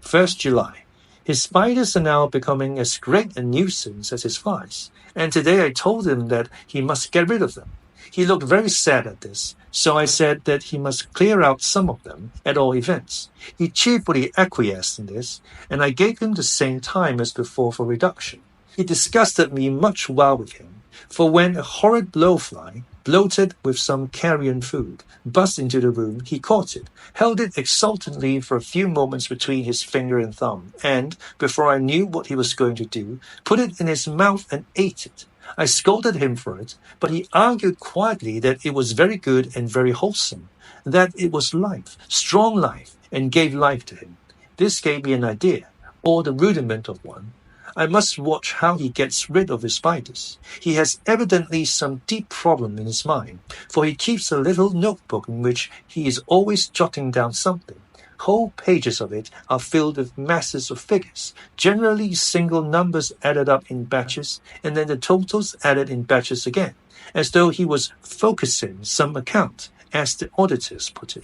1st July. His spiders are now becoming as great a nuisance as his flies, and today I told him that he must get rid of them. He looked very sad at this, so I said that he must clear out some of them, at all events. He cheerfully acquiesced in this, and I gave him the same time as before for reduction. He disgusted me much while with him, For when a horrid blowfly, bloated with some carrion food, buzzed into the room, he caught it, held it exultantly for a few moments between his finger and thumb, and, before I knew what he was going to do, put it in his mouth and ate it. I scolded him for it, but he argued quietly that it was very good and very wholesome, that it was life, strong life, and gave life to him. This gave me an idea, or the rudiment of one. I must watch how he gets rid of his spiders. He has evidently some deep problem in his mind, for he keeps a little notebook in which he is always jotting down something. Whole pages of it are filled with masses of figures, generally single numbers added up in batches, and then the totals added in batches again, as though he was focusing some account, as the auditors put it.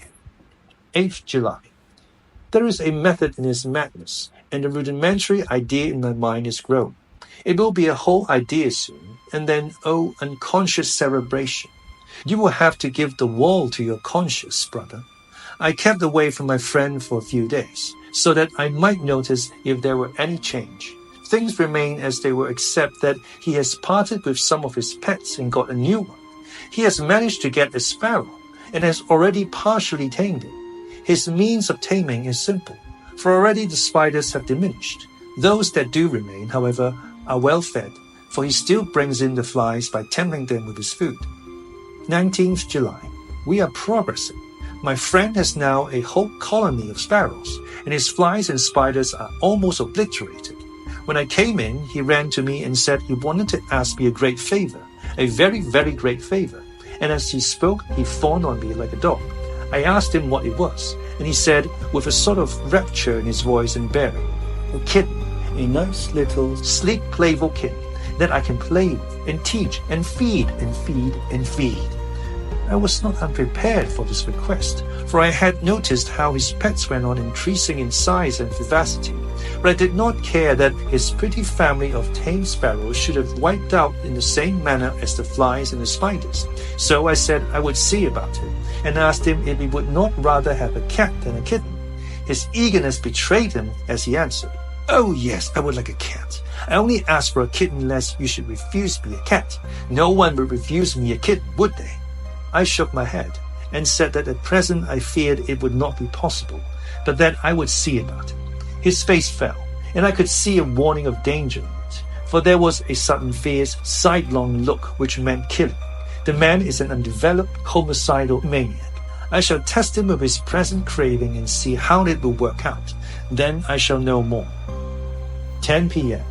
8th July. There is a method in his madness, and the rudimentary idea in my mind is grown. It will be a whole idea soon, and then, oh, unconscious cerebration. You will have to give the wall to your conscious, brother. I kept away from my friend for a few days, so that I might notice if there were any change. Things remain as they were except that he has parted with some of his pets and got a new one. He has managed to get a sparrow, and has already partially tamed it. His means of taming is simple, for already the spiders have diminished. Those that do remain, however, are well fed, for he still brings in the flies by tempting them with his food. 19th July. We are progressing. My friend has now a whole colony of sparrows, and his flies and spiders are almost obliterated. When I came in, he ran to me and said he wanted to ask me a great favor, a very, very great favor, and as he spoke, he fawned on me like a dog. I asked him what it was, and he said, with a sort of rapture in his voice and bearing, a kitten, a nice little, sleek, playful kitten that I can play with and teach and feed and feed and feed. I was not unprepared for this request, for I had noticed how his pets went on increasing in size and vivacity, but I did not care that his pretty family of tame sparrows should have wiped out in the same manner as the flies and the spiders. So I said I would see about it, and asked him if he would not rather have a cat than a kitten. His eagerness betrayed him as he answered, "Oh yes, I would like a cat. I only asked for a kitten lest you should refuse me a cat. No one would refuse me a kitten, would they?" I shook my head, and said that at present I feared it would not be possible, but that I would see about it. His face fell, and I could see a warning of danger in it, for there was a sudden fierce, sidelong look which meant killing. The man is an undeveloped, homicidal maniac. I shall test him with his present craving and see how it will work out. Then I shall know more. 10 p.m.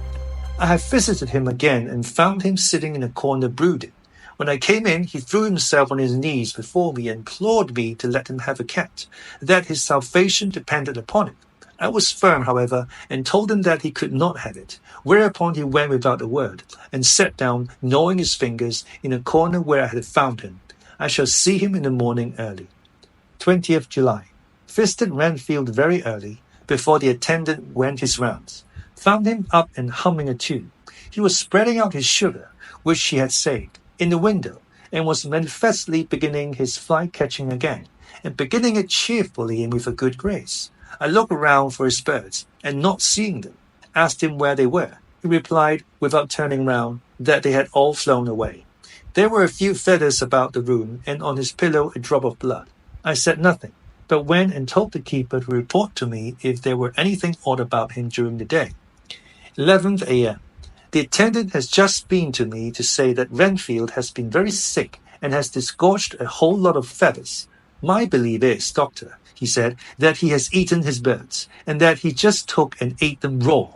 I have visited him again and found him sitting in a corner brooding. When I came in, he threw himself on his knees before me and implored me to let him have a cat, that his salvation depended upon it. I was firm, however, and told him that he could not have it, whereupon he went without a word, and sat down, gnawing his fingers, in a corner where I had found him. I shall see him in the morning early. 20th July. Visited Renfield very early, before the attendant went his rounds. Found him up and humming a tune. He was spreading out his sugar, which he had saved, in the window, and was manifestly beginning his fly-catching again, and beginning it cheerfully and with a good grace. I looked around for his birds, and not seeing them, asked him where they were. He replied, without turning round, that they had all flown away. There were a few feathers about the room, and on his pillow a drop of blood. I said nothing, but went and told the keeper to report to me if there were anything odd about him during the day. 11th a.m. The attendant has just been to me to say that Renfield has been very sick and has disgorged a whole lot of feathers. My belief is, doctor, he said, that he has eaten his birds, and that he just took and ate them raw.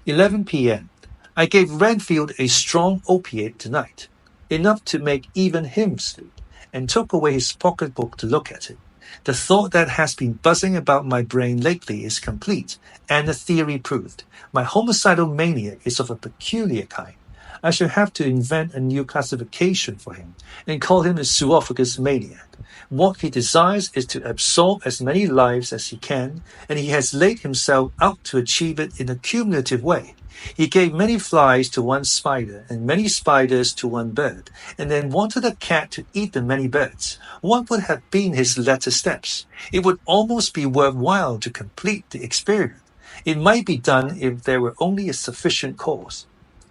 11 p.m. I gave Renfield a strong opiate tonight, enough to make even him sleep, and took away his pocketbook to look at it. The thought that has been buzzing about my brain lately is complete, and the theory proved. My homicidal maniac is of a peculiar kind. I shall have to invent a new classification for him, and call him a zoophagous maniac. What he desires is to absorb as many lives as he can, and he has laid himself out to achieve it in a cumulative way. He gave many flies to one spider, and many spiders to one bird, and then wanted a cat to eat the many birds. What would have been his latter steps? It would almost be worthwhile to complete the experiment. It might be done if there were only a sufficient cause.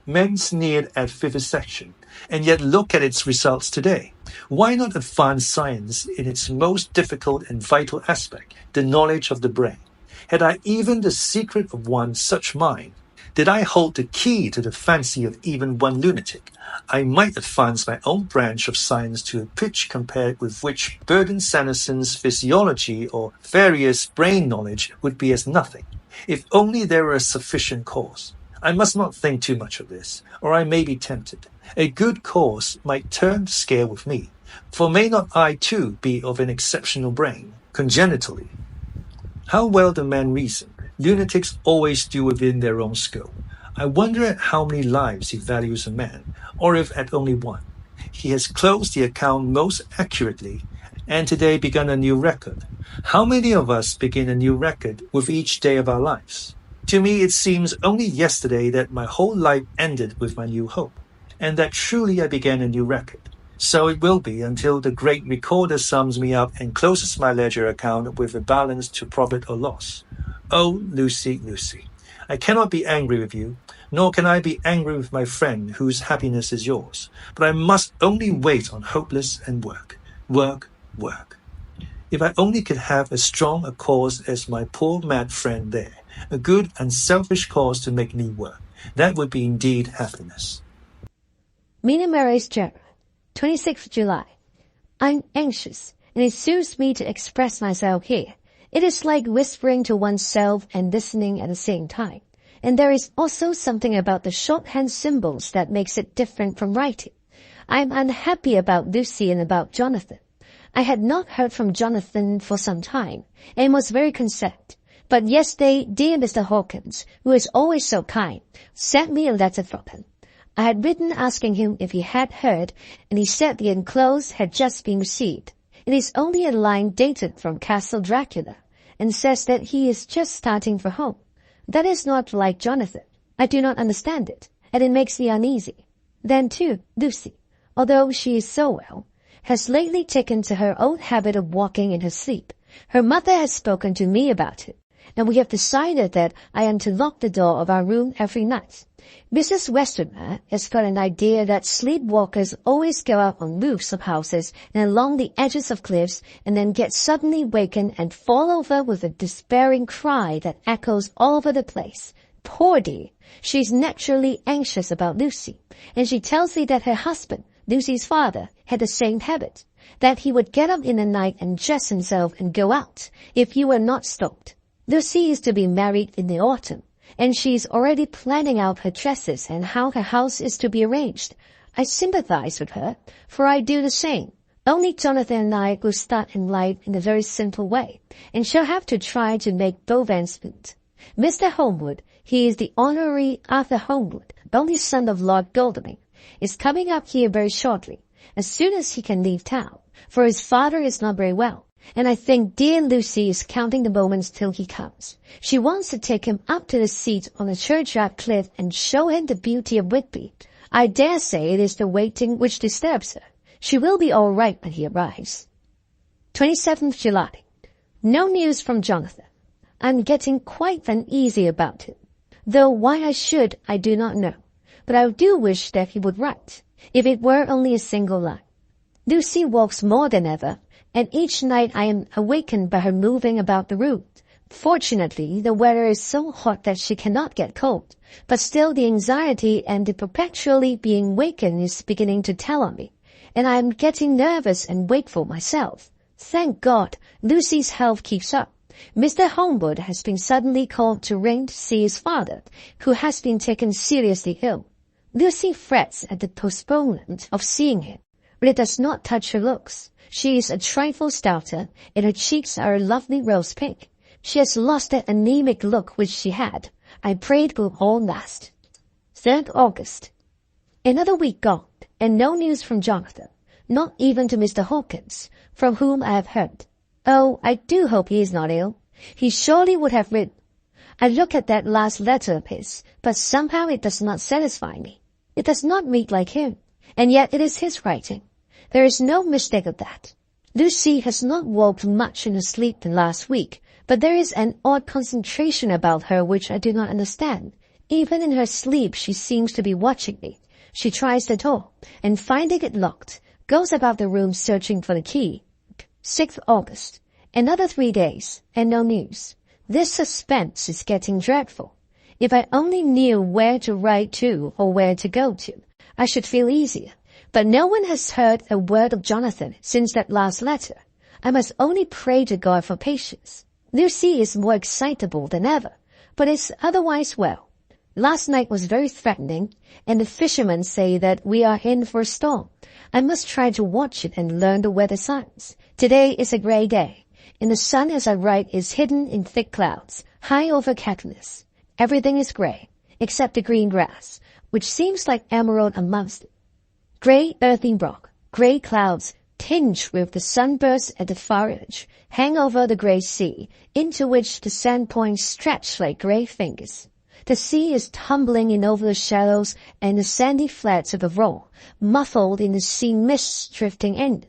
Men sneered at vivisection, and yet look at its results today. Why not advance science in its most difficult and vital aspect, the knowledge of the brain? Had I even the secret of one such mind, did I hold the key to the fancy of even one lunatic, I might advance my own branch of science to a pitch compared with which Burton Sanderson's physiology or various brain knowledge would be as nothing, if only there were a sufficient cause. I must not think too much of this, or I may be tempted. A good cause might turn the scale with me, for may not I too be of an exceptional brain, congenitally? How well the man reason! Lunatics always do within their own scope. I wonder at how many lives he values a man, or if at only one. He has closed the account most accurately, and today begun a new record. How many of us begin a new record with each day of our lives? To me it seems only yesterday that my whole life ended with my new hope, and that truly I began a new record. So it will be until the great recorder sums me up and closes my ledger account with a balance to profit or loss. Oh, Lucy, Lucy, I cannot be angry with you, nor can I be angry with my friend whose happiness is yours, but I must only wait on hopeless and work, work, work. If I only could have as strong a cause as my poor mad friend there, a good unselfish cause to make me work, that would be indeed happiness. Mina Mary's Journal, 26th July. I'm anxious, and it suits me to express myself here. It is like whispering to oneself and listening at the same time. And there is also something about the shorthand symbols that makes it different from writing. I'm unhappy about Lucy and about Jonathan. I had not heard from Jonathan for some time, and was very concerned. But yesterday, dear Mr. Hawkins, who is always so kind, sent me a letter from him. I had written asking him if he had heard, and he said the enclosed had just been received. It is only a line dated from Castle Dracula, and says that he is just starting for home. That is not like Jonathan. I do not understand it, and it makes me uneasy. Then too, Lucy, although she is so well, has lately taken to her old habit of walking in her sleep. Her mother has spoken to me about it, and we have decided that I am to lock the door of our room every night. Mrs. Westenra has got an idea that sleepwalkers always go out on roofs of houses and along the edges of cliffs and then get suddenly wakened and fall over with a despairing cry that echoes all over the place. Poor dear, she is naturally anxious about Lucy, and she tells me that her husband, Lucy's father, had the same habit, that he would get up in the night and dress himself and go out if he were not stopped. Lucy is to be married in the autumn, and she is already planning out her dresses and how her house is to be arranged. I sympathize with her, for I do the same. Only Jonathan and I will start in life in a very simple way, and shall have to try to make both ends meet. Mr. Holmwood, he is the honorary Arthur Holmwood, only son of Lord Godalming, is coming up here very shortly, as soon as he can leave town, for his father is not very well. And I think dear Lucy is counting the moments till he comes. She wants to take him up to the seat on the churchyard cliff and show him the beauty of Whitby. I dare say it is the waiting which disturbs her. She will be all right when he arrives. 27th July. No news from Jonathan. I'm getting quite uneasy about him, though why I should I do not know. But I do wish that he would write, if it were only a single line. Lucy walks more than ever, and each night I am awakened by her moving about the room. Fortunately, the weather is so hot that she cannot get cold, but still the anxiety and the perpetually being wakened is beginning to tell on me, and I am getting nervous and wakeful myself. Thank God, Lucy's health keeps up. Mr. Holmwood has been suddenly called to ring to see his father, who has been taken seriously ill. Lucy frets at the postponement of seeing him, but it does not touch her looks. She is a trifle stouter, and her cheeks are a lovely rose pink. She has lost that anemic look which she had. I pray it will all last. 3rd August. Another week gone, and no news from Jonathan, not even to Mr. Hawkins, from whom I have heard. Oh, I do hope he is not ill. He surely would have written. I look at that last letter of his, but somehow it does not satisfy me. It does not read like him, and yet it is his writing. There is no mistake of that. Lucy has not walked much in her sleep the last week, but there is an odd concentration about her which I do not understand. Even in her sleep, she seems to be watching me. She tries the door, and finding it locked, goes about the room searching for the key. 6th August. Another 3 days, and no news. This suspense is getting dreadful. If I only knew where to write to or where to go to, I should feel easier. But no one has heard a word of Jonathan since that last letter. I must only pray to God for patience. Lucy is more excitable than ever, but is otherwise well. Last night was very threatening, and the fishermen say that we are in for a storm. I must try to watch it and learn the weather signs. Today is a grey day, and the sun as I write is hidden in thick clouds, high over Catullus. Everything is grey, except the green grass, which seems like emerald amongst it. Grey earthy rock, grey clouds, tinged with the sunburst at the far edge, hang over the grey sea, into which the sand points stretch like grey fingers. The sea is tumbling in over the shallows and the sandy flats of the roll, muffled in the sea mists drifting in.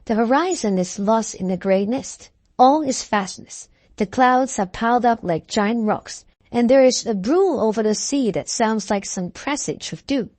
The horizon is lost in the grey mist. All is fastness. The clouds are piled up like giant rocks, and there is a brool over the sea that sounds like some presage of doom.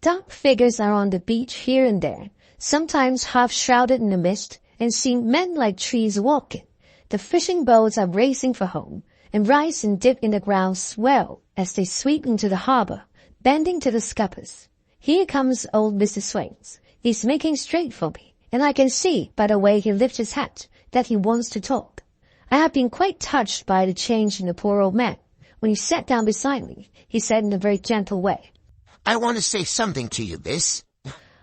Dark figures are on the beach here and there, sometimes half shrouded in the mist, and seem men like trees walking. The fishing boats are racing for home, and rise and dip in the ground swell as they sweep into the harbor, bending to the scuppers. Here comes old Mr. Swains. He's making straight for me, and I can see by the way he lifts his hat that he wants to talk. I have been quite touched by the change in the poor old man. When he sat down beside me, he said in a very gentle way, "I want to say something to you, miss."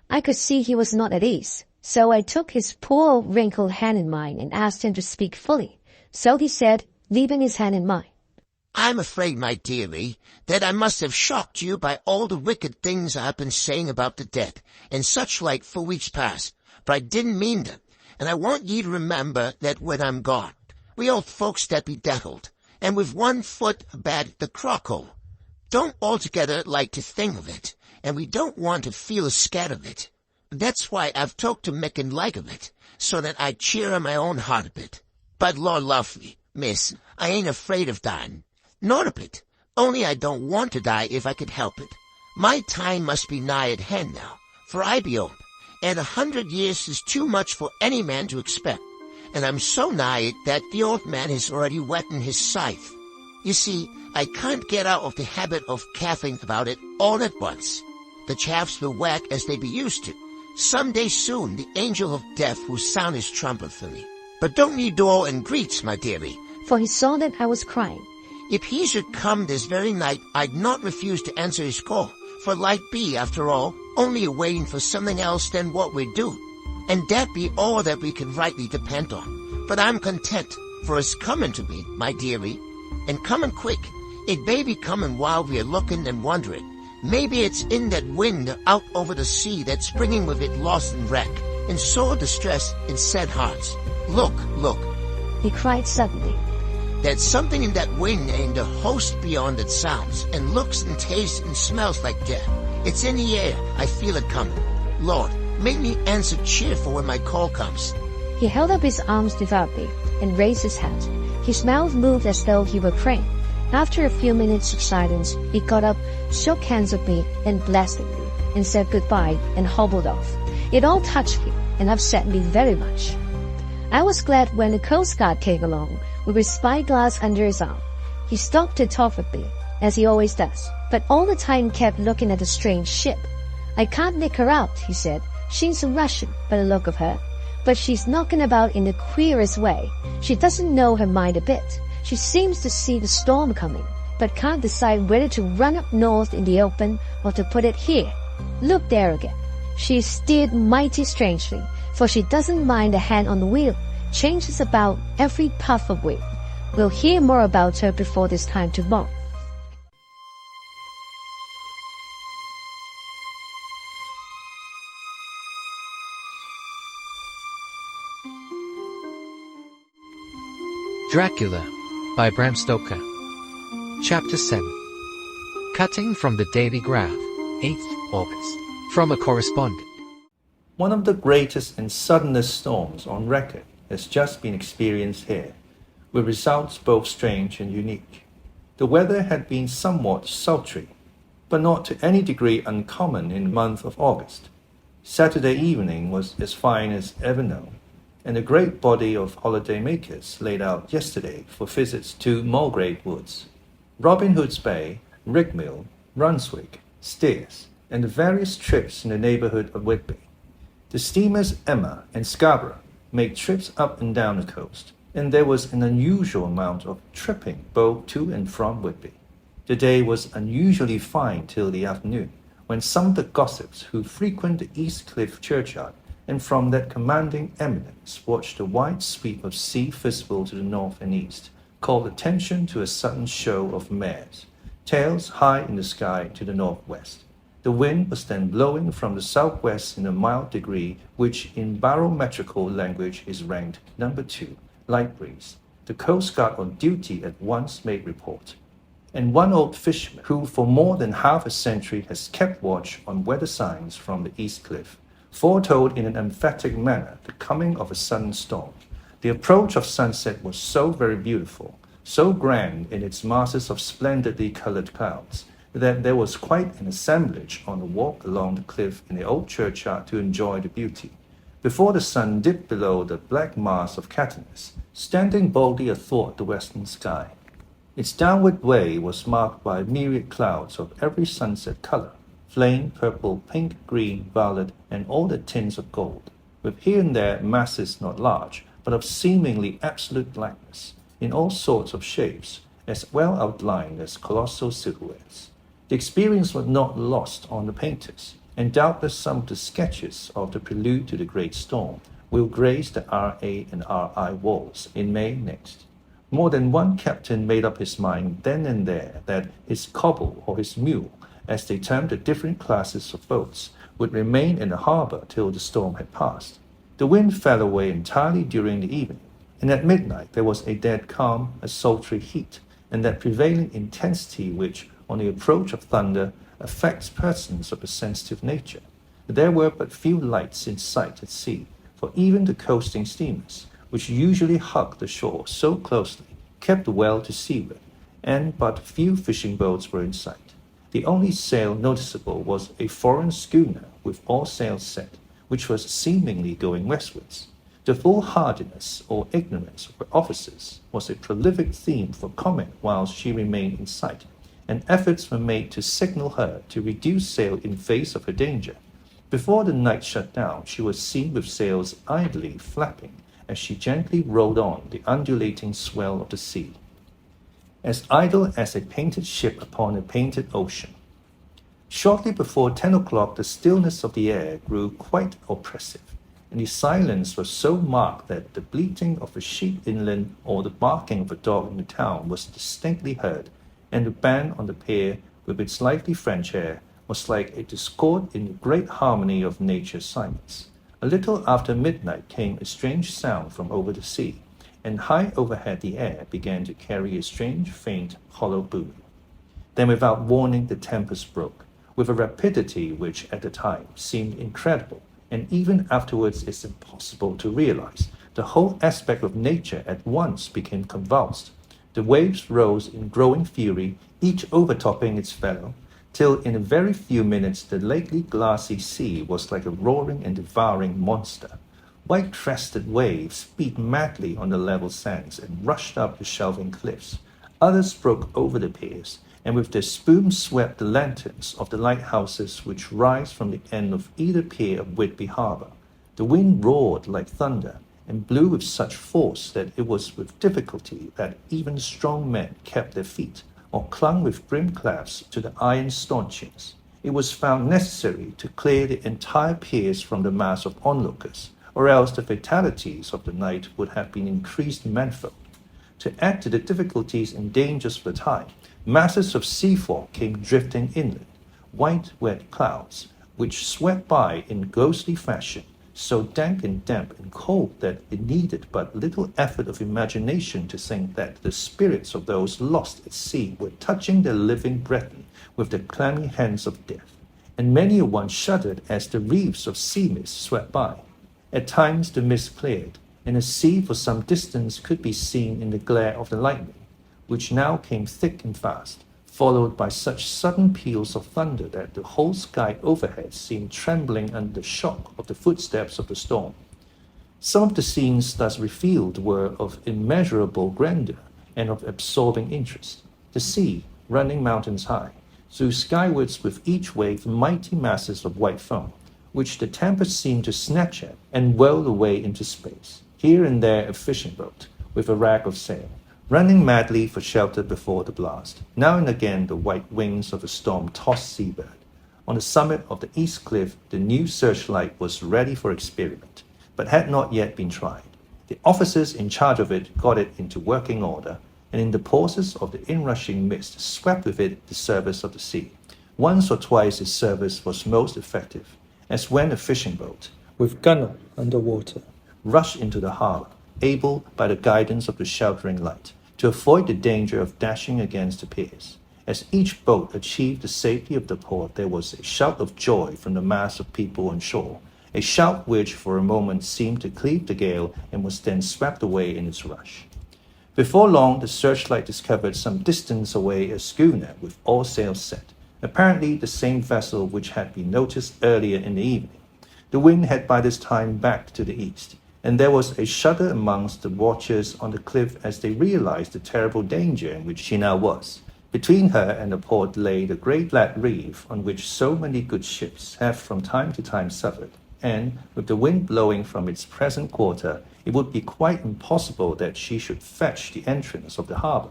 I could see he was not at ease, so I took his poor old wrinkled hand in mine and asked him to speak fully. So he said, leaving his hand in mine, "I'm afraid, my dearie, that I must have shocked you by all the wicked things I've been saying about the dead, and such like for weeks past, but I didn't mean them, and I want ye to remember that when I'm gone, we old folks that be decked, and with one foot bad the crockhole, don't altogether like to think of it, and we don't want to feel scared of it. That's why I've talked to Mick and like of it, so that I cheer my own heart a bit. But Lord love me, miss, I ain't afraid of dying. Not a bit. Only I don't want to die if I could help it. My time must be nigh at hand now, for I be old, and 100 years is too much for any man to expect. And I'm so nigh it that the old man is already whetting his scythe. You see, I can't get out of the habit of coughing about it all at once. The chaffs will whack as they be used to. Some day soon the angel of death will sound his trumpet for me. But don't need all and greets, my dearie." for he saw that I was crying. "If he should come this very night, I'd not refuse to answer his call, for light be, after all, only waiting for something else than what we do. And that be all that we can rightly depend on. But I'm content, for it's coming to me, my dearie, and coming quick. It may be coming while we are looking and wondering. Maybe it's in that wind out over the sea that's bringing with it loss and wreck, and sore distress in sad hearts. Look, look." He cried suddenly. "There's something in that wind and the host beyond that sounds, and looks and tastes and smells like death. It's in the air, I feel it coming. Lord, make me answer cheerful when my call comes." He held up his arms devoutly and raised his hat. His mouth moved as though he were praying. After a few minutes of silence, he got up, shook hands with me, and blessed me, and said goodbye, and hobbled off. It all touched me, and upset me very much. I was glad when the Coast Guard came along, with his spyglass under his arm. He stopped to talk with me, as he always does, but all the time kept looking at the strange ship. "I can't make her out," he said. "She's a Russian, by the look of her. But she's knocking about in the queerest way. She doesn't know her mind a bit. She seems to see the storm coming, but can't decide whether to run up north in the open or to put it here. Look there again. She's steered mighty strangely, for she doesn't mind a hand on the wheel, changes about every puff of wind. We'll hear more about her before this time tomorrow." Dracula by Bram Stoker. Chapter 7. Cutting from the Daily Graph, 8th August. From a correspondent. One of the greatest and suddenest storms on record has just been experienced here, with results both strange and unique. The weather had been somewhat sultry, but not to any degree uncommon in the month of August. Saturday evening was as fine as ever known, and a great body of holiday-makers laid out yesterday for visits to Maigret woods, Robin Hood's Bay, Rigmill, Brunswick, Steers, and the various trips in the neighbourhood of Whitby. The steamers Emma and Scarborough made trips up and down the coast, and there was an unusual amount of tripping both to and from Whitby. The day was unusually fine till the afternoon, when some of the gossips who frequent the East Cliff churchyard and from that commanding eminence watched the wide sweep of sea visible to the north and east, called attention to a sudden show of mares, tails high in the sky to the northwest. The wind was then blowing from the southwest in a mild degree, which in barometrical language is ranked number 2, light breeze. The Coast Guard on duty at once made report, and one old fisherman, who for more than half a century has kept watch on weather signs from the East Cliff, foretold in an emphatic manner the coming of a sudden storm. The approach of sunset was so very beautiful, so grand in its masses of splendidly coloured clouds, that there was quite an assemblage on the walk along the cliff in the old churchyard to enjoy the beauty. Before the sun dipped below the black mass of Catanus, standing boldly athwart the western sky. Its downward way was marked by myriad clouds of every sunset colour, flame, purple, pink, green, violet, and all the tints of gold, with here and there masses not large, but of seemingly absolute blackness, in all sorts of shapes, as well outlined as colossal silhouettes. The experience was not lost on the painters, and doubtless some of the sketches of the prelude to the great storm will grace the R.A. and R.I. walls in May next. More than one captain made up his mind then and there that his cobble or his mule, as they termed the different classes of boats, would remain in the harbour till the storm had passed. The wind fell away entirely during the evening, and at midnight there was a dead calm, a sultry heat, and that prevailing intensity which, on the approach of thunder, affects persons of a sensitive nature. There were but few lights in sight at sea, for even the coasting steamers, which usually hug the shore so closely, kept well to seaward, and but few fishing boats were in sight. The only sail noticeable was a foreign schooner with all sails set, which was seemingly going westwards. The foolhardiness or ignorance of her officers was a prolific theme for comment whilst she remained in sight, and efforts were made to signal her to reduce sail in face of her danger. Before the night shut down, she was seen with sails idly flapping as she gently rowed on the undulating swell of the sea, as idle as a painted ship upon a painted ocean. Shortly before 10 o'clock, the stillness of the air grew quite oppressive, and the silence was so marked that the bleating of a sheep inland or the barking of a dog in the town was distinctly heard, and the band on the pier, with its lively French air, was like a discord in the great harmony of nature's silence. A little after midnight came a strange sound from over the sea, and high overhead the air began to carry a strange, faint, hollow booming. Then without warning the tempest broke, with a rapidity which at the time seemed incredible, and even afterwards is impossible to realize. The whole aspect of nature at once became convulsed. The waves rose in growing fury, each overtopping its fellow, till in a very few minutes the lately glassy sea was like a roaring and devouring monster. White-crested waves beat madly on the level sands and rushed up the shelving cliffs. Others broke over the piers, and with their spume swept the lanterns of the lighthouses which rise from the end of either pier of Whitby harbour. The wind roared like thunder, and blew with such force that it was with difficulty that even strong men kept their feet, or clung with grim clasps to the iron stanchions. It was found necessary to clear the entire piers from the mass of onlookers, or else the fatalities of the night would have been increased manifold. To add to the difficulties and dangers of the time, masses of sea fog came drifting inland, white wet clouds, which swept by in ghostly fashion, so dank and damp and cold that it needed but little effort of imagination to think that the spirits of those lost at sea were touching their living brethren with the clammy hands of death, and many a one shuddered as the reefs of sea mist swept by. At times the mist cleared, and the sea for some distance could be seen in the glare of the lightning, which now came thick and fast, followed by such sudden peals of thunder that the whole sky overhead seemed trembling under the shock of the footsteps of the storm. Some of the scenes thus revealed were of immeasurable grandeur and of absorbing interest. The sea, running mountains high, threw skywards with each wave mighty masses of white foam, which the tempest seemed to snatch at and whirl away into space. Here and there a fishing boat, with a rag of sail, running madly for shelter before the blast. Now and again the white wings of a storm-tossed seabird. On the summit of the east cliff, the new searchlight was ready for experiment, but had not yet been tried. The officers in charge of it got it into working order, and in the pauses of the inrushing mist swept with it the surface of the sea. Once or twice its service was most effective, as when a fishing boat, with gunwale under water, rushed into the harbour, able, by the guidance of the sheltering light, to avoid the danger of dashing against the piers. As each boat achieved the safety of the port, there was a shout of joy from the mass of people on shore, a shout which for a moment seemed to cleave the gale and was then swept away in its rush. Before long, the searchlight discovered some distance away a schooner with all sails set, apparently the same vessel which had been noticed earlier in the evening. The wind had by this time backed to the east, and there was a shudder amongst the watchers on the cliff as they realized the terrible danger in which she now was. Between her and the port lay the great flat reef on which so many good ships have from time to time suffered, and, with the wind blowing from its present quarter, it would be quite impossible that she should fetch the entrance of the harbour.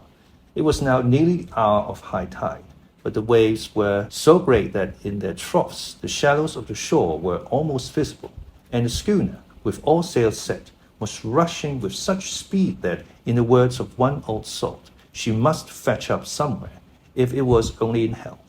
It was now nearly the hour of high tide, but the waves were so great that in their troughs the shallows of the shore were almost visible, and the schooner, with all sails set, was rushing with such speed that, in the words of one old salt, she must fetch up somewhere, if it was only in hell.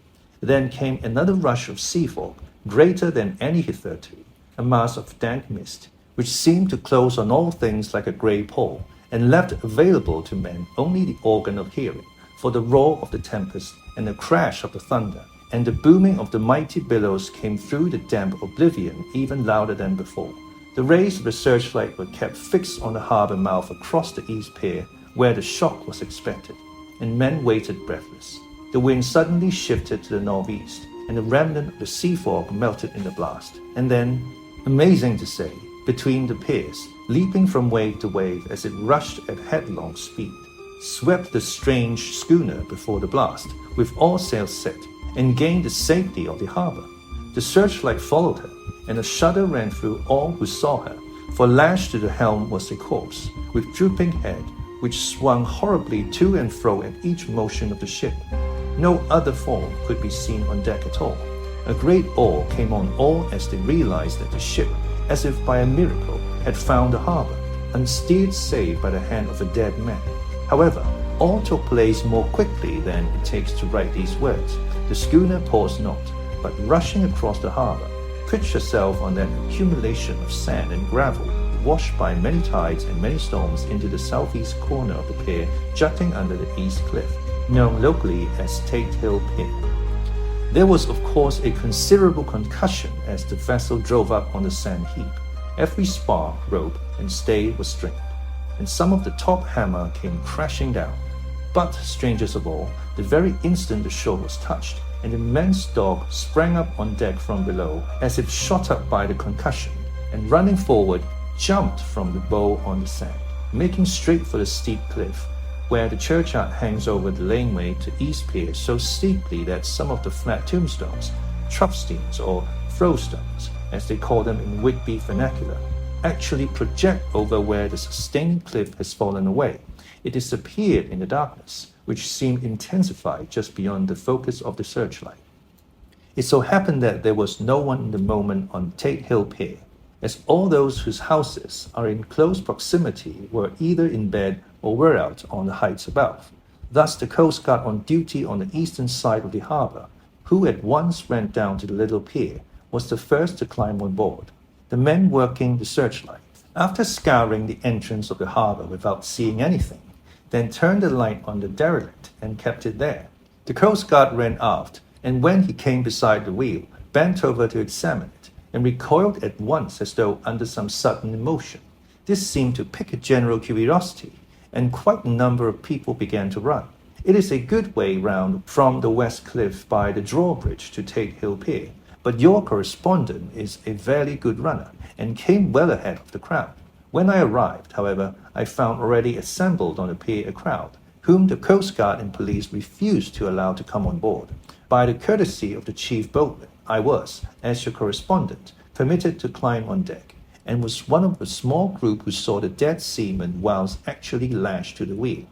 Then came another rush of sea fog, greater than any hitherto, a mass of dank mist, which seemed to close on all things like a grey pall, and left available to men only the organ of hearing, for the roar of the tempest and the crash of the thunder, and the booming of the mighty billows came through the damp oblivion even louder than before. The rays of the searchlight were kept fixed on the harbour mouth across the east pier, where the shock was expected, and men waited breathless. The wind suddenly shifted to the northeast, and the remnant of the sea fog melted in the blast. And then, amazing to say, between the piers, leaping from wave to wave as it rushed at headlong speed, swept the strange schooner before the blast, with all sails set, and gained the safety of the harbour. The searchlight followed her, and a shudder ran through all who saw her, for lashed to the helm was a corpse, with drooping head, which swung horribly to and fro at each motion of the ship. No other form could be seen on deck at all. A great awe came on all as they realized that the ship, as if by a miracle, had found the harbour, unsteered save by the hand of a dead man. However, all took place more quickly than it takes to write these words. The schooner paused not, but rushing across the harbour, pitched herself on that accumulation of sand and gravel, washed by many tides and many storms into the southeast corner of the pier, jutting under the east cliff, known locally as Tate Hill Pier. There was, of course, a considerable concussion as the vessel drove up on the sand heap. Every spar, rope, and stay was strained, and some of the top hammer came crashing down. But, strangest of all, the very instant the shore was touched, an immense dog sprang up on deck from below, as if shot up by the concussion, and running forward, jumped from the bow on the sand, making straight for the steep cliff, where the churchyard hangs over the laneway to East Pier so steeply that some of the flat tombstones, troughstones or throwstones, as they call them in Whitby vernacular, actually project over where the sustaining cliff has fallen away. It disappeared in the darkness, which seemed intensified just beyond the focus of the searchlight. It so happened that there was no one in the moment on Tate Hill Pier, as all those whose houses are in close proximity were either in bed or were out on the heights above. Thus the Coast Guard on duty on the eastern side of the harbour, who at once ran down to the little pier, was the first to climb on board. The men working the searchlight, after scouring the entrance of the harbour without seeing anything, then turned the light on the derelict and kept it there. The Coast Guard ran aft, and when he came beside the wheel, bent over to examine it, and recoiled at once as though under some sudden emotion. This seemed to pique a general curiosity, and quite a number of people began to run. It is a good way round from the West Cliff by the drawbridge to Tate Hill Pier, but your correspondent is a very good runner and came well ahead of the crowd. When I arrived, however, I found already assembled on the pier a crowd, whom the Coast Guard and police refused to allow to come on board. By the courtesy of the chief boatman, I was, as your correspondent, permitted to climb on deck, and was one of a small group who saw the dead seaman whilst actually lashed to the wheel.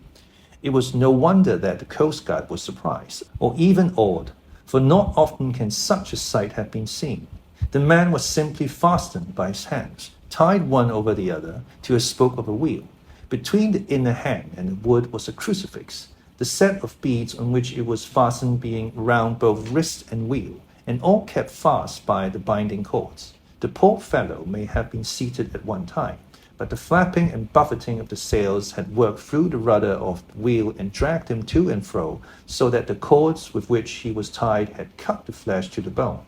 It was no wonder that the Coast Guard was surprised, or even awed, for not often can such a sight have been seen. The man was simply fastened by his hands, tied one over the other, to a spoke of a wheel. Between the inner hand and the wood was a crucifix, the set of beads on which it was fastened being round both wrist and wheel, and all kept fast by the binding cords. The poor fellow may have been seated at one time, but the flapping and buffeting of the sails had worked through the rudder of the wheel and dragged him to and fro, so that the cords with which he was tied had cut the flesh to the bone.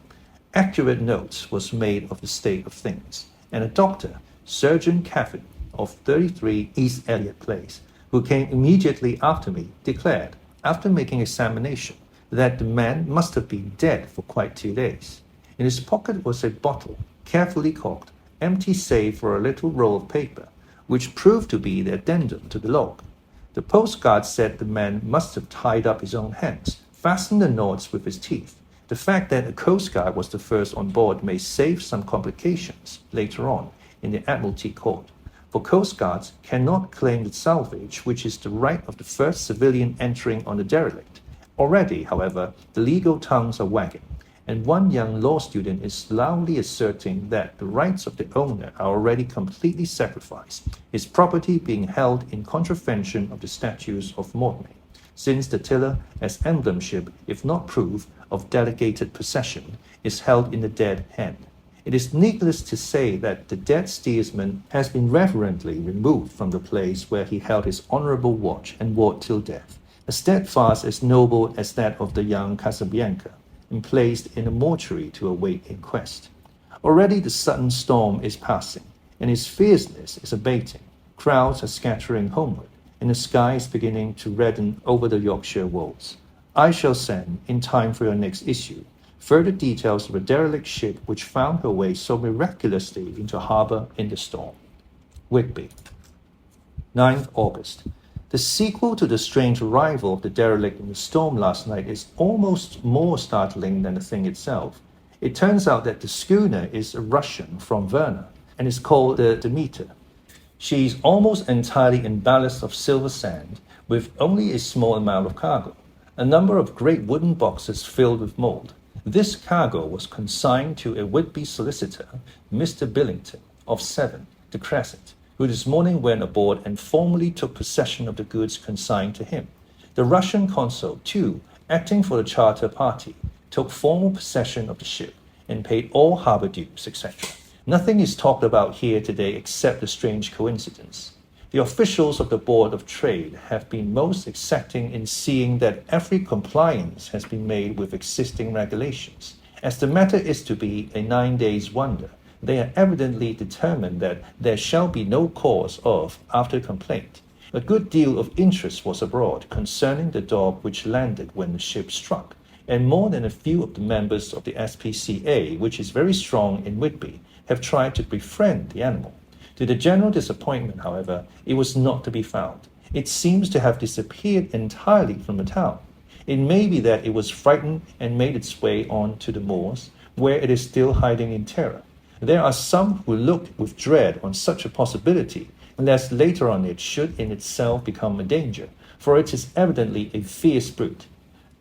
Accurate note was made of the state of things, and a doctor, Surgeon Caffin, of 33 East Elliot Place, who came immediately after me, declared, after making examination, that the man must have been dead for quite 2 days. In his pocket was a bottle, carefully corked, empty save for a little roll of paper, which proved to be the addendum to the log. The Coast Guard said the man must have tied up his own hands, fastened the knots with his teeth. The fact that the Coast Guard was the first on board may save some complications later on in the Admiralty Court, for Coast Guards cannot claim the salvage, which is the right of the first civilian entering on the derelict. Already, however, the legal tongues are wagging, and one young law student is loudly asserting that the rights of the owner are already completely sacrificed, his property being held in contravention of the statutes of mortmain, since the tiller, as emblemship, if not proof, of delegated possession, is held in the dead hand. It is needless to say that the dead steersman has been reverently removed from the place where he held his honourable watch and ward till death, a steadfast as noble as that of the young Casabianca, and placed in a mortuary to await inquest. Already the sudden storm is passing, and its fierceness is abating. Crowds are scattering homeward, and the sky is beginning to redden over the Yorkshire wolds. I shall send, in time for your next issue, further details of a derelict ship which found her way so miraculously into harbour in the storm. Whitby, 9th August. The sequel to the strange arrival of the derelict in the storm last night is almost more startling than the thing itself. It turns out that the schooner is a Russian from Varna and is called the Demeter. She is almost entirely in ballast of silver sand, with only a small amount of cargo, a number of great wooden boxes filled with mould. This cargo was consigned to a Whitby solicitor, Mr. Billington, of 7, the Crescent, who this morning went aboard and formally took possession of the goods consigned to him. The Russian consul, too, acting for the charter party, took formal possession of the ship and paid all harbour dues, etc. Nothing is talked about here today except the strange coincidence. The officials of the Board of Trade have been most exacting in seeing that every compliance has been made with existing regulations. As the matter is to be a 9 days' wonder, they are evidently determined that there shall be no cause of after complaint. A good deal of interest was abroad concerning the dog which landed when the ship struck, and more than a few of the members of the SPCA, which is very strong in Whitby, have tried to befriend the animal. To the general disappointment, however, it was not to be found. It seems to have disappeared entirely from the town. It may be that it was frightened and made its way on to the moors, where it is still hiding in terror. There are some who look with dread on such a possibility, lest later on it should in itself become a danger, for it is evidently a fierce brute.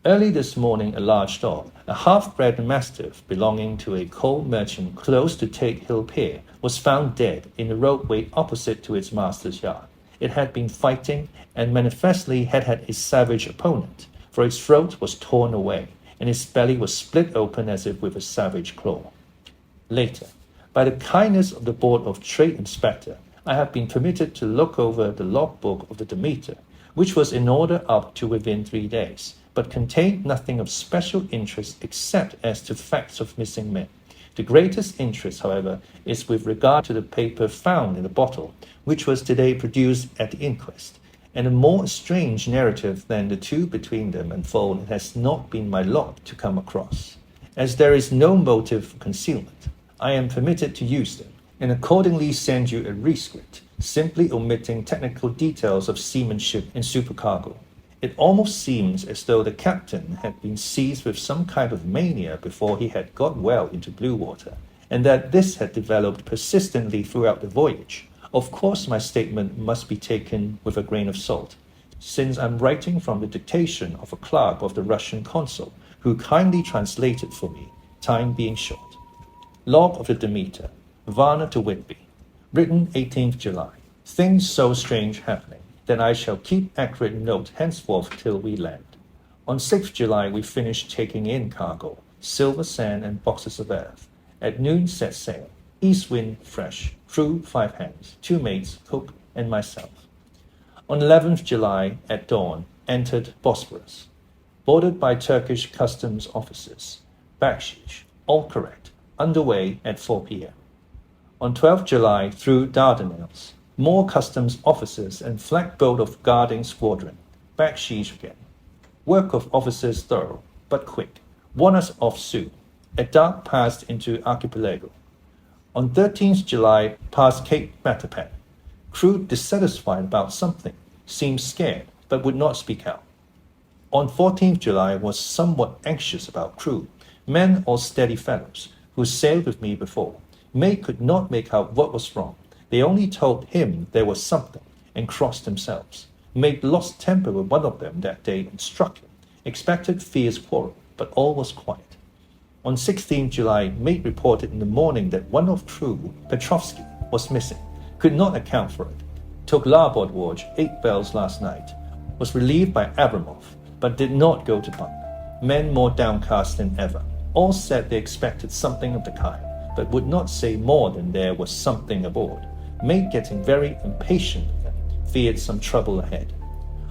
Early this morning a large dog, a half-bred mastiff belonging to a coal merchant close to Tate Hill Pier, was found dead in the roadway opposite to its master's yard. It had been fighting and manifestly had a savage opponent, for its throat was torn away and its belly was split open as if with a savage claw. Later, by the kindness of the Board of Trade Inspector, I have been permitted to look over the logbook of the Demeter, which was in order up to within 3 days, but contained nothing of special interest except as to facts of missing men. The greatest interest, however, is with regard to the paper found in the bottle, which was today produced at the inquest. and a more strange narrative than the two between them unfold it has not been my lot to come across. As there is no motive for concealment, I am permitted to use them, and accordingly send you a rescript, simply omitting technical details of seamanship and supercargo. It almost seems as though the captain had been seized with some kind of mania before he had got well into blue water, and that this had developed persistently throughout the voyage. Of course, my statement must be taken with a grain of salt, since I'm writing from the dictation of a clerk of the Russian consul, who kindly translated for me, time being short. Log of the Demeter, Varna to Whitby, written 18th July. Things so strange happening that I shall keep accurate note henceforth till we land. On 6th July we finished taking in cargo, silver sand and boxes of earth. At noon set sail, east wind fresh, crew 5 hands, 2 mates, cook, and myself. On 11th July at dawn entered Bosporus, boarded by Turkish customs officers. Backsheesh, all correct, underway at 4 p.m. On 12th July through Dardanelles, more customs officers and flag boat of guarding squadron. Backsheesh again. Work of officers thorough, but quick. Warn us off soon. At dark passed into Archipelago. On 13th July past Cape Matapan. Crew dissatisfied about something, seemed scared, but would not speak out. On 14th July was somewhat anxious about crew, men all steady fellows, who sailed with me before. May could not make out what was wrong. They only told him there was something, and crossed themselves. May lost temper with one of them that day and struck him. Expected fierce quarrel, but all was quiet. On 16th July, Mate reported in the morning that one of crew, Petrovsky, was missing. Could not account for it. Took larboard watch 8 bells last night. Was relieved by Abramov, but did not go to bunk. Men more downcast than ever. All said they expected something of the kind, but would not say more than there was something aboard. Mate getting very impatient of them, feared some trouble ahead.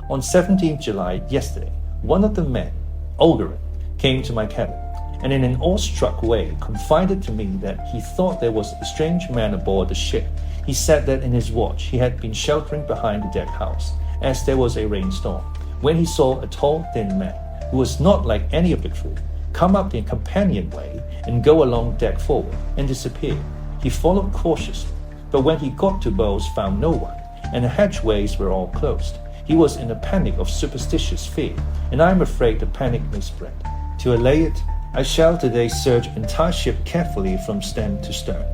On 17th July, yesterday, one of the men, Olgarin, came to my cabin, and in an awestruck way confided to me that he thought there was a strange man aboard the ship. He said that in his watch he had been sheltering behind the deck house, as there was a rainstorm, when he saw a tall, thin man, who was not like any of the crew, come up the companionway and go along deck forward and disappear. He followed cautiously, but when he got to bows found no one, and the hatchways were all closed. He was in a panic of superstitious fear, and I am afraid the panic may spread. To allay it, I shall today search entire ship carefully from stem to stern.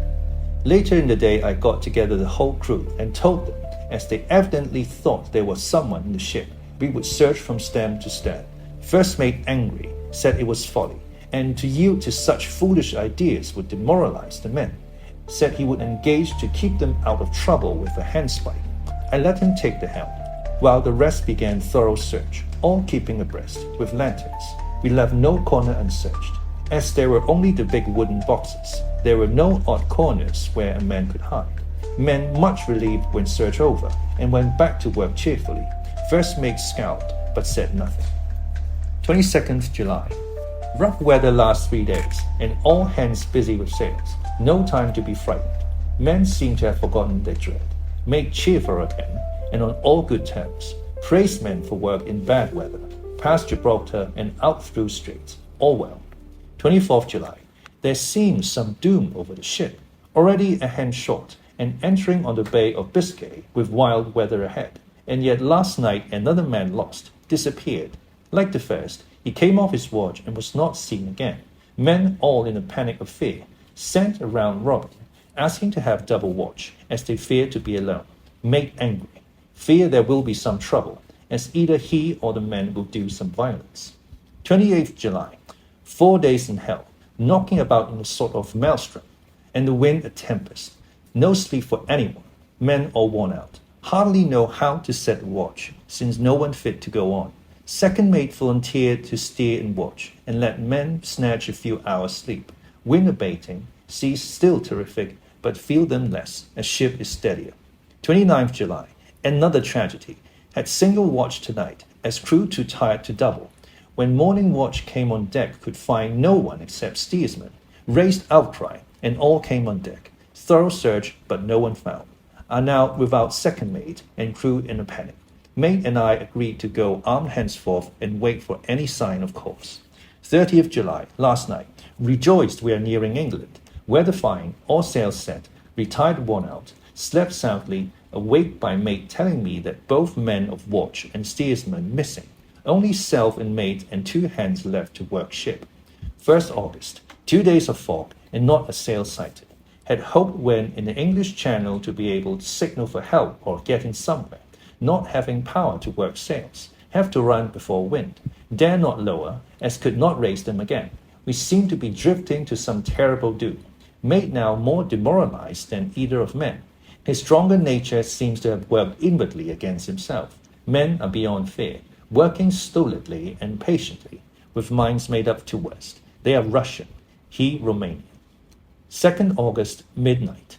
Later in the day I got together the whole crew and told them, as they evidently thought there was someone in the ship, we would search from stem to stern. First mate angry, said it was folly, and to yield to such foolish ideas would demoralize the men. Said he would engage to keep them out of trouble with a handspike. I let him take the helm, while the rest began thorough search, all keeping abreast, with lanterns. We left no corner unsearched. As there were only the big wooden boxes, there were no odd corners where a man could hide. Men much relieved when search over, and went back to work cheerfully. First mate scowled, but said nothing. 22nd July. Rough weather last 3 days, and all hands busy with sails. No time to be frightened. Men seem to have forgotten their dread. Made cheerful again, and on all good terms. Praised men for work in bad weather. Past Gibraltar and out through straits. All well. 24th July. There seems some doom over the ship. Already a hand short, and entering on the Bay of Biscay with wild weather ahead. And yet last night another man lost, disappeared. Like the first, he came off his watch and was not seen again. Men all in a panic of fear, sent around Robin, asking to have double watch, as they fear to be alone. Mate angry. Fear there will be some trouble, as either he or the men will do some violence. 28th July. 4 days in hell, knocking about in a sort of maelstrom, and the wind a tempest. No sleep for anyone. Men all worn out. Hardly know how to set a watch, since no one fit to go on. Second mate volunteered to steer and watch, and let men snatch a few hours' sleep. Wind abating, seas still terrific, but feel them less, as ship is steadier. 29th July. Another tragedy. Had single watch tonight, as crew too tired to double. When morning watch came on deck, could find no one except steersman. Raised outcry, and all came on deck. Thorough search, but no one found. Are now without second mate, and crew in a panic. Mate and I agreed to go armed henceforth and wait for any sign of course. 30th July, last night. Rejoiced we are nearing England. Weather fine, all sails set, retired worn out, slept soundly, awaked by mate telling me that both men of watch and steersman missing, only self and mate and 2 hands left to work ship. 1st August, 2 days of fog and not a sail sighted. Had hoped when in the English Channel to be able to signal for help or get in somewhere, not having power to work sails, have to run before wind, dare not lower, as could not raise them again. We seem to be drifting to some terrible doom, made now more demoralized than either of men. His stronger nature seems to have worked inwardly against himself. Men are beyond fear, working stolidly and patiently, with minds made up to West. They are Russian, he Romanian. 2nd August, midnight.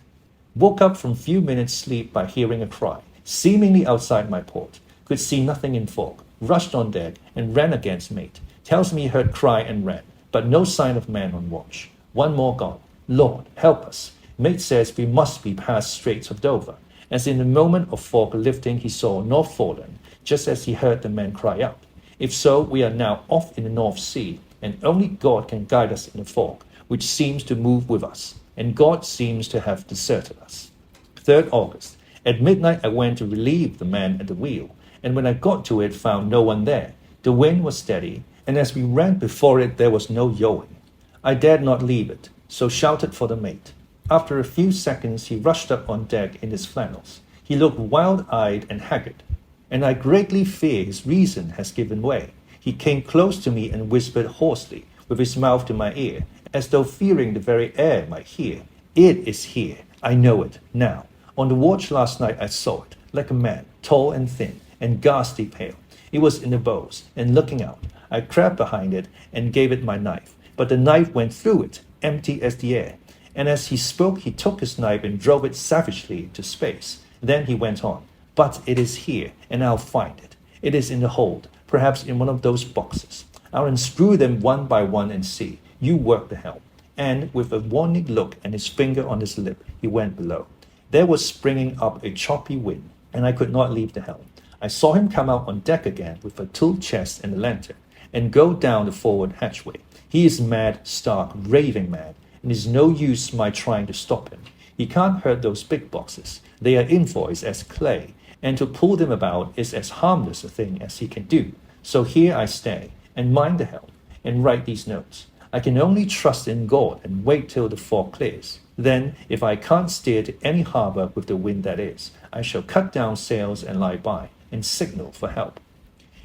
Woke up from few minutes' sleep by hearing a cry, seemingly outside my port. Could see nothing in fog. Rushed on deck and ran against mate. Tells me he heard cry and ran, but no sign of man on watch. One more gone. Lord, help us. Mate says we must be past Straits of Dover, as in the moment of fog lifting he saw Northforeland, just as he heard the man cry out. If so, we are now off in the North Sea, and only God can guide us in the fog, which seems to move with us, and God seems to have deserted us. 3rd August. At midnight I went to relieve the man at the wheel, and when I got to it found no one there. The wind was steady, and as we ran before it there was no yawing. I dared not leave it, so shouted for the mate. After a few seconds he rushed up on deck in his flannels. He looked wild-eyed and haggard, and I greatly fear his reason has given way. He came close to me and whispered hoarsely, with his mouth to my ear, as though fearing the very air might hear. It is here. I know it, now. On the watch last night I saw it, like a man, tall and thin, and ghastly pale. It was in the bows, and looking out. I crept behind it and gave it my knife, but the knife went through it, empty as the air. And as he spoke, he took his knife and drove it savagely into space. Then he went on, but it is here, and I'll find it. It is in the hold, perhaps in one of those boxes. I'll unscrew them one by one and see. You work the helm. And with a warning look and his finger on his lip, he went below. There was springing up a choppy wind, and I could not leave the helm. I saw him come out on deck again with a tool chest and a lantern, and go down the forward hatchway. He is mad, stark, raving mad, and it's no use my trying to stop him. He can't hurt those big boxes. They are invoiced as clay, and to pull them about is as harmless a thing as he can do. So here I stay, and mind the helm, and write these notes. I can only trust in God and wait till the fog clears. Then, if I can't steer to any harbour with the wind that is, I shall cut down sails and lie by, and signal for help.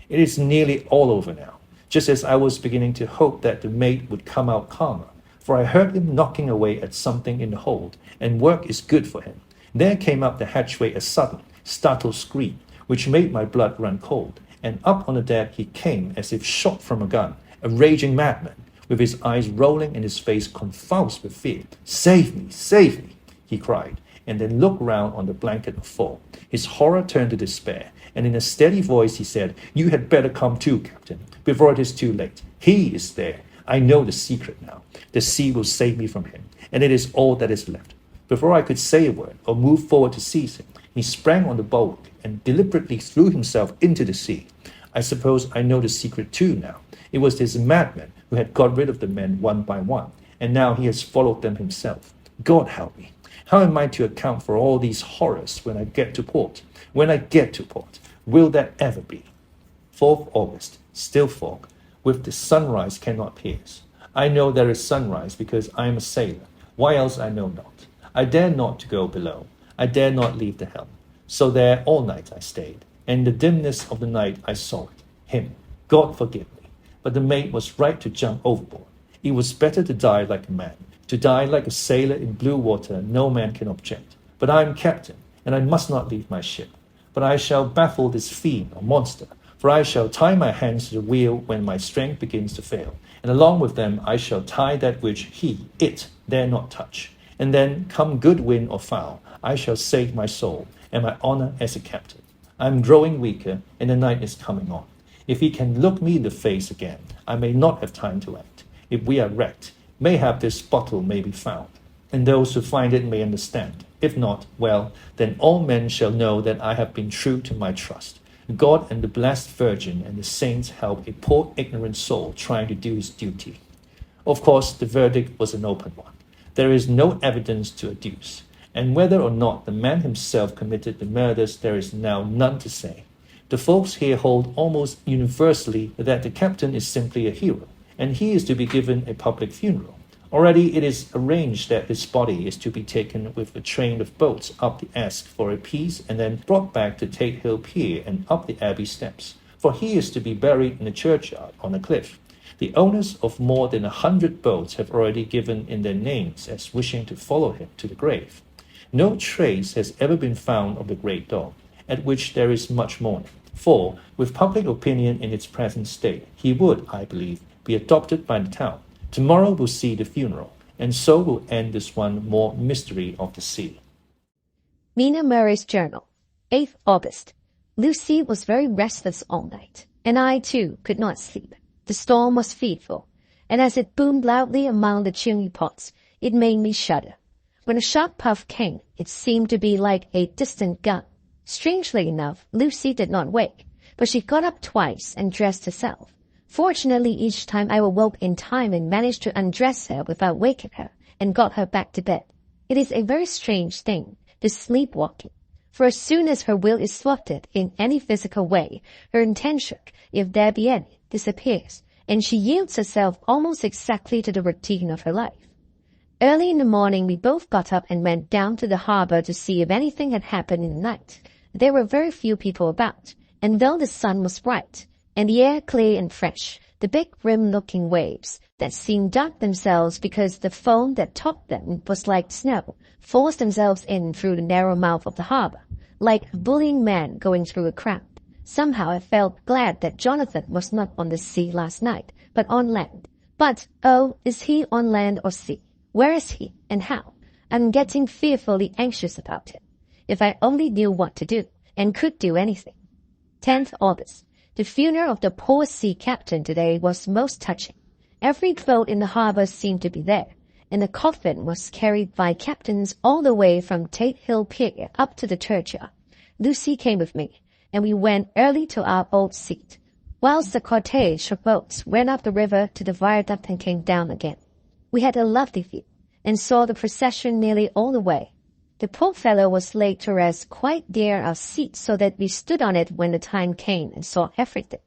It is nearly all over now, just as I was beginning to hope that the mate would come out calmer, for I heard him knocking away at something in the hold, and work is good for him. There came up the hatchway a sudden, startled scream, which made my blood run cold, and up on the deck he came as if shot from a gun, a raging madman, with his eyes rolling and his face convulsed with fear. Save me, he cried, and then looked round on the blanket of fog. His horror turned to despair, and in a steady voice he said, You had better come too, Captain, before it is too late. He is there. I know the secret now. The sea will save me from him, and it is all that is left. Before I could say a word or move forward to seize him, he sprang on the bulwark and deliberately threw himself into the sea. I suppose I know the secret too now. It was this madman who had got rid of the men one by one, and now he has followed them himself. God help me. How am I to account for all these horrors when I get to port? When I get to port, will that ever be? 4th August, still fog, with the sunrise cannot pierce. I know there is sunrise because I am a sailor. Why else I know not. I dare not to go below. I dare not leave the helm. So there all night I stayed, and in the dimness of the night I saw it, him. God forgive me. But the mate was right to jump overboard. It was better to die like a man. To die like a sailor in blue water no man can object. But I am captain, and I must not leave my ship. But I shall baffle this fiend or monster, for I shall tie my hands to the wheel when my strength begins to fail, and along with them I shall tie that which it, dare not touch. And then, come good wind or foul, I shall save my soul, and my honour as a captain. I am growing weaker, and the night is coming on. If he can look me in the face again, I may not have time to act. If we are wrecked, mayhap this bottle may be found, and those who find it may understand. If not, well, then all men shall know that I have been true to my trust. God and the Blessed Virgin and the saints help a poor ignorant soul trying to do his duty. Of course, the verdict was an open one. There is no evidence to adduce, and whether or not the man himself committed the murders, there is now none to say. The folks here hold almost universally that the captain is simply a hero, and he is to be given a public funeral. Already it is arranged that his body is to be taken with a train of boats up the Esk for a piece and then brought back to Tate Hill Pier and up the Abbey steps, for he is to be buried in a churchyard on a cliff. The owners of more than 100 boats have already given in their names as wishing to follow him to the grave. No trace has ever been found of the great dog, at which there is much mourning, for, with public opinion in its present state, he would, I believe, be adopted by the town. Tomorrow will see the funeral, and so will end this one more mystery of the sea. Mina Murray's journal, 8th August. Lucy was very restless all night, and I too could not sleep. The storm was fearful, and as it boomed loudly among the chimney pots, it made me shudder. When a sharp puff came, it seemed to be like a distant gun. Strangely enough, Lucy did not wake, but she got up twice and dressed herself. Fortunately, each time I awoke in time and managed to undress her without waking her, and got her back to bed. It is a very strange thing, this sleepwalking, for as soon as her will is thwarted in any physical way, her intention, if there be any, disappears, and she yields herself almost exactly to the routine of her life. Early in the morning, we both got up and went down to the harbor to see if anything had happened in the night. There were very few people about, and though the sun was bright, and the air clear and fresh, the big grim-looking waves that seemed dark themselves because the foam that topped them was like snow, forced themselves in through the narrow mouth of the harbor, like a bullying man going through a crowd. Somehow I felt glad that Jonathan was not on the sea last night, but on land. But, oh, is he on land or sea? Where is he, and how? I'm getting fearfully anxious about him. If I only knew what to do, and could do anything. 10th August. The funeral of the poor sea captain today was most touching. Every boat in the harbor seemed to be there, and the coffin was carried by captains all the way from Tate Hill Pier up to the churchyard. Lucy came with me, and we went early to our old seat, whilst the cortege of boats went up the river to the viaduct and came down again. We had a lovely view, and saw the procession nearly all the way. The poor fellow was laid to rest quite near our seat so that we stood on it when the time came and saw everything.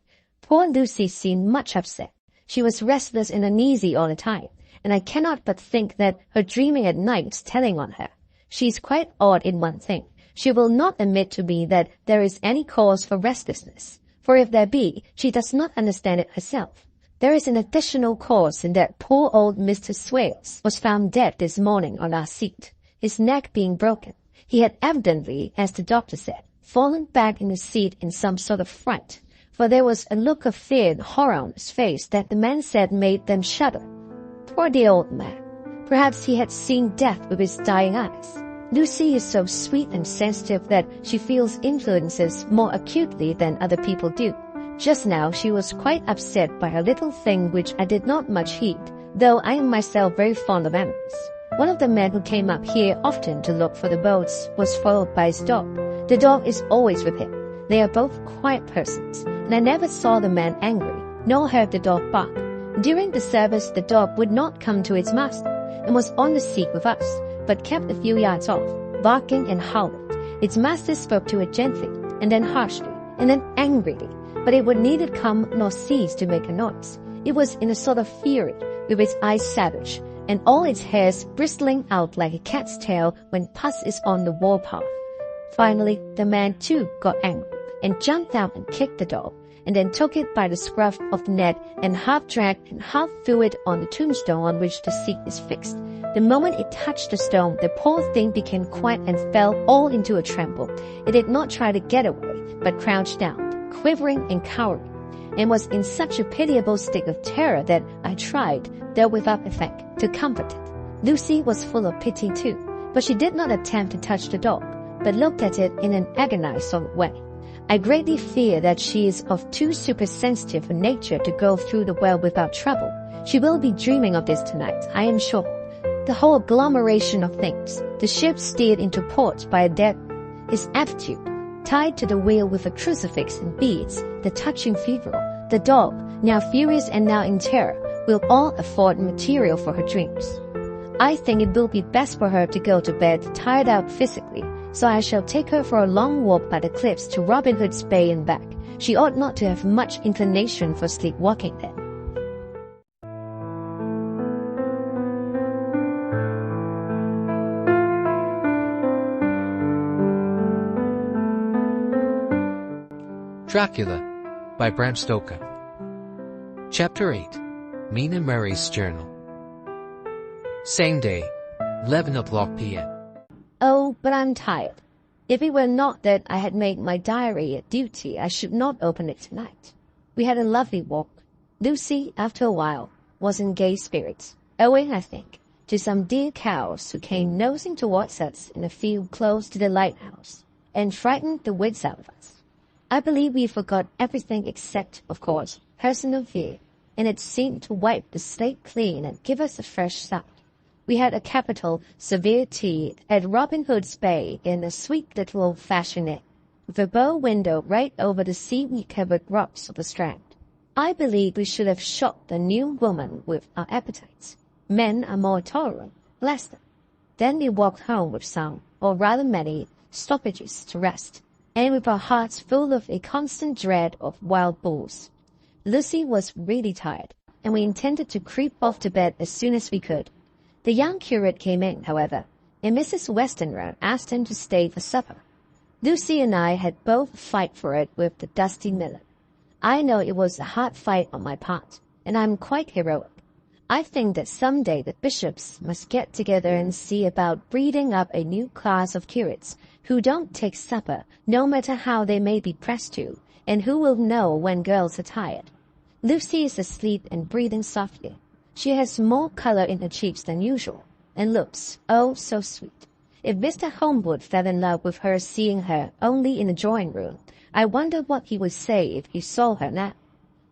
Poor Lucy seemed much upset. She was restless and uneasy all the time, and I cannot but think that her dreaming at night is telling on her. She is quite odd in one thing. She will not admit to me that there is any cause for restlessness, for if there be, she does not understand it herself. There is an additional cause in that poor old Mr. Swales was found dead this morning on our seat, his neck being broken. He had evidently, as the doctor said, fallen back in the seat in some sort of fright, for there was a look of fear and horror on his face that the man said made them shudder. Poor dear old man. Perhaps he had seen death with his dying eyes. Lucy is so sweet and sensitive that she feels influences more acutely than other people do. Just now she was quite upset by a little thing which I did not much heed, though I am myself very fond of animals. One of the men who came up here often to look for the boats was followed by his dog. The dog is always with him. They are both quiet persons, and I never saw the man angry, nor heard the dog bark. During the service, the dog would not come to its master, and was on the seat with us, but kept a few yards off, barking and howling. Its master spoke to it gently, and then harshly, and then angrily, but it would neither come nor cease to make a noise. It was in a sort of fury, with its eyes savage, and all its hairs bristling out like a cat's tail when puss is on the warpath. Finally, the man too got angry, and jumped out and kicked the dog, and then took it by the scruff of the neck and half dragged and half threw it on the tombstone on which the seat is fixed. The moment it touched the stone, the poor thing became quiet and fell all into a tremble. It did not try to get away, but crouched down, quivering and cowering, and was in such a pitiable state of terror that I tried, though without effect, to comfort it. Lucy was full of pity too, but she did not attempt to touch the dog, but looked at it in an agonized sort of way. I greatly fear that she is of too supersensitive a nature to go through the well without trouble. She will be dreaming of this tonight, I am sure. The whole agglomeration of things, the ship steered into port by a dead, his attitude, tied to the wheel with a crucifix and beads, the touching funeral, the dog, now furious and now in terror, will all afford material for her dreams. I think it will be best for her to go to bed tired out physically, so I shall take her for a long walk by the cliffs to Robin Hood's Bay and back. She ought not to have much inclination for sleepwalking then. Dracula by Bram Stoker. Chapter 8. Mina Murray's Journal. Same day, 11 o'clock p.m. Oh, but I'm tired. If it were not that I had made my diary a duty, I should not open it tonight. We had a lovely walk. Lucy, after a while, was in gay spirits, owing, I think, to some dear cows who came nosing towards us in a field close to the lighthouse, and frightened the wits out of us. I believe we forgot everything except, of course, personal fear, and it seemed to wipe the slate clean and give us a fresh start. We had a capital, severe tea at Robin Hood's Bay in a sweet little old-fashioned inn, with a bow window right over the seaweed-covered rocks of the Strand. I believe we should have shot the new woman with our appetites. Men are more tolerant, bless them. Then we walked home with some, or rather many, stoppages to rest, and with our hearts full of a constant dread of wild bulls. Lucy was really tired, and we intended to creep off to bed as soon as we could. The young curate came in, however, and Mrs. Westenra asked him to stay for supper. Lucy and I had both a fight for it with the dusty miller. I know it was a hard fight on my part, and I'm quite heroic. I think that some day the bishops must get together and see about breeding up a new class of curates who don't take supper, no matter how they may be pressed to, and who will know when girls are tired. Lucy is asleep and breathing softly. She has more color in her cheeks than usual, and looks, oh, so sweet. If Mr. Holmwood fell in love with her seeing her only in the drawing-room, I wonder what he would say if he saw her now.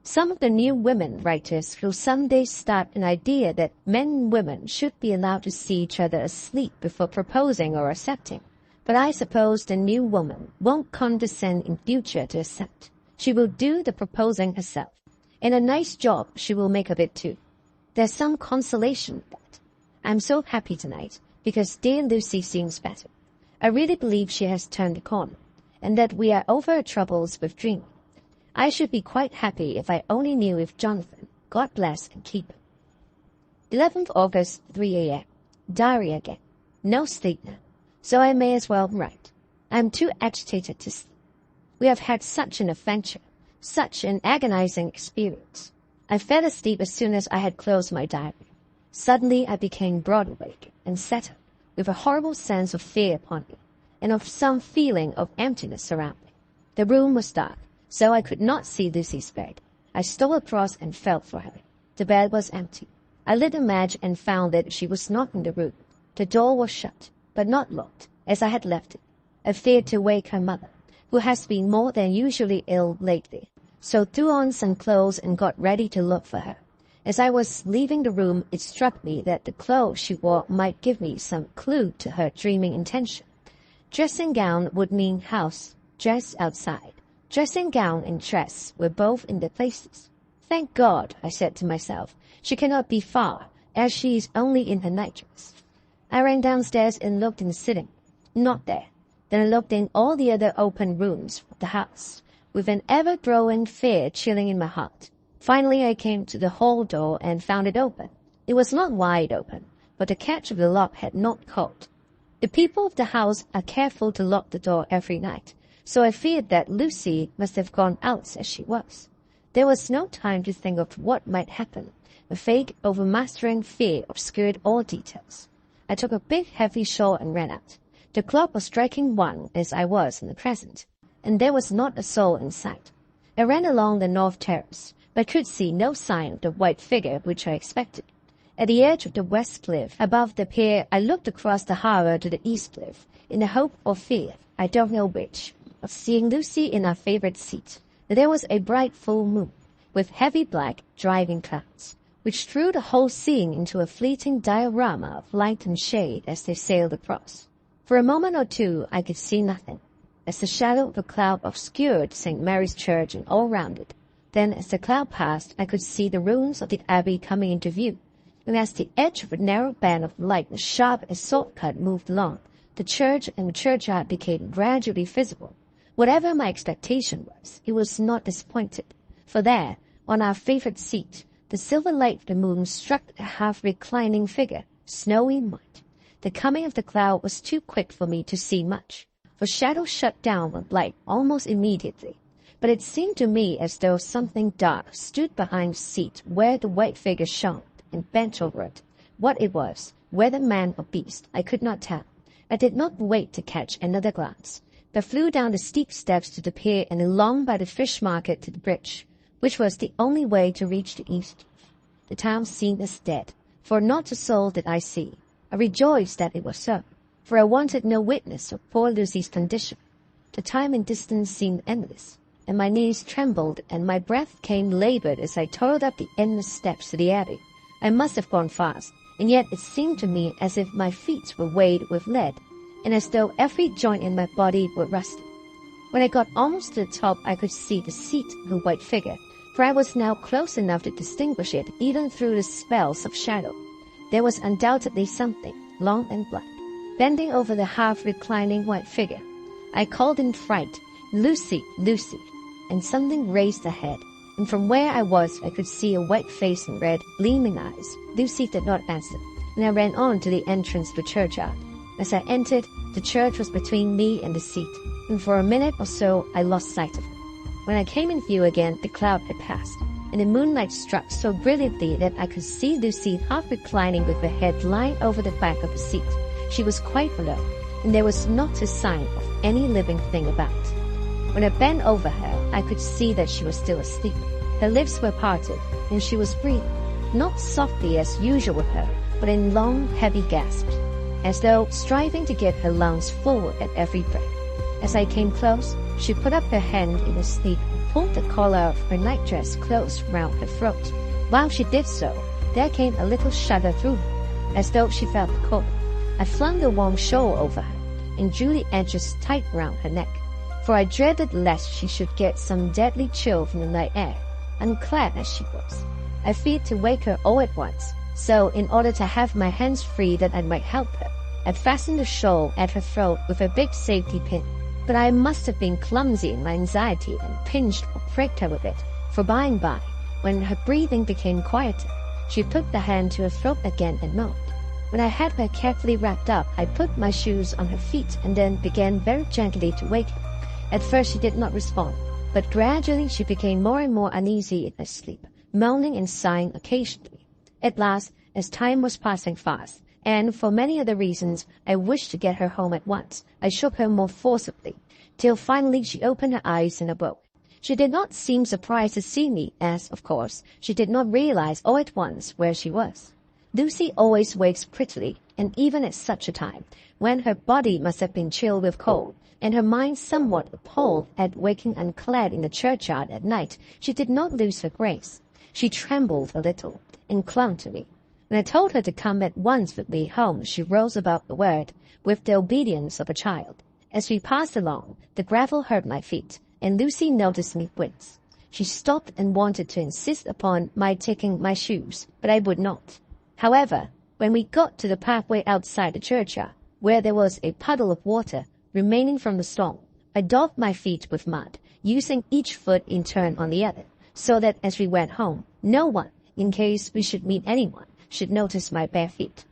Some of the new women writers will someday start an idea that men and women should be allowed to see each other asleep before proposing or accepting. But I suppose the new woman won't condescend in future to accept. She will do the proposing herself, and a nice job she will make of it too. There's some consolation in that. I'm so happy tonight, because dear Lucy seems better. I really believe she has turned the corner, and that we are over our troubles with dreaming. I should be quite happy if I only knew if Jonathan, God bless and keep him. 11th August, 3 a.m. Diary again. No sleep now, so I may as well write. I'm too agitated to sleep. We have had such an adventure, such an agonizing experience. I fell asleep as soon as I had closed my diary. Suddenly I became broad awake and sat up, with a horrible sense of fear upon me, and of some feeling of emptiness around me. The room was dark, so I could not see Lucy's bed. I stole across and felt for her. The bed was empty. I lit a match and found that she was not in the room. The door was shut, but not locked, as I had left it. I feared to wake her mother, who has been more than usually ill lately, so threw on some clothes and got ready to look for her. As I was leaving the room, it struck me that the clothes she wore might give me some clue to her dreaming intention. Dressing gown would mean house, dress outside. Dressing gown and dress were both in their places. Thank God, I said to myself, she cannot be far, as she is only in her nightdress. I ran downstairs and looked in the sitting room. Not there. Then I looked in all the other open rooms of the house, with an ever-growing fear chilling in my heart. Finally I came to the hall door and found it open. It was not wide open, but the catch of the lock had not caught. The people of the house are careful to lock the door every night, so I feared that Lucy must have gone out as she was. There was no time to think of what might happen. A vague, overmastering fear obscured all details. I took a big, heavy shawl and ran out. The clock was striking 1 as I was in the present, and there was not a soul in sight. I ran along the north terrace, but could see no sign of the white figure which I expected. At the edge of the west cliff, above the pier, I looked across the harbour to the east cliff, in the hope or fear, I don't know which, of seeing Lucy in our favourite seat. There was a bright full moon, with heavy black driving clouds, which threw the whole scene into a fleeting diorama of light and shade as they sailed across. For a moment or two I could see nothing. as the shadow of a cloud obscured St. Mary's Church and all round it. Then, as the cloud passed, I could see the ruins of the abbey coming into view, and as the edge of a narrow band of light as sharp as sword-cut moved along, the church and the churchyard became gradually visible. Whatever my expectation was, it was not disappointed, for there, on our favorite seat, the silver light of the moon struck a half-reclining figure, snowy white. The coming of the cloud was too quick for me to see much, for shadow shut down with light almost immediately. But it seemed to me as though something dark stood behind the seat where the white figure shone and bent over it. What it was, whether man or beast, I could not tell. I did not wait to catch another glance, but flew down the steep steps to the pier and along by the fish market to the bridge, which was the only way to reach the east. The town seemed as dead, for not a soul did I see. I rejoiced that it was so, for I wanted no witness of poor Lucy's condition. The time and distance seemed endless, and my knees trembled and my breath came labored as I toiled up the endless steps to the abbey. I must have gone fast, and yet it seemed to me as if my feet were weighted with lead, and as though every joint in my body were rusted. When I got almost to the top, I could see the seat of the white figure, for I was now close enough to distinguish it even through the spells of shadow. There was undoubtedly something, long and black, bending over the half-reclining white figure. I called in fright, "Lucy, Lucy," and something raised the head, and from where I was I could see a white face and red, gleaming eyes. Lucy did not answer, and I ran on to the entrance to the churchyard. As I entered, the church was between me and the seat, and for a minute or so I lost sight of her. When I came in view again, the cloud had passed, and the moonlight struck so brilliantly that I could see Lucy half reclining with her head lying over the back of the seat. She was quite alone, and there was not a sign of any living thing about. When I bent over her, I could see that she was still asleep. Her lips were parted, and she was breathing, not softly as usual with her, but in long, heavy gasps, as though striving to get her lungs full at every breath. As I came close, she put up her hand in her sleeve and pulled the collar of her nightdress close round her throat. While she did so, there came a little shudder through her, as though she felt the cold. I flung the warm shawl over her, and drew the edges tight round her neck, for I dreaded lest she should get some deadly chill from the night air, unclad as she was. I feared to wake her all at once, so in order to have my hands free that I might help her, I fastened the shawl at her throat with a big safety pin. But I must have been clumsy in my anxiety and pinched or pricked her with it, for by and by, when her breathing became quieter, she put the hand to her throat again and moaned. When I had her carefully wrapped up, I put my shoes on her feet and then began very gently to wake her. At first she did not respond, but gradually she became more and more uneasy in her sleep, moaning and sighing occasionally. At last, as time was passing fast, and for many other reasons I wished to get her home at once, I shook her more forcibly, till finally she opened her eyes and awoke. She did not seem surprised to see me, as, of course, she did not realize all at once where she was. Lucy always wakes prettily, and even at such a time, when her body must have been chilled with cold, and her mind somewhat appalled at waking unclad in the churchyard at night, she did not lose her grace. She trembled a little, and clung to me. When I told her to come at once with me home, she rose about the word, with the obedience of a child. As we passed along, the gravel hurt my feet, and Lucy noticed me wince. She stopped and wanted to insist upon my taking my shoes, but I would not. However, when we got to the pathway outside the churchyard, where there was a puddle of water remaining from the storm, I daubed my feet with mud, using each foot in turn on the other, so that as we went home, no one, in case we should meet anyone, should notice my bare feet.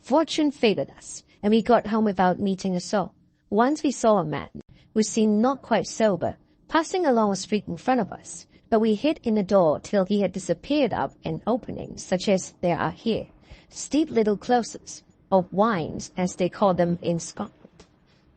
Fortune favored us, and we got home without meeting a soul. Once we saw a man, who seemed not quite sober, passing along a street in front of us, but we hid in the door till he had disappeared up an opening such as there are here, steep little closes, or wynds as they call them in Scotland.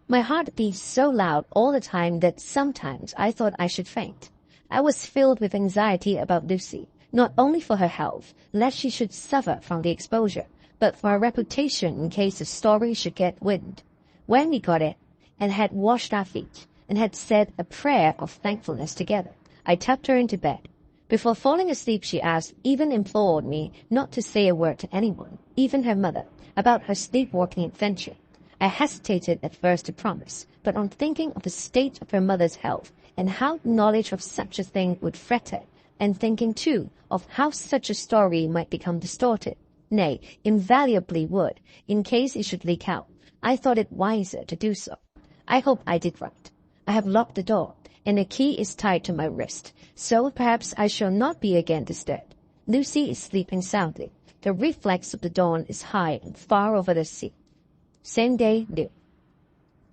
My heart beat so loud all the time that sometimes I thought I should faint. I was filled with anxiety about Lucy, not only for her health, lest she should suffer from the exposure, but for her reputation in case the story should get wind. When we got in, and had washed our feet, and had said a prayer of thankfulness together, I tucked her into bed. Before falling asleep she asked, even implored me, not to say a word to anyone, even her mother, about her sleepwalking adventure. I hesitated at first to promise, but on thinking of the state of her mother's health, and how knowledge of such a thing would fret her, and thinking too of how such a story might become distorted, nay, invariably would, in case it should leak out, I thought it wiser to do so. I hope I did right. I have locked the door, and the key is tied to my wrist, so perhaps I shall not be again disturbed. Lucy is sleeping soundly. The reflex of the dawn is high and far over the sea. Same day, noon.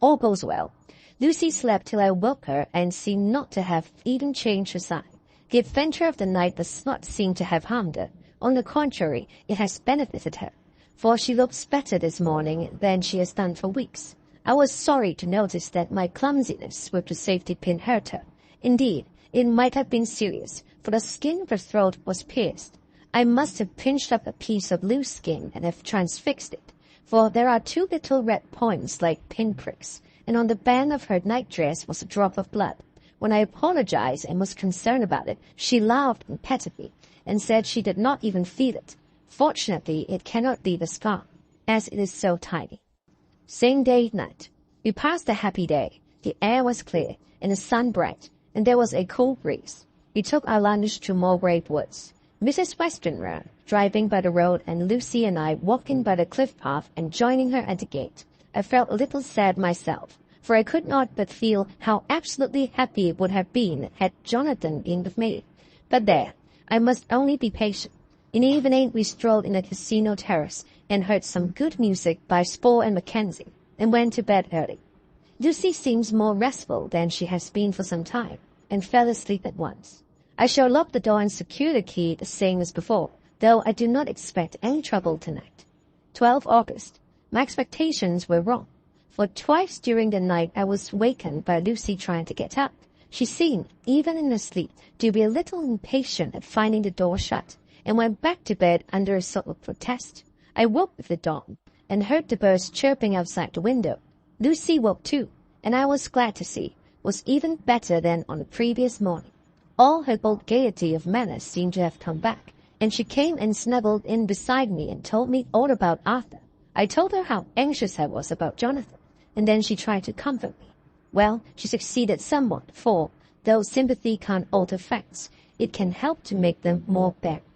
All goes well. Lucy slept till I woke her and seemed not to have even changed her sign. The adventure of the night does not seem to have harmed her. On the contrary, it has benefited her, for she looks better this morning than she has done for weeks. I was sorry to notice that my clumsiness with the safety pin hurt her. Indeed, it might have been serious, for the skin of her throat was pierced. I must have pinched up a piece of loose skin and have transfixed it, for there are 2 little red points like pinpricks, and on the band of her nightdress was a drop of blood. When I apologized and was concerned about it, she laughed and petted me, and said she did not even feel it. Fortunately, it cannot leave a scar, as it is so tiny. Same day, night. We passed a happy day. The air was clear, and the sun bright, and there was a cool breeze. We took our lunch to Maigret woods. Mrs. Westenra driving by the road, and Lucy and I walking by the cliff path and joining her at the gate. I felt a little sad myself, for I could not but feel how absolutely happy it would have been had Jonathan been with me. But there, I must only be patient. In the evening, we strolled in the casino terrace and heard some good music by Spohr and Mackenzie, and went to bed early. Lucy seems more restful than she has been for some time, and fell asleep at once. I shall lock the door and secure the key the same as before, though I do not expect any trouble tonight. 12 August. My expectations were wrong, for twice during the night I was wakened by Lucy trying to get up. She seemed, even in her sleep, to be a little impatient at finding the door shut, and went back to bed under a sort of protest. I woke with the dawn, and heard the birds chirping outside the window. Lucy woke too, and I was glad to see, was even better than on the previous morning. All her old gaiety of manner seemed to have come back, and she came and snuggled in beside me and told me all about Arthur. I told her how anxious I was about Jonathan, and then she tried to comfort me. Well, she succeeded somewhat, for, though sympathy can't alter facts, it can help to make them more bearable.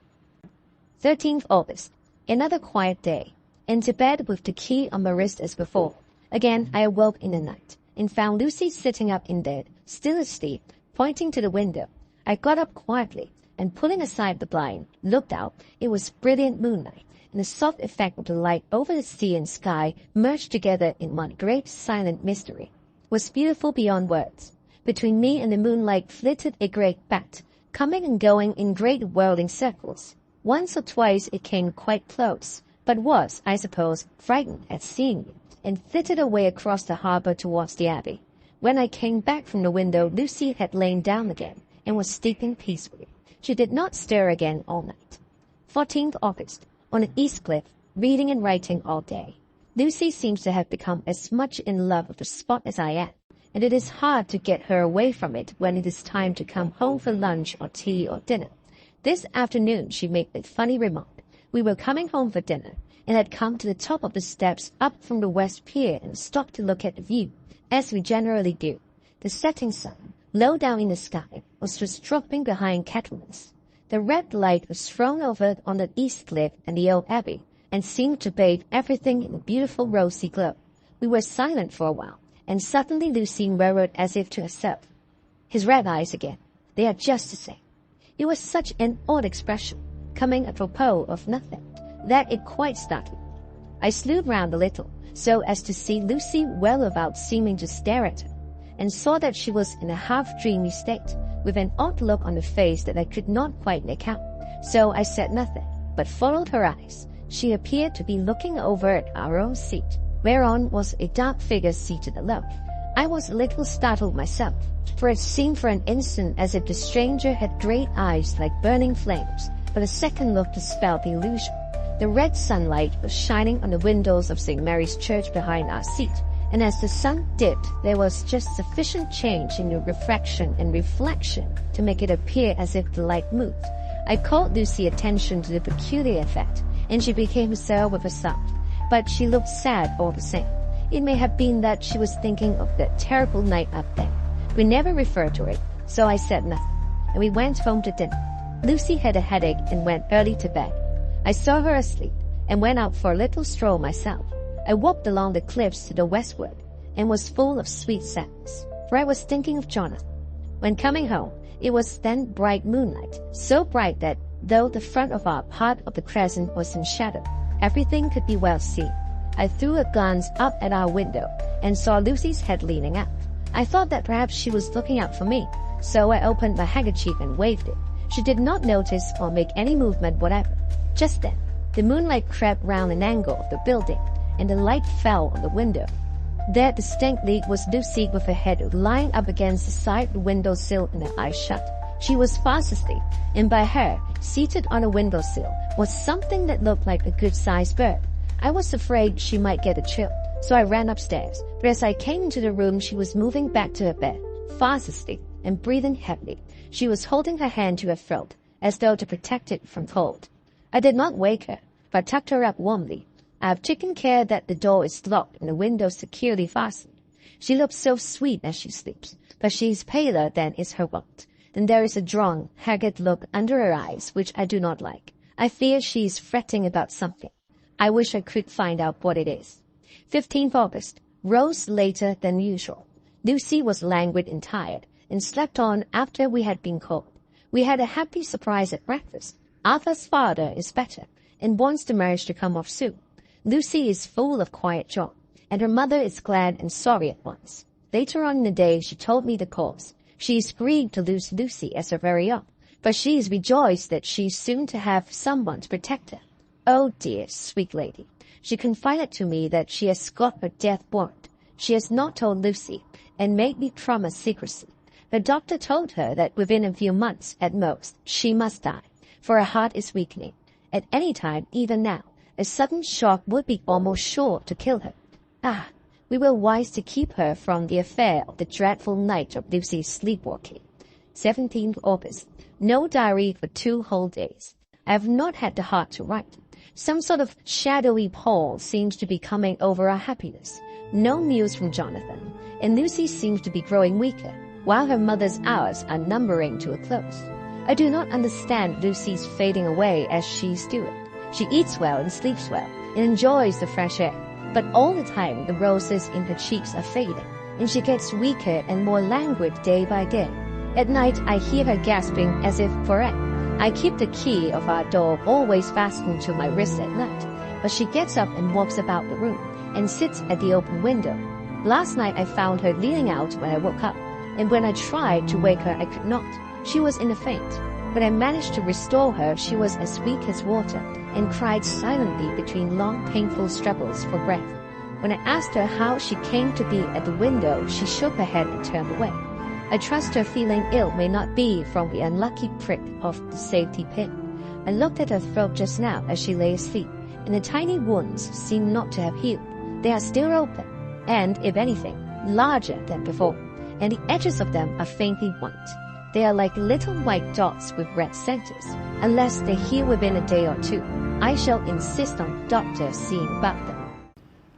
13th August. Another quiet day, and to bed with the key on my wrist as before. Again, I awoke in the night, and found Lucy sitting up in bed, still asleep, pointing to the window. I got up quietly, and pulling aside the blind, looked out. It was brilliant moonlight, and the soft effect of the light over the sea and sky merged together in one great silent mystery. Was beautiful beyond words. Between me and the moonlight flitted a great bat, coming and going in great whirling circles. Once or twice it came quite close, but was, I suppose, frightened at seeing me, and flitted away across the harbour towards the Abbey. When I came back from the window, Lucy had lain down again, and was sleeping peacefully. She did not stir again all night. 14th August. On the east cliff, reading and writing all day. Lucy seems to have become as much in love with the spot as I am, and it is hard to get her away from it when it is time to come home for lunch or tea or dinner. This afternoon she made a funny remark. We were coming home for dinner, and had come to the top of the steps up from the west pier and stopped to look at the view, as we generally do. The setting sun, low down in the sky, was just dropping behind Kettleman's. The red light was thrown over on the east cliff and the old abbey, and seemed to bathe everything in a beautiful rosy glow. We were silent for a while, and suddenly Lucy murmured as if to herself, "His red eyes again. They are just the same." It was such an odd expression, coming apropos of nothing, that it quite startled me. I slewed round a little, so as to see Lucy well without seeming to stare at her, and saw that she was in a half-dreamy state, with an odd look on the face that I could not quite make out. So I said nothing, but followed her eyes. She appeared to be looking over at our own seat, whereon was a dark figure seated alone. I was a little startled myself, for it seemed for an instant as if the stranger had great eyes like burning flames, but a second look dispelled the illusion. The red sunlight was shining on the windows of St. Mary's Church behind our seat, and as the sun dipped, there was just sufficient change in the refraction and reflection to make it appear as if the light moved. I called Lucy's attention to the peculiar effect, and she became sour with a sob, but she looked sad all the same. It may have been that she was thinking of that terrible night up there. We never referred to it, so I said nothing, and we went home to dinner. Lucy had a headache and went early to bed. I saw her asleep and went out for a little stroll myself. I walked along the cliffs to the westward and was full of sweet sadness, for I was thinking of Jonathan. When coming home, it was then bright moonlight, so bright that though the front of our part of the crescent was in shadow, everything could be well seen. I threw a glance up at our window and saw Lucy's head leaning out. I thought that perhaps she was looking out for me, so I opened my handkerchief and waved it. She did not notice or make any movement whatever. Just then, the moonlight crept round an angle of the building, and the light fell on the window. There distinctly was Lucy with her head lying up against the side windowsill and her eyes shut. She was fast asleep, and by her, seated on a windowsill, was something that looked like a good-sized bird. I was afraid she might get a chill, so I ran upstairs, but as I came into the room she was moving back to her bed, fast asleep, and breathing heavily. She was holding her hand to her throat, as though to protect it from cold. I did not wake her, but tucked her up warmly. I have taken care that the door is locked and the window securely fastened. She looks so sweet as she sleeps, but she is paler than is her wont. Then there is a drawn, haggard look under her eyes which I do not like. I fear she is fretting about something. I wish I could find out what it is. 15th August. Rose later than usual. Lucy was languid and tired, and slept on after we had been called. We had a happy surprise at breakfast. Arthur's father is better, and wants the marriage to come off soon. Lucy is full of quiet joy, and her mother is glad and sorry at once. Later on in the day she told me the cause. She is grieved to lose Lucy as her very own, but she is rejoiced that she is soon to have someone to protect her. Oh dear, sweet lady. She confided to me that she has got her death warrant. She has not told Lucy, and made me promise secrecy. The doctor told her that within a few months, at most, she must die, for her heart is weakening. At any time, even now, a sudden shock would be almost sure to kill her. Ah, we were wise to keep her from the affair of the dreadful night of Lucy's sleepwalking. 17th August. No diary for 2 whole days. I have not had the heart to write. Some sort of shadowy pall seems to be coming over our happiness. No news from Jonathan, and Lucy seems to be growing weaker, while her mother's hours are numbering to a close. I do not understand Lucy's fading away as she's doing. She eats well and sleeps well, and enjoys the fresh air, but all the time the roses in her cheeks are fading, and she gets weaker and more languid day by day. At night I hear her gasping as if for air. I keep the key of our door always fastened to my wrist at night, but she gets up and walks about the room, and sits at the open window. Last night I found her leaning out when I woke up, and when I tried to wake her I could not. She was in a faint. When I managed to restore her, she was as weak as water, and cried silently between long painful struggles for breath. When I asked her how she came to be at the window, she shook her head and turned away. I trust her feeling ill may not be from the unlucky prick of the safety pin. I looked at her throat just now as she lay asleep, and the tiny wounds seem not to have healed. They are still open, and, if anything, larger than before, and the edges of them are faintly white. They are like little white dots with red centers. Unless they heal within a day or 2, I shall insist on doctor seeing about them.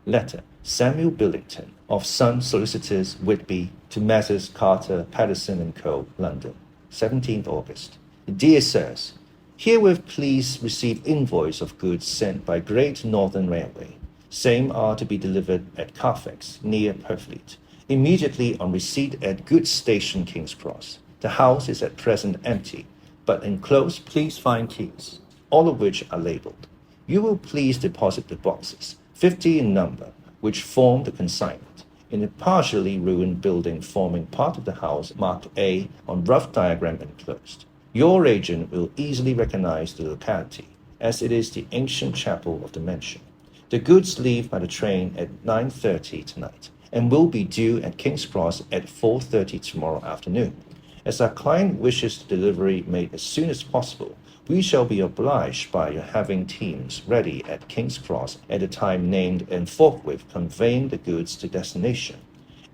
Letter. Samuel Billington of Sun Solicitors, Whitby, to Messrs. Carter, Patterson and Co., London, 17th August. Dear Sirs, herewith please receive invoice of goods sent by Great Northern Railway. Same are to be delivered at Carfax, near Purfleet, immediately on receipt at Goods Station, King's Cross. The house is at present empty, but enclosed please find keys, all of which are labelled. You will please deposit the boxes, 50 in number, which form the consignment, in a partially ruined building forming part of the house marked A on rough diagram enclosed. Your agent will easily recognize the locality, as it is the ancient chapel of the mansion. The goods leave by the train at 9:30 tonight, and will be due at King's Cross at 4:30 tomorrow afternoon. As our client wishes the delivery made as soon as possible, we shall be obliged by your having teams ready at King's Cross at the time named and forthwith conveying the goods to destination.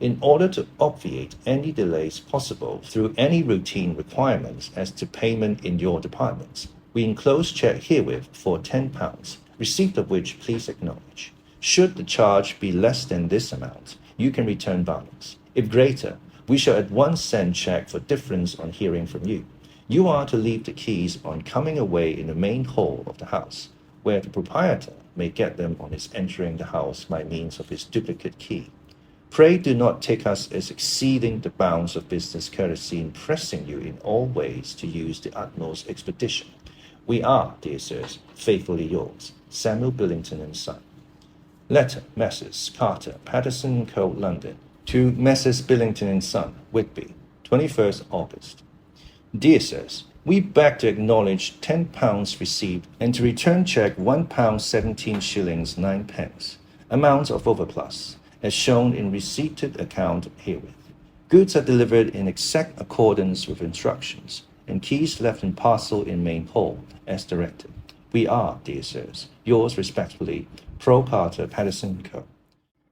In order to obviate any delays possible through any routine requirements as to payment in your departments, we enclose check herewith for £10, receipt of which please acknowledge. Should the charge be less than this amount, you can return balance. If greater, we shall at once send check for difference on hearing from you. You are to leave the keys on coming away in the main hall of the house, where the proprietor may get them on his entering the house by means of his duplicate key. Pray do not take us as exceeding the bounds of business courtesy in pressing you in all ways to use the utmost expedition. We are, dear sirs, faithfully yours, Samuel Billington and Son. Letter, Messrs. Carter, Patterson Co., London, to Messrs. Billington and Son, Whitby, 21st August. Dear Sirs, we beg to acknowledge £10 received and to return check £1 17 shillings 9pence, amount of overplus, as shown in receipted account herewith. Goods are delivered in exact accordance with instructions, and keys left in parcel in main hall, as directed. We are, dear sirs, yours respectfully, Pro Carter, Patterson Co.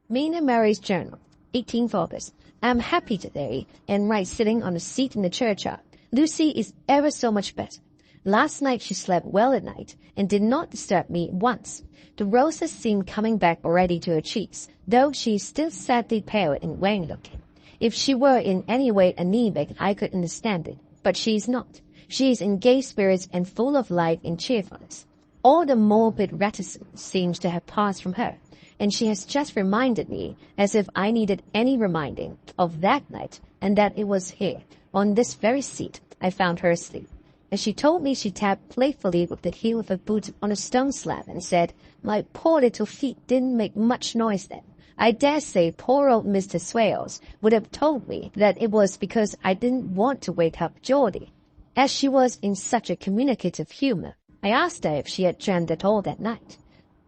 Mina Mary's Journal, 18th August. I am happy today and right sitting on a seat in the churchyard. Lucy is ever so much better. Last night she slept well at night and did not disturb me once. The roses seemed coming back already to her cheeks, though she is still sadly pale and wan looking. If she were in any way anemic, I could understand it, but she is not. She is in gay spirits and full of life and cheerfulness. All the morbid reticence seems to have passed from her, and she has just reminded me, as if I needed any reminding, of that night, and that it was here, on this very seat, I found her asleep. As she told me, she tapped playfully with the heel of her boot on a stone slab and said, "My poor little feet didn't make much noise then." I dare say poor old Mr. Swales would have told me that it was because I didn't want to wake up Geordie. As she was in such a communicative humor, I asked her if she had dreamed at all that night.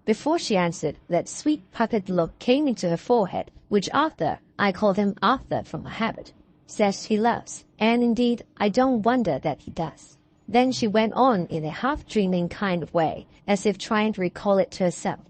Before she answered, that sweet puckered look came into her forehead, which Arthur, I call him Arthur from a habit, says he loves, and indeed I don't wonder that he does. Then she went on in a half-dreaming kind of way, as if trying to recall it to herself.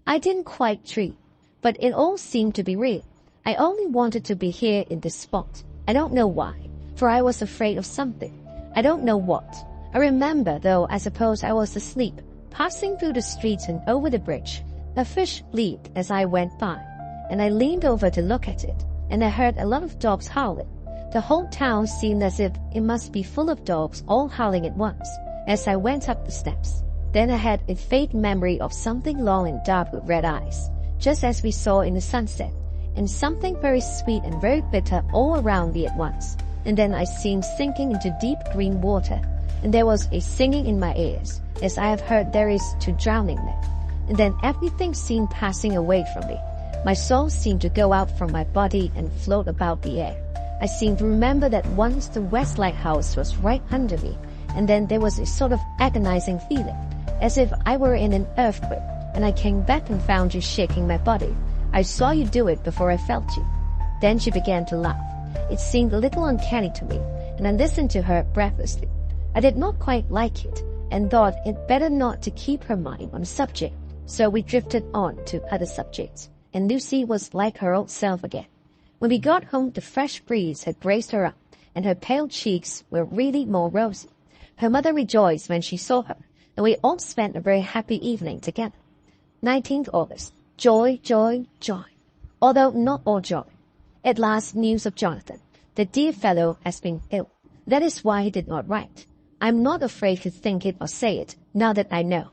I didn't quite dream, but it all seemed to be real. I only wanted to be here in this spot. I don't know why, for I was afraid of something. I don't know what. I remember, though, I suppose I was asleep, passing through the streets and over the bridge. A fish leaped as I went by, and I leaned over to look at it, and I heard a lot of dogs howling. The whole town seemed as if it must be full of dogs all howling at once, as I went up the steps. Then I had a faint memory of something long and dark with red eyes, just as we saw in the sunset, and something very sweet and very bitter all around me at once. And then I seemed sinking into deep green water, and there was a singing in my ears, as I have heard there is to drowning men. And then everything seemed passing away from me. My soul seemed to go out from my body and float about the air. I seemed to remember that once the West Lighthouse was right under me, and then there was a sort of agonizing feeling, as if I were in an earthquake, and I came back and found you shaking my body. I saw you do it before I felt you. Then she began to laugh. It seemed a little uncanny to me, and I listened to her breathlessly. I did not quite like it, and thought it better not to keep her mind on the subject, so we drifted on to other subjects, and Lucy was like her old self again. When we got home, the fresh breeze had braced her up, and her pale cheeks were really more rosy. Her mother rejoiced when she saw her, and we all spent a very happy evening together. 19th August. Joy, joy, joy. Although not all joy. At last, news of Jonathan. The dear fellow has been ill. That is why he did not write. I am not afraid to think it or say it, now that I know.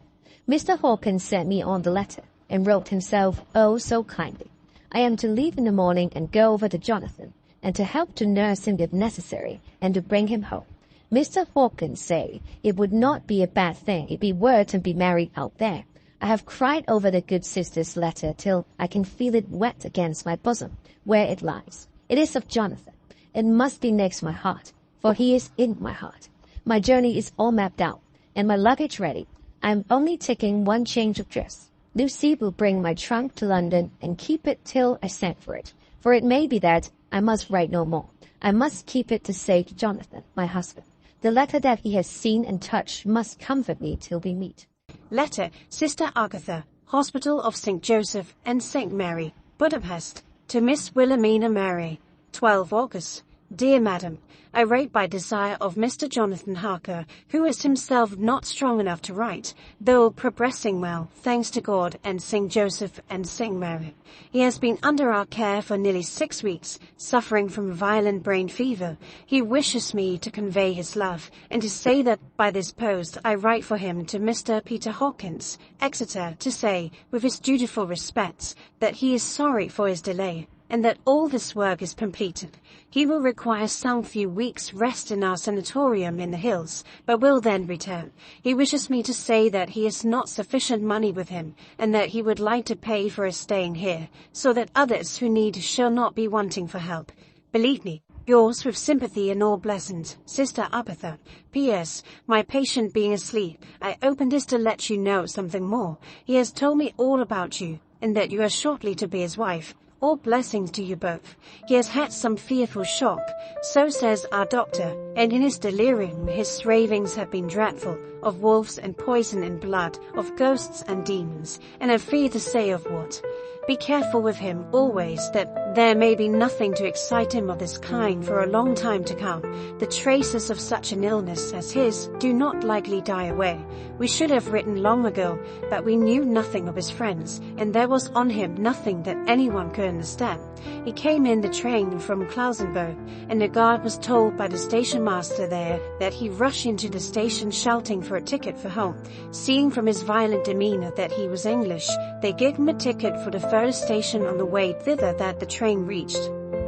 Mr. Hawkins sent me on the letter, and wrote himself oh so kindly. I am to leave in the morning and go over to Jonathan, and to help to nurse him if necessary, and to bring him home. Mr. Hawkins say it would not be a bad thing if he were to be married out there. I have cried over the good sister's letter till I can feel it wet against my bosom, where it lies. It is of Jonathan. It must be next my heart, for he is in my heart. My journey is all mapped out, and my luggage ready. I am only taking one change of dress. Lucy will bring my trunk to London and keep it till I send for it, for it may be that I must write no more. I must keep it to say to Jonathan, my husband. The letter that he has seen and touched must comfort me till we meet. Letter, Sister Agatha, Hospital of St. Joseph and St. Mary, Budapest, to Miss Wilhelmina Mary, 12 August. Dear Madam, I write by desire of Mr. Jonathan Harker, who is himself not strong enough to write, though progressing well, thanks to God and St. Joseph and St. Mary. He has been under our care for nearly 6 weeks, suffering from violent brain fever. He wishes me to convey his love, and to say that by this post I write for him to Mr. Peter Hawkins, Exeter, to say, with his dutiful respects, that he is sorry for his delay, and that all this work is completed. He will require some few weeks' rest in our sanatorium in the hills, but will then return. He wishes me to say that he has not sufficient money with him, and that he would like to pay for his staying here, so that others who need shall not be wanting for help. Believe me, yours with sympathy and all blessings, Sister Agatha. P.S. My patient being asleep, I opened this to let you know something more. He has told me all about you, and that you are shortly to be his wife. All blessings to you both. He has had some fearful shock, so says our doctor, and in his delirium his ravings have been dreadful, of wolves and poison and blood, of ghosts and demons, and I fear to say of what. Be careful with him always, that there may be nothing to excite him of this kind for a long time to come. The traces of such an illness as his do not likely die away. We should have written long ago, but we knew nothing of his friends, and there was on him nothing that anyone could understand. He came in the train from Klausenburg, and the guard was told by the station master there that he rushed into the station shouting for a ticket for home. Seeing from his violent demeanor that he was English, they gave him a ticket for the furthest station on the way thither that the train reached.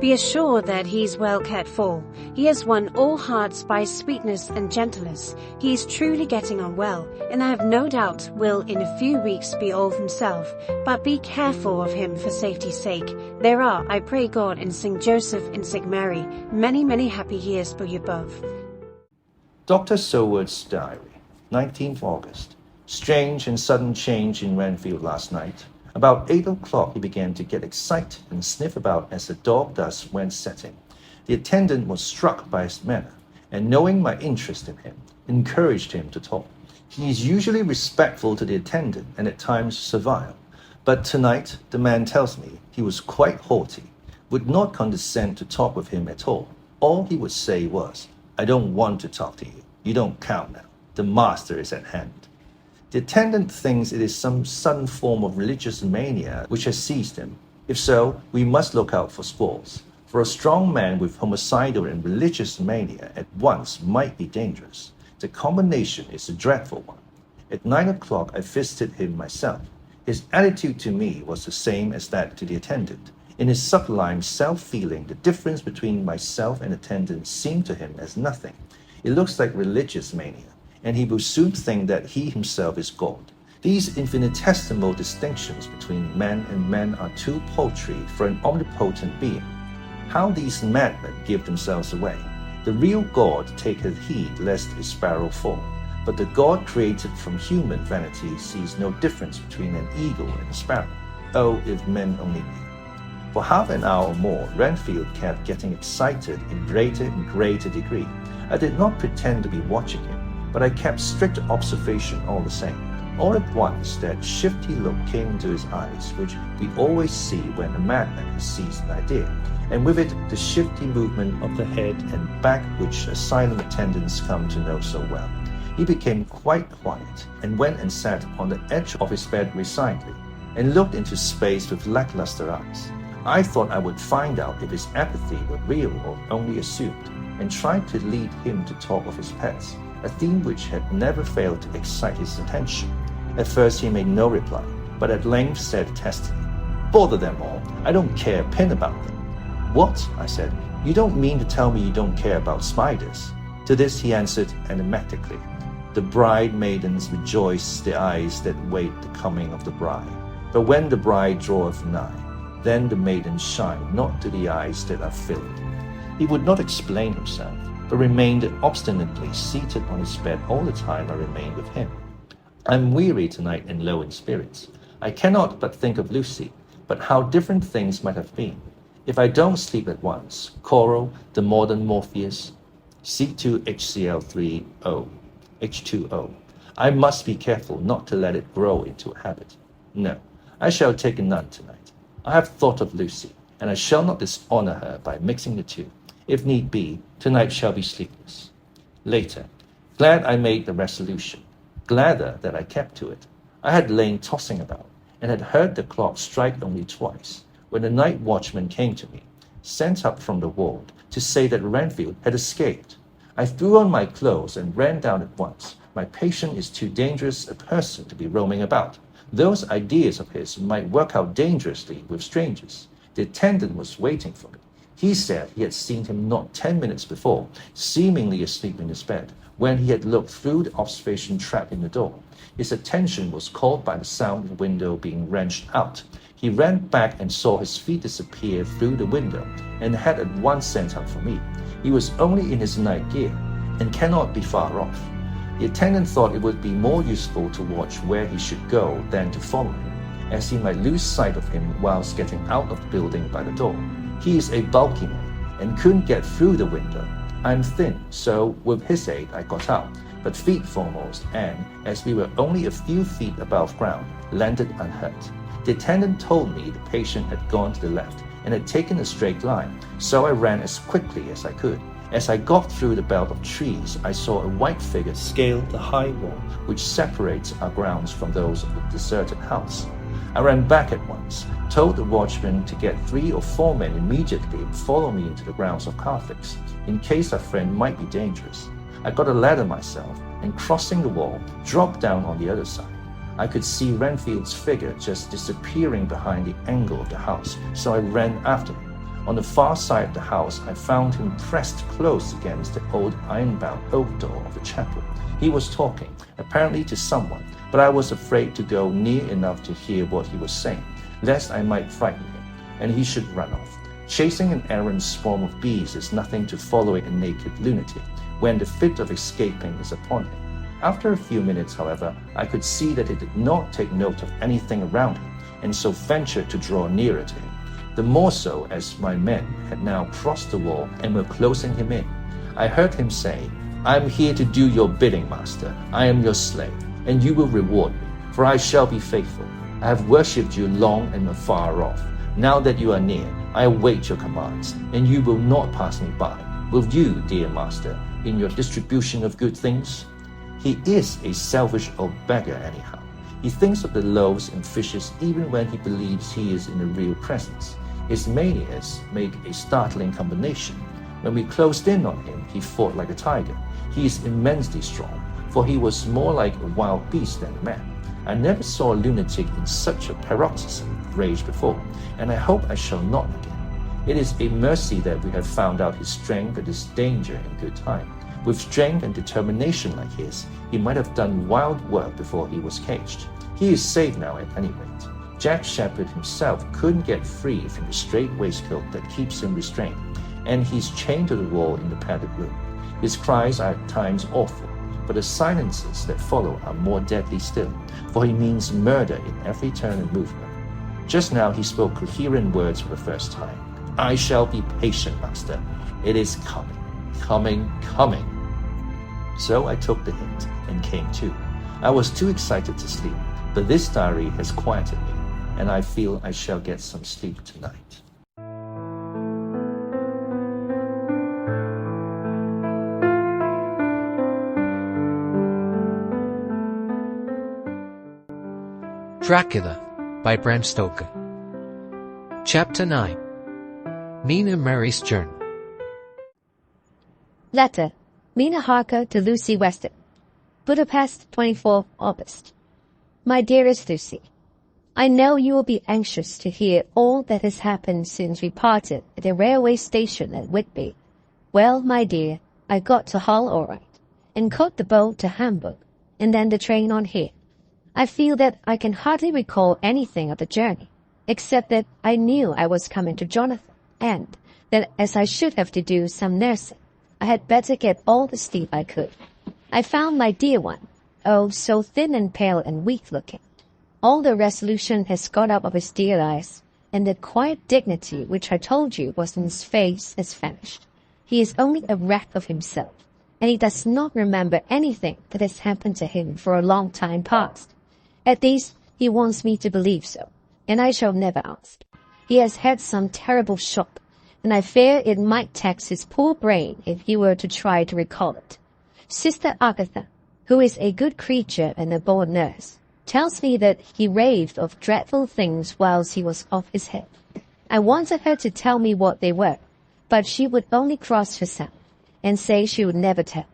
Be assured that he is well cared for. He has won all hearts by his sweetness and gentleness. He is truly getting on well, and I have no doubt will in a few weeks be all himself. But be careful of him for safety's sake. There are, I pray God and St. Joseph and St. Mary, many, many happy years for you both. Dr. Seward's Diary, 19th August. Strange and sudden change in Renfield last night. About 8 o'clock he began to get excited and sniff about as a dog does when setting. The attendant was struck by his manner, and knowing my interest in him, encouraged him to talk. He is usually respectful to the attendant and at times servile, but tonight the man tells me he was quite haughty, would not condescend to talk with him at all. All he would say was, "I don't want to talk to you. You don't count now. The master is at hand." The attendant thinks it is some sudden form of religious mania which has seized him. If so, we must look out for spores, for a strong man with homicidal and religious mania at once might be dangerous. The combination is a dreadful one. At 9 o'clock I visited him myself. His attitude to me was the same as that to the attendant. In his sublime self-feeling, the difference between myself and attendant seemed to him as nothing. It looks like religious mania, and he will soon think that he himself is God. These infinitesimal distinctions between man and man are too paltry for an omnipotent being. How these madmen give themselves away! The real God taketh heed lest a sparrow fall, but the God created from human vanity sees no difference between an eagle and a sparrow. Oh, if men only knew! For half an hour or more, Renfield kept getting excited in greater and greater degree. I did not pretend to be watching him, but I kept strict observation all the same. All at once, that shifty look came into his eyes, which we always see when a madman has seized an idea, and with it the shifty movement of the head and back which silent attendants come to know so well. He became quite quiet, and went and sat on the edge of his bed resignedly, and looked into space with lackluster eyes. I thought I would find out if his apathy were real or only assumed, and tried to lead him to talk of his pets, a theme which had never failed to excite his attention. At first he made no reply, but at length said testily, "Bother them all, I don't care a pin about them." "What?" I said. "You don't mean to tell me you don't care about spiders?" To this he answered enigmatically, "The bride maidens rejoice the eyes that wait the coming of the bride. But when the bride draweth nigh, then the maidens shine not to the eyes that are filled." He would not explain himself, but remained obstinately seated on his bed all the time I remained with him. I am weary tonight and low in spirits. I cannot but think of Lucy, but how different things might have been. If I don't sleep at once, Coral, the modern Morpheus, C2HCl3O, H2O, I must be careful not to let it grow into a habit. No, I shall take none tonight. I have thought of Lucy, and I shall not dishonor her by mixing the two. If need be, tonight shall be sleepless. Later, glad I made the resolution, gladder that I kept to it. I had lain tossing about, and had heard the clock strike only twice, when the night watchman came to me, sent up from the ward, to say that Renfield had escaped. I threw on my clothes and ran down at once. My patient is too dangerous a person to be roaming about. Those ideas of his might work out dangerously with strangers. The attendant was waiting for me. He said he had seen him not 10 minutes before, seemingly asleep in his bed, when he had looked through the observation trap in the door. His attention was called by the sound of the window being wrenched out. He ran back and saw his feet disappear through the window, and had at once sent up for me. He was only in his night gear, and cannot be far off. The attendant thought it would be more useful to watch where he should go than to follow him, as he might lose sight of him whilst getting out of the building by the door. He is a bulky man, and couldn't get through the window. I'm thin, so with his aid I got out, but feet foremost, and, as we were only a few feet above ground, landed unhurt. The attendant told me the patient had gone to the left, and had taken a straight line, so I ran as quickly as I could. As I got through the belt of trees, I saw a white figure scale the high wall which separates our grounds from those of the deserted house. I ran back at once, told the watchman to get 3 or 4 men immediately and follow me into the grounds of Carfax, in case our friend might be dangerous. I got a ladder myself, and crossing the wall, dropped down on the other side. I could see Renfield's figure just disappearing behind the angle of the house, so I ran after him. On the far side of the house, I found him pressed close against the old iron-bound oak door of the chapel. He was talking, apparently to someone, but I was afraid to go near enough to hear what he was saying, lest I might frighten him, and he should run off. Chasing an errant swarm of bees is nothing to following a naked lunatic, when the fit of escaping is upon him. After a few minutes, however, I could see that he did not take note of anything around him, and so ventured to draw nearer to him. The more so as my men had now crossed the wall and were closing him in. I heard him say, "I am here to do your bidding, master. I am your slave, and you will reward me, for I shall be faithful. I have worshipped you long and afar off. Now that you are near, I await your commands, and you will not pass me by. Will you, dear master, in your distribution of good things?" He is a selfish old beggar anyhow. He thinks of the loaves and fishes even when he believes he is in the real presence. His manias make a startling combination. When we closed in on him, he fought like a tiger. He is immensely strong, for he was more like a wild beast than a man. I never saw a lunatic in such a paroxysm of rage before, and I hope I shall not again. It is a mercy that we have found out his strength and his danger in good time. With strength and determination like his, he might have done wild work before he was caged. He is safe now at any rate. Jack Shepherd himself couldn't get free from the straight waistcoat that keeps him restrained, and he's chained to the wall in the padded room. His cries are at times awful, but the silences that follow are more deadly still, for he means murder in every turn and movement. Just now he spoke coherent words for the first time. "I shall be patient, master. It is coming, coming, coming." So I took the hint and came to. I was too excited to sleep, but this diary has quieted me, and I feel I shall get some sleep tonight. Dracula by Bram Stoker. Chapter 9. Mina Mary's Journal. Letter. Mina Harker to Lucy Weston. Budapest, 24th August. My dearest Lucy, I know you will be anxious to hear all that has happened since we parted at the railway station at Whitby. Well, my dear, I got to Hull all right, and caught the boat to Hamburg, and then the train on here. I feel that I can hardly recall anything of the journey, except that I knew I was coming to Jonathan, and that as I should have to do some nursing, I had better get all the sleep I could. I found my dear one, oh, so thin and pale and weak-looking. All the resolution has got up of his dear eyes, and the quiet dignity which I told you was in his face has vanished. He is only a wreck of himself, and he does not remember anything that has happened to him for a long time past. At least, he wants me to believe so, and I shall never ask. He has had some terrible shock, and I fear it might tax his poor brain if he were to try to recall it. Sister Agatha, who is a good creature and a born nurse, tells me that he raved of dreadful things whilst he was off his head. I wanted her to tell me what they were, but she would only cross herself and say she would never tell,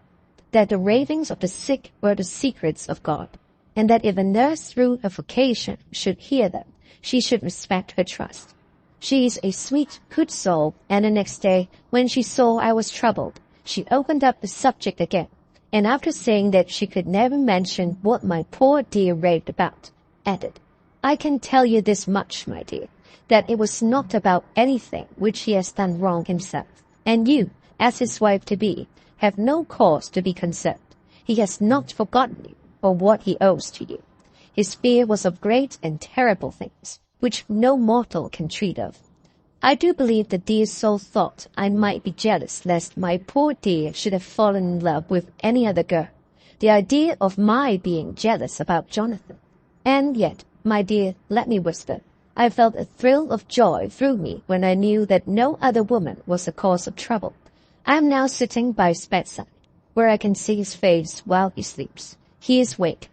that the ravings of the sick were the secrets of God, and that if a nurse through her vocation should hear them, she should respect her trust. She is a sweet, good soul, and the next day, when she saw I was troubled, she opened up the subject again, and after saying that she could never mention what my poor dear raved about, added, I can tell you this much, my dear, that it was not about anything which he has done wrong himself, and you, as his wife-to-be, have no cause to be concerned. He has not forgotten you, or what he owes to you. His fear was of great and terrible things, which no mortal can treat of. I do believe the dear soul thought I might be jealous lest my poor dear should have fallen in love with any other girl. The idea of my being jealous about Jonathan. And yet, my dear, let me whisper, I felt a thrill of joy through me when I knew that no other woman was the cause of trouble. I am now sitting by his bedside, where I can see his face while he sleeps. He is awake.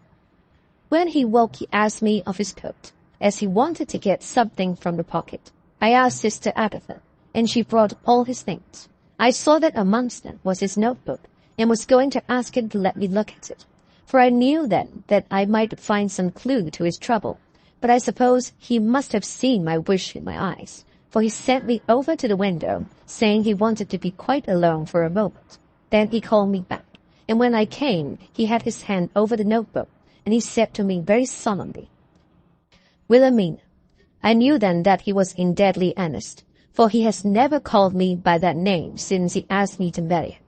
When he woke, he asked me of his coat, as he wanted to get something from the pocket. I asked Sister Agatha, and she brought all his things. I saw that amongst them was his notebook, and was going to ask him to let me look at it, for I knew then that I might find some clue to his trouble. But I suppose he must have seen my wish in my eyes, for he sent me over to the window, saying he wanted to be quite alone for a moment. Then he called me back, and when I came, he had his hand over the notebook, and he said to me very solemnly, Wilhelmina. I knew then that he was in deadly earnest, for he has never called me by that name since he asked me to marry him.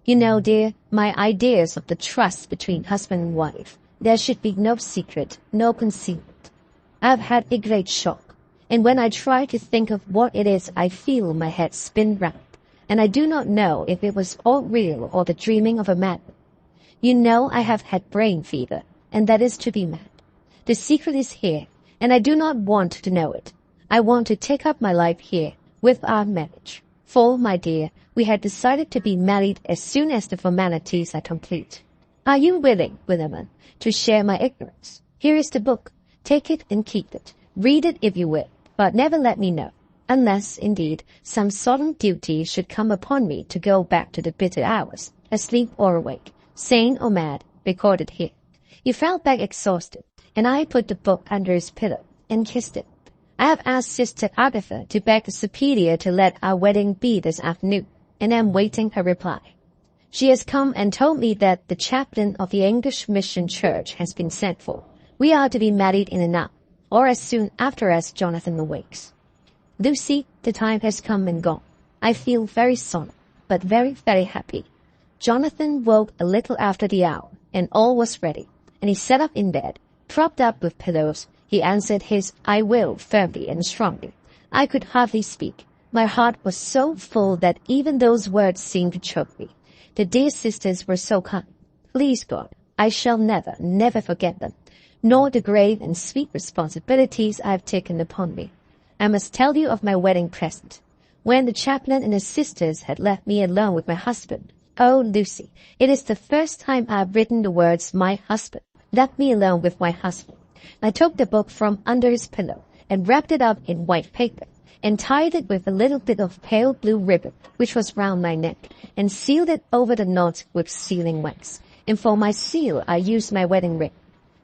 You know, dear, my ideas of the trust between husband and wife. There should be no secret, no concealment. I have had a great shock, and when I try to think of what it is, I feel my head spin round, and I do not know if it was all real or the dreaming of a madman. You know I have had brain fever, and that is to be mad. The secret is here, and I do not want to know it. I want to take up my life here, with our marriage. For, my dear, we had decided to be married as soon as the formalities are complete. Are you willing, William, to share my ignorance? Here is the book. Take it and keep it. Read it if you will, but never let me know, unless, indeed, some solemn duty should come upon me to go back to the bitter hours, asleep or awake, sane or mad, recorded here. He fell back exhausted, and I put the book under his pillow and kissed it. I have asked Sister Agatha to beg the Superior to let our wedding be this afternoon, and am waiting her reply. She has come and told me that the chaplain of the English Mission Church has been sent for. We are to be married in an hour, or as soon after as Jonathan awakes. Lucy, the time has come and gone. I feel very solemn, but very, very happy. Jonathan woke a little after the hour, and all was ready, and he sat up in bed, propped up with pillows. He answered his I will firmly and strongly. I could hardly speak. My heart was so full that even those words seemed to choke me. The dear sisters were so kind. Please God, I shall never, never forget them, nor the grave and sweet responsibilities I have taken upon me. I must tell you of my wedding present. When the chaplain and his sisters had left me alone with my husband, oh, Lucy, it is the first time I have written the words, my husband. Left me alone with my husband. I took the book from under his pillow and wrapped it up in white paper and tied it with a little bit of pale blue ribbon which was round my neck and sealed it over the knot with sealing wax. And for my seal I used my wedding ring.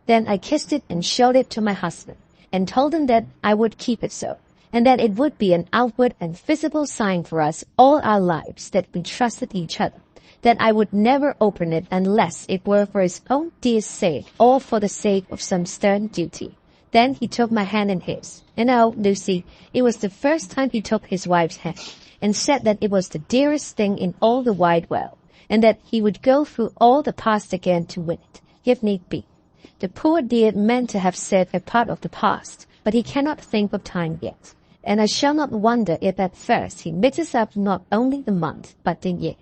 Then I kissed it and showed it to my husband and told him that I would keep it so, and that it would be an outward and visible sign for us all our lives that we trusted each other, that I would never open it unless it were for his own dear sake or for the sake of some stern duty. Then he took my hand in his, and oh, Lucy, it was the first time he took his wife's hand, and said that it was the dearest thing in all the wide world, and that he would go through all the past again to win it, if need be. The poor dear meant to have said a part of the past, but he cannot think of time yet, and I shall not wonder if at first he mixes up not only the month, but the year.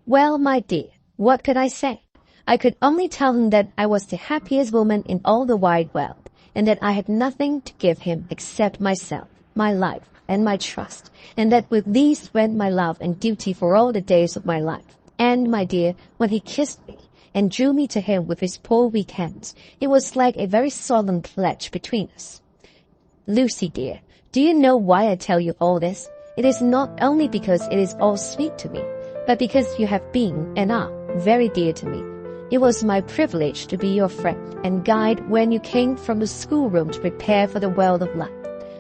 Well, my dear, what could I say? I could only tell him that I was the happiest woman in all the wide world, and that I had nothing to give him except myself, my life, and my trust, and that with these went my love and duty for all the days of my life. And, my dear, when he kissed me, and drew me to him with his poor weak hands, it was like a very solemn pledge between us. Lucy, dear, do you know why I tell you all this? It is not only because it is all sweet to me, but because you have been, and are, very dear to me. It was my privilege to be your friend and guide when you came from the schoolroom to prepare for the world of life.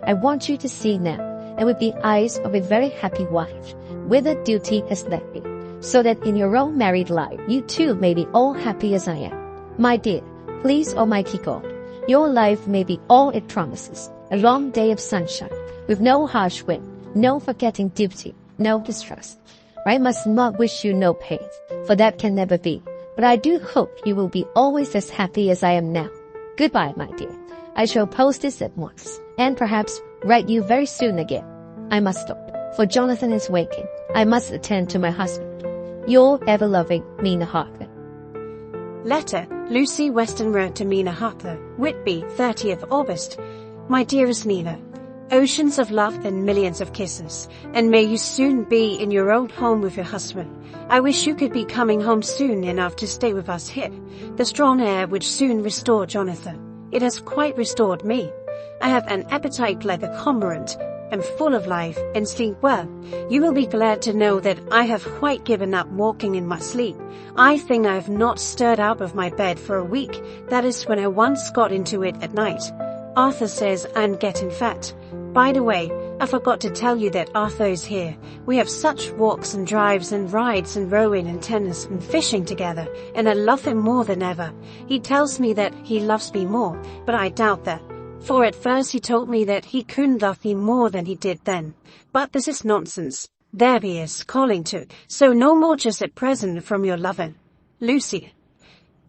I want you to see now, and with the eyes of a very happy wife, whither duty has led me, so that in your own married life you too may be all happy as I am. My dear, please Almighty God, your life may be all it promises, a long day of sunshine, with no harsh wind, no forgetting duty, no distrust. I must not wish you no pain, for that can never be, but I do hope you will be always as happy as I am now. Goodbye, my dear. I shall post this at once, and perhaps write you very soon again. I must stop, for Jonathan is waking. I must attend to my husband. Your ever-loving Mina Harker. Letter, Lucy Westenra to Mina Harker, Whitby, 30th August. My dearest Mina, oceans of love and millions of kisses, and may you soon be in your own home with your husband. I wish you could be coming home soon enough to stay with us here. The strong air would soon restore Jonathan. It has quite restored me. I have an appetite like a cormorant, am full of life, and sleep well. You will be glad to know that I have quite given up walking in my sleep. I think I have not stirred out of my bed for a week. That is when I once got into it at night. Arthur says I'm getting fat. By the way, I forgot to tell you that Arthur is here. We have such walks and drives and rides and rowing and tennis and fishing together, and I love him more than ever. He tells me that he loves me more, but I doubt that. For at first he told me that he couldn't love me more than he did then. But this is nonsense. There he is, calling too. So no more just at present from your lover, Lucy.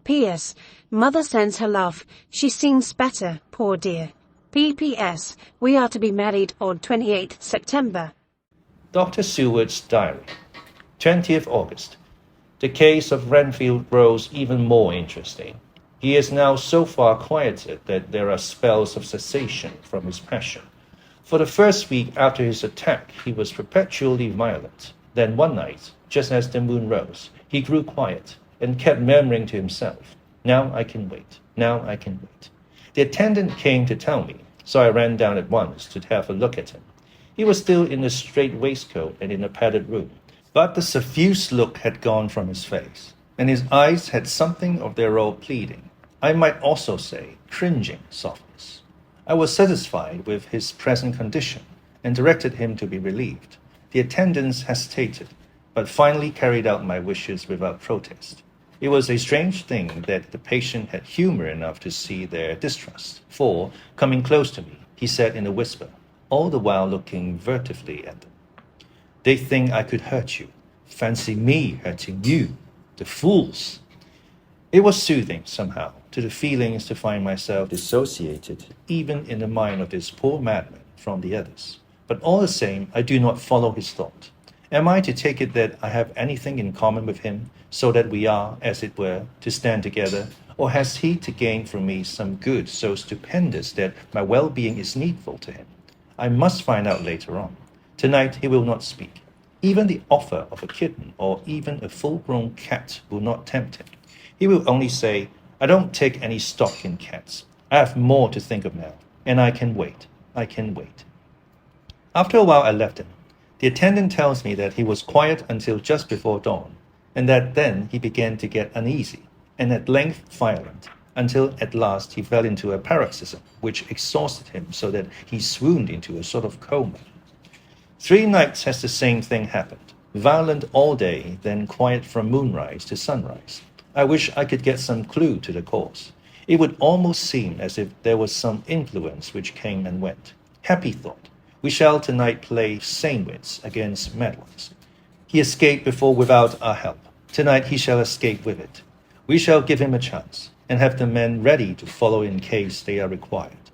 P.S. Mother sends her love. She seems better, poor dear. P.P.S. We are to be married on 28th September. Dr. Seward's Diary, 20th August. The case of Renfield grows even more interesting. He is now so far quieted that there are spells of cessation from his passion. For the first week after his attack, he was perpetually violent. Then one night, just as the moon rose, he grew quiet and kept murmuring to himself, "Now I can wait. Now I can wait." The attendant came to tell me, so I ran down at once to have a look at him. He was still in a straight waistcoat and in a padded room, but the suffused look had gone from his face, and his eyes had something of their old pleading. I might also say cringing softness. I was satisfied with his present condition and directed him to be relieved. The attendants hesitated, but finally carried out my wishes without protest. It was a strange thing that the patient had humor enough to see their distrust, for, coming close to me, he said in a whisper, all the while looking furtively at them, "They think I could hurt you. Fancy me hurting you. The fools!" It was soothing, somehow, to the feelings to find myself dissociated, even in the mind of this poor madman, from the others. But all the same, I do not follow his thought. Am I to take it that I have anything in common with him, so that we are, as it were, to stand together, or has he to gain from me some good so stupendous that my well-being is needful to him? I must find out later on. Tonight he will not speak. Even the offer of a kitten or even a full-grown cat will not tempt him. He will only say, "I don't take any stock in cats. I have more to think of now, and I can wait. I can wait." After a while I left him. The attendant tells me that he was quiet until just before dawn, and that then he began to get uneasy, and at length violent, until at last he fell into a paroxysm, which exhausted him so that he swooned into a sort of coma. 3 nights has the same thing happened, violent all day, then quiet from moonrise to sunrise. I wish I could get some clue to the cause. It would almost seem as if there was some influence which came and went. Happy thought. We shall tonight play sane wits against mad ones. He escaped before without our help. Tonight he shall escape with it. We shall give him a chance, and have the men ready to follow in case they are required.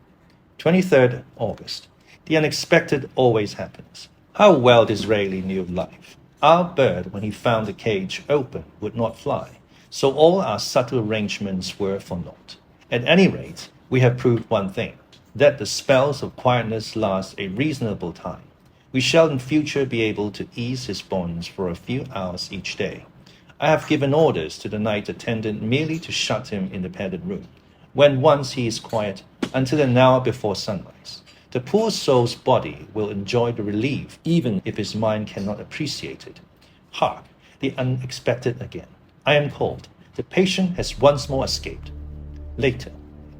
23rd August. The unexpected always happens. How well Disraeli knew life. Our bird, when he found the cage open, would not fly, so all our subtle arrangements were for naught. At any rate, we have proved one thing, that the spells of quietness last a reasonable time, We shall in future be able to ease his bonds for a few hours each day. I have given orders to the night attendant merely to shut him in the padded room, when once he is quiet, until an hour before sunrise. The poor soul's body will enjoy the relief, even if his mind cannot appreciate it. Hark, the unexpected again. I am called. The patient has once more escaped. Later,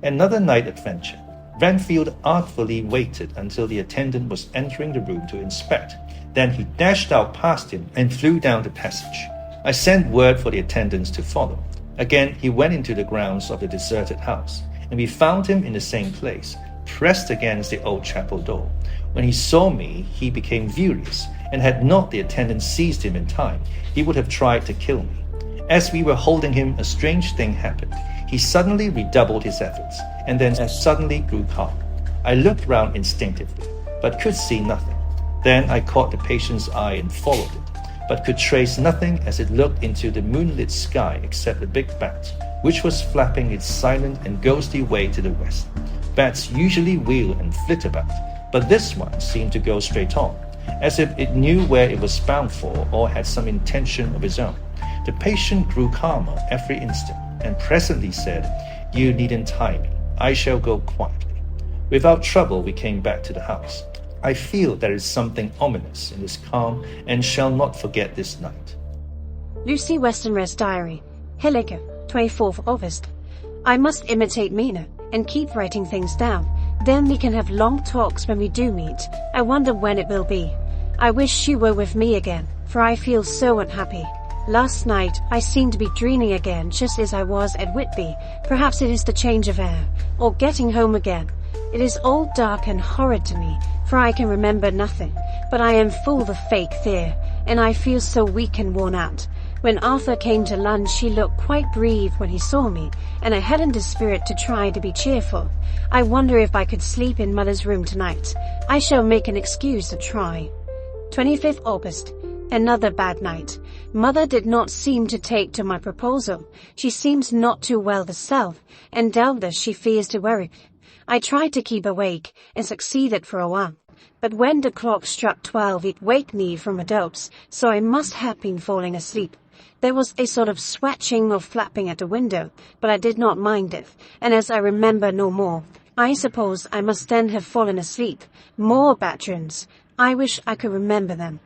another night adventure. Renfield artfully waited until the attendant was entering the room to inspect. Then he dashed out past him and flew down the passage. I sent word for the attendants to follow. Again, he went into the grounds of the deserted house, and we found him in the same place, pressed against the old chapel door. When he saw me, he became furious, and had not the attendant seized him in time, he would have tried to kill me. As we were holding him, a strange thing happened. He suddenly redoubled his efforts, and then as suddenly grew calm. I looked round instinctively, but could see nothing. Then I caught the patient's eye and followed it, but could trace nothing as it looked into the moonlit sky except a big bat, which was flapping its silent and ghostly way to the west. Bats usually wheel and flit about, but this one seemed to go straight on, as if it knew where it was bound for or had some intention of its own. The patient grew calmer every instant, and presently said, "You needn't tie me. I shall go quietly." Without trouble, we came back to the house. I feel there is something ominous in this calm, and shall not forget this night. Lucy Westenra's diary, Helsing, 24th August. I must imitate Mina and keep writing things down. Then we can have long talks when we do meet. I wonder when it will be. I wish she were with me again, for I feel so unhappy. Last night, I seemed to be dreaming again just as I was at Whitby. Perhaps it is the change of air, or getting home again. It is all dark and horrid to me, for I can remember nothing. But I am full of fake fear, and I feel so weak and worn out. When Arthur came to lunch, he looked quite bereaved when he saw me, and I hadn't the spirit to try to be cheerful. I wonder if I could sleep in Mother's room tonight. I shall make an excuse to try. 25th August. Another bad night. Mother did not seem to take to my proposal. She seems not too well herself, and doubtless she fears to worry. I tried to keep awake, and succeeded for a while. But when the clock struck 12, it waked me from a doze, so I must have been falling asleep. There was a sort of swatching or flapping at the window, but I did not mind it, and as I remember no more, I suppose I must then have fallen asleep. More bad dreams. I wish I could remember them.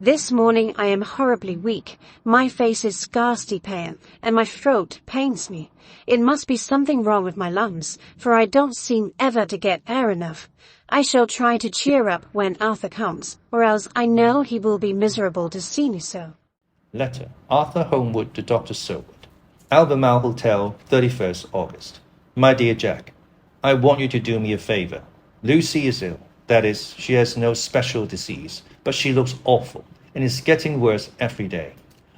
This morning I am horribly weak. My face is scarcely pale, and my throat pains me. It must be something wrong with my lungs, for I don't seem ever to get air enough. I shall try to cheer up when Arthur comes, or else I know he will be miserable to see me so. Letter, Arthur Holmwood to Dr. Seward. Albemarle Hotel, 31st August. My dear Jack, I want you to do me a favor. Lucy is ill. That is, she has no special disease, but she looks awful, and is getting worse every day.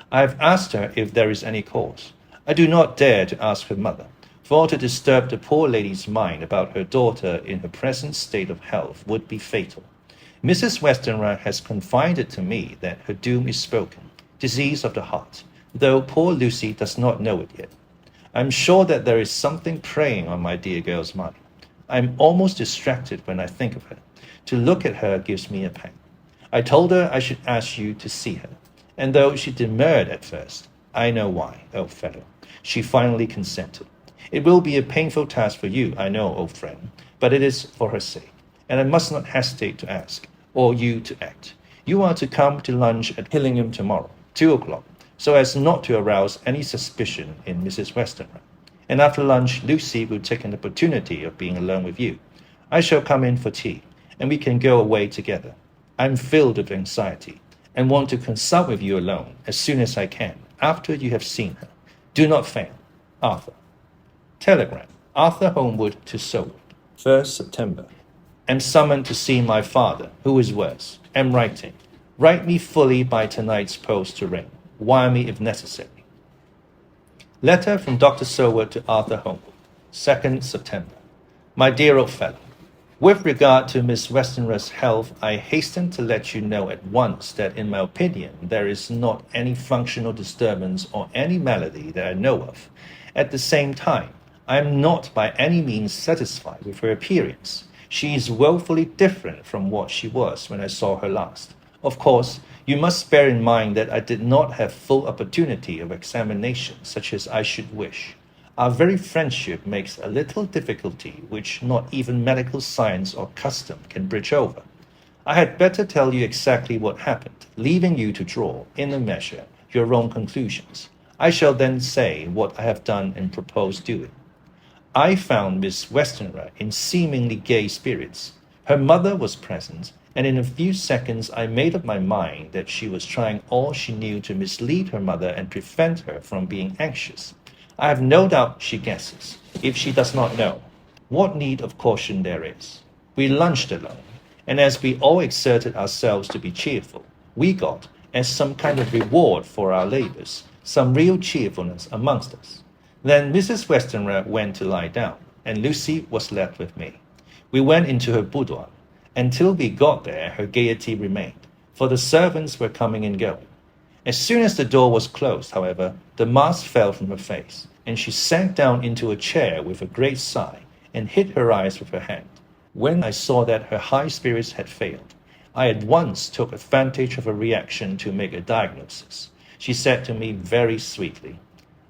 I have asked her if there is any cause. I do not dare to ask her mother, for to disturb the poor lady's mind about her daughter in her present state of health would be fatal. Mrs. Westenra has confided to me that her doom is spoken, disease of the heart, though poor Lucy does not know it yet. I am sure that there is something preying on my dear girl's mind. I am almost distracted when I think of her. To look at her gives me a pang. I told her I should ask you to see her, and though she demurred at first, I know why, old fellow, she finally consented. It will be a painful task for you, I know, old friend, but it is for her sake, and I must not hesitate to ask, or you to act. You are to come to lunch at Hillingham's tomorrow, 2 o'clock, so as not to arouse any suspicion in Mrs. Westenra. And after lunch, Lucy will take an opportunity of being alone with you. I shall come in for tea, and we can go away together. I am filled with anxiety, and want to consult with you alone as soon as I can, after you have seen her. Do not fail. Arthur. Telegram. Arthur Holmwood to Seward. 1st September. Am summoned to see my father, who is worse. Am writing. Write me fully by tonight's post to ring. Wire me if necessary. Letter from Dr. Seward to Arthur Holmwood. 2nd September. My dear old fellow, with regard to Miss Westenra's health, I hasten to let you know at once that in my opinion there is not any functional disturbance or any malady that I know of. At the same time, I am not by any means satisfied with her appearance. She is woefully different from what she was when I saw her last. Of course, you must bear in mind that I did not have full opportunity of examination such as I should wish. Our very friendship makes a little difficulty which not even medical science or custom can bridge over. I had better tell you exactly what happened, leaving you to draw, in a measure, your own conclusions. I shall then say what I have done and propose doing. I found Miss Westenra in seemingly gay spirits. Her mother was present, and in a few seconds I made up my mind that she was trying all she knew to mislead her mother and prevent her from being anxious. I have no doubt she guesses, if she does not know, what need of caution there is. We lunched alone, and as we all exerted ourselves to be cheerful, we got, as some kind of reward for our labors, some real cheerfulness amongst us. Then Mrs. Westenra went to lie down, and Lucy was left with me. We went into her boudoir. Until we got there, her gaiety remained, for the servants were coming and going. As soon as the door was closed, however, the mask fell from her face, and she sank down into a chair with a great sigh, and hid her eyes with her hand. When I saw that her high spirits had failed, I at once took advantage of a reaction to make a diagnosis. She said to me very sweetly,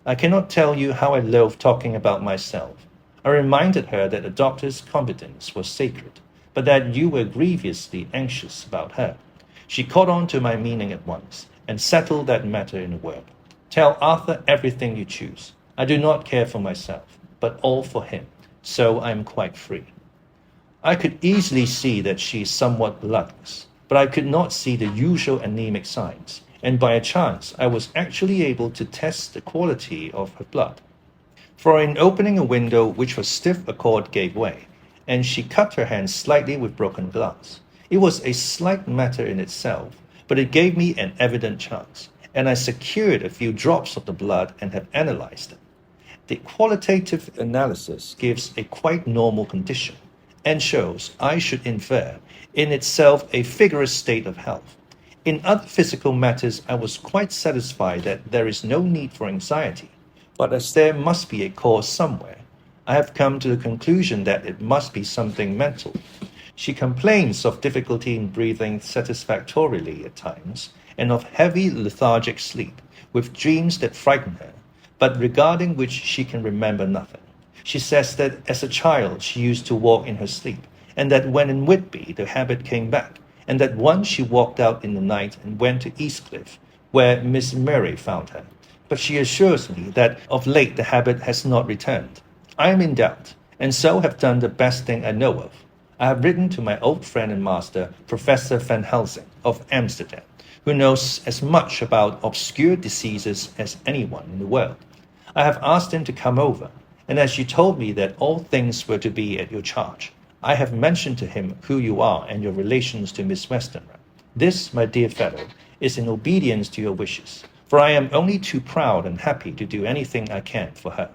"I cannot tell you how I loathe talking about myself." I reminded her that the doctor's competence was sacred, but that you were grievously anxious about her. She caught on to my meaning at once, and settled that matter in a word. "Tell Arthur everything you choose. I do not care for myself, but all for him, so I am quite free." I could easily see that she is somewhat bloodless, but I could not see the usual anemic signs, and by a chance I was actually able to test the quality of her blood. For in opening a window which was stiff, a cord gave way, and she cut her hand slightly with broken glass. It was a slight matter in itself, but it gave me an evident chance, and I secured a few drops of the blood and have analyzed them. The qualitative analysis gives a quite normal condition, and shows, I should infer, in itself a vigorous state of health. In other physical matters, I was quite satisfied that there is no need for anxiety, but as there must be a cause somewhere, I have come to the conclusion that it must be something mental. She complains of difficulty in breathing satisfactorily at times, and of heavy lethargic sleep, with dreams that frighten her, but regarding which she can remember nothing. She says that as a child she used to walk in her sleep, and that when in Whitby the habit came back, and that once she walked out in the night and went to Eastcliff, where Miss Murray found her. But she assures me that of late the habit has not returned. I am in doubt, and so have done the best thing I know of. I have written to my old friend and master, Professor Van Helsing, of Amsterdam, who knows as much about obscure diseases as anyone in the world. I have asked him to come over, and as you told me that all things were to be at your charge, I have mentioned to him who you are and your relations to Miss Westenra. This, my dear fellow, is in obedience to your wishes, for I am only too proud and happy to do anything I can for her.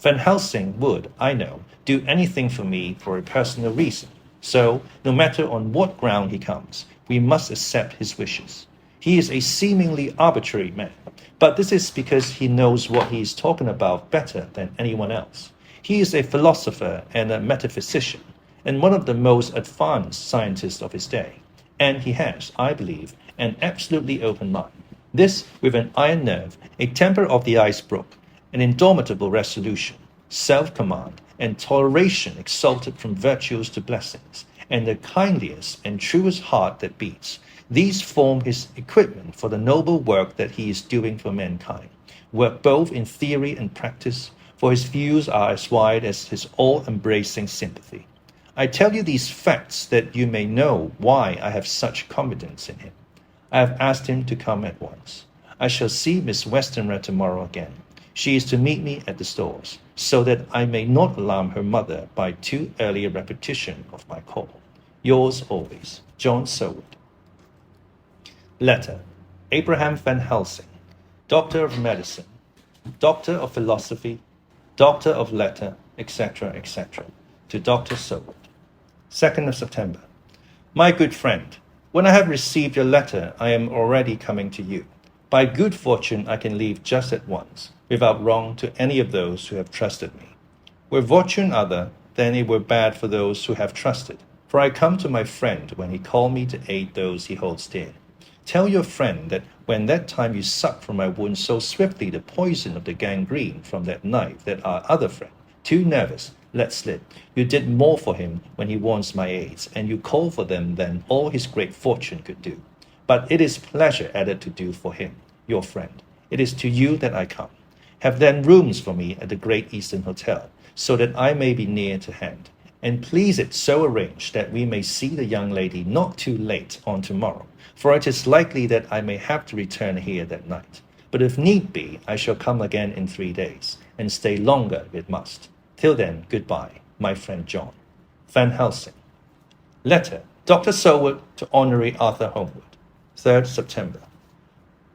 Van Helsing would, I know, do anything for me for a personal reason, so, no matter on what ground he comes, we must accept his wishes. He is a seemingly arbitrary man, but this is because he knows what he is talking about better than anyone else. He is a philosopher and a metaphysician, and one of the most advanced scientists of his day, and he has, I believe, an absolutely open mind. This, with an iron nerve, a temper of the ice brook, an indomitable resolution, self-command, and toleration exalted from virtues to blessings, and the kindliest and truest heart that beats. These form his equipment for the noble work that he is doing for mankind, work both in theory and practice, for his views are as wide as his all-embracing sympathy. I tell you these facts that you may know why I have such confidence in him. I have asked him to come at once. I shall see Miss Westenra tomorrow again. She is to meet me at the stores, so that I may not alarm her mother by too early a repetition of my call. Yours always, John Seward. Letter. Abraham Van Helsing, Doctor of Medicine, Doctor of Philosophy, Doctor of Letter, etc., etc., to Dr. Seward. 2nd of September. My good friend, when I have received your letter, I am already coming to you. By good fortune, I can leave just at once, without wrong to any of those who have trusted me. Were fortune other, then it were bad for those who have trusted. For I come to my friend when he called me to aid those he holds dear. Tell your friend that when that time you sucked from my wound so swiftly the poison of the gangrene from that knife that our other friend, too nervous, let slip, you did more for him when he wants my aids, and you call for them than all his great fortune could do. But it is pleasure added to do for him, your friend. It is to you that I come. Have then rooms for me at the Great Eastern Hotel, so that I may be near to hand. And please it so arrange that we may see the young lady not too late on tomorrow, for it is likely that I may have to return here that night. But if need be, I shall come again in 3 days, and stay longer if it must. Till then, goodbye, my friend John. Van Helsing. Letter, Dr. Seward to Honorary Arthur Holmwood, 3rd September.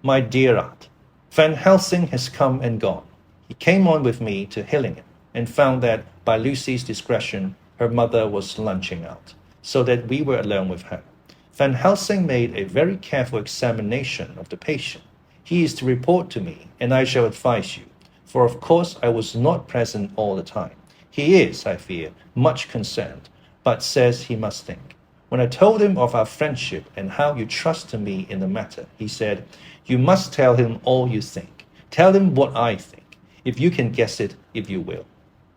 My dear Art, Van Helsing has come and gone. He came on with me to Hillingen, and found that, by Lucy's discretion, her mother was lunching out, so that we were alone with her. Van Helsing made a very careful examination of the patient. He is to report to me, and I shall advise you, for of course I was not present all the time. He is, I fear, much concerned, but says he must think. When I told him of our friendship and how you trust to me in the matter, he said, you must tell him all you think. Tell him what I think, if you can guess it, if you will.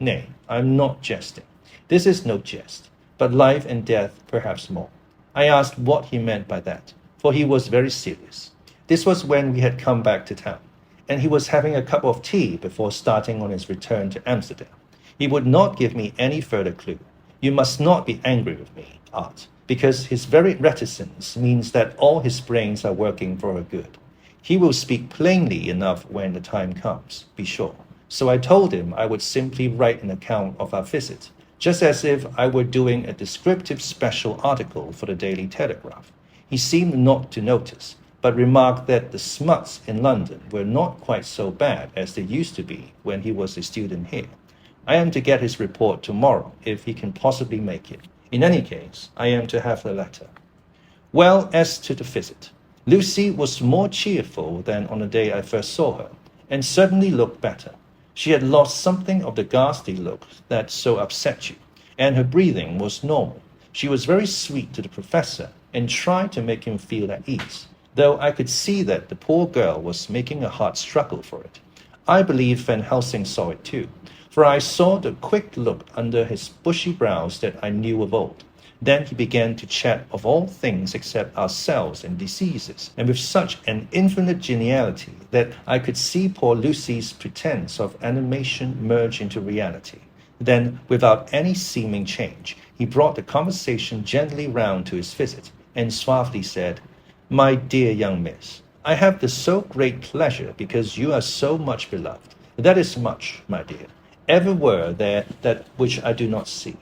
Nay, I am not jesting. This is no jest, but life and death perhaps more. I asked what he meant by that, for he was very serious. This was when we had come back to town, and he was having a cup of tea before starting on his return to Amsterdam. He would not give me any further clue. You must not be angry with me, Art, because his very reticence means that all his brains are working for her good. He will speak plainly enough when the time comes, be sure. So I told him I would simply write an account of our visit, just as if I were doing a descriptive special article for the Daily Telegraph. He seemed not to notice, but remarked that the smuts in London were not quite so bad as they used to be when he was a student here. I am to get his report tomorrow, if he can possibly make it. In any case, I am to have the letter. Well, as to the visit, Lucy was more cheerful than on the day I first saw her, and certainly looked better. She had lost something of the ghastly look that so upset you, and her breathing was normal. She was very sweet to the professor, and tried to make him feel at ease, though I could see that the poor girl was making a hard struggle for it. I believe Van Helsing saw it too, for I saw the quick look under his bushy brows that I knew of old. Then he began to chat of all things except ourselves and diseases, and with such an infinite geniality that I could see poor Lucy's pretense of animation merge into reality. Then, without any seeming change, he brought the conversation gently round to his visit, and suavely said, My dear young miss, I have the so great pleasure because you are so much beloved. That is much, my dear. Ever were there that which I do not see.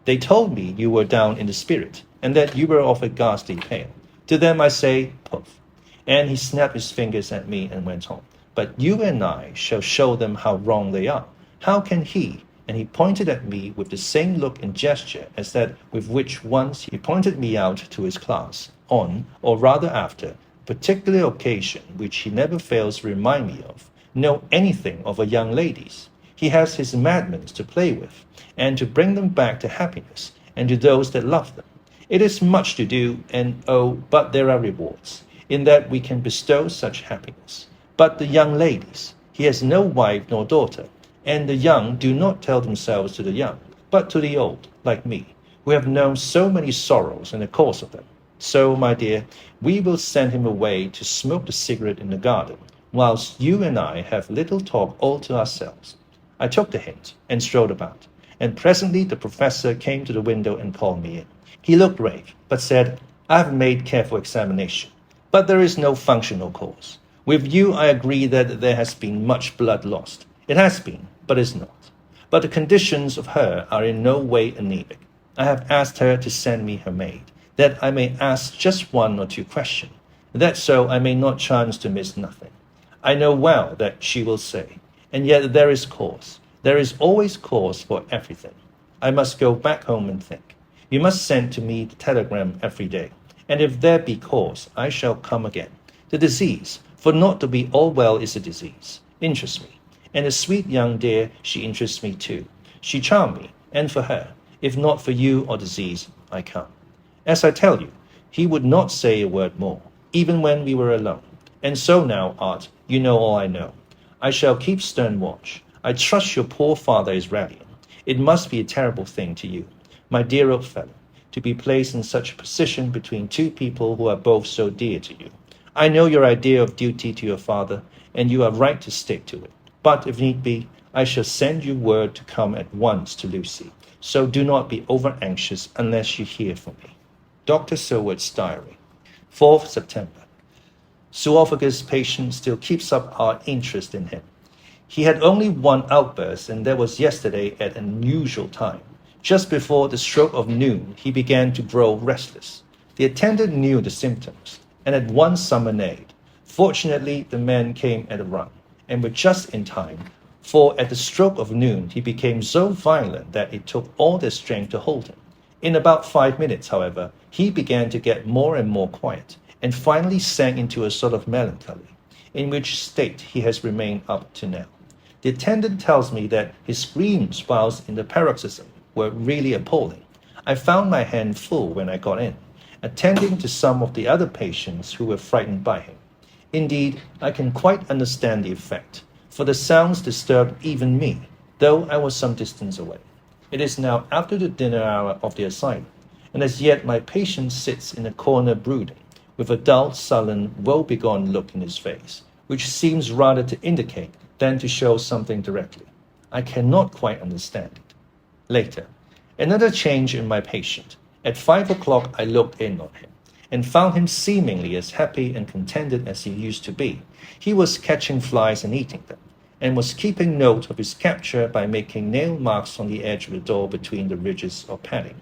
They told me you were down in the spirit, and that you were of a ghastly pale. To them I say, puff. And he snapped his fingers at me and went on. But you and I shall show them how wrong they are. How can he? And he pointed at me with the same look and gesture as that with which once he pointed me out to his class, on, or rather after, a particular occasion which he never fails to remind me of, know anything of a young lady's. He has his madmen to play with, and to bring them back to happiness, and to those that love them. It is much to do, and oh, but there are rewards, in that we can bestow such happiness. But the young ladies, he has no wife nor daughter, and the young do not tell themselves to the young, but to the old, like me, who have known so many sorrows in the course of them. So, my dear, we will send him away to smoke the cigarette in the garden, whilst you and I have little talk all to ourselves. I took the hint, and strolled about, and presently the professor came to the window and called me in. He looked grave, but said, I have made careful examination, but there is no functional cause. With you I agree that there has been much blood lost. It has been, but is not. But the conditions of her are in no way anemic. I have asked her to send me her maid, that I may ask just 1 or 2 questions, that so I may not chance to miss nothing. I know well that she will say, and yet there is cause. There is always cause for everything. I must go back home and think. You must send to me the telegram every day, and if there be cause, I shall come again. The disease, for not to be all well is a disease, interests me, and the sweet young dear, she interests me too. She charmed me, and for her. If not for you or disease, I come. As I tell you, he would not say a word more, even when we were alone. And so now, Art, you know all I know. I shall keep stern watch. I trust your poor father is rallying. It must be a terrible thing to you, my dear old fellow, to be placed in such a position between two people who are both so dear to you. I know your idea of duty to your father, and you are right to stick to it. But if need be, I shall send you word to come at once to Lucy. So do not be over-anxious unless you hear from me. Dr. Seward's Diary, 4th September. Zoophagus' patient still keeps up our interest in him. He had only one outburst, and that was yesterday at an unusual time. Just before the stroke of noon, he began to grow restless. The attendant knew the symptoms, and at once summoned aid. Fortunately, the men came at a run, and were just in time, for at the stroke of noon he became so violent that it took all their strength to hold him. In about 5 minutes, however, he began to get more and more quiet, and finally sank into a sort of melancholy, in which state he has remained up to now. The attendant tells me that his screams whilst in the paroxysm were really appalling. I found my hand full when I got in, attending to some of the other patients who were frightened by him. Indeed, I can quite understand the effect, for the sounds disturbed even me, though I was some distance away. It is now after the dinner hour of the asylum, and as yet my patient sits in a corner brooding, with a dull, sullen, woe-begone look in his face, which seems rather to indicate than to show something directly. I cannot quite understand it. Later, another change in my patient. At 5 o'clock I looked in on him, and found him seemingly as happy and contented as he used to be. He was catching flies and eating them, and was keeping note of his capture by making nail marks on the edge of the door between the ridges of padding.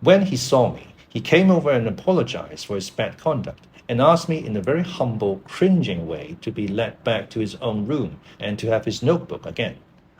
When he saw me, he came over and apologized for his bad conduct, and asked me in a very humble, cringing way to be led back to his own room and to have his notebook again.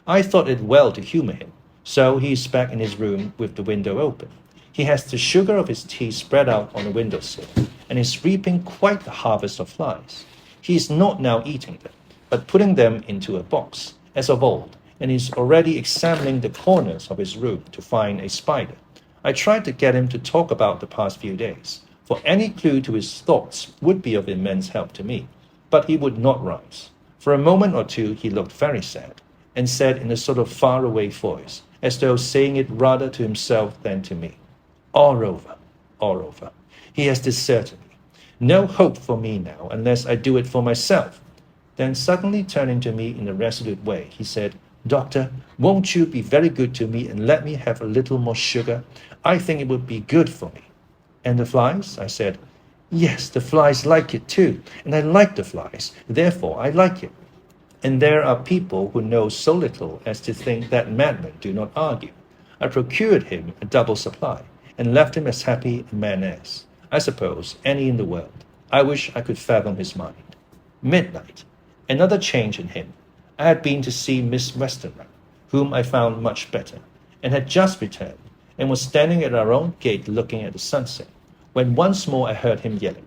I thought it well to humor him, so he is back in his room with the window open. He has the sugar of his tea spread out on the windowsill, and is reaping quite a harvest of flies. He is not now eating them, but putting them into a box, as of old, and is already examining the corners of his room to find a spider. I tried to get him to talk about the past few days, for any clue to his thoughts would be of immense help to me, but he would not rise. For a moment or two he looked very sad, and said in a sort of far-away voice, as though saying it rather to himself than to me, "All over, all over. He has deserted me. No hope for me now, unless I do it for myself." Then suddenly turning to me in a resolute way, he said, "Doctor, won't you be very good to me and let me have a little more sugar? I think it would be good for me." "And the flies?" I said. "Yes, the flies like it too, and I like the flies, therefore I like it. And there are people who know so little as to think that madmen do not argue. I procured him a double supply, and left him as happy a man as, I suppose, any in the world. I wish I could fathom his mind." Midnight. Another change in him. I had been to see Miss Westenra, whom I found much better, and had just returned, and was standing at our own gate looking at the sunset, when once more I heard him yelling.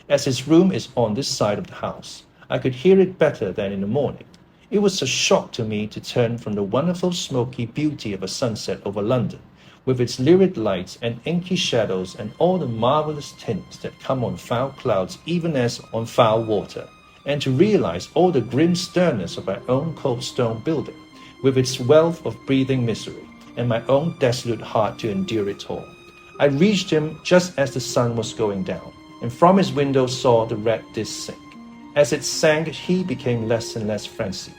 As his room is on this side of the house, I could hear it better than in the morning. It was a shock to me to turn from the wonderful smoky beauty of a sunset over London, with its lurid lights and inky shadows and all the marvellous tints that come on foul clouds even as on foul water, and to realize all the grim sternness of my own cold stone building, with its wealth of breathing misery, and my own desolate heart to endure it all. I reached him just as the sun was going down, and from his window saw the red disk sink. As it sank, he became less and less frenzied,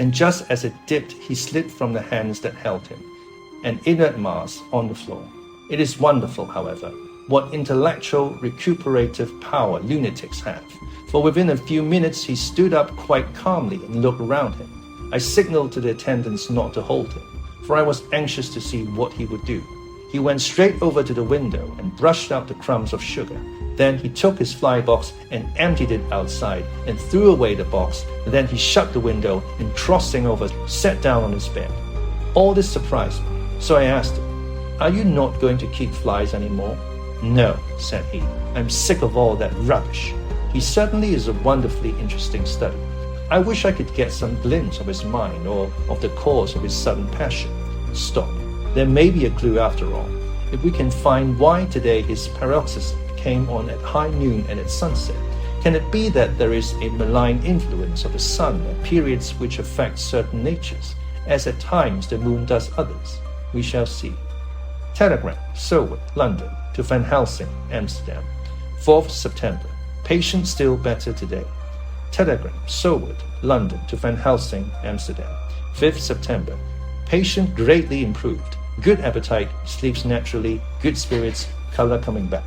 and just as it dipped, he slid from the hands that held him, an inert mass on the floor. It is wonderful, however, what intellectual recuperative power lunatics have, for within a few minutes he stood up quite calmly and looked around him. I signaled to the attendants not to hold him, for I was anxious to see what he would do. He went straight over to the window and brushed out the crumbs of sugar. Then he took his fly box and emptied it outside and threw away the box. Then he shut the window and, crossing over, sat down on his bed. All this surprised me, so I asked him, "Are you not going to keep flies anymore?" "No," said he. "I'm sick of all that rubbish." He certainly is a wonderfully interesting study. I wish I could get some glimpse of his mind or of the cause of his sudden passion. Stop. There may be a clue after all. If we can find why today his paroxysm came on at high noon and at sunset, can it be that there is a malign influence of the sun at periods which affect certain natures, as at times the moon does others? We shall see. Telegram, Seward, London, to Van Helsing, Amsterdam. 4th September. Patient still better today. Telegram, Seward, London, to Van Helsing, Amsterdam. 5th September. Patient greatly improved. Good appetite, sleeps naturally, good spirits, color coming back.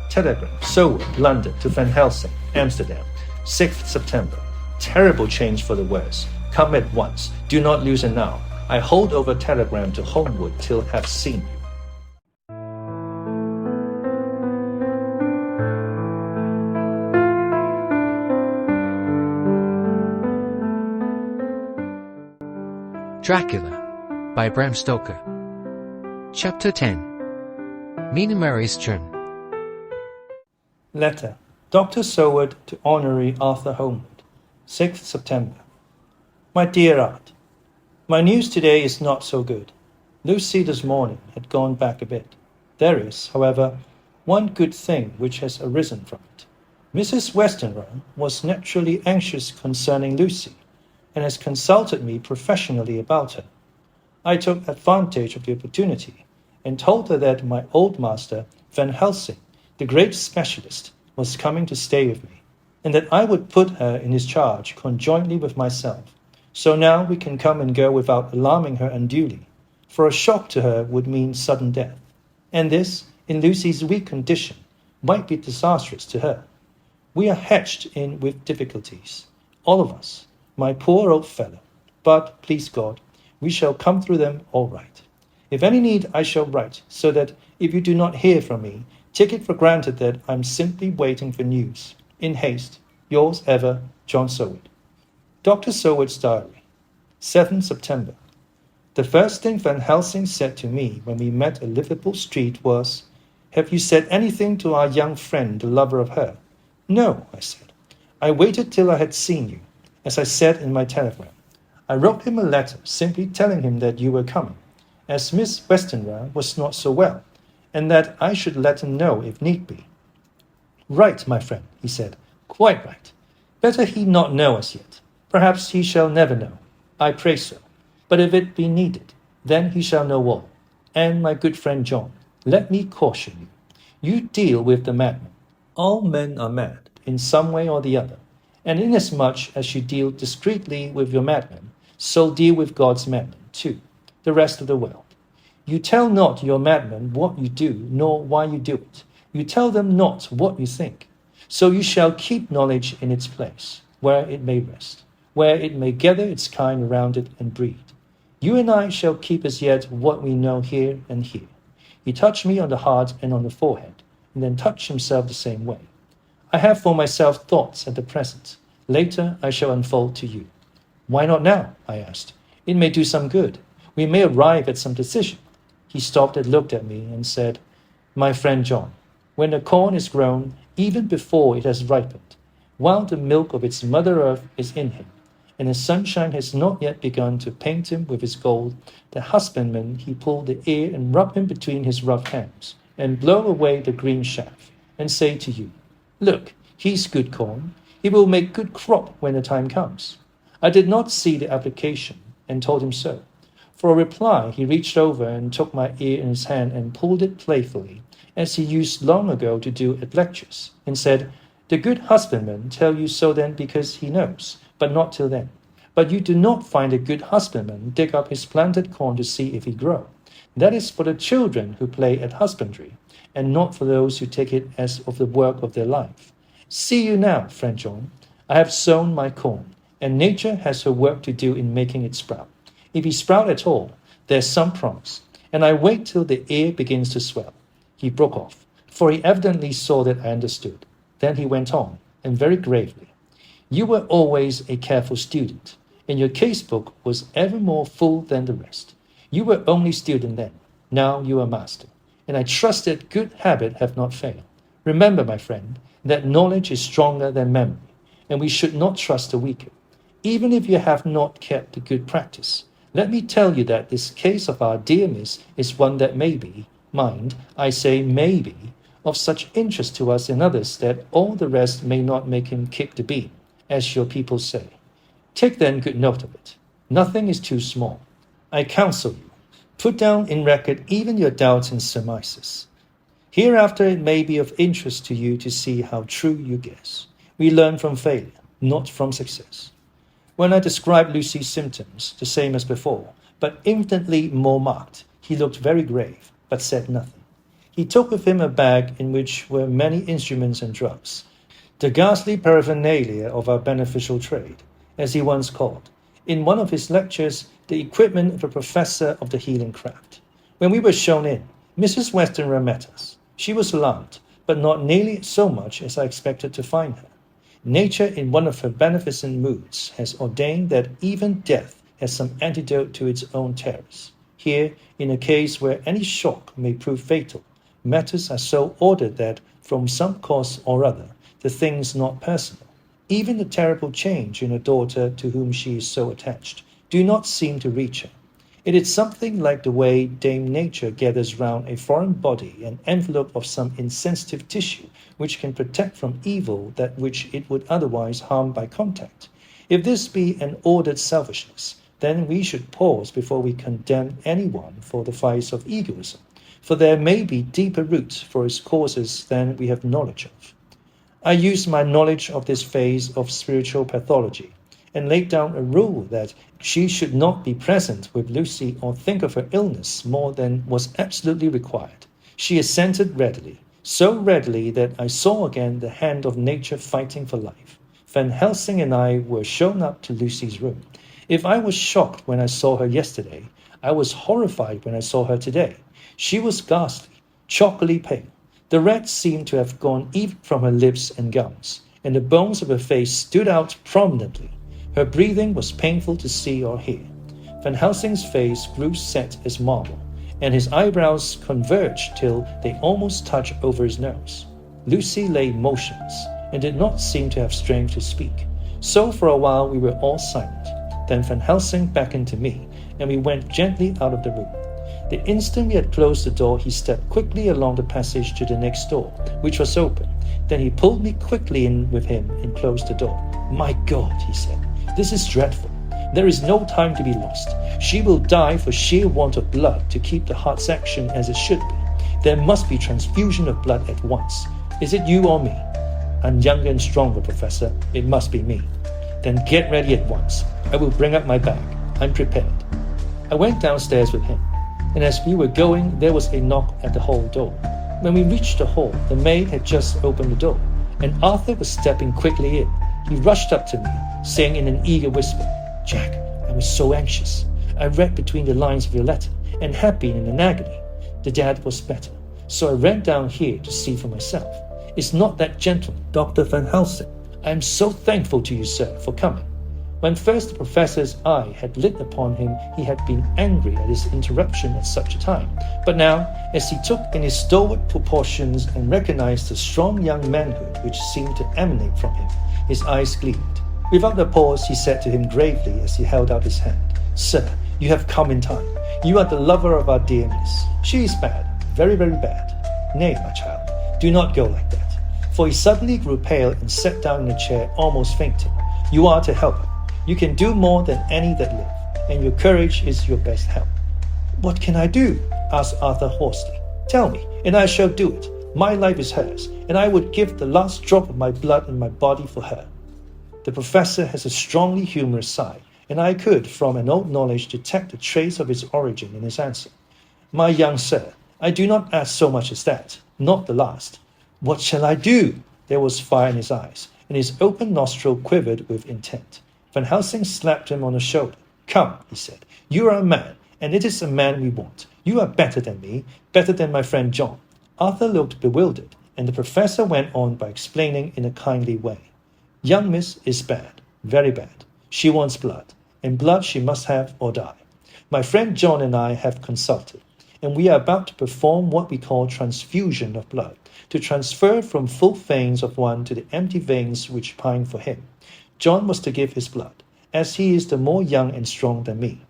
Telegram, Seward, London, to Van Helsing, Amsterdam. 6th September. Terrible change for the worse. Come at once. Do not lose an hour. I hold over telegram to Holmwood till have seen you. Dracula by Bram Stoker. Chapter 10. Mina Mary's Journal. Letter. Dr. Seward to Honorary Arthur Holmwood. 6th September. My dear Art, my news today is not so good. Lucy this morning had gone back a bit. There is, however, one good thing which has arisen from it. Mrs. Westenra was naturally anxious concerning Lucy, and has consulted me professionally about her. I took advantage of the opportunity, and told her that my old master, Van Helsing, the great specialist, was coming to stay with me, and that I would put her in his charge conjointly with myself. So now we can come and go without alarming her unduly, for a shock to her would mean sudden death, and this, in Lucy's weak condition, might be disastrous to her. We are hedged in with difficulties, all of us, my poor old fellow, but, please God, we shall come through them all right. If any need, I shall write, so that if you do not hear from me, take it for granted that I'm simply waiting for news. In haste, yours ever, John Seward. Dr. Seward's Diary. 7th September. The first thing Van Helsing said to me when we met at Liverpool Street was, "Have you said anything to our young friend, the lover of her?" "No," I said. "I waited till I had seen you, as I said in my telegram. I wrote him a letter simply telling him that you were coming, as Miss Westenra was not so well, and that I should let him know if need be." "Right, my friend," he said. "Quite right. Better he not know as yet. Perhaps he shall never know. I pray so. But if it be needed, then he shall know all. And, my good friend John, let me caution you. You deal with the madman. All men are mad, in some way or the other. And inasmuch as you deal discreetly with your madman, so deal with God's madman, too, the rest of the world. You tell not your madman what you do, nor why you do it. You tell them not what you think. So you shall keep knowledge in its place, where it may rest, where it may gather its kind around it and breed. You and I shall keep as yet what we know here and here." He touched me on the heart and on the forehead, and then touched himself the same way. "I have for myself thoughts at the present. Later I shall unfold to you." "Why not now?" I asked. "It may do some good. We may arrive at some decision." He stopped and looked at me and said, "My friend John, when the corn is grown, even before it has ripened, while the milk of its mother earth is in him, and the sunshine has not yet begun to paint him with his gold, the husbandman he pull the ear and rub him between his rough hands, and blow away the green chaff, and say to you, 'Look, he's good corn. He will make good crop when the time comes.' I did not see the application, and told him so. For a reply, he reached over and took my ear in his hand and pulled it playfully, as he used long ago to do at lectures, and said, 'The good husbandman tell you so then because he knows, but not till then. But you do not find a good husbandman dig up his planted corn to see if he grow. That is for the children who play at husbandry, and not for those who take it as of the work of their life. See you now, friend John, I have sown my corn, and nature has her work to do in making it sprout. If he sprout at all, there's some promise, and I wait till the ear begins to swell." He broke off, for he evidently saw that I understood. Then he went on, and very gravely, "You were always a careful student, and your case-book was ever more full than the rest. You were only student then, now you are master, and I trust that good habit have not failed. Remember, my friend, that knowledge is stronger than memory, and we should not trust the weaker. Even if you have not kept the good practice, Let me tell you that this case of our dear Miss is one that may be, mind, I say may be, of such interest to us and others that all the rest may not make him kick the beam, as your people say. Take then good note of it. Nothing is too small. I counsel you, put down in record even your doubts and surmises. Hereafter it may be of interest to you to see how true you guess. We learn from failure, not from success. When I described Lucy's symptoms, the same as before, but infinitely more marked, he looked very grave, but said nothing. He took with him a bag in which were many instruments and drugs, the ghastly paraphernalia of our beneficial trade, as he once called, in one of his lectures, the equipment of a professor of the healing craft. When we were shown in, Mrs. Westenra met us. She was alarmed, but not nearly so much as I expected to find her. Nature, in one of her beneficent moods, has ordained that even death has some antidote to its own terrors. Here, in a case where any shock may prove fatal, matters are so ordered that, from some cause or other, the thing is not personal. Even the terrible change in a daughter to whom she is so attached do not seem to reach her. It is something like the way Dame Nature gathers round a foreign body an envelope of some insensitive tissue which can protect from evil that which it would otherwise harm by contact. If this be an ordered selfishness, then we should pause before we condemn anyone for the vice of egoism, for there may be deeper roots for its causes than we have knowledge of. I used my knowledge of this phase of spiritual pathology and laid down a rule that she should not be present with Lucy or think of her illness more than was absolutely required. She assented readily, so readily that I saw again the hand of nature fighting for life. Van Helsing and I were shown up to Lucy's room. If I was shocked when I saw her yesterday, I was horrified when I saw her today. She was ghastly, chalkily pale. The red seemed to have gone even from her lips and gums, and the bones of her face stood out prominently. Her breathing was painful to see or hear. Van Helsing's face grew set as marble, and his eyebrows converged till they almost touched over his nose. Lucy lay motionless, and did not seem to have strength to speak. So for a while we were all silent. Then Van Helsing beckoned to me, and we went gently out of the room. The instant we had closed the door, he stepped quickly along the passage to the next door, which was open. Then he pulled me quickly in with him and closed the door. "My God," he said, "this is dreadful. There is no time to be lost. She will die for sheer want of blood to keep the heart's action as it should be. There must be transfusion of blood at once. Is it you or me? I'm younger and stronger, Professor. It must be me. Then get ready at once. I will bring up my bag. I'm prepared." I went downstairs with him, and as we were going, there was a knock at the hall door. When we reached the hall, the maid had just opened the door, and Arthur was stepping quickly in. He rushed up to me, saying in an eager whisper, "Jack, I was so anxious. I read between the lines of your letter, and had been in an agony. The dad was better, so I ran down here to see for myself. Is not that gentleman, Dr. Van Helsing? I am so thankful to you, sir, for coming." When first the professor's eye had lit upon him, he had been angry at his interruption at such a time. But now, as he took in his stalwart proportions and recognized the strong young manhood which seemed to emanate from him, his eyes gleamed. Without a pause, he said to him gravely as he held out his hand, "Sir, you have come in time. You are the lover of our dear Miss. She is bad, very, very bad. Nay, my child, do not go like that." For he suddenly grew pale and sat down in a chair, almost fainting. "You are to help her. You can do more than any that live, and your courage is your best help." "What can I do?" asked Arthur hoarsely. "Tell me, and I shall do it. My life is hers, and I would give the last drop of my blood in my body for her." The professor has a strongly humorous side, and I could, from an old knowledge, detect a trace of its origin in his answer. "My young sir, I do not ask so much as that, not the last." "What shall I do?" There was fire in his eyes, and his open nostril quivered with intent. Van Helsing slapped him on the shoulder. "Come," he said, "you are a man, and it is a man we want. You are better than me, better than my friend John." Arthur looked bewildered, and the professor went on by explaining in a kindly way. "Young Miss is bad, very bad. She wants blood, and blood she must have or die. My friend John and I have consulted, and we are about to perform what we call transfusion of blood, to transfer from full veins of one to the empty veins which pine for him. John was to give his blood, as he is the more young and strong than me.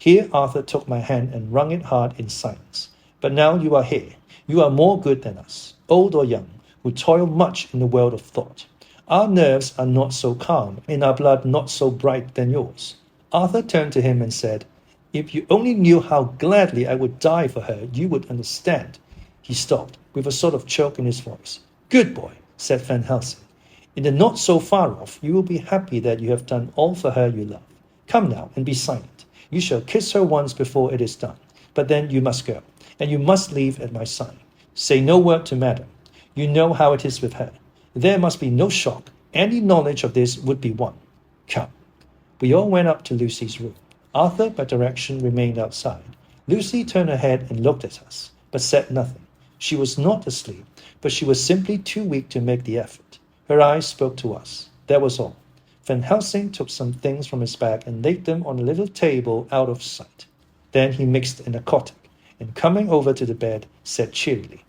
Here Arthur took my hand and wrung it hard in silence. But now you are here. You are more good than us, old or young, who toil much in the world of thought. Our nerves are not so calm, and our blood not so bright than yours. Arthur turned to him and said, If you only knew how gladly I would die for her, you would understand. He stopped, with a sort of choke in his voice. Good boy, said Van Helsing. In the not so far off, you will be happy that you have done all for her you love. Come now, and be silent. You shall kiss her once before it is done. But then you must go, and you must leave at my sign. Say no word to madam. You know how it is with her. There must be no shock. Any knowledge of this would be won. Come. We all went up to Lucy's room. Arthur, by direction, remained outside. Lucy turned her head and looked at us, but said nothing. She was not asleep, but she was simply too weak to make the effort. Her eyes spoke to us. That was all. Van Helsing took some things from his bag and laid them on a little table out of sight. Then he mixed a narcotic, and coming over to the bed, said cheerily,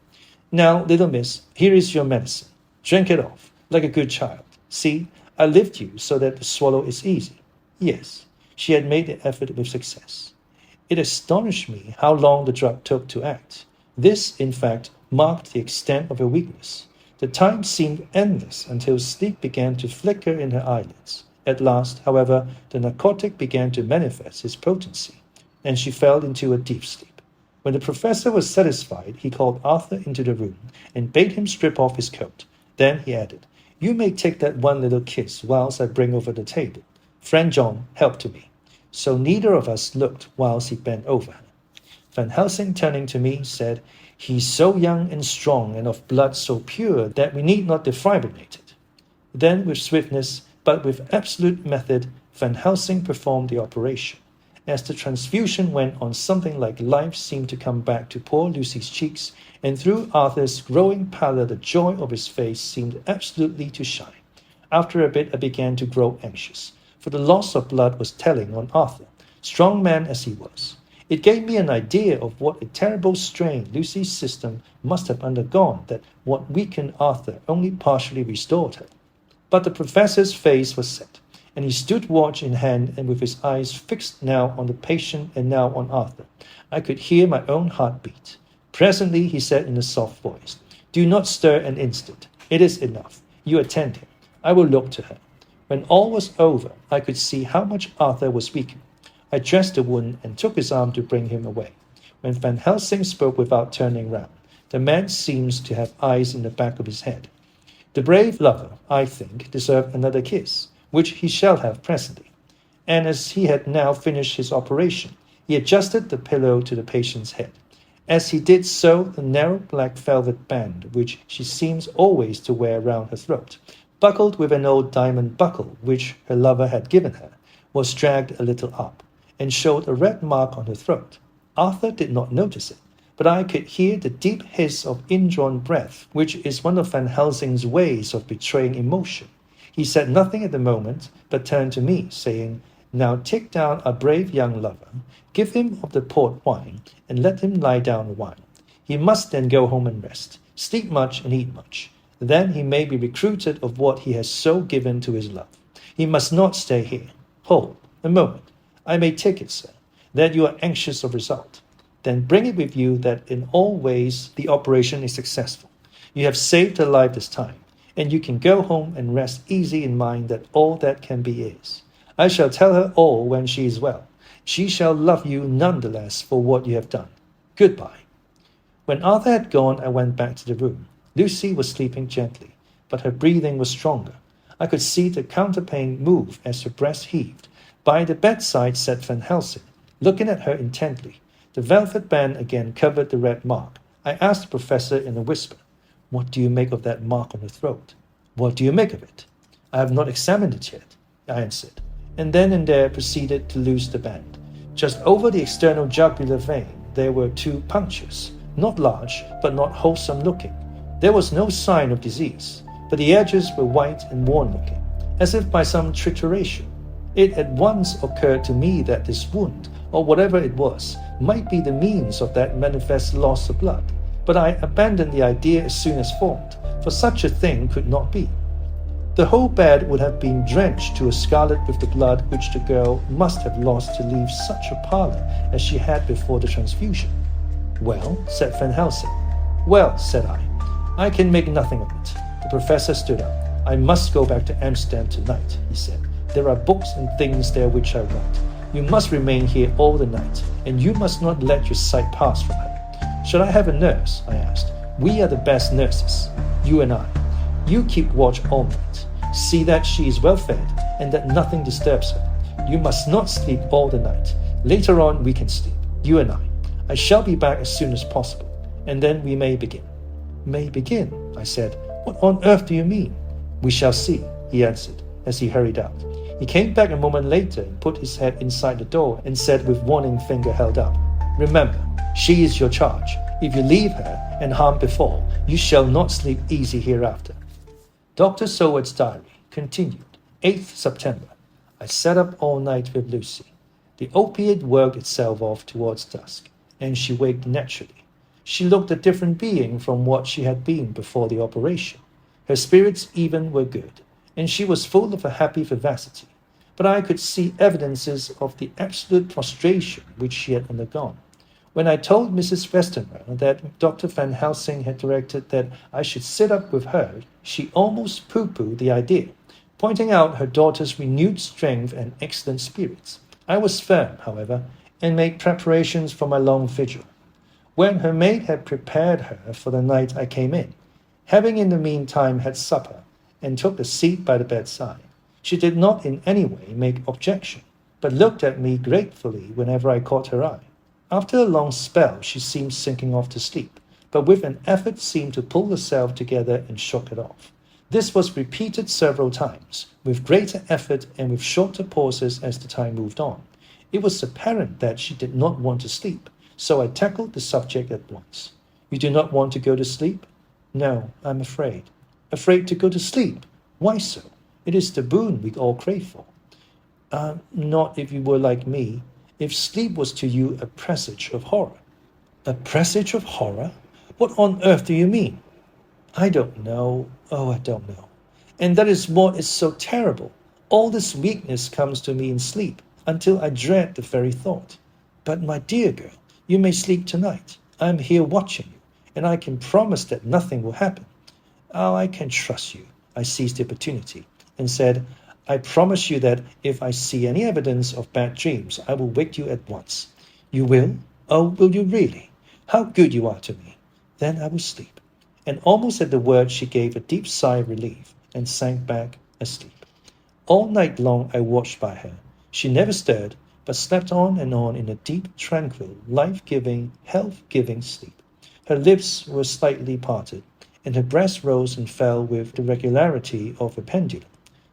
Now, little miss, here is your medicine. Drink it off, like a good child. See, I lift you so that the swallow is easy. Yes, she had made the effort with success. It astonished me how long the drug took to act. This, in fact, marked the extent of her weakness. The time seemed endless until sleep began to flicker in her eyelids. At last, however, the narcotic began to manifest its potency, and she fell into a deep sleep. When the professor was satisfied, he called Arthur into the room and bade him strip off his coat. Then he added, You may take that one little kiss whilst I bring over the table. Friend John, help to me. So neither of us looked whilst he bent over her. Van Helsing, turning to me, said, He's so young and strong and of blood so pure that we need not defibrillate it. Then, with swiftness, but with absolute method, Van Helsing performed the operation. As the transfusion went on, something like life seemed to come back to poor Lucy's cheeks, and through Arthur's growing pallor the joy of his face seemed absolutely to shine. After a bit I began to grow anxious, for the loss of blood was telling on Arthur, strong man as he was. It gave me an idea of what a terrible strain Lucy's system must have undergone, that what weakened Arthur only partially restored her. But the professor's face was set, and he stood watch in hand and with his eyes fixed now on the patient and now on Arthur. I could hear my own heart beat. Presently he said in a soft voice, Do not stir an instant. It is enough. You attend him. I will look to her. When all was over, I could see how much Arthur was weakened. I dressed the wound and took his arm to bring him away. When Van Helsing spoke without turning round, the man seems to have eyes in the back of his head. The brave lover, I think, deserved another kiss, which he shall have presently. And as he had now finished his operation, he adjusted the pillow to the patient's head. As he did so, the narrow black velvet band, which she seems always to wear round her throat, buckled with an old diamond buckle which her lover had given her, was dragged a little up, and showed a red mark on her throat. Arthur did not notice it, but I could hear the deep hiss of indrawn breath, which is one of Van Helsing's ways of betraying emotion. He said nothing at the moment, but turned to me, saying, Now take down our brave young lover, give him of the port wine, and let him lie down a while. He must then go home and rest, sleep much and eat much. Then he may be recruited of what he has so given to his love. He must not stay here. Hold, a moment. I may take it, sir, that you are anxious of result. Then bring it with you that in all ways the operation is successful. You have saved her life this time, and you can go home and rest easy in mind that all that can be is. I shall tell her all when she is well. She shall love you none the less for what you have done. Goodbye. When Arthur had gone, I went back to the room. Lucy was sleeping gently, but her breathing was stronger. I could see the counterpane move as her breast heaved. By the bedside sat Van Helsing, looking at her intently. The velvet band again covered the red mark. I asked the professor in a whisper, What do you make of that mark on her throat? What do you make of it? I have not examined it yet, I answered, and then and there proceeded to loose the band. Just over the external jugular vein there were 2 punctures, not large, but not wholesome looking. There was no sign of disease, but the edges were white and worn-looking, as if by some trituration. It at once occurred to me that this wound, or whatever it was, might be the means of that manifest loss of blood, but I abandoned the idea as soon as formed, for such a thing could not be. The whole bed would have been drenched to a scarlet with the blood which the girl must have lost to leave such a pallor as she had before the transfusion. Well, said Van Helsing. Well, said I can make nothing of it. The professor stood up. I must go back to Amsterdam tonight, he said. There are books and things there which I want. You must remain here all the night, and you must not let your sight pass from her. Shall I have a nurse? I asked. We are the best nurses, you and I. You keep watch all night. See that she is well fed, and that nothing disturbs her. You must not sleep all the night. Later on we can sleep, you and I. I shall be back as soon as possible, and then we may begin. May begin? I said. What on earth do you mean? We shall see, he answered, as he hurried out. He came back a moment later and put his head inside the door and said with warning finger held up, Remember, she is your charge. If you leave her and harm befall, you shall not sleep easy hereafter. Dr. Seward's diary continued. 8th September. I sat up all night with Lucy. The opiate worked itself off towards dusk, and she waked naturally. She looked a different being from what she had been before the operation. Her spirits even were good, and she was full of a happy vivacity. But I could see evidences of the absolute prostration which she had undergone. When I told Mrs. Westenra that Dr. Van Helsing had directed that I should sit up with her, she almost pooh-poohed the idea, pointing out her daughter's renewed strength and excellent spirits. I was firm, however, and made preparations for my long vigil. When her maid had prepared her for the night, I came in, having in the meantime had supper, and took a seat by the bedside. She did not in any way make objection, but looked at me gratefully whenever I caught her eye. After a long spell, she seemed sinking off to sleep, but with an effort seemed to pull herself together and shook it off. This was repeated several times, with greater effort and with shorter pauses as the time moved on. It was apparent that she did not want to sleep, so I tackled the subject at once. You do not want to go to sleep? No, I'm afraid. Afraid to go to sleep? Why so? It is the boon we all crave for. Not if you were like me. If sleep was to you a presage of horror. A presage of horror? What on earth do you mean? I don't know. Oh, I don't know. And that is what is so terrible. All this weakness comes to me in sleep, until I dread the very thought. But my dear girl, you may sleep tonight. I am here watching you, and I can promise that nothing will happen. Oh, I can trust you. I seized the opportunity, and said, I promise you that if I see any evidence of bad dreams, I will wake you at once. You will? Oh, will you really? How good you are to me. Then I will sleep. And almost at the word she gave a deep sigh of relief, and sank back asleep. All night long I watched by her. She never stirred, but slept on and on in a deep, tranquil, life-giving, health-giving sleep. Her lips were slightly parted, and her breast rose and fell with the regularity of a pendulum.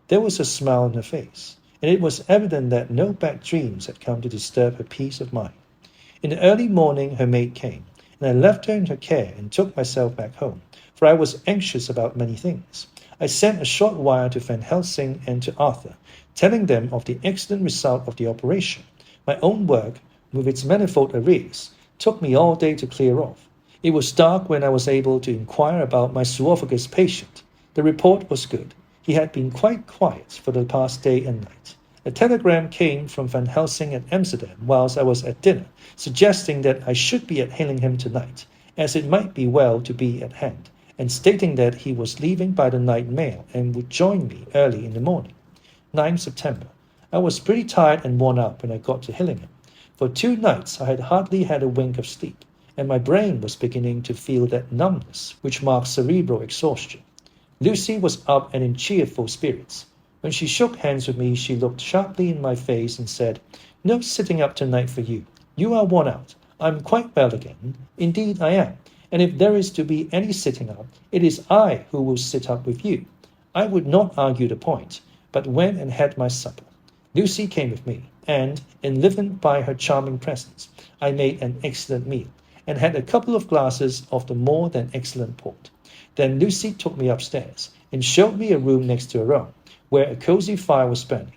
There was a smile on her face, and it was evident that no bad dreams had come to disturb her peace of mind. In the early morning her maid came, and I left her in her care and took myself back home, for I was anxious about many things. I sent a short wire to Van Helsing and to Arthur, telling them of the excellent result of the operation. My own work, with its manifold arrears, took me all day to clear off. It was dark when I was able to inquire about my zoophagus patient. The report was good. He had been quite quiet for the past day and night. A telegram came from Van Helsing at Amsterdam whilst I was at dinner, suggesting that I should be at Helsing tonight, as it might be well to be at hand, and stating that he was leaving by the night mail and would join me early in the morning. 9th September. I was pretty tired and worn out when I got to Helsing. For 2 nights I had hardly had a wink of sleep, and my brain was beginning to feel that numbness which marks cerebral exhaustion. Lucy was up and in cheerful spirits. When she shook hands with me, she looked sharply in my face and said, No sitting up tonight for you. You are worn out. I am quite well again. Indeed I am. And if there is to be any sitting up, it is I who will sit up with you. I would not argue the point, but went and had my supper. Lucy came with me, and, enlivened by her charming presence, I made an excellent meal, and had a couple of glasses of the more than excellent port. Then Lucy took me upstairs, and showed me a room next to her own, where a cosy fire was burning.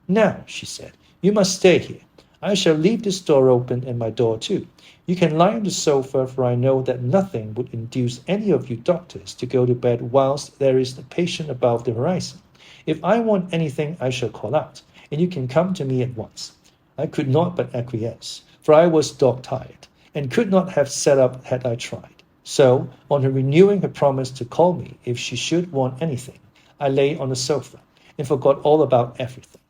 Now, she said, you must stay here. I shall leave this door open and my door too. You can lie on the sofa, for I know that nothing would induce any of you doctors to go to bed whilst there is a patient above the horizon. If I want anything, I shall call out, and you can come to me at once. I could not but acquiesce, for I was dog-tired, and could not have sat up had I tried. So, on her renewing her promise to call me if she should want anything, I lay on the sofa, and forgot all about everything.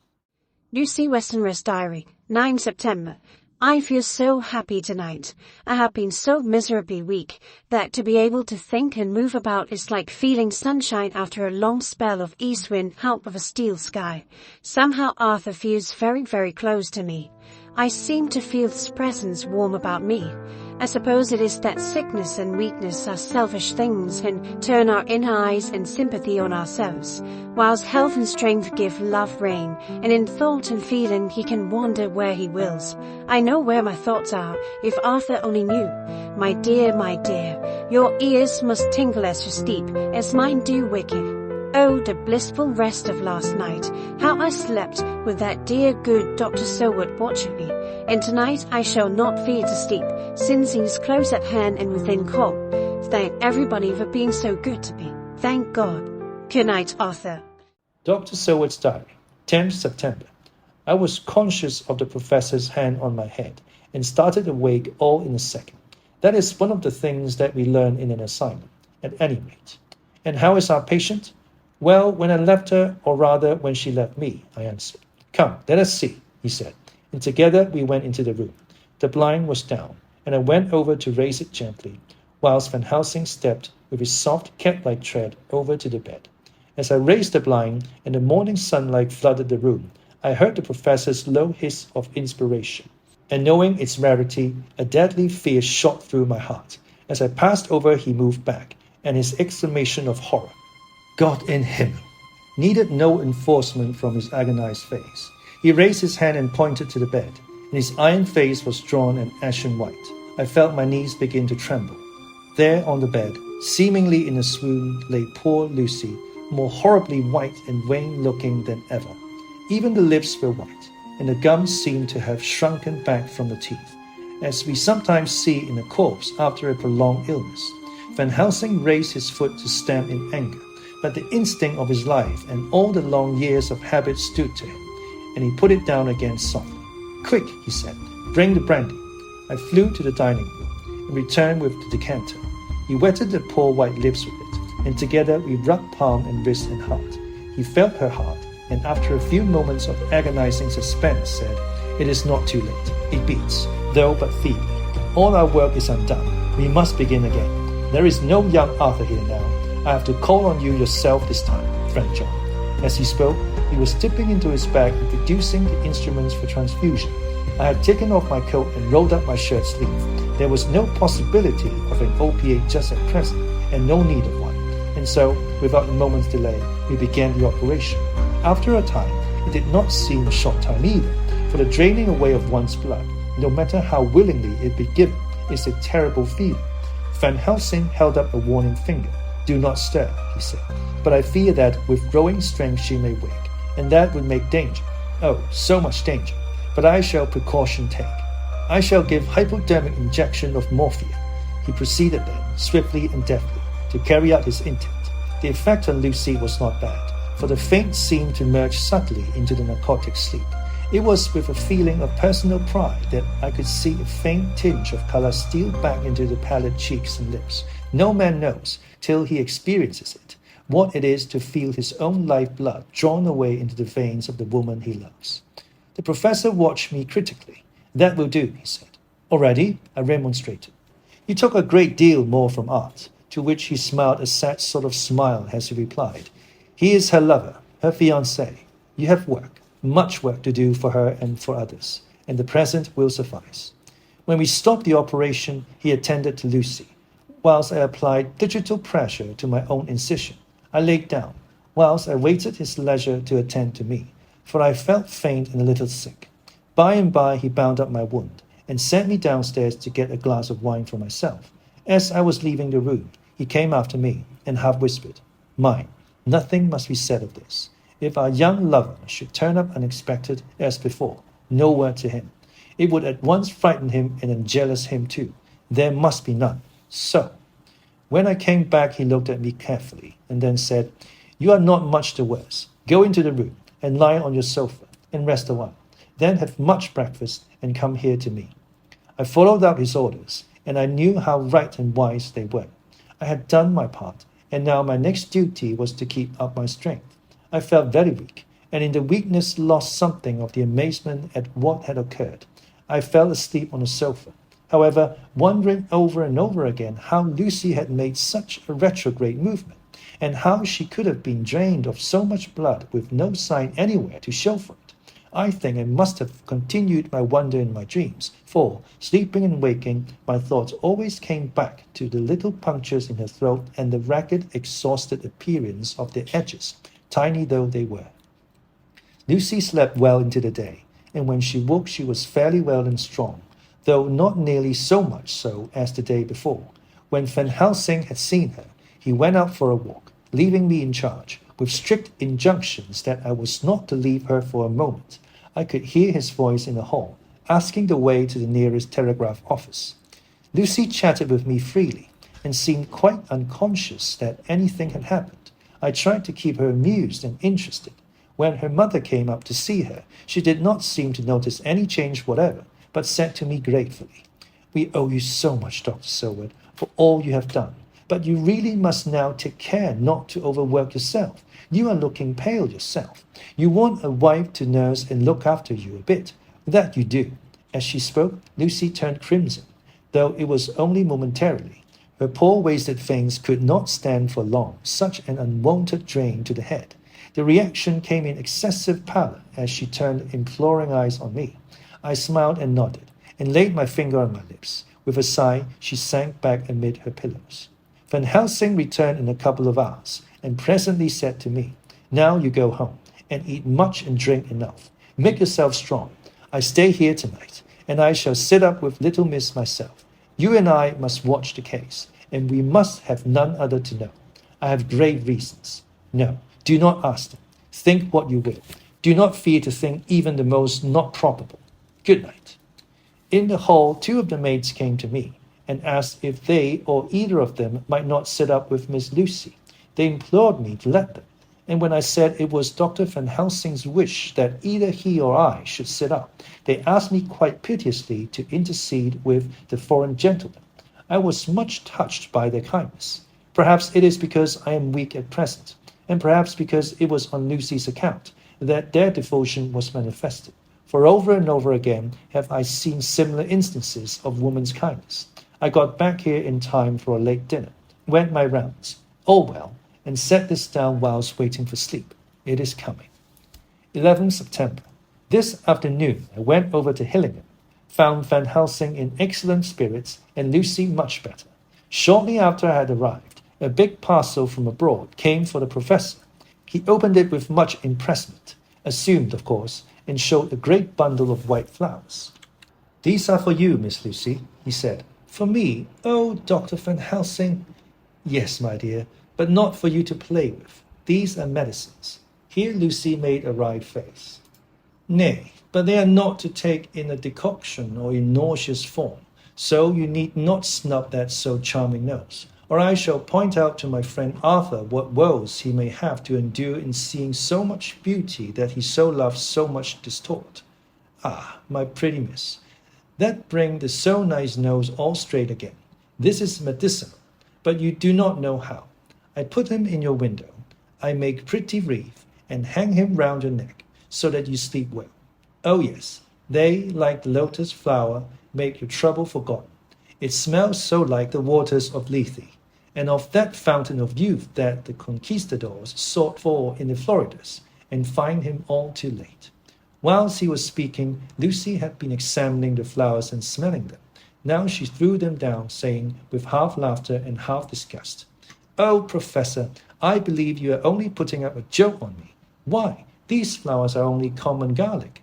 Lucy Westenra's diary, 9 September. I feel so happy tonight. I have been so miserably weak that to be able to think and move about is like feeling sunshine after a long spell of east wind out of a steel sky. Somehow Arthur feels very, very close to me. I seem to feel his presence warm about me. I suppose it is that sickness and weakness are selfish things and turn our inner eyes and sympathy on ourselves, whilst health and strength give love rein, and in thought and feeling he can wander where he wills. I know where my thoughts are, if Arthur only knew. My dear, your ears must tingle as you sleep, as mine do wake you. Oh, the blissful rest of last night, how I slept with that dear good Dr. Seward watching me, and tonight I shall not fear to sleep, since he is close at hand and within call. Thank everybody for being so good to me. Thank God. Good night, Arthur. Dr. Seward's diary, 10th September. I was conscious of the professor's hand on my head, and started awake all in a second. That is one of the things that we learn in an asylum, at any rate. And how is our patient? Well, when I left her, or rather when she left me, I answered. Come, let us see, he said, and together we went into the room. The blind was down, and I went over to raise it gently, whilst Van Helsing stepped with his soft cat-like tread over to the bed. As I raised the blind, and the morning sunlight flooded the room, I heard the professor's low hiss of inspiration, and knowing its rarity, a deadly fear shot through my heart. As I passed over, he moved back, and his exclamation of horror, God in heaven, needed no enforcement from his agonized face. He raised his hand and pointed to the bed, and his iron face was drawn and ashen white. I felt my knees begin to tremble. There on the bed, seemingly in a swoon, lay poor Lucy, more horribly white and wan-looking than ever. Even the lips were white, and the gums seemed to have shrunken back from the teeth, as we sometimes see in a corpse after a prolonged illness. Van Helsing raised his foot to stamp in anger, but the instinct of his life and all the long years of habit stood to him, and he put it down again softly. Quick, he said, bring the brandy. I flew to the dining room and returned with the decanter. He wetted the poor white lips with it, and together we rubbed palm and wrist and heart. He felt her heart, and after a few moments of agonizing suspense said, It is not too late. It beats, though but feebly. All our work is undone. We must begin again. There is no young Arthur here now. I have to call on you yourself this time, friend John. As he spoke, he was dipping into his bag and producing the instruments for transfusion. I had taken off my coat and rolled up my shirt sleeve. There was no possibility of an opiate just at present, and no need of one. And so, without a moment's delay, we began the operation. After a time, it did not seem a short time either, for the draining away of one's blood, no matter how willingly it be given, is a terrible feeling. Van Helsing held up a warning finger. Do not stir, he said, but I fear that with growing strength she may wake, and that would make danger. Oh, so much danger. But I shall precaution take. I shall give hypodermic injection of morphia. He proceeded then, swiftly and deftly, to carry out his intent. The effect on Lucy was not bad, for the faint seemed to merge subtly into the narcotic sleep. It was with a feeling of personal pride that I could see a faint tinge of color steal back into the pallid cheeks and lips. No man knows, till he experiences it, what it is to feel his own life-blood drawn away into the veins of the woman he loves. The professor watched me critically. That will do, he said. Already, I remonstrated. You took a great deal more from art, to which he smiled a sad sort of smile as he replied, He is her lover, her fiancé. You have work, much work to do for her and for others, and the present will suffice. When we stopped the operation, he attended to Lucy. Whilst I applied digital pressure to my own incision, I laid down, whilst I waited his leisure to attend to me, for I felt faint and a little sick. By and by he bound up my wound, and sent me downstairs to get a glass of wine for myself. As I was leaving the room, he came after me, and half whispered, Mind, nothing must be said of this. If our young lover should turn up unexpected as before, no word to him. It would at once frighten him and enjealous him too. There must be none. So, when I came back, he looked at me carefully, and then said, You are not much the worse. Go into the room and lie on your sofa and rest a while. Then have much breakfast and come here to me. I followed out his orders, and I knew how right and wise they were. I had done my part, and now my next duty was to keep up my strength. I felt very weak, and in the weakness lost something of the amazement at what had occurred. I fell asleep on the sofa, however, wondering over and over again how Lucy had made such a retrograde movement, and how she could have been drained of so much blood with no sign anywhere to show for it. I think I must have continued my wonder in my dreams, for, sleeping and waking, my thoughts always came back to the little punctures in her throat and the ragged, exhausted appearance of their edges, tiny though they were. Lucy slept well into the day, and when she woke she was fairly well and strong, though not nearly so much so as the day before. When Van Helsing had seen her, he went out for a walk, leaving me in charge, with strict injunctions that I was not to leave her for a moment. I could hear his voice in the hall, asking the way to the nearest telegraph office. Lucy chatted with me freely, and seemed quite unconscious that anything had happened. I tried to keep her amused and interested. When her mother came up to see her, she did not seem to notice any change whatever, but said to me gratefully, "We owe you so much, Dr. Seward, for all you have done. But you really must now take care not to overwork yourself. You are looking pale yourself. You want a wife to nurse and look after you a bit. That you do." As she spoke, Lucy turned crimson, though it was only momentarily. Her poor wasted face could not stand for long such an unwonted drain to the head. The reaction came in excessive pallor as she turned imploring eyes on me. I smiled and nodded, and laid my finger on my lips. With a sigh, she sank back amid her pillows. Van Helsing returned in a couple of hours, and presently said to me, "Now you go home, and eat much and drink enough. Make yourself strong. I stay here tonight, and I shall sit up with little miss myself. You and I must watch the case, and we must have none other to know. I have grave reasons. No, do not ask them. Think what you will. Do not fear to think even the most not probable. Good night." In the hall, two of the maids came to me, and asked if they or either of them might not sit up with Miss Lucy. They implored me to let them, and when I said it was Dr. Van Helsing's wish that either he or I should sit up, they asked me quite piteously to intercede with the foreign gentleman. I was much touched by their kindness. Perhaps it is because I am weak at present, and perhaps because it was on Lucy's account that their devotion was manifested, for over and over again have I seen similar instances of woman's kindness. I got back here in time for a late dinner, went my rounds, all well, and set this down whilst waiting for sleep. It is coming. 11th September. This afternoon I went over to Helsing, found Van Helsing in excellent spirits and Lucy much better. Shortly after I had arrived, a big parcel from abroad came for the professor. He opened it with much impressment, assumed, of course, and showed a great bundle of white flowers. "These are for you, Miss Lucy," he said. "For me? Oh, Dr. Van Helsing." "Yes, my dear, but not for you to play with. These are medicines." Here Lucy made a wry face. "Nay, but they are not to take in a decoction or in nauseous form, so you need not snub that so charming nose, or I shall point out to my friend Arthur what woes he may have to endure in seeing so much beauty that he so loves so much distort. Ah, my pretty miss, that bring the so nice nose all straight again. This is medicinal, but you do not know how. I put him in your window. I make pretty wreath, and hang him round your neck, so that you sleep well. Oh yes, they, like the lotus flower, make your trouble forgotten. It smells so like the waters of Lethe, and of that fountain of youth that the conquistadors sought for in the Floridas, and find him all too late." Whilst he was speaking, Lucy had been examining the flowers and smelling them. Now she threw them down, saying, with half laughter and half disgust, "Oh, Professor, I believe you are only putting up a joke on me. Why, these flowers are only common garlic."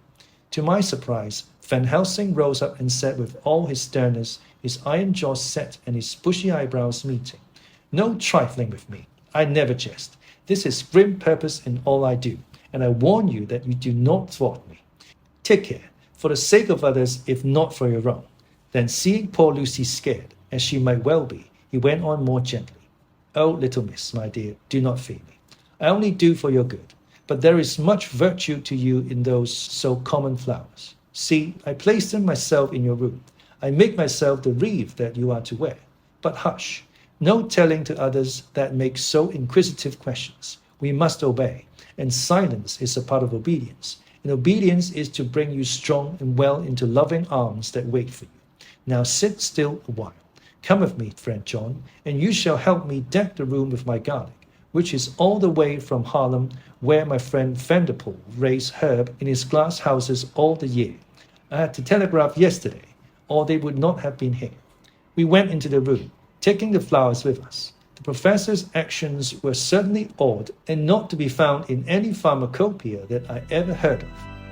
To my surprise, Van Helsing rose up and said with all his sternness, his iron jaws set and his bushy eyebrows meeting, "No trifling with me. I never jest. This is grim purpose in all I do, and I warn you that you do not thwart me. Take care, for the sake of others, if not for your own." Then, seeing poor Lucy scared, as she might well be, he went on more gently. "Oh, little miss, my dear, do not fear me. I only do for your good. but there is much virtue to you in those so common flowers. See, I place them myself in your room. I make myself the wreath that you are to wear. But hush, no telling to others that make so inquisitive questions. We must obey, and silence is a part of obedience. And obedience is to bring you strong and well into loving arms that wait for you. Now sit still a while. Come with me, friend John, and you shall help me deck the room with my garlic, which is all the way from Harlem, where my friend Vanderpool raised herb in his glass houses all the year. I had to telegraph yesterday, or they would not have been here. We went into the room, taking the flowers with us. The professor's actions were certainly odd and not to be found in any pharmacopoeia that I ever heard of.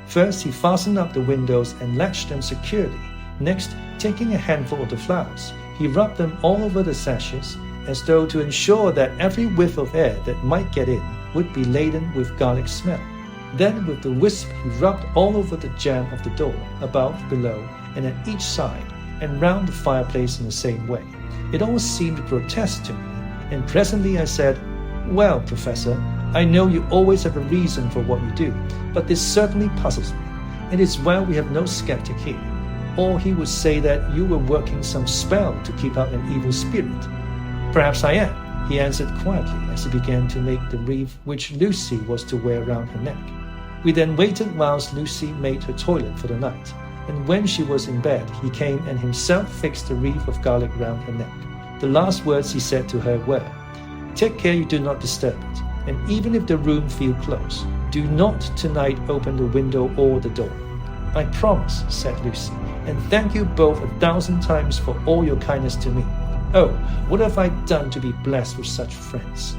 First, he fastened up the windows and latched them securely. Next, taking a handful of the flowers, he rubbed them all over the sashes, as though to ensure that every whiff of air that might get in would be laden with garlic smell. Then, with the wisp, he rubbed all over the jamb of the door, above, below, and at each side, and round the fireplace in the same way. It all seemed grotesque to me, and presently I said, "Well, Professor, I know you always have a reason for what you do, but this certainly puzzles me. It is well we have no skeptic here, or he would say that you were working some spell to keep out an evil spirit." "Perhaps I am," he answered quietly as he began to make the wreath which Lucy was to wear round her neck. We then waited whilst Lucy made her toilet for the night, and when she was in bed, he came and himself fixed a wreath of garlic round her neck. The last words he said to her were, "Take care you do not disturb it, and even if the room feel close, do not tonight open the window or the door." "I promise," said Lucy, "and thank you both 1,000 times for all your kindness to me. Oh, what have I done to be blessed with such friends?"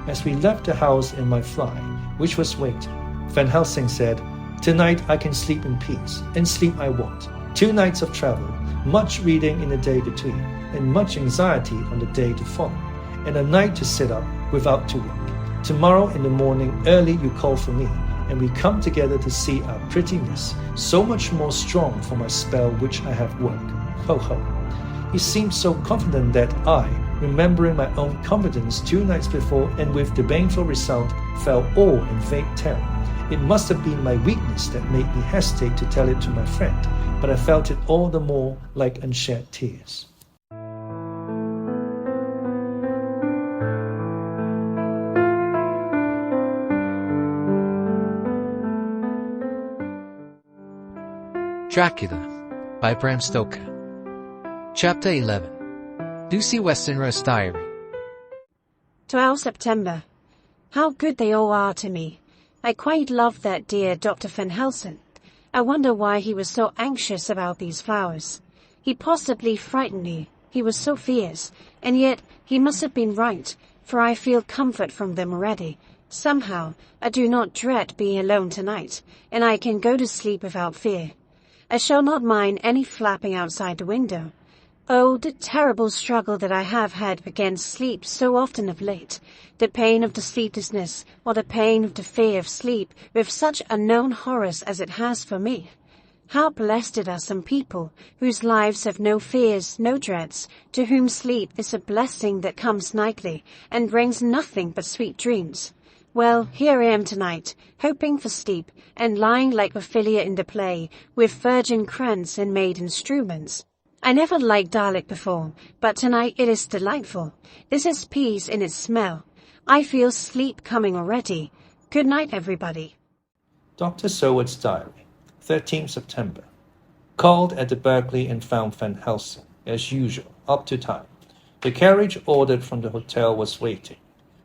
As we left the house in my fly, which was waiting, Van Helsing said, "Tonight I can sleep in peace, and sleep I want. 2 nights of travel, much reading in the day between, and much anxiety on the day to follow, and a night to sit up without to work. Tomorrow in the morning early you call for me, and we come together to see our pretty miss, so much more strong for my spell which I have worked. Ho ho." He seemed so confident that I, remembering my own confidence 2 nights before and with the baneful result, felt awe and vague terror. It must have been my weakness that made me hesitate to tell it to my friend, but I felt it all the more like unshed tears. Dracula by Bram Stoker. Chapter 11. Lucy Westenra's Diary. 12 September. How good they all are to me. I quite love that dear Dr. Van Helsing. I wonder why he was so anxious about these flowers. He possibly frightened me. He was so fierce, and yet he must have been right, for I feel comfort from them already. Somehow, I do not dread being alone tonight, and I can go to sleep without fear. I shall not mind any flapping outside the window. Oh, the terrible struggle that I have had against sleep so often of late, the pain of the sleeplessness, or the pain of the fear of sleep, with such unknown horrors as it has for me. How blessed are some people, whose lives have no fears, no dreads, to whom sleep is a blessing that comes nightly, and brings nothing but sweet dreams. Well, here I am tonight, hoping for sleep, and lying like Ophelia in the play, with virgin crowns and maid instruments. I never liked garlic before, but tonight it is delightful. This is peace in its smell. I feel sleep coming already. Good night, everybody. Dr. Seward's Diary, 13 September. Called at the Berkeley and found Van Helsing, as usual, up to time. The carriage ordered from the hotel was waiting.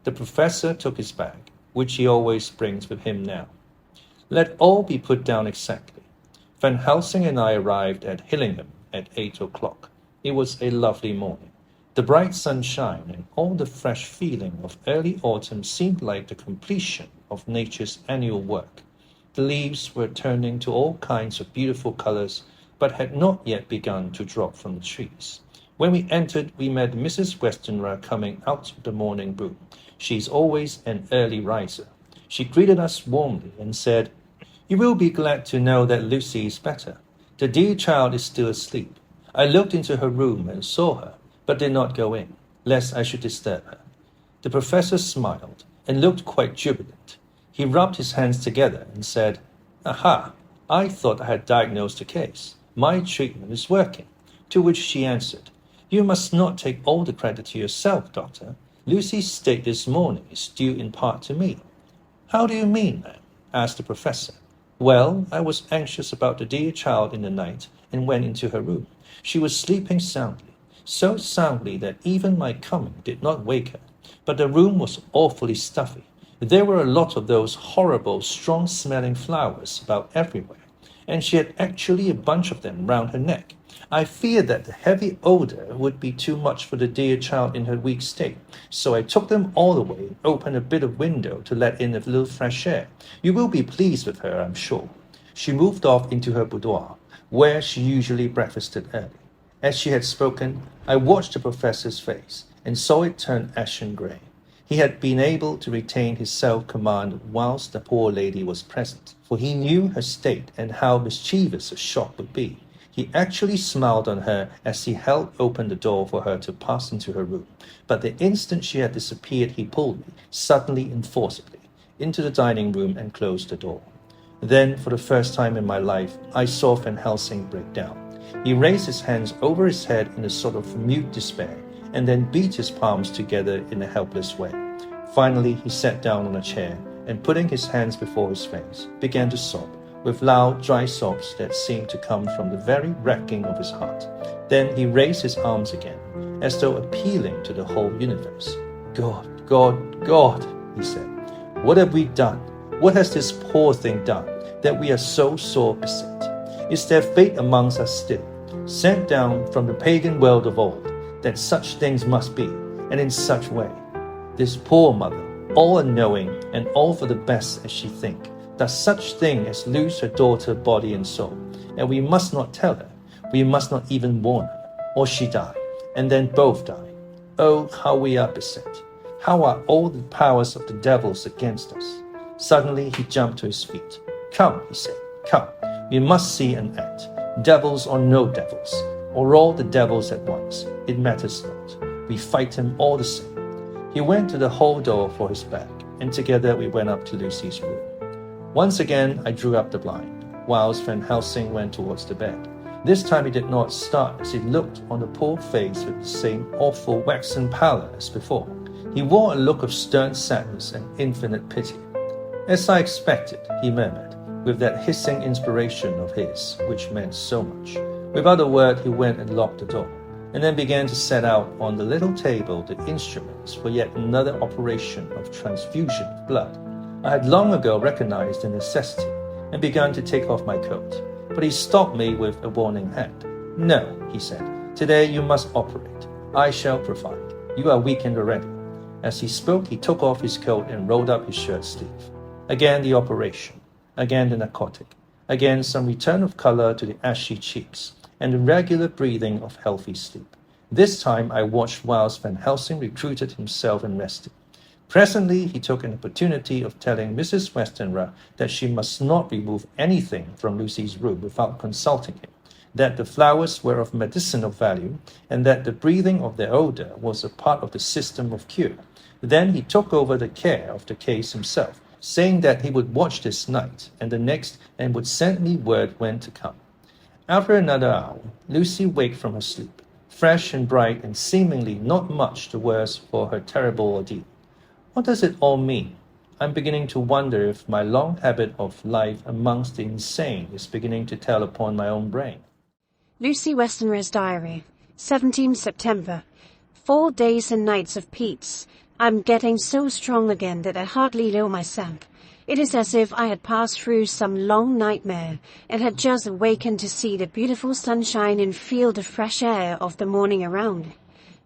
The professor took his bag, which he always brings with him now. Let all be put down exactly. Van Helsing and I arrived at Helsing at 8 o'clock. It was a lovely morning. The bright sunshine and all the fresh feeling of early autumn seemed like the completion of nature's annual work. The leaves were turning to all kinds of beautiful colors, but had not yet begun to drop from the trees. When we entered, we met Mrs. Westenra coming out of the morning room. She is always an early riser. She greeted us warmly and said, "You will be glad to know that Lucy is better. The dear child is still asleep. I looked into her room and saw her, but did not go in, lest I should disturb her." The professor smiled and looked quite jubilant. He rubbed his hands together and said, "Aha, I thought I had diagnosed the case. My treatment is working." To which she answered, "You must not take all the credit to yourself, Doctor. Lucy's state this morning is due in part to me." "How do you mean, ma'am?" asked the professor. "Well, I was anxious about the dear child in the night and went into her room. She was sleeping soundly, so soundly that even my coming did not wake her. But the room was awfully stuffy. There were a lot of those horrible, strong-smelling flowers about everywhere, and she had actually a bunch of them round her neck. I feared that the heavy odor would be too much for the dear child in her weak state, so I took them all away and opened a bit of window to let in a little fresh air. You will be pleased with her, I'm sure." She moved off into her boudoir, where she usually breakfasted early. As she had spoken, I watched the professor's face and saw it turn ashen grey. He had been able to retain his self-command whilst the poor lady was present, for he knew her state and how mischievous a shock would be. He actually smiled on her as he held open the door for her to pass into her room. But the instant she had disappeared, he pulled me, suddenly and forcibly, into the dining room and closed the door. Then, for the first time in my life, I saw Van Helsing break down. He raised his hands over his head in a sort of mute despair, and then beat his palms together in a helpless way. Finally, he sat down on a chair, and putting his hands before his face, began to sob, with loud, dry sobs that seemed to come from the very wrecking of his heart. Then he raised his arms again, as though appealing to the whole universe. "God, God, God," he said, "what have we done? What has this poor thing done, that we are so sore beset? Is there fate amongst us still, sent down from the pagan world of old, that such things must be, and in such way? This poor mother, all unknowing, and all for the best as she think, does such thing as lose her daughter body and soul, and we must not tell her, we must not even warn her, or she die, and then both die. Oh, how we are beset! How are all the powers of the devils against us?" Suddenly he jumped to his feet. "Come," he said, "come, we must see and act. Devils or no devils, or all the devils at once, it matters not. We fight him all the same." He went to the hall door for his bag, and together we went up to Lucy's room. Once again I drew up the blind, whilst Van Helsing went towards the bed. This time he did not start as he looked on the poor face with the same awful waxen pallor as before. He wore a look of stern sadness and infinite pity. "As I expected," he murmured, with that hissing inspiration of his, which meant so much. Without a word he went and locked the door, and then began to set out on the little table the instruments for yet another operation of transfusion of blood. I had long ago recognized the necessity, and begun to take off my coat, but he stopped me with a warning hand. "No," he said, "today you must operate. I shall provide. You are weakened already." As he spoke, he took off his coat and rolled up his shirt sleeve. Again the operation, again the narcotic, again some return of color to the ashy cheeks, and the regular breathing of healthy sleep. This time I watched whilst Van Helsing recruited himself and rested. Presently he took an opportunity of telling Mrs. Westenra that she must not remove anything from Lucy's room without consulting him, that the flowers were of medicinal value, and that the breathing of their odor was a part of the system of cure. Then he took over the care of the case himself, saying that he would watch this night and the next and would send me word when to come. After another hour, Lucy waked from her sleep, fresh and bright and seemingly not much the worse for her terrible ordeal. What does it all mean? I'm beginning to wonder if my long habit of life amongst the insane is beginning to tell upon my own brain. Lucy Westenra's diary, 17 September. 4 days and nights of peace. I'm getting so strong again that I hardly know myself. It is as if I had passed through some long nightmare and had just awakened to see the beautiful sunshine and feel the fresh air of the morning around.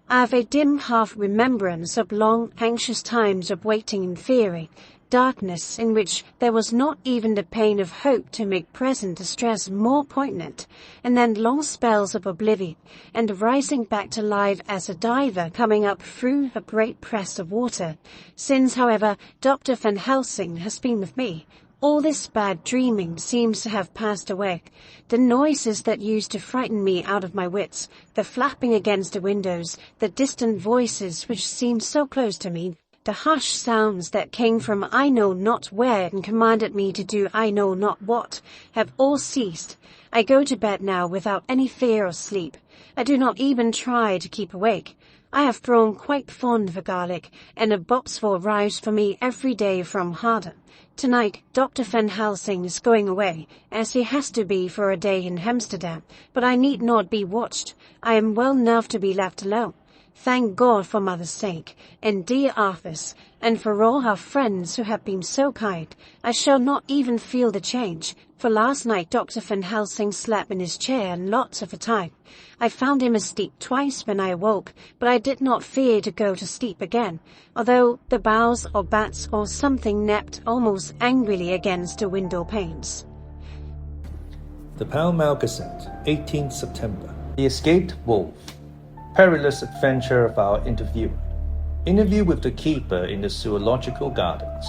I have a dim half-remembrance of long, anxious times of waiting in theory, darkness in which there was not even the pain of hope to make present distress more poignant, and then long spells of oblivion, and rising back to life as a diver coming up through a great press of water. Since, however, Dr. Van Helsing has been with me, all this bad dreaming seems to have passed away. The noises that used to frighten me out of my wits, the flapping against the windows, the distant voices which seemed so close to me, the harsh sounds that came from I know not where and commanded me to do I know not what, have all ceased. I go to bed now without any fear of sleep. I do not even try to keep awake. I have grown quite fond of garlic, and a boxful arrives for me every day from Harde. Tonight, Dr. Van Helsing is going away, as he has to be for a day in Amsterdam, but I need not be watched. I am well enough to be left alone. Thank God for Mother's sake, and dear Arthur's, and for all her friends who have been so kind. I shall not even feel the change, for last night Dr. Van Helsing slept in his chair lots of the time. I found him asleep twice when I awoke, but I did not fear to go to sleep again, although the boughs or bats or something napped almost angrily against the window panes. The Pall Mall Gazette, 18th September. The Escaped Wolf. Perilous adventure of our interviewer. Interview with the keeper in the zoological gardens.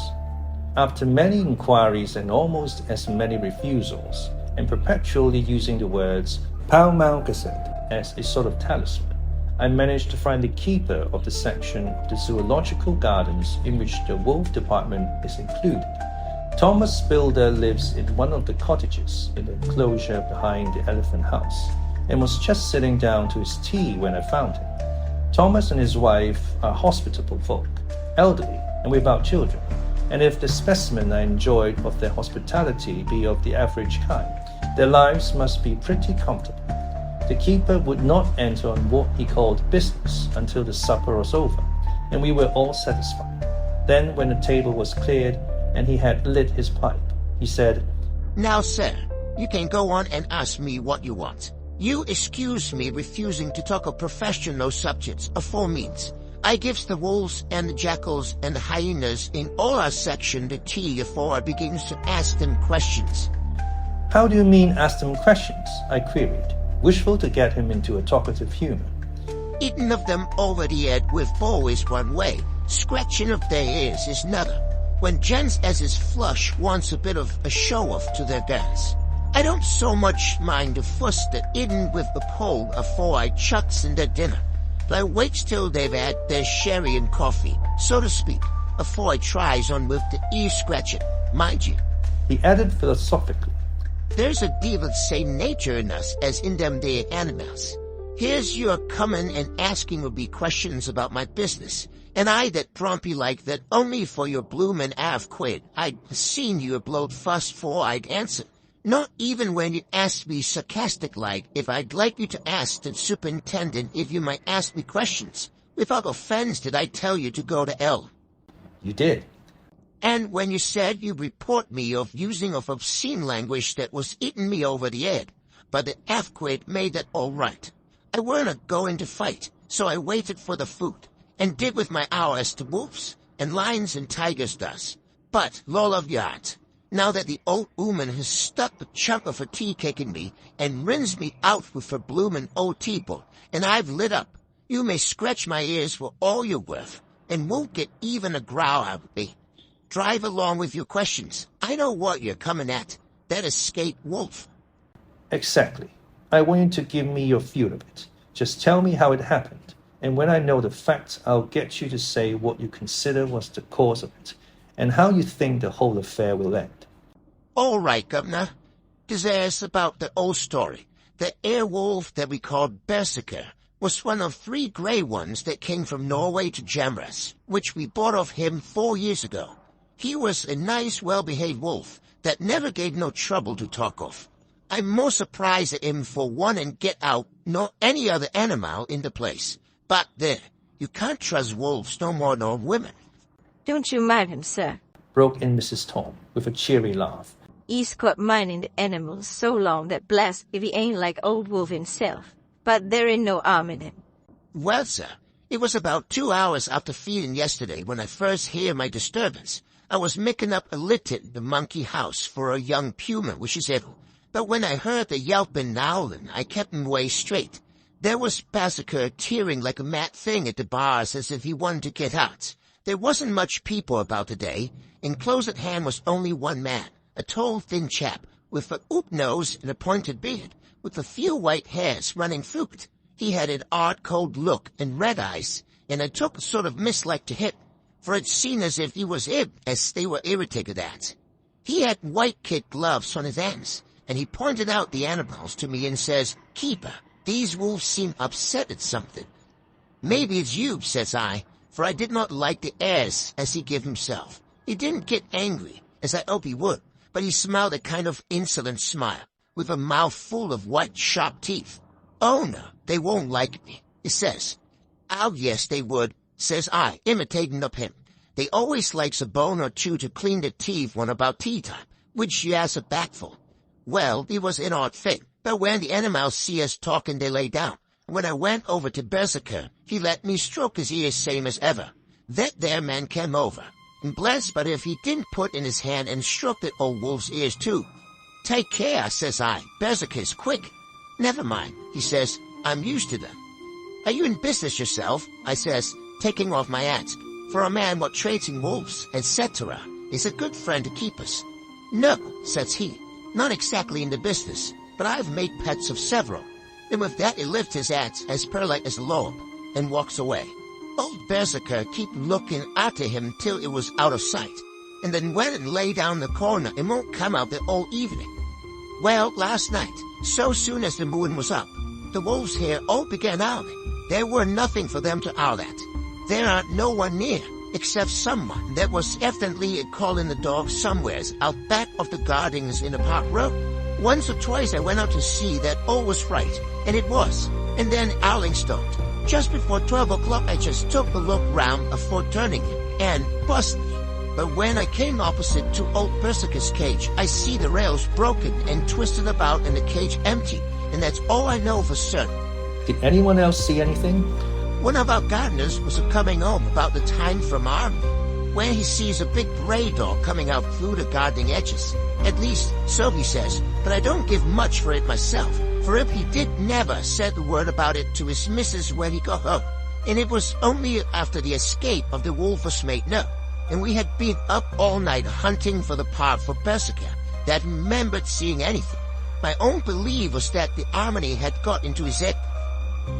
After many inquiries and almost as many refusals, and perpetually using the words Pall Mall Gazette as a sort of talisman, I managed to find the keeper of the section of the zoological gardens in which the wolf department is included. Thomas Builder lives in one of the cottages in the enclosure behind the elephant house, and was just sitting down to his tea when I found him. Thomas and his wife are hospitable folk, elderly and without children, and if the specimen I enjoyed of their hospitality be of the average kind, their lives must be pretty comfortable. The keeper would not enter on what he called business until the supper was over, and we were all satisfied. Then, when the table was cleared and he had lit his pipe, he said, "Now, sir, you can go on and ask me what you want. You excuse me refusing to talk of professional subjects of all means. I gives the wolves and the jackals and the hyenas in all our section the tea before I begins to ask them questions." "How do you mean ask them questions?" I queried, wishful to get him into a talkative humor. "Eating of them over the head with ball is one way, scratching of their ears is another. When gents as is flush wants a bit of a show-off to their guns, I don't so much mind the fuss that eating with the pole afore I chucks in their dinner, but I waits till they've had their sherry and coffee, so to speak, afore I tries on with the ear scratching, mind you." He added philosophically, "There's a deal of the same nature in us as in them there animals. Here's your coming and asking of me questions about my business, and I that promptly like that only for your bloomin' half-quid I'd seen you a blowed fuss for I'd answer. Not even when you asked me sarcastic-like if I'd like you to ask the superintendent if you might ask me questions. Without offense did I tell you to go to hell." "You did." "And when you said you'd report me of using of obscene language that was eating me over the head, but the half-quid made that all right. I weren't a-going to fight, so I waited for the food, and did with my hour as the wolves and lions and tigers does. But, lol of yards, now that the old woman has stuck a chunk of her tea cake in me and rinsed me out with her bloomin' old teapot, and I've lit up, you may scratch my ears for all you're worth, and won't get even a growl out of me. Drive along with your questions. I know what you're coming at. That escaped wolf." "Exactly. I want you to give me your view of it. Just tell me how it happened, and when I know the facts, I'll get you to say what you consider was the cause of it, and how you think the whole affair will end." "All right, Governor. 'Tis there's about the old story. The airwolf that we called Berserker was one of 3 grey ones that came from Norway to Jamras, which we bought of him 4 years ago. He was a nice, well-behaved wolf that never gave no trouble to talk of. I'm more surprised at him for one and get out nor any other animal in the place. But there, you can't trust wolves no more nor women." "Don't you mind him, sir. Broke in Mrs. Tom with a cheery laugh. He's quit minding the animals so long that blessed if he ain't like old wolf himself. But there ain't no harm in him." "Well, sir, it was about 2 hours after feeding yesterday when I first hear my disturbance. I was making up a litter in the monkey house for a young puma which is ill. But when I heard the yelping and howling, I kept him way straight. There was Berserker tearing like a mad thing at the bars as if he wanted to get out. There wasn't much people about today, and close at hand was only one man, a tall, thin chap, with a hoop nose and a pointed beard, with a few white hairs running through it. He had an odd, cold look and red eyes, and I took a sort of mislike to him. for it seemed as if he was as they were irritated at. He had white kid gloves on his hands, and he pointed out the animals to me and says, "Keeper, these wolves seem upset at something." "Maybe it's you," says I, for I did not like the airs as he gave himself. He didn't get angry, as I hoped he would, but he smiled a kind of insolent smile, with a mouth full of white sharp teeth. "Oh no, they won't like me," he says. "Oh yes, they would," says I, imitating of him. "They always likes a bone or two to clean their teeth when about tea time, which she has a backful." Well, it was an odd thing, but when the animals see us talking they lay down. When I went over to Berserker, he let me stroke his ears same as ever. That there man came over, and bless but if he didn't put in his hand and stroke the old wolf's ears too. "Take care," says I, "Berserker's quick." "Never mind," he says, "I'm used to them." "Are you in business yourself?" I says, taking off my hat. For a man what trades in wolves, etc., is a good friend to keep us. "No," says he, "not exactly in the business, but I've made pets of several." And with that he lifts his hat as perlite as a lobe, and walks away. Old Berserker keep looking after him till it was out of sight, and then went and lay down in the corner and won't come out the whole evening. Well, last night, so soon as the moon was up, the wolves here all began howling. There were nothing for them to howl at. There ain't no one near, except someone that was evidently calling the dog somewheres out back of the gardens in the park road. Once or twice I went out to see that all was right, and it was, and then howling stopped. Just before 12 o'clock I just took a look round afore turning it, and bust me. But when I came opposite to old Berserker's cage, I see the rails broken and twisted about and the cage empty, and that's all I know for certain. Did anyone else see anything? One of our gardeners was coming home about the time from army, when he sees a big gray dog coming out through the gardening edges. At least, so he says, but I don't give much for it myself, for if he did never said a word about it to his missus when he got home. And it was only after the escape of the wolf was made known, and we had been up all night hunting for the park for Berserker, that remembered seeing anything. My own belief was that the harmony had got into his head.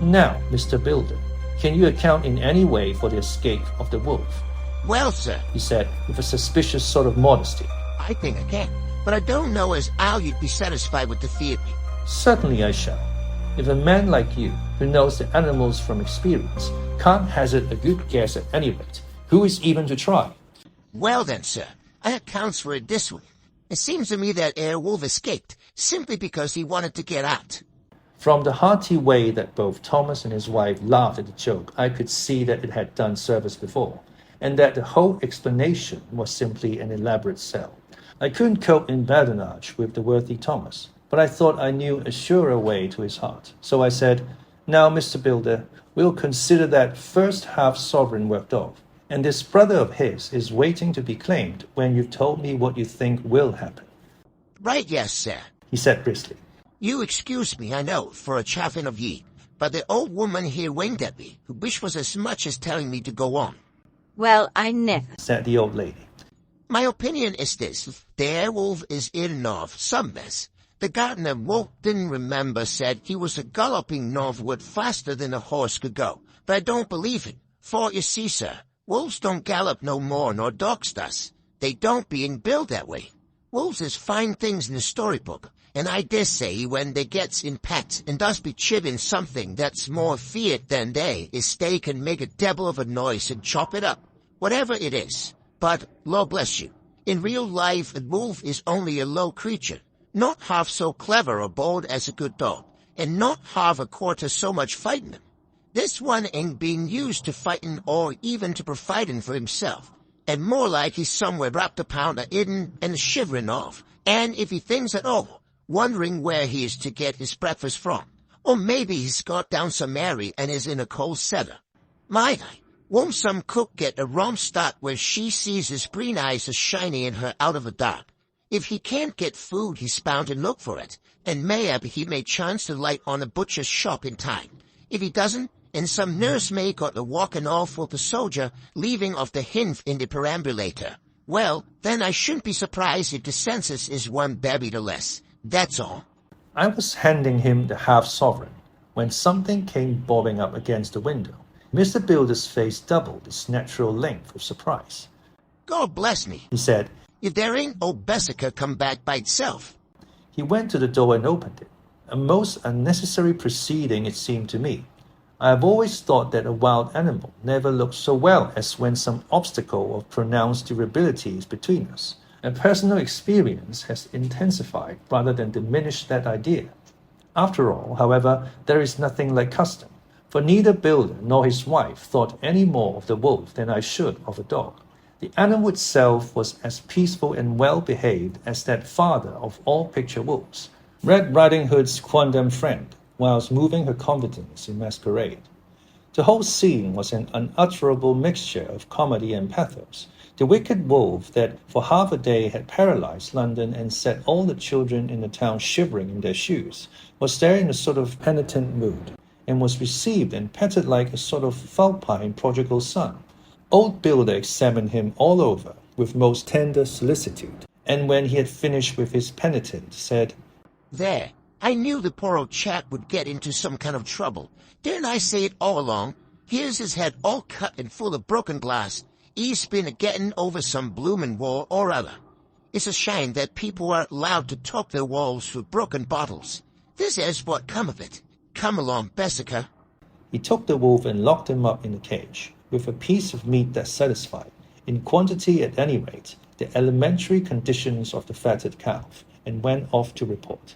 Now, Mr. Builder, can you account in any way for the escape of the wolf? "Well, sir," He said with a suspicious sort of modesty. "I think I can, but I don't know as how you'd be satisfied with the theory." Certainly I shall. If a man like you, who knows the animals from experience, can't hazard a good guess at any rate, who is even to try? "Well then, sir, I accounts for it this way. It seems to me that wolf escaped, simply because he wanted to get out." From the hearty way that both Thomas and his wife laughed at the joke, I could see that it had done service before, and that the whole explanation was simply an elaborate sell. I couldn't cope in badinage with the worthy Thomas, but I thought I knew a surer way to his heart. So I said, "Now, Mr. Builder, we'll consider that first half-sovereign worked off, and this brother of his is waiting to be claimed when you've told me what you think will happen." "Right, yes, sir," he said briskly. "You excuse me, I know, for a chaffing of ye, but the old woman here winked at me, which was as much as telling me to go on." Well, I never, said the old lady. "My opinion is this, the wolf is in of some mess. The gardener Wolf didn't remember said he was galloping northward faster than a horse could go, but I don't believe it, for you see, sir, wolves don't gallop no more nor dogs does. They don't being built that way. Wolves is fine things in the storybook, and I dare say when they gets in pets and does be chipping something that's more feared than they is they can make a devil of a noise and chop it up, whatever it is. But, Lord bless you, in real life a wolf is only a low creature, not half so clever or bold as a good dog, and not half a quarter so much fighting them. This one ain't being used to fighting or even to providing for himself, and more like he's somewhere wrapped upon a hidden and shivering off, and if he thinks at all, wondering where he is to get his breakfast from, or maybe he's got down some airy and is in a cold cellar. Might I? Won't some cook get a rum start where she sees his green eyes are shiny in her out of the dark? If he can't get food, he's bound to look for it, and mayhap he may chance to light on a butcher's shop in time. If he doesn't, and some nursemaid got a walking off with the soldier, leaving of the hint in the perambulator, well, then I shouldn't be surprised if the census is one baby the less. That's all." I was handing him the half-sovereign when something came bobbing up against the window, Mr. Builder's face doubled its natural length with surprise. God bless me, He said. if there ain't old Bessica come back by itself. He went to the door and opened it. A most unnecessary proceeding it seemed to me. I have always thought that a wild animal never looked so well as when some obstacle of pronounced durability is between us. And personal experience has intensified rather than diminished that idea. After all, however, there is nothing like custom, for neither Builder nor his wife thought any more of the wolf than I should of a dog. The animal itself was as peaceful and well-behaved as that father of all picture wolves, Red Riding Hood's quondam friend, whilst moving her confidence in masquerade. The whole scene was an unutterable mixture of comedy and pathos. The wicked wolf that for half a day had paralyzed London and set all the children in the town shivering in their shoes was there in a sort of penitent mood, and was received and petted like a sort of vulpine prodigal son. Old Builder examined him all over with most tender solicitude, and when he had finished with his penitent, said, There, I knew the poor old chap would get into some kind of trouble. Didn't I say it all along? Here's his head all cut and full of broken glass. He's been a-getting over some bloomin' war or other. It's a shame that people are allowed to top their walls with broken bottles. This is what come of it. Come along, Bessica. He took the wolf and locked him up in a cage, with a piece of meat that satisfied, in quantity at any rate, the elementary conditions of the fatted calf, and went off to report.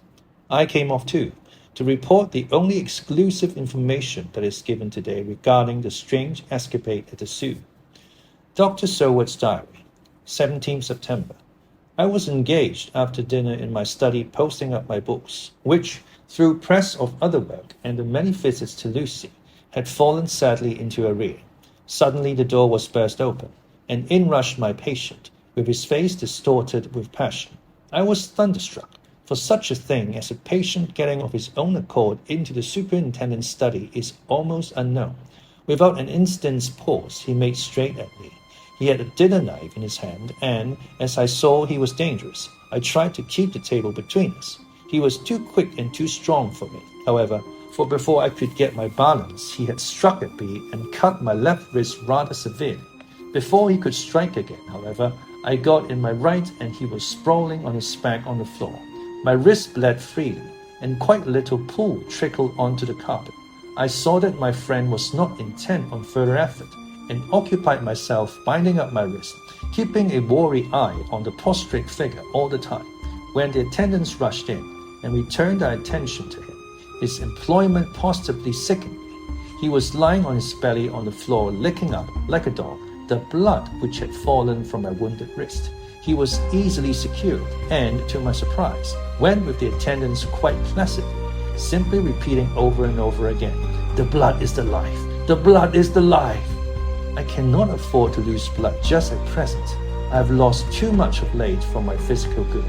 I came off too, to report the only exclusive information that is given today regarding the strange escapade at the zoo. Dr. Seward's diary, 17 September. I was engaged after dinner in my study posting up my books, which, through press of other work and the many visits to Lucy, had fallen sadly into arrear. Suddenly the door was burst open, and in rushed my patient, with his face distorted with passion. I was thunderstruck, for such a thing as a patient getting of his own accord into the superintendent's study is almost unknown. Without an instant's pause, he made straight at me. He had a dinner knife in his hand, and, as I saw he was dangerous, I tried to keep the table between us. He was too quick and too strong for me, however, for before I could get my balance, he had struck at me and cut my left wrist rather severely. Before he could strike again, however, I got in my right and he was sprawling on his back on the floor. My wrist bled freely, and quite a little pool trickled onto the carpet. I saw that my friend was not intent on further effort, and occupied myself binding up my wrist, keeping a wary eye on the prostrate figure all the time, when the attendants rushed in, and we turned our attention to him. His employment positively sickened me. He was lying on his belly on the floor, licking up, like a dog, the blood which had fallen from my wounded wrist. He was easily secured, and, to my surprise, went with the attendants quite placidly, simply repeating over and over again, "The blood is the life! The blood is the life!" I cannot afford to lose blood just at present. I have lost too much of late for my physical good.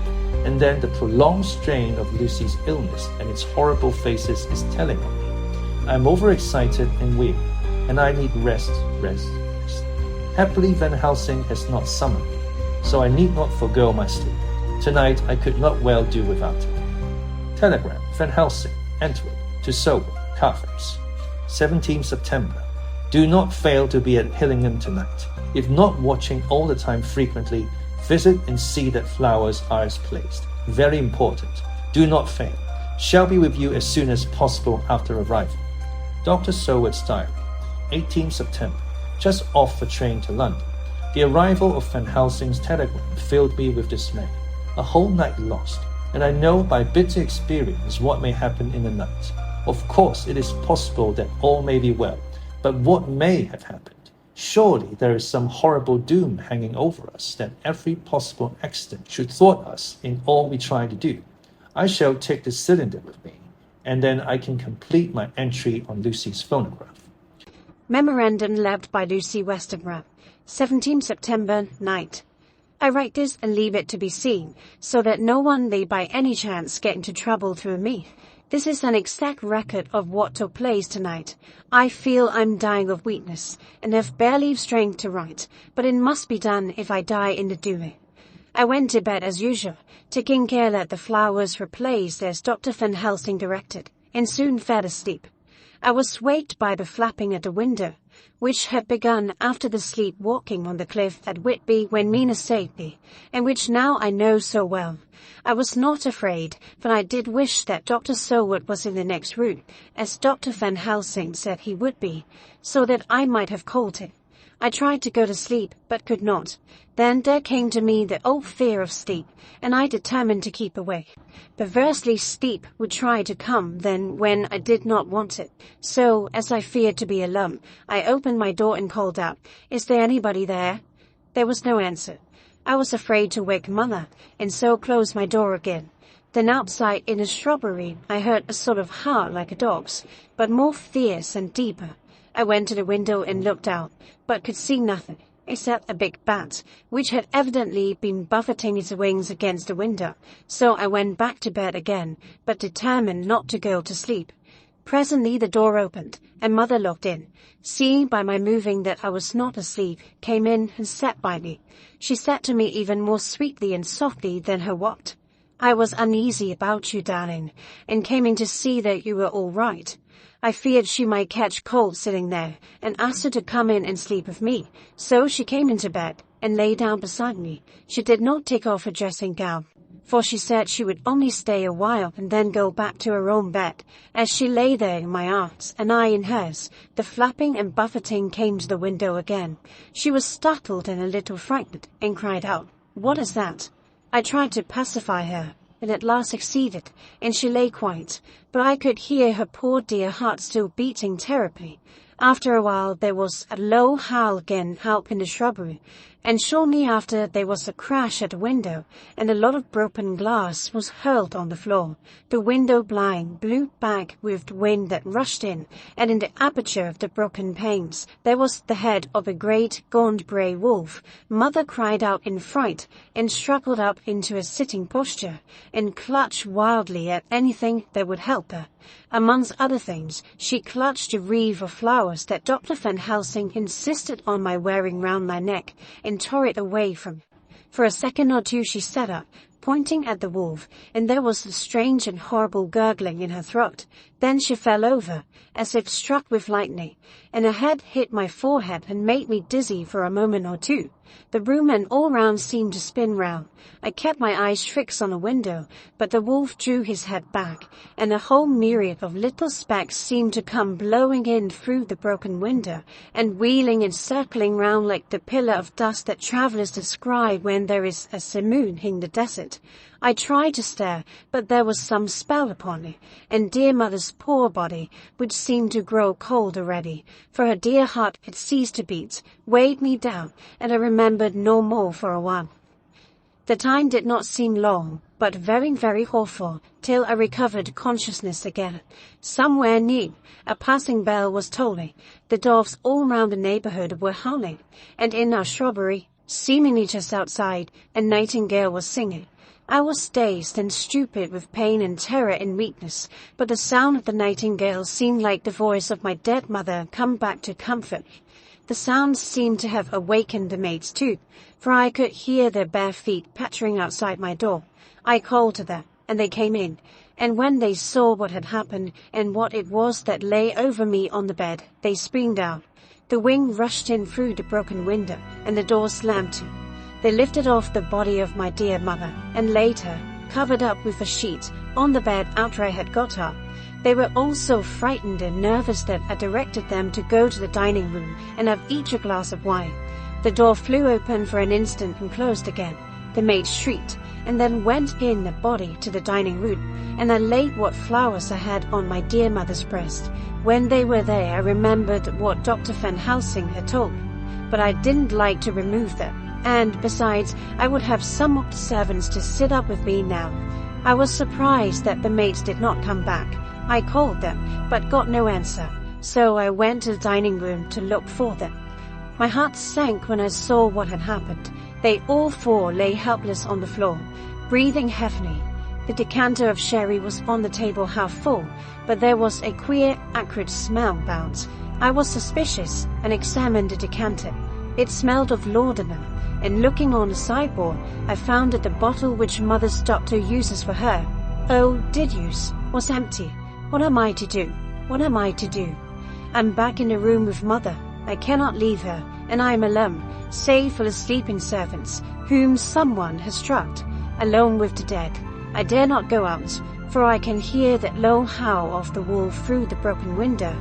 And then the prolonged strain of Lucy's illness and its horrible faces is telling on me. I am overexcited and weary, and I need rest. Happily Van Helsing has not summoned me, so I need not forego my sleep. Tonight I could not well do without it. Telegram, Van Helsing, Antwerp, to Seward, Carfax. 17 September. Do not fail to be at Hillingdon tonight. If not watching all the time frequently, visit and see that flowers are as placed. Very important. Do not fail. Shall be with you as soon as possible after arrival. Dr. Seward's diary, 18 September. Just off the train to London. The arrival of Van Helsing's telegram filled me with dismay. A whole night lost, and I know by bitter experience what may happen in the night. Of course, it is possible that all may be well, but what may have happened? Surely there is some horrible doom hanging over us that every possible accident should thwart us in all we try to do. I shall take the cylinder with me, and then I can complete my entry on Lucy's phonograph. Memorandum left by Lucy Westenra, 17 September, night. I write this and leave it to be seen, so that no one may by any chance get into trouble through me. This is an exact record of what took place tonight. I feel I'm dying of weakness, and have barely strength to write, but it must be done if I die in the doing. I went to bed as usual, taking care that the flowers were placed as Dr. Van Helsing directed, and soon fell asleep. I was waked by the flapping at the window. which had begun after the sleepwalking on the cliff at Whitby when Mina saved me, and which now I know so well. I was not afraid, but I did wish that Dr. Seward was in the next room, as Dr. Van Helsing said he would be, so that I might have called him. I tried to go to sleep, but could not. Then there came to me the old fear of sleep, and I determined to keep awake. Perversely, sleep would try to come then when I did not want it. So, as I feared to be alone, I opened my door and called out, "Is there anybody there?" There was no answer. I was afraid to wake Mother, and so closed my door again. Then outside in a shrubbery, I heard a sort of howl like a dog's, but more fierce and deeper. I went to the window and looked out, but could see nothing, except a big bat, which had evidently been buffeting its wings against the window. So I went back to bed again, but determined not to go to sleep. Presently the door opened, and Mother looked in. Seeing by my moving that I was not asleep, came in and sat by me. She said to me even more sweetly and softly than her wont, "I was uneasy about you, darling, and came in to see that you were all right. I feared she might catch cold sitting there, and asked her to come in and sleep with me. So she came into bed, and lay down beside me. She did not take off her dressing gown, for she said she would only stay a while and then go back to her own bed. As she lay there in my arms, and I in hers, the flapping and buffeting came to the window again. She was startled and a little frightened, and cried out, 'What is that?' I tried to pacify her, and at last succeeded, and she lay quiet, but I could hear her poor dear heart still beating terribly. After a while there was a low howl again out in the shrubbery, and shortly after there was a crash at the window, and a lot of broken glass was hurled on the floor. The window blind blew back with the wind that rushed in, and in the aperture of the broken panes there was the head of a great gaunt grey wolf. Mother cried out in fright, and struggled up into a sitting posture, and clutched wildly at anything that would help her. Amongst other things, she clutched a wreath of flowers that Dr. Van Helsing insisted on my wearing round my neck, and tore it away from me. For a second or two she sat up, pointing at the wolf, and there was a strange and horrible gurgling in her throat. Then she fell over, as if struck with lightning, and her head hit my forehead and made me dizzy for a moment or two. The room and all round seemed to spin round. I kept my eyes fixed on the window, but the wolf drew his head back, and a whole myriad of little specks seemed to come blowing in through the broken window, and wheeling and circling round like the pillar of dust that travellers descry when there is a simoon in the desert. I tried to stare, but there was some spell upon it, and dear Mother's poor body, which seemed to grow cold already, for her dear heart had ceased to beat, weighed me down, and I remembered no more for a while. The time did not seem long, but very, very awful, till I recovered consciousness again. Somewhere near, a passing bell was tolling, the dogs all round the neighbourhood were howling, and in our shrubbery, seemingly just outside, a nightingale was singing. I was dazed and stupid with pain and terror and weakness, but the sound of the nightingale seemed like the voice of my dead mother come back to comfort me. The sound seemed to have awakened the maids too, for I could hear their bare feet pattering outside my door. I called to them, and they came in, and when they saw what had happened and what it was that lay over me on the bed, they screamed out. The wind rushed in through the broken window, and the door slammed to. They lifted off the body of my dear mother, and laid her, covered up with a sheet, on the bed after I had got up. They were all so frightened and nervous that I directed them to go to the dining room and have each a glass of wine. The door flew open for an instant and closed again. The maid shrieked, and then went in the body to the dining room, and I laid what flowers I had on my dear mother's breast. When they were there, I remembered what Dr. Van Helsing had told me, but I didn't like to remove them. And, besides, I would have some of the servants to sit up with me now. I was surprised that the maids did not come back. I called them, but got no answer, so I went to the dining room to look for them. My heart sank when I saw what had happened. They all four lay helpless on the floor, breathing heavily. The decanter of sherry was on the table half full, but there was a queer, acrid smell about. I was suspicious, and examined the decanter. It smelled of laudanum, and looking on the sideboard, I found that the bottle which Mother's doctor uses for her, did use, was empty. What am I to do? What am I to do? I'm back in the room with Mother. I cannot leave her, and I am alone, save for the sleeping servants, whom someone has drugged, alone with the dead. I dare not go out, for I can hear that low howl of the wolf through the broken window.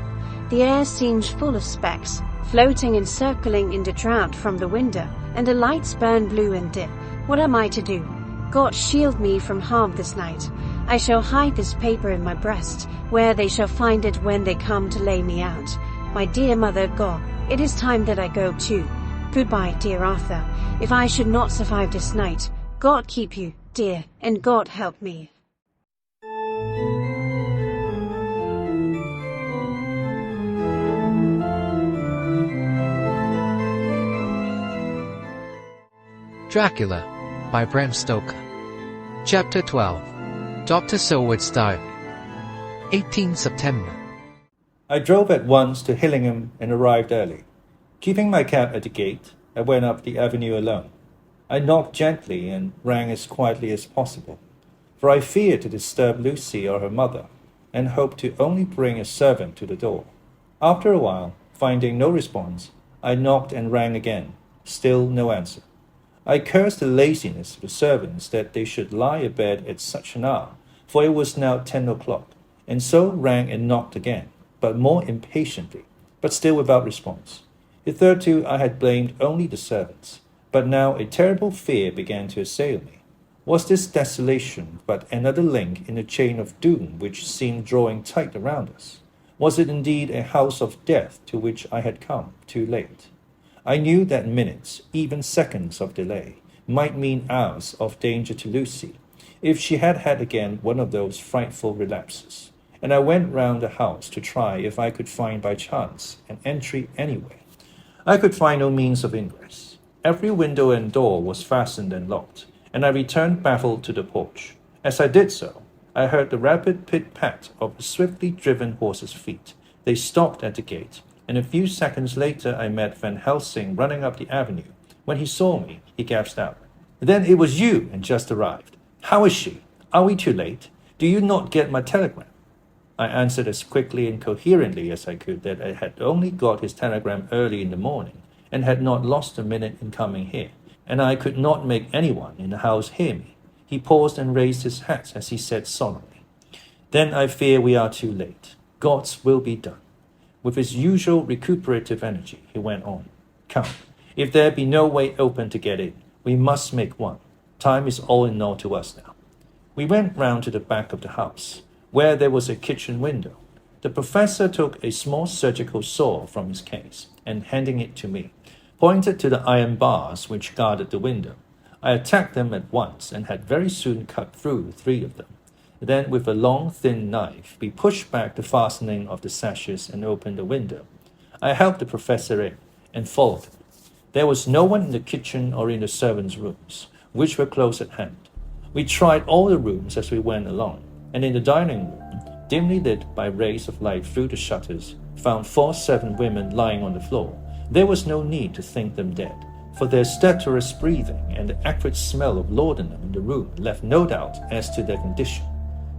The air seems full of specks, floating and circling in the draught from the window, and the lights burn blue and dim. What am I to do? God shield me from harm this night. I shall hide this paper in my breast, where they shall find it when they come to lay me out. My dear mother, go. It is time that I go too. Goodbye, dear Arthur. If I should not survive this night, God keep you, dear, and God help me. Dracula by Bram Stoker. Chapter 12. Dr. Seward's Diary. 18 September. I drove at once to Helsing and arrived early. Keeping my cab at the gate, I went up the avenue alone. I knocked gently and rang as quietly as possible, for I feared to disturb Lucy or her mother, and hoped to only bring a servant to the door. After a while, finding no response, I knocked and rang again. Still no answer. I cursed the laziness of the servants that they should lie abed at such an hour, for it was now 10 o'clock, and so rang and knocked again, but more impatiently, but still without response. Hitherto I had blamed only the servants, but now a terrible fear began to assail me. Was this desolation but another link in the chain of doom which seemed drawing tight around us? Was it indeed a house of death to which I had come too late? I knew that minutes, even seconds of delay, might mean hours of danger to Lucy, if she had had again one of those frightful relapses, and I went round the house to try if I could find by chance an entry anywhere. I could find no means of ingress. Every window and door was fastened and locked, and I returned baffled to the porch. As I did so, I heard the rapid pit-pat of a swiftly driven horse's feet. They stopped at the gate, and a few seconds later I met Van Helsing running up the avenue. When he saw me, he gasped out, "Then it was you and just arrived. How is she? Are we too late? Do you not get my telegram?" I answered as quickly and coherently as I could that I had only got his telegram early in the morning, and had not lost a minute in coming here, and I could not make anyone in the house hear me. He paused and raised his hat as he said solemnly, "Then I fear we are too late. God's will be done." With his usual recuperative energy, he went on, "Come, if there be no way open to get in, we must make one. Time is all in all to us now." We went round to the back of the house, where there was a kitchen window. The professor took a small surgical saw from his case, and handing it to me, pointed to the iron bars which guarded the window. I attacked them at once, and had very soon cut through 3 of them. Then, with a long, thin knife, we pushed back the fastening of the sashes and opened the window. I helped the professor in, and followed him. There was no one in the kitchen or in the servants' rooms, which were close at hand. We tried all the rooms as we went along, and in the dining room, dimly lit by rays of light through the shutters, found 4 servant women lying on the floor. There was no need to think them dead, for their stertorous breathing and the acrid smell of laudanum in the room left no doubt as to their condition.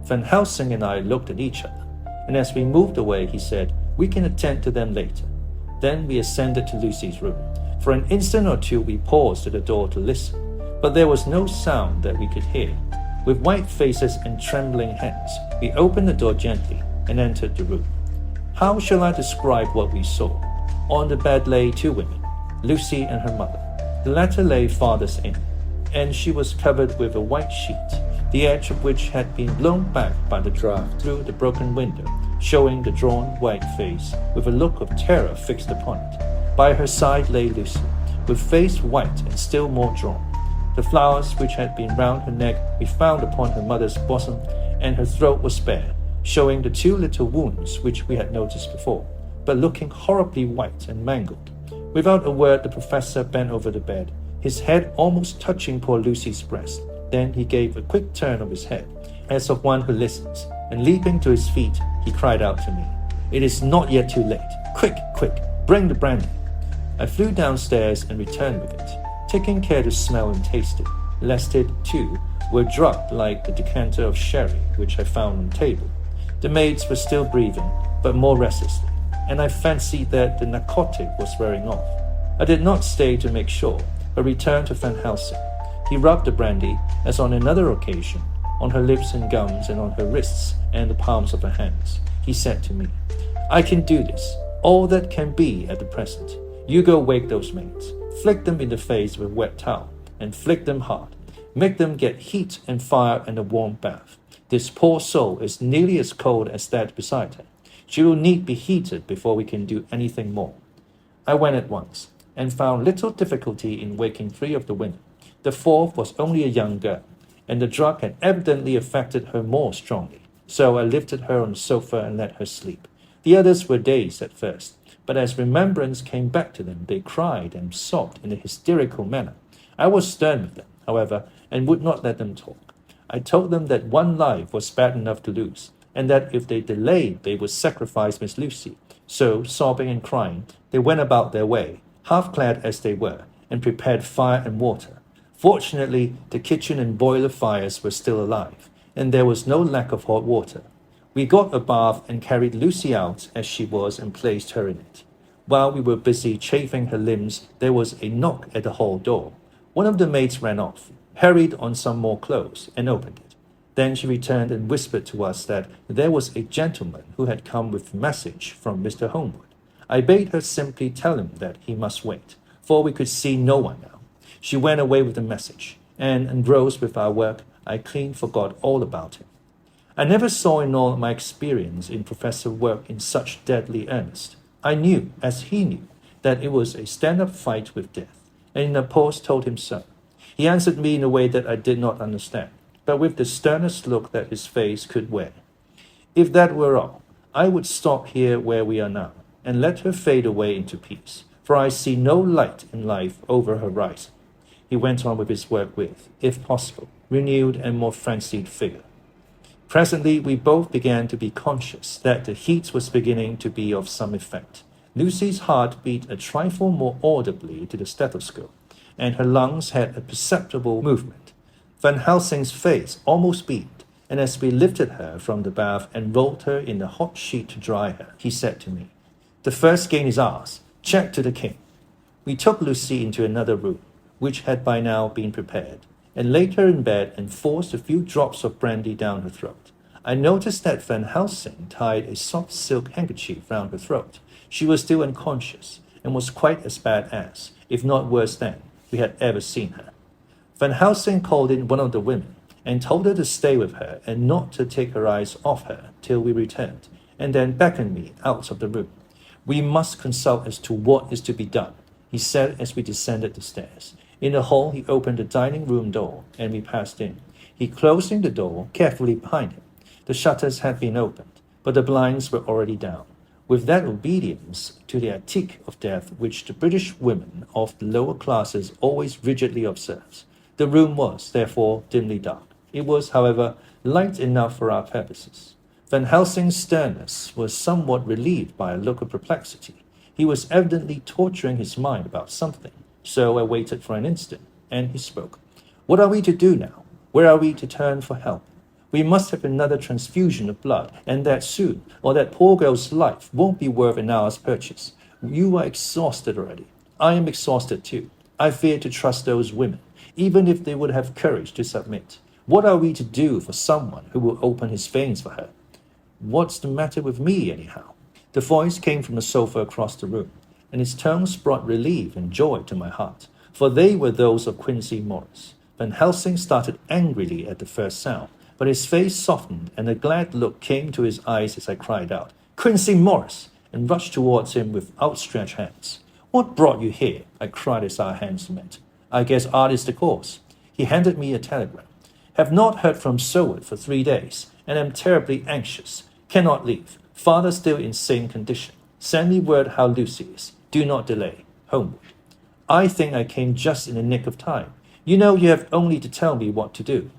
Van Helsing and I looked at each other, and as we moved away he said, "We can attend to them later." Then we ascended to Lucy's room. For an instant or two we paused at the door to listen, but there was no sound that we could hear. With white faces and trembling hands, we opened the door gently and entered the room. How shall I describe what we saw? On the bed lay 2 women, Lucy and her mother. The latter lay farthest in, and she was covered with a white sheet, the edge of which had been blown back by the draught through the broken window, showing the drawn white face with a look of terror fixed upon it. By her side lay Lucy, with face white and still more drawn. The flowers which had been round her neck we found upon her mother's bosom, and her throat was bare, showing the 2 little wounds which we had noticed before, but looking horribly white and mangled. Without a word the professor bent over the bed, his head almost touching poor Lucy's breast. Then he gave a quick turn of his head, as of one who listens, and leaping to his feet, he cried out to me, "It is not yet too late. Quick, quick, bring the brandy." I flew downstairs and returned with it, taking care to smell and taste it, lest it, too, were drugged like the decanter of sherry which I found on the table. The maids were still breathing, but more restlessly. and I fancied that the narcotic was wearing off. I did not stay to make sure, but returned to Van Helsing. He rubbed the brandy, as on another occasion, on her lips and gums and on her wrists and the palms of her hands. He said to me, "I can do this, all that can be at the present. You go wake those maids, flick them in the face with a wet towel, and flick them hard. Make them get heat and fire and a warm bath. This poor soul is nearly as cold as that beside her. She will need be heated before we can do anything more." I went at once, and found little difficulty in waking 3 of the women. The 4th was only a young girl, and the drug had evidently affected her more strongly, so I lifted her on the sofa and let her sleep. The others were dazed at first, but as remembrance came back to them, they cried and sobbed in a hysterical manner. I was stern with them, however, and would not let them talk. I told them that one life was bad enough to lose, and that if they delayed, they would sacrifice Miss Lucy. So, sobbing and crying, they went about their way, half-clad as they were, and prepared fire and water. Fortunately, the kitchen and boiler fires were still alive, and there was no lack of hot water. We got a bath and carried Lucy out as she was and placed her in it. While we were busy chafing her limbs, there was a knock at the hall door. One of the maids ran off, hurried on some more clothes, and opened it. Then she returned and whispered to us that there was a gentleman who had come with a message from Mr. Holmwood. I bade her simply tell him that he must wait, for we could see no one now. She went away with the message, and, engrossed with our work, I clean forgot all about him. I never saw in all my experience in Professor work in such deadly earnest. I knew, as he knew, that it was a stand-up fight with death, and in a pause told him so. He answered me in a way that I did not understand, but with the sternest look that his face could wear. If that were all, I would stop here where we are now, and let her fade away into peace, for I see no light in life over her horizon. He went on with his work with, if possible, renewed and more frenzied vigor. Presently, we both began to be conscious that the heat was beginning to be of some effect. Lucy's heart beat a trifle more audibly to the stethoscope, and her lungs had a perceptible movement. Van Helsing's face almost beamed, and as we lifted her from the bath and rolled her in the hot sheet to dry her, he said to me, "The first gain is ours. Check to the king." We took Lucy into another room, which had by now been prepared, and laid her in bed and forced a few drops of brandy down her throat. I noticed that Van Helsing tied a soft silk handkerchief round her throat. She was still unconscious, and was quite as bad as, if not worse than, we had ever seen her. Van Helsing called in one of the women, and told her to stay with her and not to take her eyes off her till we returned, and then beckoned me out of the room. "We must consult as to what is to be done," he said as we descended the stairs. In the hall, he opened the dining room door, and we passed in. He closing the door carefully behind him. The shutters had been opened, but the blinds were already down. With that obedience to the éthique of death which the British women of the lower classes always rigidly observes, the room was, therefore, dimly dark. It was, however, light enough for our purposes. Van Helsing's sternness was somewhat relieved by a look of perplexity. He was evidently torturing his mind about something. So I waited for an instant, and he spoke. "What are we to do now? Where are we to turn for help? We must have another transfusion of blood, and that soon, or that poor girl's life won't be worth an hour's purchase. You are exhausted already. I am exhausted too. I fear to trust those women, even if they would have courage to submit. What are we to do for someone who will open his veins for her? What's the matter with me, anyhow?" The voice came from the sofa across the room, and its tones brought relief and joy to my heart, for they were those of Quincy Morris. Van Helsing started angrily at the first sound, but his face softened, and a glad look came to his eyes as I cried out, "Quincy Morris!" and rushed towards him with outstretched hands. "What brought you here?" I cried as our hands met. "I guess art is the cause." He handed me a telegram. "Have not heard from Seward for 3 days, and am terribly anxious. Cannot leave. Father still in sane condition. Send me word how Lucy is. Do not delay. Holmwood." I think I came just in the nick of time. You know you have only to tell me what to do.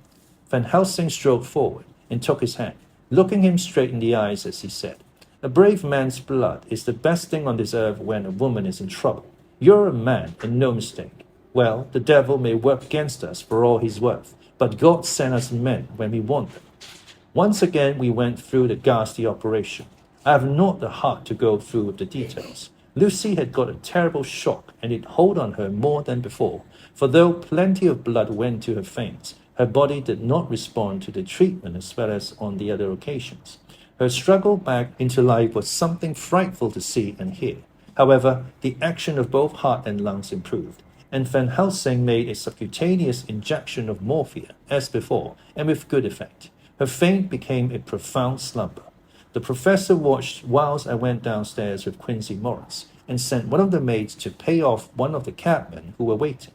Van Helsing strode forward and took his hand, looking him straight in the eyes as he said, "A brave man's blood is the best thing on this earth when a woman is in trouble. You're a man, and no mistake. Well, the devil may work against us for all he's worth, but God send us men when we want them." Once again we went through the ghastly operation. I have not the heart to go through with the details. Lucy had got a terrible shock, and it hold on her more than before, for though plenty of blood went to her veins, her body did not respond to the treatment as well as on the other occasions. Her struggle back into life was something frightful to see and hear. However, the action of both heart and lungs improved, and Van Helsing made a subcutaneous injection of morphia, as before, and with good effect. Her faint became a profound slumber. The professor watched whilst I went downstairs with Quincy Morris, and sent one of the maids to pay off one of the cabmen who were waiting.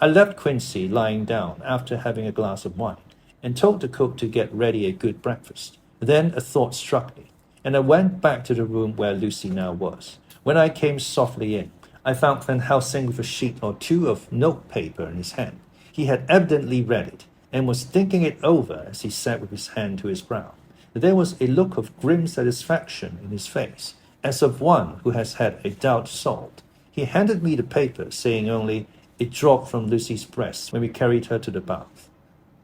I left Quincy lying down after having a glass of wine, and told the cook to get ready a good breakfast. Then a thought struck me, and I went back to the room where Lucy now was. When I came softly in, I found Van Helsing with a sheet or two of notepaper in his hand. He had evidently read it, and was thinking it over as he sat with his hand to his brow. There was a look of grim satisfaction in his face, as of one who has had a doubt solved. He handed me the paper, saying only, "It dropped from Lucy's breast when we carried her to the bath."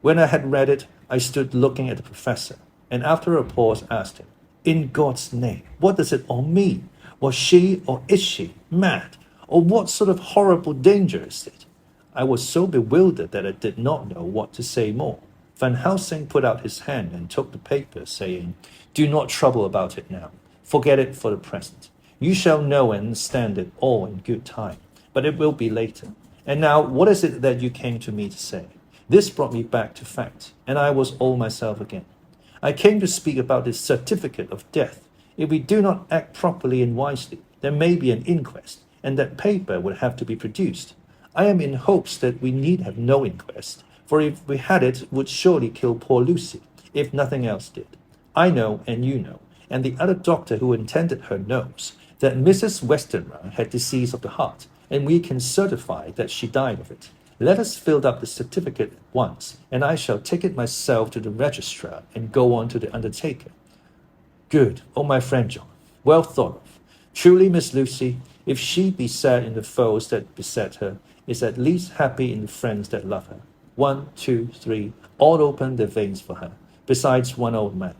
When I had read it, I stood looking at the professor, and after a pause asked him, "In God's name, what does it all mean? Was she, or is she, mad? Or what sort of horrible danger is it?" I was so bewildered that I did not know what to say more. Van Helsing put out his hand and took the paper, saying, "Do not trouble about it now. Forget it for the present. You shall know and understand it all in good time, but it will be later. And now, what is it that you came to me to say?" This brought me back to fact, and I was all myself again. "I came to speak about this certificate of death. If we do not act properly and wisely, there may be an inquest, and that paper would have to be produced. I am in hopes that we need have no inquest, for if we had it would surely kill poor Lucy, if nothing else did. I know, and you know, and the other doctor who attended her knows, that Mrs. Westenra had disease of the heart, and we can certify that she died of it. Let us fill up the certificate at once, and I shall take it myself to the registrar and go on to the undertaker." "Good, oh my friend John, well thought of. Truly Miss Lucy, if she be sad in the foes that beset her, is at least happy in the friends that love her. 1, 2, 3, all open their veins for her, besides one old man.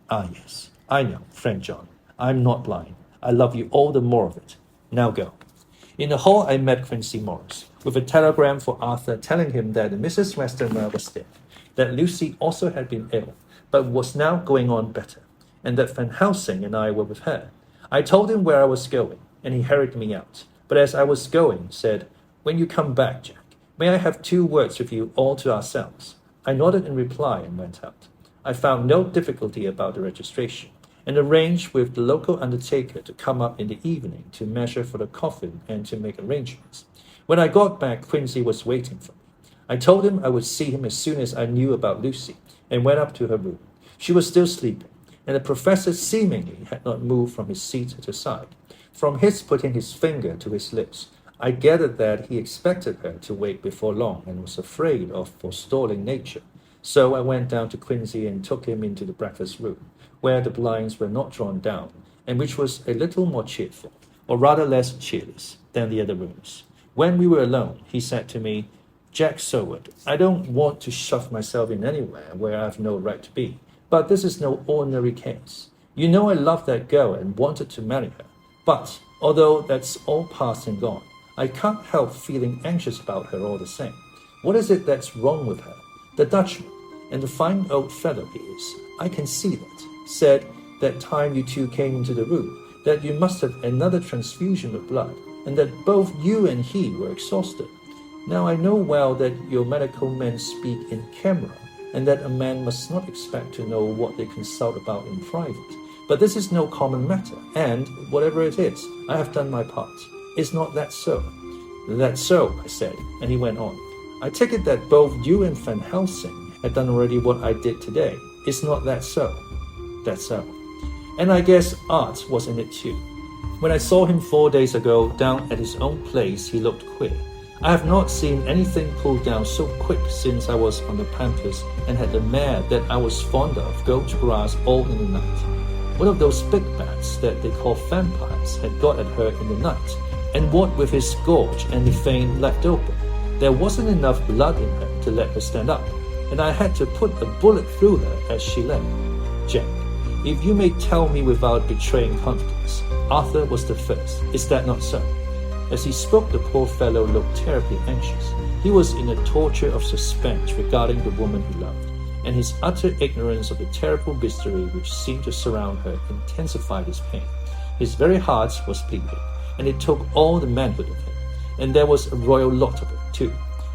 Ah yes, I know, friend John, I am not blind. I love you all the more of it. Now go." In the hall I met Quincy Morris, with a telegram for Arthur telling him that Mrs. Westenra was dead, that Lucy also had been ill, but was now going on better, and that Van Helsing and I were with her. I told him where I was going, and he hurried me out, but as I was going, said, "When you come back, Jack, may I have 2 words with you all to ourselves?" I nodded in reply and went out. I found no difficulty about the registration, and arranged with the local undertaker to come up in the evening to measure for the coffin and to make arrangements. When I got back, Quincy was waiting for me. I told him I would see him as soon as I knew about Lucy, and went up to her room. She was still sleeping, and the professor seemingly had not moved from his seat at her side. From his putting his finger to his lips, I gathered that he expected her to wake before long and was afraid of forestalling nature. So I went down to Quincy and took him into the breakfast room, where the blinds were not drawn down, and which was a little more cheerful, or rather less cheerless, than the other rooms. When we were alone, he said to me, "Jack Seward, I don't want to shove myself in anywhere where I have no right to be, but this is no ordinary case. You know I love that girl and wanted to marry her, but although that's all past and gone, I can't help feeling anxious about her all the same. What is it that's wrong with her? The Dutchman, and the fine old fellow he is, I can see that, said that time you 2 came into the room, that you must have another transfusion of blood, and that both you and he were exhausted. Now I know well that your medical men speak in camera, and that a man must not expect to know what they consult about in private. But this is no common matter, and, whatever it is, I have done my part. Is not that so?" "That's so," I said, and he went on. "I take it that both you and Van Helsing had done already what I did today. Is not that so?" "That's so. And I guess Art was in it too. When I saw him 4 days ago down at his own place, he looked queer. I have not seen anything pulled down so quick since I was on the Pampas and had the mare that I was fond of go to grass all in the night. One of those big bats that they call vampires had got at her in the night, and what with his gorge and the vein left open, there wasn't enough blood in her to let her stand up, and I had to put a bullet through her as she lay. Jack, If you may tell me without betraying confidence, Arthur was the first. Is that not so?" As he spoke, the poor fellow looked terribly anxious. He was in a torture of suspense regarding the woman he loved, and his utter ignorance of the terrible mystery which seemed to surround her intensified his pain. His very heart was bleeding, and it took all the manhood of him, and there was a royal lot of it, too,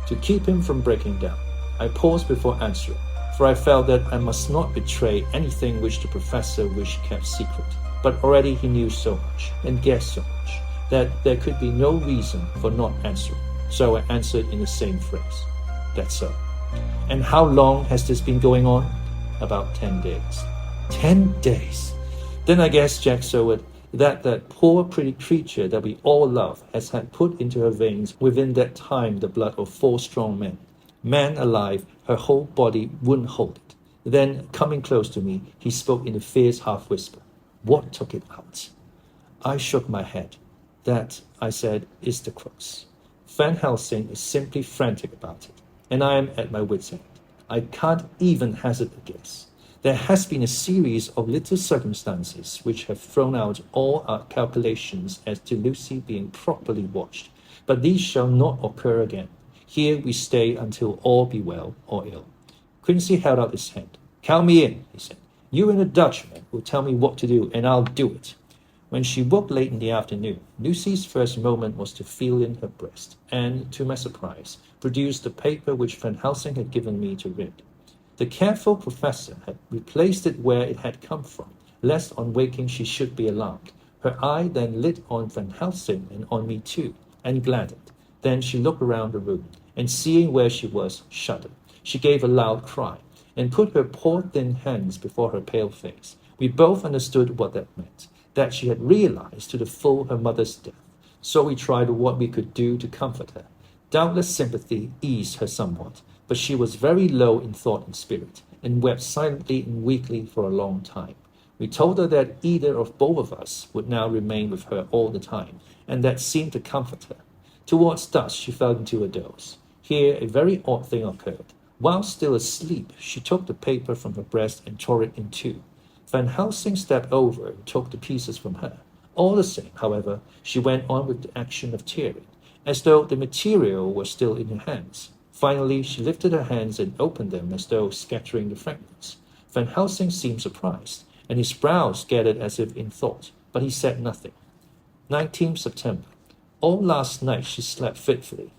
to keep him from breaking down. I paused before answering, for I felt that I must not betray anything which the professor wished kept secret. But already he knew so much, and guessed so much, that there could be no reason for not answering. So I answered in the same phrase, "That's so." "And how long has this been going on?" "About 10 days. 10 days. Then I guess, Jack Seward, that poor pretty creature that we all love has had put into her veins within that time the blood of 4 strong men. Man alive, her whole body wouldn't hold it." Then, coming close to me, he spoke in a fierce half-whisper. "What took it out?" I shook my head. "That," I said, "is the crux. Van Helsing is simply frantic about it, and I am at my wit's end. I can't even hazard a guess. There has been a series of little circumstances which have thrown out all our calculations as to Lucy being properly watched, but these shall not occur again. Here we stay until all be well or ill." Quincy held out his hand. "Count me in," he said. "You and a Dutchman will tell me what to do, and I'll do it." When she woke late in the afternoon, Lucy's first moment was to feel in her breast, and, to my surprise, produce the paper which Van Helsing had given me to read. The careful professor had replaced it where it had come from, lest on waking she should be alarmed. Her eye then lit on Van Helsing and on me too, and gladdened. Then she looked around the room, and seeing where she was, shuddered. She gave a loud cry, and put her poor thin hands before her pale face. We both understood what that meant, that she had realized to the full her mother's death. So we tried what we could do to comfort her. Doubtless sympathy eased her somewhat, but she was very low in thought and spirit, and wept silently and weakly for a long time. We told her that either of both of us would now remain with her all the time, and that seemed to comfort her. Towards dusk she fell into a doze. Here a very odd thing occurred. While still asleep, she took the paper from her breast and tore it in two. Van Helsing stepped over and took the pieces from her. All the same, however, she went on with the action of tearing, as though the material were still in her hands. Finally, she lifted her hands and opened them as though scattering the fragments. Van Helsing seemed surprised, and his brows gathered as if in thought, but he said nothing. 19th September. All last night she slept fitfully,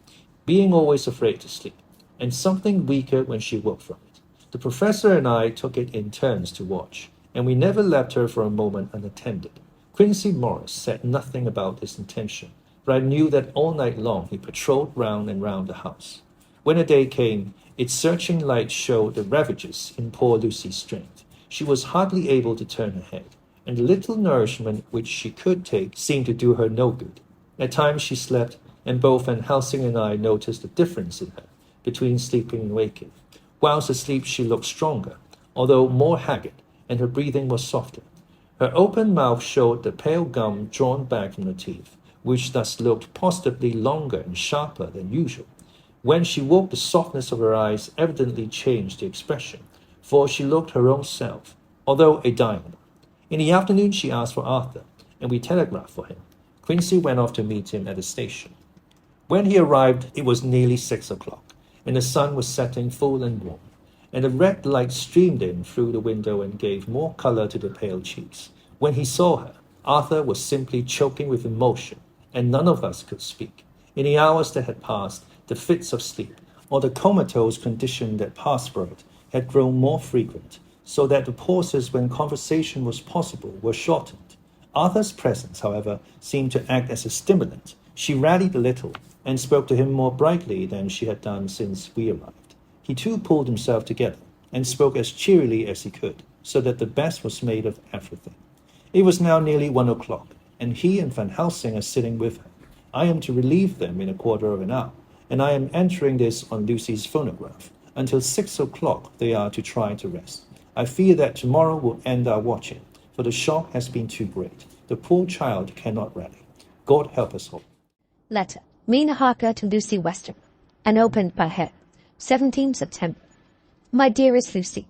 being always afraid to sleep, and something weaker when she woke from it. The professor and I took it in turns to watch, and we never left her for a moment unattended. Quincy Morris said nothing about his intention, but I knew that all night long he patrolled round and round the house. When the day came, its searching light showed the ravages in poor Lucy's strength. She was hardly able to turn her head, and the little nourishment which she could take seemed to do her no good. At times she slept, and both Van Helsing and I noticed the difference in her between sleeping and waking. Whilst asleep she looked stronger, although more haggard, and her breathing was softer. Her open mouth showed the pale gum drawn back from the teeth, which thus looked positively longer and sharper than usual. When she woke, the softness of her eyes evidently changed the expression, for she looked her own self, although a dying one. In the afternoon she asked for Arthur, and we telegraphed for him. Quincy went off to meet him at the station. When he arrived, it was nearly 6 o'clock, and the sun was setting full and warm, and the red light streamed in through the window and gave more color to the pale cheeks. When he saw her, Arthur was simply choking with emotion, and none of us could speak. In the hours that had passed, the fits of sleep, or the comatose condition that passed for it, had grown more frequent, so that the pauses when conversation was possible were shortened. Arthur's presence, however, seemed to act as a stimulant. She rallied a little, and spoke to him more brightly than she had done since we arrived. He too pulled himself together, and spoke as cheerily as he could, so that the best was made of everything. It was now nearly 1 o'clock, and he and Van Helsing are sitting with her. I am to relieve them in a quarter of an hour, and I am entering this on Lucy's phonograph. Until 6 o'clock they are to try to rest. I fear that tomorrow will end our watching, for the shock has been too great. The poor child cannot rally. God help us all. Letter. Mina Harker to Lucy Westenra, and opened by her. 17th September. My dearest Lucy,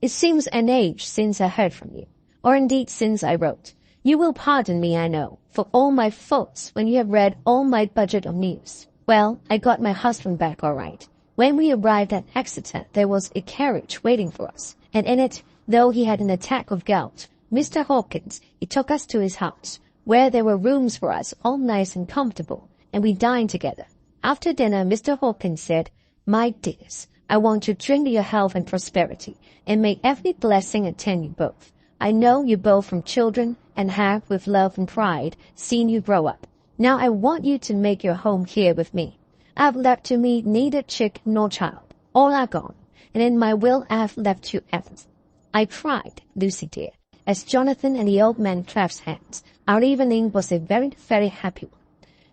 it seems an age since I heard from you. or indeed since I wrote. You will pardon me, I know, for all my faults when you have read all my budget of news. Well, I got my husband back all right. When we arrived at Exeter, there was a carriage waiting for us, and in it, though he had an attack of gout, Mr. Hawkins, he took us to his house, where there were rooms for us all nice and comfortable, and we dined together. After dinner, Mr. Hawkins said, "My dears, I want to drink to your health and prosperity, and may every blessing attend you both. I know you both from children, and have, with love and pride, seen you grow up. Now I want you to make your home here with me. I have left to me neither chick nor child. All are gone, and in my will I have left you everything." I cried, Lucy dear, as Jonathan and the old man clasped hands. Our evening was a very, very happy one.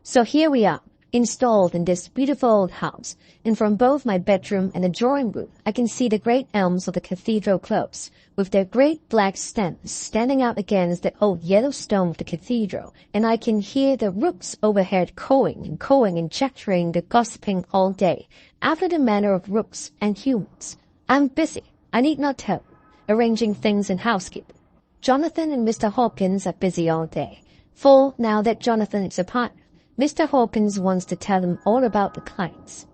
So here we are, installed in this beautiful old house, and from both my bedroom and the drawing room I can see the great elms of the cathedral close, with their great black stems standing out against the old yellow stone of the cathedral, and I can hear the rooks overhead cawing and chattering and gossiping all day, after the manner of rooks and humans. I'm busy, I need not tell, arranging things in housekeeping. Jonathan and Mr. Hawkins are busy all day, for now that Jonathan is a partner, Mr. Hawkins wants to tell him all about the clients.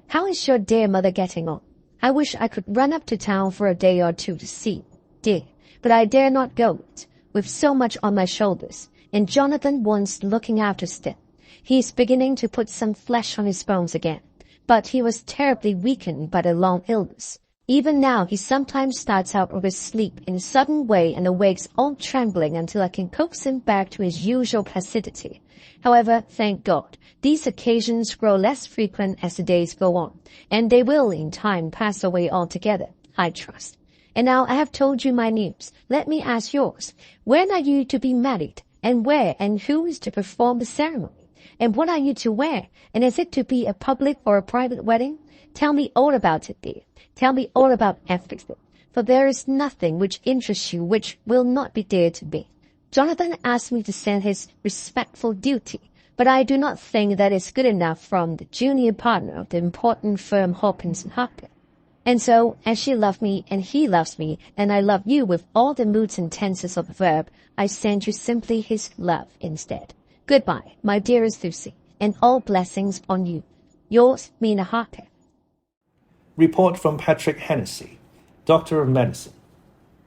How is your dear mother getting on? I wish I could run up to town for a day or two to see, dear, but I dare not go yet, with so much on my shoulders, and Jonathan wants looking after still. He is beginning to put some flesh on his bones again, but he was terribly weakened by the long illness. Even now he sometimes starts out of his sleep in a sudden way and awakes all trembling until I can coax him back to his usual placidity. However, thank God, these occasions grow less frequent as the days go on, and they will in time pass away altogether, I trust. And now I have told you my news. Let me ask yours. When are you to be married, and where and who is to perform the ceremony? And what are you to wear, and is it to be a public or a private wedding? Tell me all about it, dear. Tell me all about everything, for there is nothing which interests you which will not be dear to me. Jonathan asked me to send his respectful duty, but I do not think that is good enough from the junior partner of the important firm Hawkins and Harker. And so, as she loved me and he loves me, and I love you with all the moods and tenses of the verb, I send you simply his love instead. Goodbye, my dearest Lucy, and all blessings on you. Yours, Mina Harker. Report from Patrick Hennessy, Doctor of Medicine,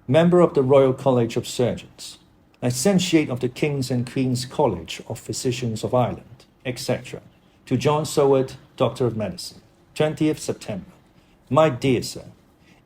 member of the Royal College of Surgeons, licentiate of the King's and Queen's College of Physicians of Ireland, etc., to John Seward, Doctor of Medicine, 20th September. My dear sir,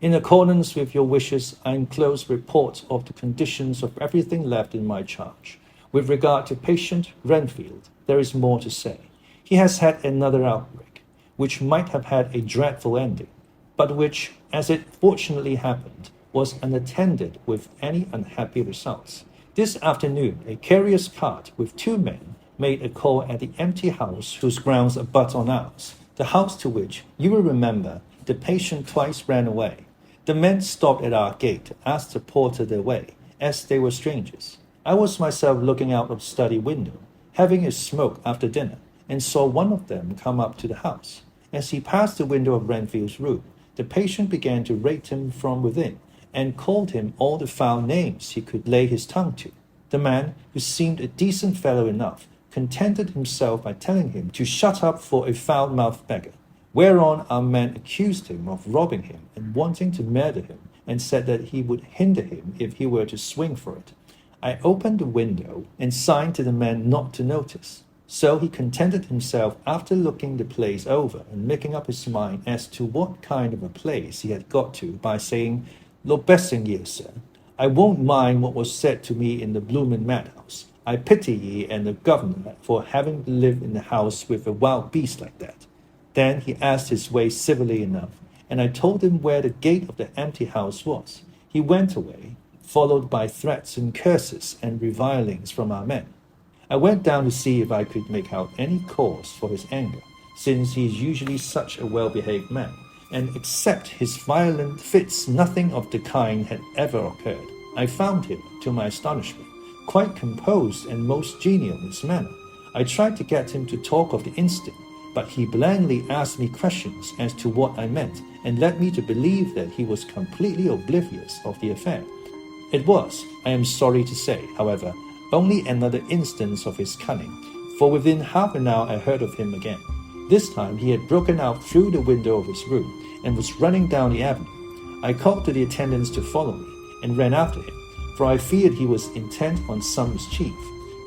in accordance with your wishes, I enclose reports of the conditions of everything left in my charge. With regard to patient Renfield, there is more to say. He has had another outbreak, which might have had a dreadful ending, but which, as it fortunately happened, was unattended with any unhappy results. This afternoon, a carrier's cart with 2 men made a call at the empty house whose grounds abut on ours, the house to which, you will remember, the patient twice ran away. The men stopped at our gate to ask the porter their way, as they were strangers. I was myself looking out of the study window, having a smoke after dinner, and saw one of them come up to the house. As he passed the window of Renfield's room, the patient began to rate him from within, and called him all the foul names he could lay his tongue to. The man, who seemed a decent fellow enough, contented himself by telling him to shut up for a foul-mouthed beggar, whereon our man accused him of robbing him and wanting to murder him, and said that he would hinder him if he were to swing for it. I opened the window and signed to the man not to notice. So he contented himself after looking the place over and making up his mind as to what kind of a place he had got to by saying, "Lord blessing ye, sir, I won't mind what was said to me in the bloomin' madhouse. I pity ye and the governor for having to live in the house with a wild beast like that." Then he asked his way civilly enough, and I told him where the gate of the empty house was. He went away, followed by threats and curses and revilings from our men. I went down to see if I could make out any cause for his anger, since he is usually such a well-behaved man, and except his violent fits nothing of the kind had ever occurred. I found him, to my astonishment, quite composed and most genial in his manner. I tried to get him to talk of the incident, but he blandly asked me questions as to what I meant, and led me to believe that he was completely oblivious of the affair. It was, I am sorry to say, however, only another instance of his cunning, for within half an hour I heard of him again. This time he had broken out through the window of his room and was running down the avenue. I called to the attendants to follow me and ran after him, for I feared he was intent on some mischief.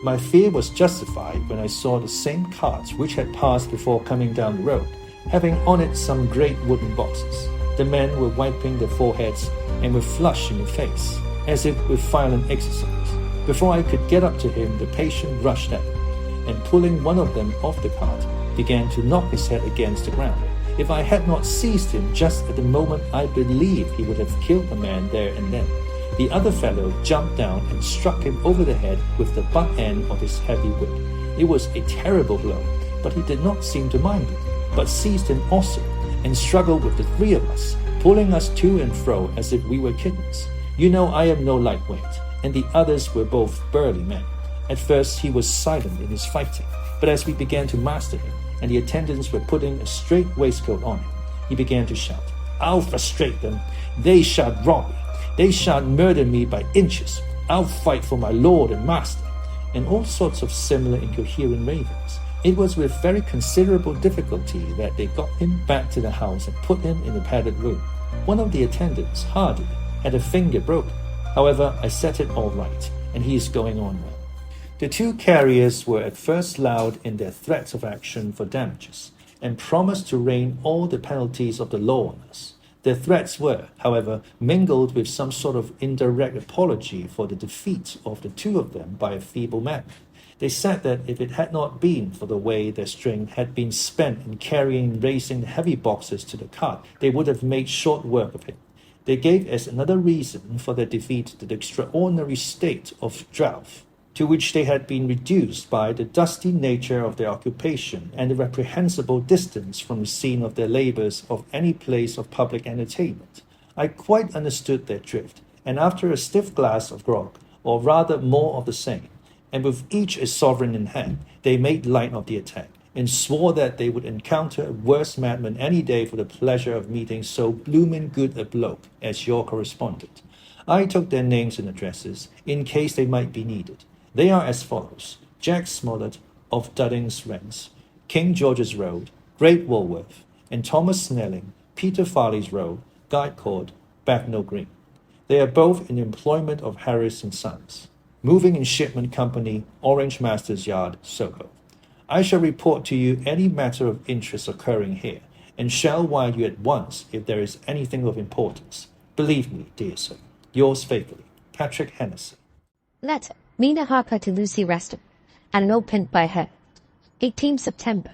My fear was justified when I saw the same cart which had passed before coming down the road, having on it some great wooden boxes. The men were wiping their foreheads and were flushed in the face, as if with violent exercise. Before I could get up to him, the patient rushed at him, and pulling one of them off the cart, began to knock his head against the ground. If I had not seized him just at the moment, I believe he would have killed the man there and then. The other fellow jumped down and struck him over the head with the butt end of his heavy whip. It was a terrible blow, but he did not seem to mind it, but seized him also, and struggled with the three of us, pulling us to and fro as if we were kittens. You know I am no lightweight, and the others were both burly men. At first he was silent in his fighting, but as we began to master him, and the attendants were putting a straight waistcoat on him, he began to shout, "I'll frustrate them. They shall rob me. They shall murder me by inches. I'll fight for my lord and master," and all sorts of similar incoherent ravings. It was with very considerable difficulty that they got him back to the house and put him in the padded room. One of the attendants, Hardy, had a finger broken. However, I set it all right, and he is going on well. The two carriers were at first loud in their threats of action for damages, and promised to rain all the penalties of the law on us. Their threats were, however, mingled with some sort of indirect apology for the defeat of the two of them by a feeble man. They said that if it had not been for the way their strength had been spent in carrying and raising the heavy boxes to the cart, they would have made short work of him. They gave as another reason for their defeat the extraordinary state of drought, to which they had been reduced by the dusty nature of their occupation and the reprehensible distance from the scene of their labours of any place of public entertainment. I quite understood their drift, and after a stiff glass of grog, or rather more of the same, and with each a sovereign in hand, they made light of the attack, and swore that they would encounter a worse madman any day for the pleasure of meeting so bloomin' good a bloke as your correspondent. I took their names and addresses, in case they might be needed. They are as follows: Jack Smollett of Dudding's Rents, King George's Road, Great Walworth, and Thomas Snelling, Peter Farley's Road, Guide Court, Bethnal Green. They are both in the employment of Harris and Sons, Moving and Shipment Company, Orange Masters Yard, Soho. I shall report to you any matter of interest occurring here, and shall wire you at once if there is anything of importance. Believe me, dear sir, yours faithfully, Patrick Hennessy. Letter, Mina Harker to Lucy Reston, and opened by her. 18 September.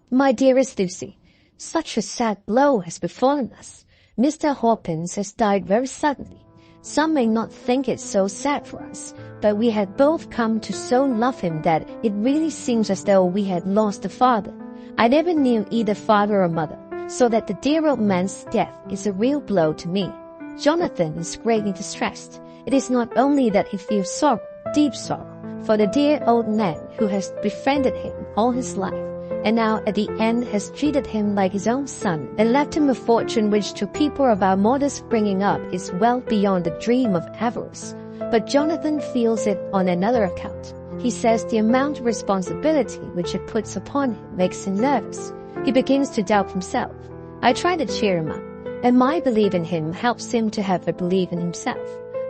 My dearest Lucy, such a sad blow has befallen us. Mr. Hawkins has died very suddenly. Some may not think it so sad for us, but we had both come to so love him that it really seems as though we had lost a father. I never knew either father or mother, so that the dear old man's death is a real blow to me. Jonathan is greatly distressed. It is not only that he feels sorrow, deep sorrow, for the dear old man who has befriended him all his life, and now at the end has treated him like his own son, and left him a fortune which to people of our modest bringing up is well beyond the dream of avarice. But Jonathan feels it on another account. He says the amount of responsibility which it puts upon him makes him nervous. He begins to doubt himself. I try to cheer him up, and my belief in him helps him to have a belief in himself.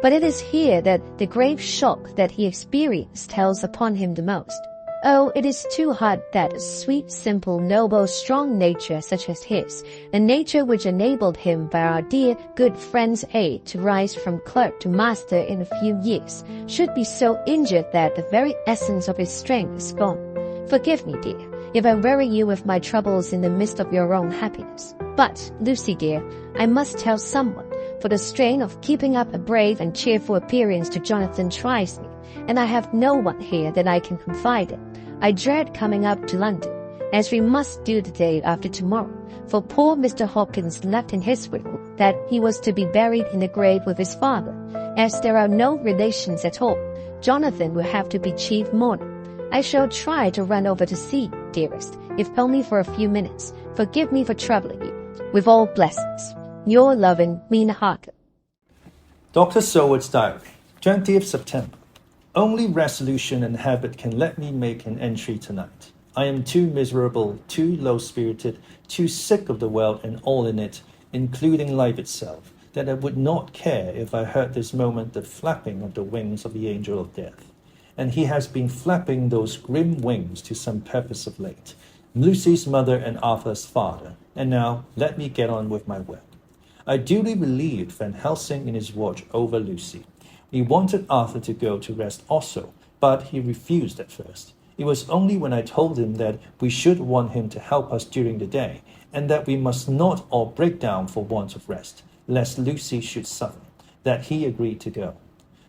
But it is here that the grave shock that he experienced tells upon him the most. Oh, it is too hard that a sweet, simple, noble, strong nature such as his, a nature which enabled him by our dear, good friend's aid to rise from clerk to master in a few years, should be so injured that the very essence of his strength is gone. Forgive me, dear, if I worry you with my troubles in the midst of your own happiness. But, Lucy dear, I must tell someone, for the strain of keeping up a brave and cheerful appearance to Jonathan tries me, and I have no one here that I can confide in. I dread coming up to London, as we must do the day after tomorrow, for poor Mr. Hawkins left in his will that he was to be buried in the grave with his father. As there are no relations at all, Jonathan will have to be chief mourner. I shall try to run over to see you, dearest, if only for a few minutes. Forgive me for troubling you. With all blessings, your loving Mina Harker. Dr. Seward's diary, 20th September. Only resolution and habit can let me make an entry tonight. I am too miserable, too low-spirited, too sick of the world and all in it, including life itself, that I would not care if I heard this moment the flapping of the wings of the angel of death. And he has been flapping those grim wings to some purpose of late. Lucy's mother and Arthur's father. And now, let me get on with my work. I duly relieved Van Helsing in his watch over Lucy. He wanted Arthur to go to rest also, but he refused at first. It was only when I told him that we should want him to help us during the day, and that we must not all break down for want of rest, lest Lucy should suffer, that he agreed to go.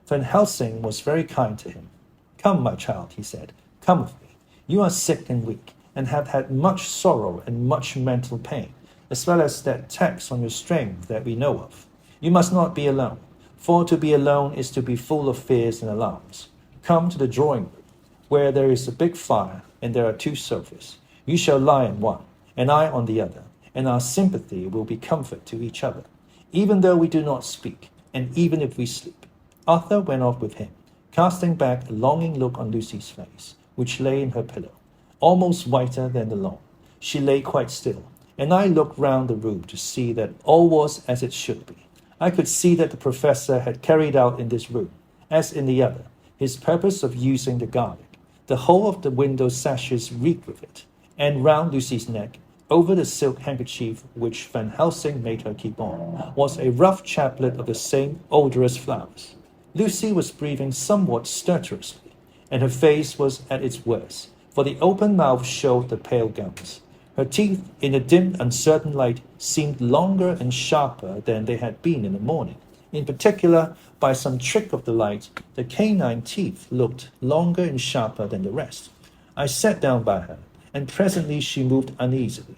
Van Helsing was very kind to him. Come, my child, he said, come with me. You are sick and weak, and have had much sorrow and much mental pain, as well as that tax on your strength that we know of. You must not be alone, for to be alone is to be full of fears and alarms. Come to the drawing room, where there is a big fire, and there are 2 sofas. You shall lie on one, and I on the other, and our sympathy will be comfort to each other, even though we do not speak, and even if we sleep. Arthur went off with him, casting back a longing look on Lucy's face, which lay in her pillow, almost whiter than the lawn. She lay quite still, and I looked round the room to see that all was as it should be. I could see that the professor had carried out in this room, as in the other, his purpose of using the garlic. The whole of the window sashes reeked with it, and round Lucy's neck, over the silk handkerchief which Van Helsing made her keep on, was a rough chaplet of the same odorous flowers. Lucy was breathing somewhat stertorously, and her face was at its worst, for the open mouth showed the pale gums. Her teeth, in the dim, uncertain light, seemed longer and sharper than they had been in the morning. In particular, by some trick of the light, the canine teeth looked longer and sharper than the rest. I sat down by her, and presently she moved uneasily.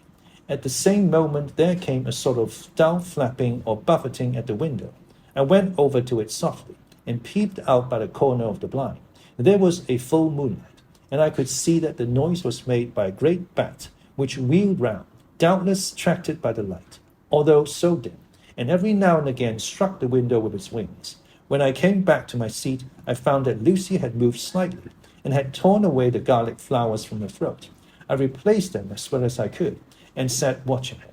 At the same moment there came a sort of dull flapping or buffeting at the window. I went over to it softly, and peeped out by the corner of the blind. There was a full moonlight, and I could see that the noise was made by a great bat, which wheeled round, doubtless attracted by the light, although so dim, and every now and again struck the window with its wings. When I came back to my seat, I found that Lucy had moved slightly, and had torn away the garlic flowers from her throat. I replaced them as well as I could, and sat watching her.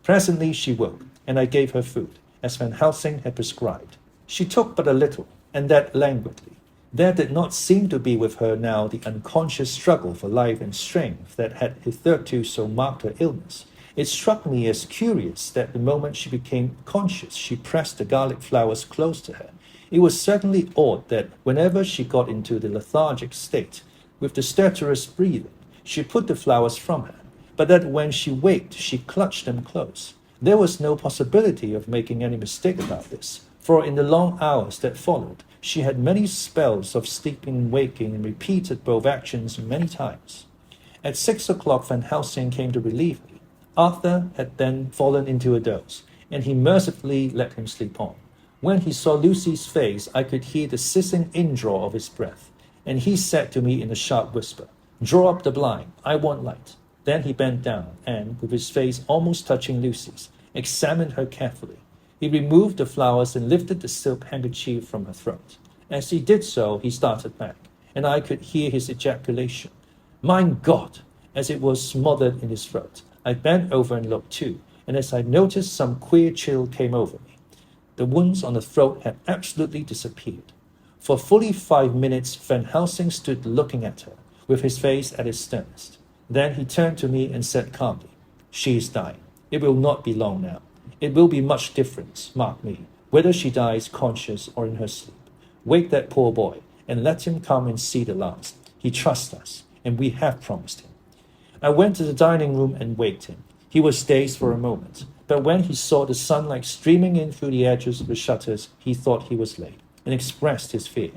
Presently she woke, and I gave her food, as Van Helsing had prescribed. She took but a little, and that languidly. There did not seem to be with her now the unconscious struggle for life and strength that had hitherto so marked her illness. It struck me as curious that the moment she became conscious, she pressed the garlic flowers close to her. It was certainly odd that whenever she got into the lethargic state, with the stertorous breathing, she put the flowers from her, but that when she waked, she clutched them close. There was no possibility of making any mistake about this, for in the long hours that followed, she had many spells of sleeping and waking, and repeated both actions many times. At 6 o'clock, Van Helsing came to relieve me. Arthur had then fallen into a doze, and he mercifully let him sleep on. When he saw Lucy's face, I could hear the hissing indraw of his breath, and he said to me in a sharp whisper, "Draw up the blind, I want light." Then he bent down, and, with his face almost touching Lucy's, examined her carefully. He removed the flowers and lifted the silk handkerchief from her throat. As he did so, he started back, and I could hear his ejaculation, "My God!" as it was smothered in his throat. I bent over and looked too, and as I noticed, some queer chill came over me. The wounds on the throat had absolutely disappeared. For fully 5 minutes, Van Helsing stood looking at her, with his face at his sternest. Then he turned to me and said calmly, "She is dying. It will not be long now. It will be much different, mark me, whether she dies conscious or in her sleep. Wake that poor boy, and let him come and see the last. He trusts us, and we have promised him." I went to the dining room and waked him. He was dazed for a moment, but when he saw the sunlight streaming in through the edges of the shutters, he thought he was late, and expressed his fear.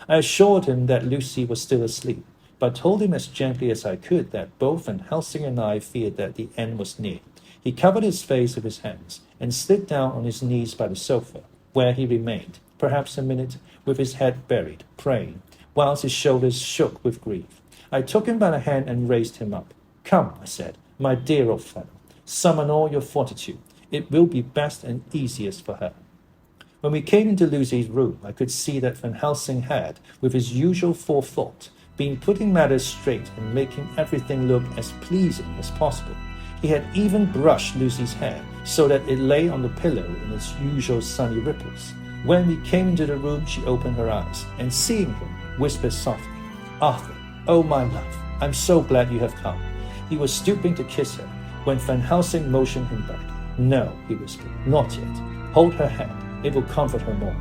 I assured him that Lucy was still asleep, but told him as gently as I could that both Van Helsing and I feared that the end was near. He covered his face with his hands, and slid down on his knees by the sofa, where he remained, perhaps a minute, with his head buried, praying, whilst his shoulders shook with grief. I took him by the hand and raised him up. "Come," I said, "my dear old fellow, summon all your fortitude. It will be best and easiest for her." When we came into Lucy's room, I could see that Van Helsing had, with his usual forethought, been putting matters straight and making everything look as pleasing as possible. He had even brushed Lucy's hair so that it lay on the pillow in its usual sunny ripples. When we came into the room, she opened her eyes, and seeing him, whispered softly, "Arthur, oh my love, I'm so glad you have come." He was stooping to kiss her, when Van Helsing motioned him back. "No," he whispered, "not yet. Hold her hand. It will comfort her more."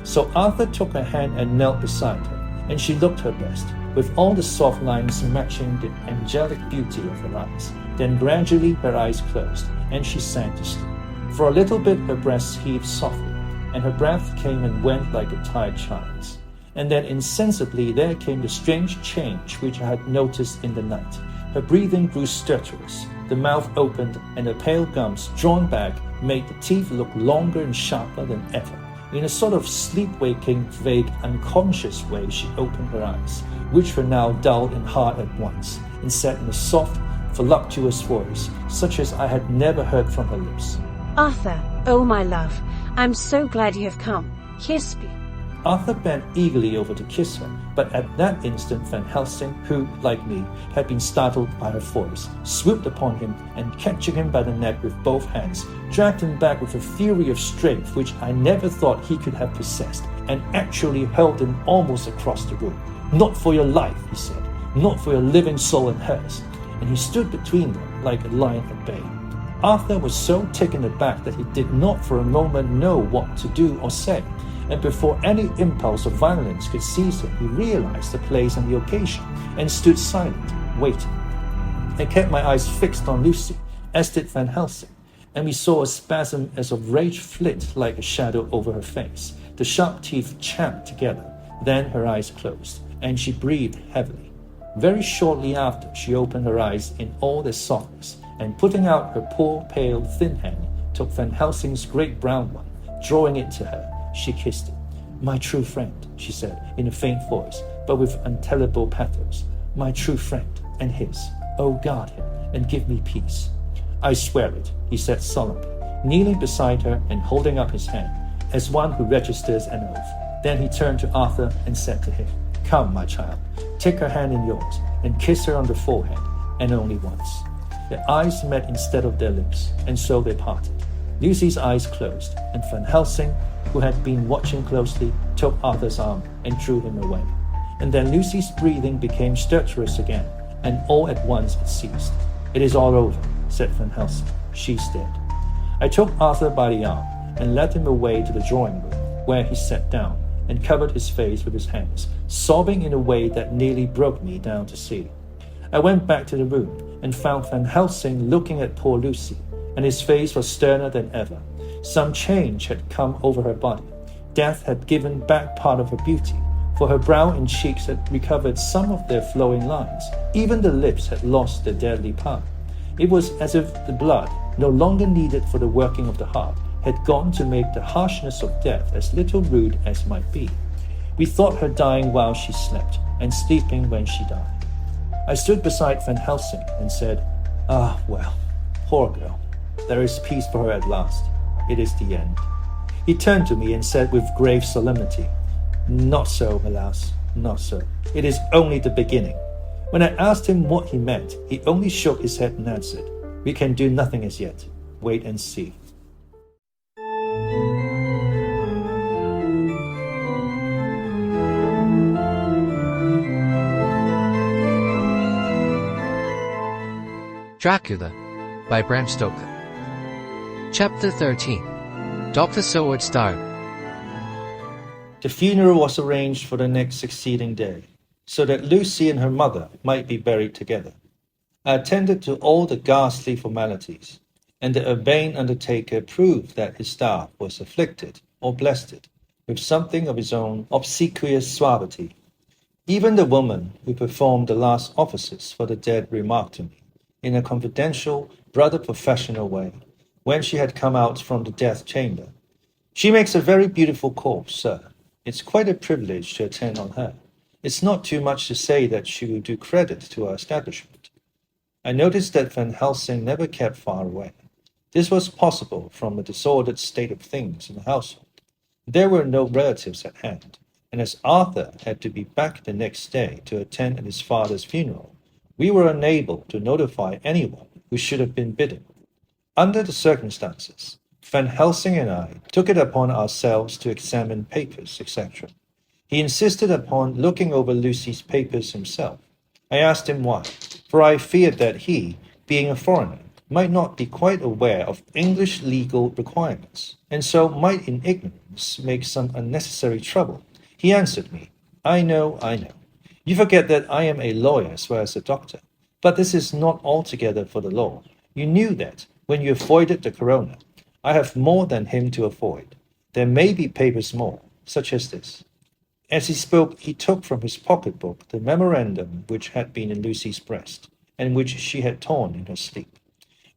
So Arthur took her hand and knelt beside her, and she looked her best, with all the soft lines matching the angelic beauty of her eyes. Then gradually her eyes closed, and she sank to sleep. For a little bit her breasts heaved softly, and her breath came and went like a tired child's. And then insensibly there came the strange change which I had noticed in the night. Her breathing grew stertorous, the mouth opened, and her pale gums, drawn back, made the teeth look longer and sharper than ever. In a sort of sleep-waking, vague, unconscious way she opened her eyes, which were now dull and hard at once, and said in a soft, voluptuous voice, such as I had never heard from her lips, "Arthur, oh my love, I'm so glad you have come. Kiss me." Arthur bent eagerly over to kiss her, but at that instant Van Helsing, who, like me, had been startled by her voice, swooped upon him and, catching him by the neck with both hands, dragged him back with a fury of strength which I never thought he could have possessed, and actually hurled him almost across the room. "Not for your life," he said, "not for your living soul and hers." And he stood between them like a lion at bay. Arthur was so taken aback that he did not for a moment know what to do or say, and before any impulse of violence could seize him, he realized the place and the occasion, and stood silent, waiting. I kept my eyes fixed on Lucy, as did Van Helsing, and we saw a spasm as of rage flit like a shadow over her face. The sharp teeth champed together, then her eyes closed, and she breathed heavily. Very shortly after, she opened her eyes in all their softness, and putting out her poor, pale, thin hand, took Van Helsing's great brown one. Drawing it to her, she kissed it. "My true friend," she said, in a faint voice, but with untellable pathos. "My true friend, and his. Oh, guard him, and give me peace." "I swear it," he said solemnly, kneeling beside her and holding up his hand, as one who registers an oath. Then he turned to Arthur and said to him, "Come, my child, take her hand in yours, and kiss her on the forehead, and only once." Their eyes met instead of their lips, and so they parted. Lucy's eyes closed, and Van Helsing, who had been watching closely, took Arthur's arm and drew him away. And then Lucy's breathing became stertorous again, and all at once it ceased. "It is all over," said Van Helsing. "She's dead." I took Arthur by the arm and led him away to the drawing room, where he sat down and covered his face with his hands, sobbing in a way that nearly broke me down to see. I went back to the room and found Van Helsing looking at poor Lucy, and his face was sterner than ever. Some change had come over her body. Death had given back part of her beauty, for her brow and cheeks had recovered some of their flowing lines. Even the lips had lost their deadly power. It was as if the blood, no longer needed for the working of the heart, had gone to make the harshness of death as little rude as might be. We thought her dying while she slept, and sleeping when she died. I stood beside Van Helsing and said, "Ah, well, poor girl. There is peace for her at last. It is the end." He turned to me and said with grave solemnity, "Not so, alas, not so. It is only the beginning." When I asked him what he meant, he only shook his head and answered, "We can do nothing as yet. Wait and see." Dracula by Bram Stoker. Chapter 13. Dr. Seward's Diary. The funeral was arranged for the next succeeding day, so that Lucy and her mother might be buried together. I attended to all the ghastly formalities, and the urbane undertaker proved that his staff was afflicted or blessed with something of his own obsequious suavity. Even the woman who performed the last offices for the dead remarked to me, in a confidential, rather professional way, when she had come out from the death chamber, "She makes a very beautiful corpse, sir. It's quite a privilege to attend on her. It's not too much to say that she will do credit to our establishment." I noticed that Van Helsing never kept far away. This was possible from the disordered state of things in the household. There were no relatives at hand, and as Arthur had to be back the next day to attend his father's funeral, we were unable to notify anyone who should have been bidden. Under the circumstances, Van Helsing and I took it upon ourselves to examine papers, etc. He insisted upon looking over Lucy's papers himself. I asked him why, for I feared that he, being a foreigner, might not be quite aware of English legal requirements, and so might in ignorance make some unnecessary trouble. He answered me, I know. You forget that I am a lawyer as well as a doctor, but this is not altogether for the law. You knew that when you avoided the coroner. I have more than him to avoid. There may be papers more, such as this. As he spoke, he took from his pocketbook the memorandum which had been in Lucy's breast, and which she had torn in her sleep.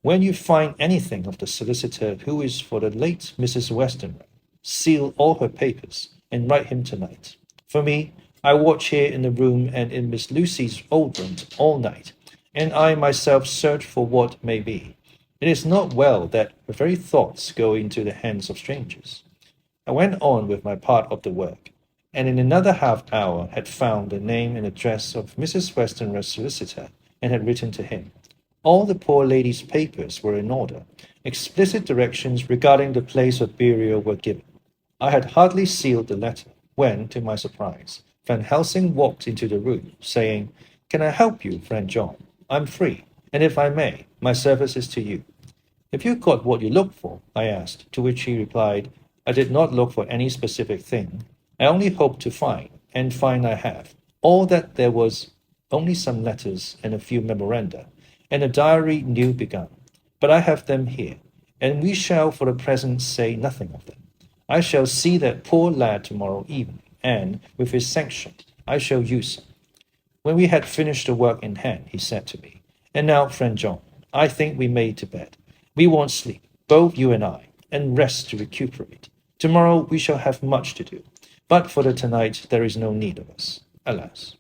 When you find anything of the solicitor who is for the late Mrs. Westenra, seal all her papers, and write him tonight. For me, I watch here in the room and in Miss Lucy's old room all night, and I myself search for what may be. It is not well that her very thoughts go into the hands of strangers. I went on with my part of the work, and in another half-hour had found the name and address of Mrs. Westenra's solicitor, and had written to him. All the poor lady's papers were in order. Explicit directions regarding the place of burial were given. I had hardly sealed the letter, when, to my surprise, Van Helsing walked into the room, saying, Can I help you, friend John? I'm free, and if I may, my service is to you. Have you got what you look for? I asked, to which he replied, I did not look for any specific thing. I only hoped to find, and find I have, all that there was, only some letters and a few memoranda, and a diary new begun. But I have them here, and we shall for the present say nothing of them. I shall see that poor lad tomorrow evening, and, with his sanction, I shall use him. When we had finished the work in hand, he said to me, And now, friend John, I think we may to bed. We want sleep, both you and I, and rest to recuperate. Tomorrow we shall have much to do, but for the tonight there is no need of us, alas.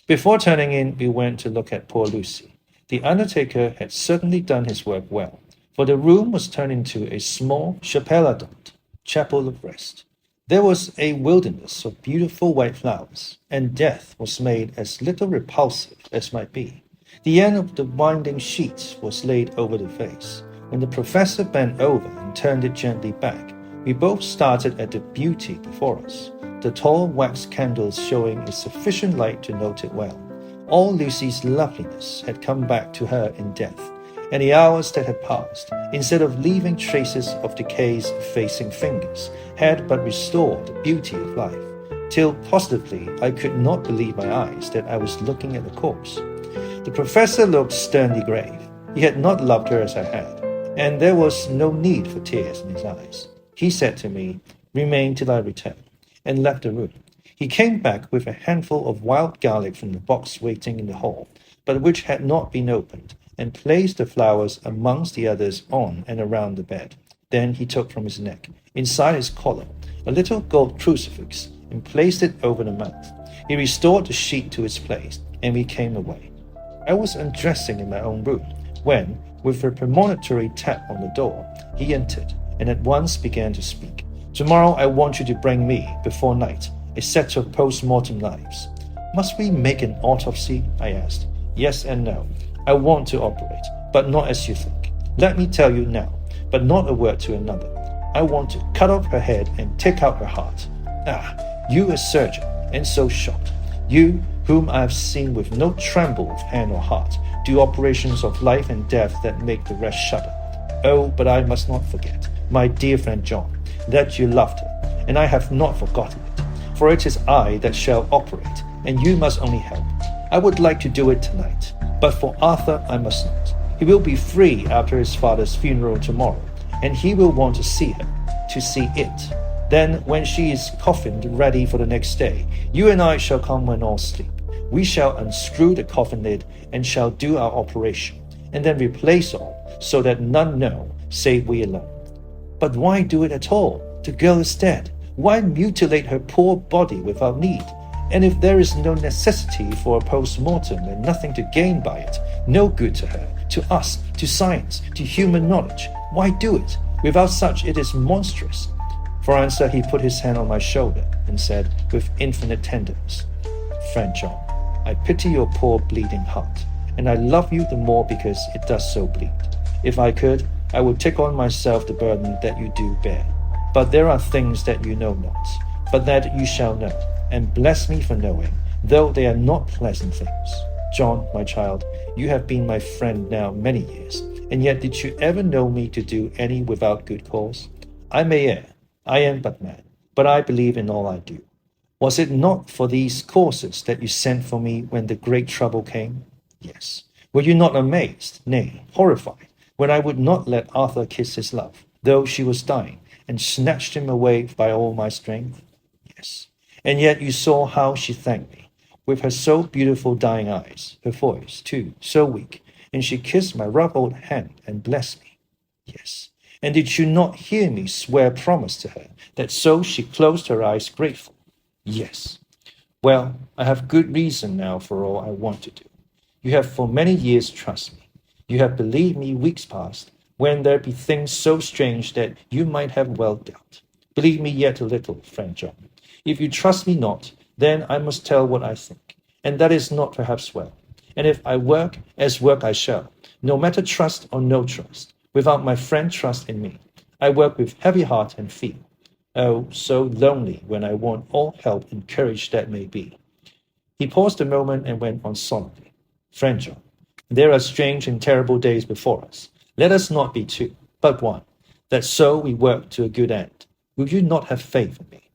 Before turning in, we went to look at poor Lucy. The undertaker had certainly done his work well, for the room was turned into a small chapelle chapel of rest. There was a wilderness of beautiful white flowers, and death was made as little repulsive as might be. The end of the winding sheet was laid over the face. When the professor bent over and turned it gently back, we both started at the beauty before us, the tall wax candles showing a sufficient light to note it well. All Lucy's loveliness had come back to her in death, and the hours that had passed, instead of leaving traces of decay's effacing fingers, had but restored the beauty of life, till positively I could not believe my eyes that I was looking at the corpse. The professor looked sternly grave. He had not loved her as I had, and there was no need for tears in his eyes. He said to me, Remain till I return, and left the room. He came back with a handful of wild garlic from the box waiting in the hall, but which had not been opened, and placed the flowers amongst the others on and around the bed. Then he took from his neck, inside his collar, a little gold crucifix, and placed it over the mouth. He restored the sheet to its place, and we came away. I was undressing in my own room, when, with a premonitory tap on the door, he entered, and at once began to speak. Tomorrow I want you to bring me, before night, a set of post-mortem knives. Must we make an autopsy? I asked. Yes and no. I want to operate, but not as you think. Let me tell you now, but not a word to another. I want to cut off her head and take out her heart. Ah, you a surgeon, and so shocked. You, whom I have seen with no tremble of hand or heart, do operations of life and death that make the rest shudder. Oh, but I must not forget, my dear friend John, that you loved her, and I have not forgotten it. For it is I that shall operate, and you must only help. I would like to do it tonight, but for Arthur I must not. He will be free after his father's funeral tomorrow, and he will want to see her, to see it. Then, when she is coffined ready for the next day, you and I shall come when all sleep. We shall unscrew the coffin lid, and shall do our operation, and then replace all, so that none know, save we alone. But why do it at all? The girl is dead. Why mutilate her poor body without need? And if there is no necessity for a post-mortem and nothing to gain by it, no good to her, to us, to science, to human knowledge, why do it? Without such it is monstrous. For answer, he put his hand on my shoulder and said with infinite tenderness, "Friend John, I pity your poor bleeding heart, and I love you the more because it does so bleed. If I could, I would take on myself the burden that you do bear. But there are things that you know not, but that you shall know, and bless me for knowing, though they are not pleasant things. John, my child, you have been my friend now many years, and yet did you ever know me to do any without good cause? I may err, I am but man, but I believe in all I do. Was it not for these causes that you sent for me when the great trouble came? Yes. Were you not amazed, nay, horrified, when I would not let Arthur kiss his love, though she was dying, and snatched him away by all my strength? Yes. And yet you saw how she thanked me, with her so beautiful dying eyes, her voice, too, so weak, and she kissed my rough old hand and blessed me. Yes. And did you not hear me swear promise to her, that so she closed her eyes grateful? Yes. Well, I have good reason now for all I want to do. You have for many years trusted me. You have believed me weeks past, when there be things so strange that you might have well doubt. Believe me yet a little, friend John. If you trust me not, then I must tell what I think, and that is not perhaps well. And if I work, as work I shall, no matter trust or no trust, without my friend trust in me, I work with heavy heart and feel, oh, so lonely when I want all help and courage that may be. He paused a moment and went on solemnly. Friend John, there are strange and terrible days before us. Let us not be two, but one, that so we work to a good end. Will you not have faith in me?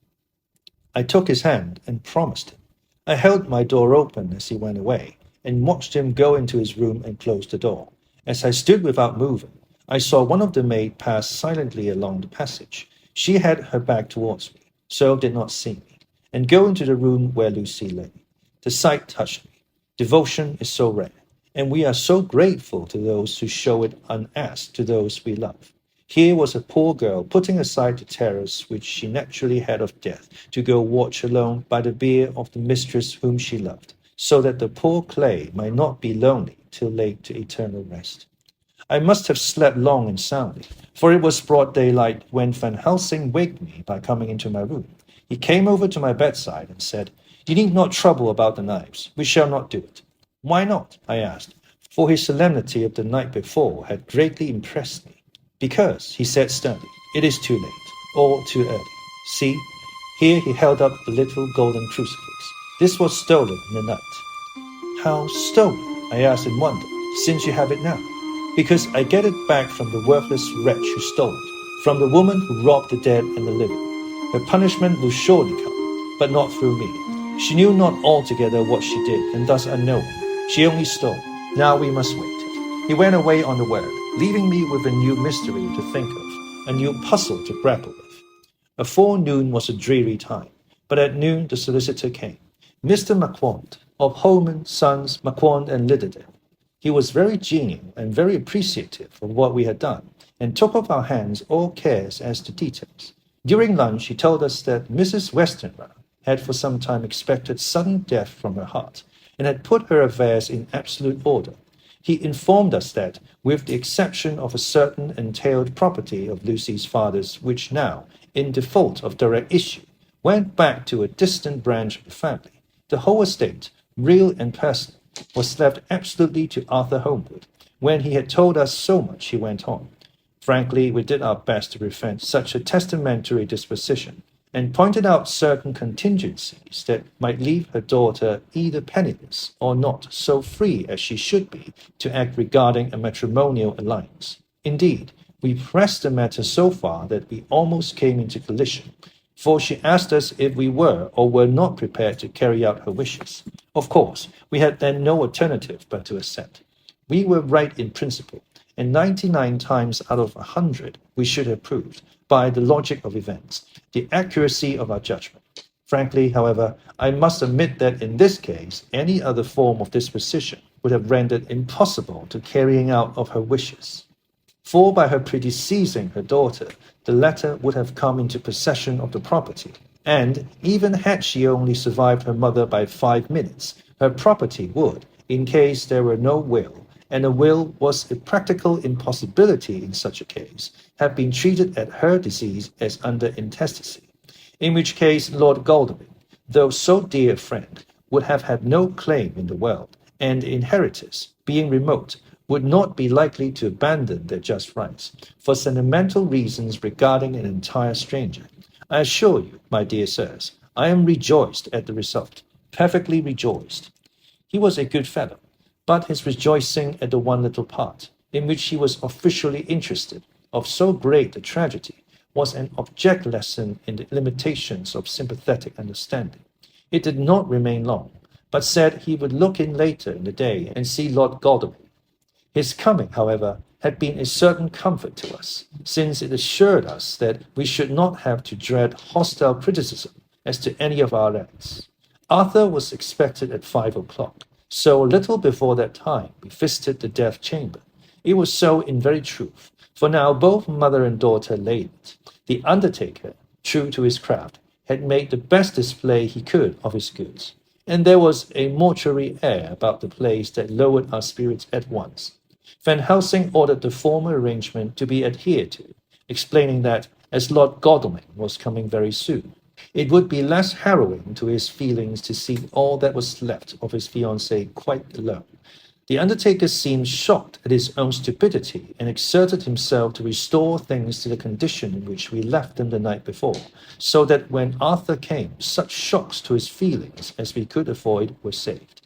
I took his hand and promised him. I held my door open as he went away, and watched him go into his room and close the door. As I stood without moving, I saw one of the maids pass silently along the passage. She had her back towards me, so did not see me, and go into the room where Lucy lay. The sight touched me. Devotion is so rare, and we are so grateful to those who show it unasked to those we love. Here was a poor girl putting aside the terrors which she naturally had of death to go watch alone by the bier of the mistress whom she loved, so that the poor clay might not be lonely till laid to eternal rest. I must have slept long and soundly, for it was broad daylight when Van Helsing waked me by coming into my room. He came over to my bedside and said, "You need not trouble about the knives. We shall not do it." "Why not?" I asked, for his solemnity of the night before had greatly impressed me. "Because," he said sternly, "it is too late, or too early. See, here," he held up the little golden crucifix. "This was stolen in the night." "How stolen?" I asked in wonder, "since you have it now." "Because I get it back from the worthless wretch who stole it, from the woman who robbed the dead and the living. Her punishment will surely come, but not through me. She knew not altogether what she did, and thus unknowing, she only stole. Now we must wait." He went away on the word, leaving me with a new mystery to think of, a new puzzle to grapple with. A forenoon was a dreary time, but at noon the solicitor came, Mr. MacQuant, of Holman, Sons, MacQuant and Lidderdale. He was very genial and very appreciative of what we had done, and took off our hands all cares as to details. During lunch he told us that Mrs. Westenra had for some time expected sudden death from her heart, and had put her affairs in absolute order. He informed us that, with the exception of a certain entailed property of Lucy's father's, which now, in default of direct issue, went back to a distant branch of the family, the whole estate, real and personal, was left absolutely to Arthur Holmwood. When he had told us so much, he went on. Frankly, we did our best to prevent such a testamentary disposition, and pointed out certain contingencies that might leave her daughter either penniless or not so free as she should be to act regarding a matrimonial alliance. Indeed, we pressed the matter so far that we almost came into collision, for she asked us if we were or were not prepared to carry out her wishes. Of course, we had then no alternative but to assent. We were right in principle, and 99 times out of 100 we should have proved, by the logic of events, the accuracy of our judgment. Frankly, however, I must admit that in this case, any other form of disposition would have rendered impossible the carrying out of her wishes. For by her predeceasing her daughter, the latter would have come into possession of the property, and even had she only survived her mother by 5 minutes, her property would, in case there were no will, and a will was a practical impossibility in such a case, have been treated at her disease as under intestacy, in which case Lord Godalming, though so dear a friend, would have had no claim in the world, and inheritors, being remote, would not be likely to abandon their just rights, for sentimental reasons regarding an entire stranger. I assure you, my dear sirs, I am rejoiced at the result, perfectly rejoiced. He was a good fellow, but his rejoicing at the one little part, in which he was officially interested, of so great a tragedy, was an object lesson in the limitations of sympathetic understanding. It did not remain long, but said he would look in later in the day and see Lord Godalming. His coming, however, had been a certain comfort to us, since it assured us that we should not have to dread hostile criticism as to any of our acts. Arthur was expected at 5 o'clock, so a little before that time we visited the death chamber. It was so in very truth, for now both mother and daughter lay in it. The undertaker, true to his craft, had made the best display he could of his goods, and there was a mortuary air about the place that lowered our spirits at once. Van Helsing ordered the former arrangement to be adhered to, explaining that, as Lord Godalming was coming very soon, it would be less harrowing to his feelings to see all that was left of his fiancée quite alone. The undertaker seemed shocked at his own stupidity and exerted himself to restore things to the condition in which we left them the night before, so that when Arthur came, such shocks to his feelings as we could avoid were saved.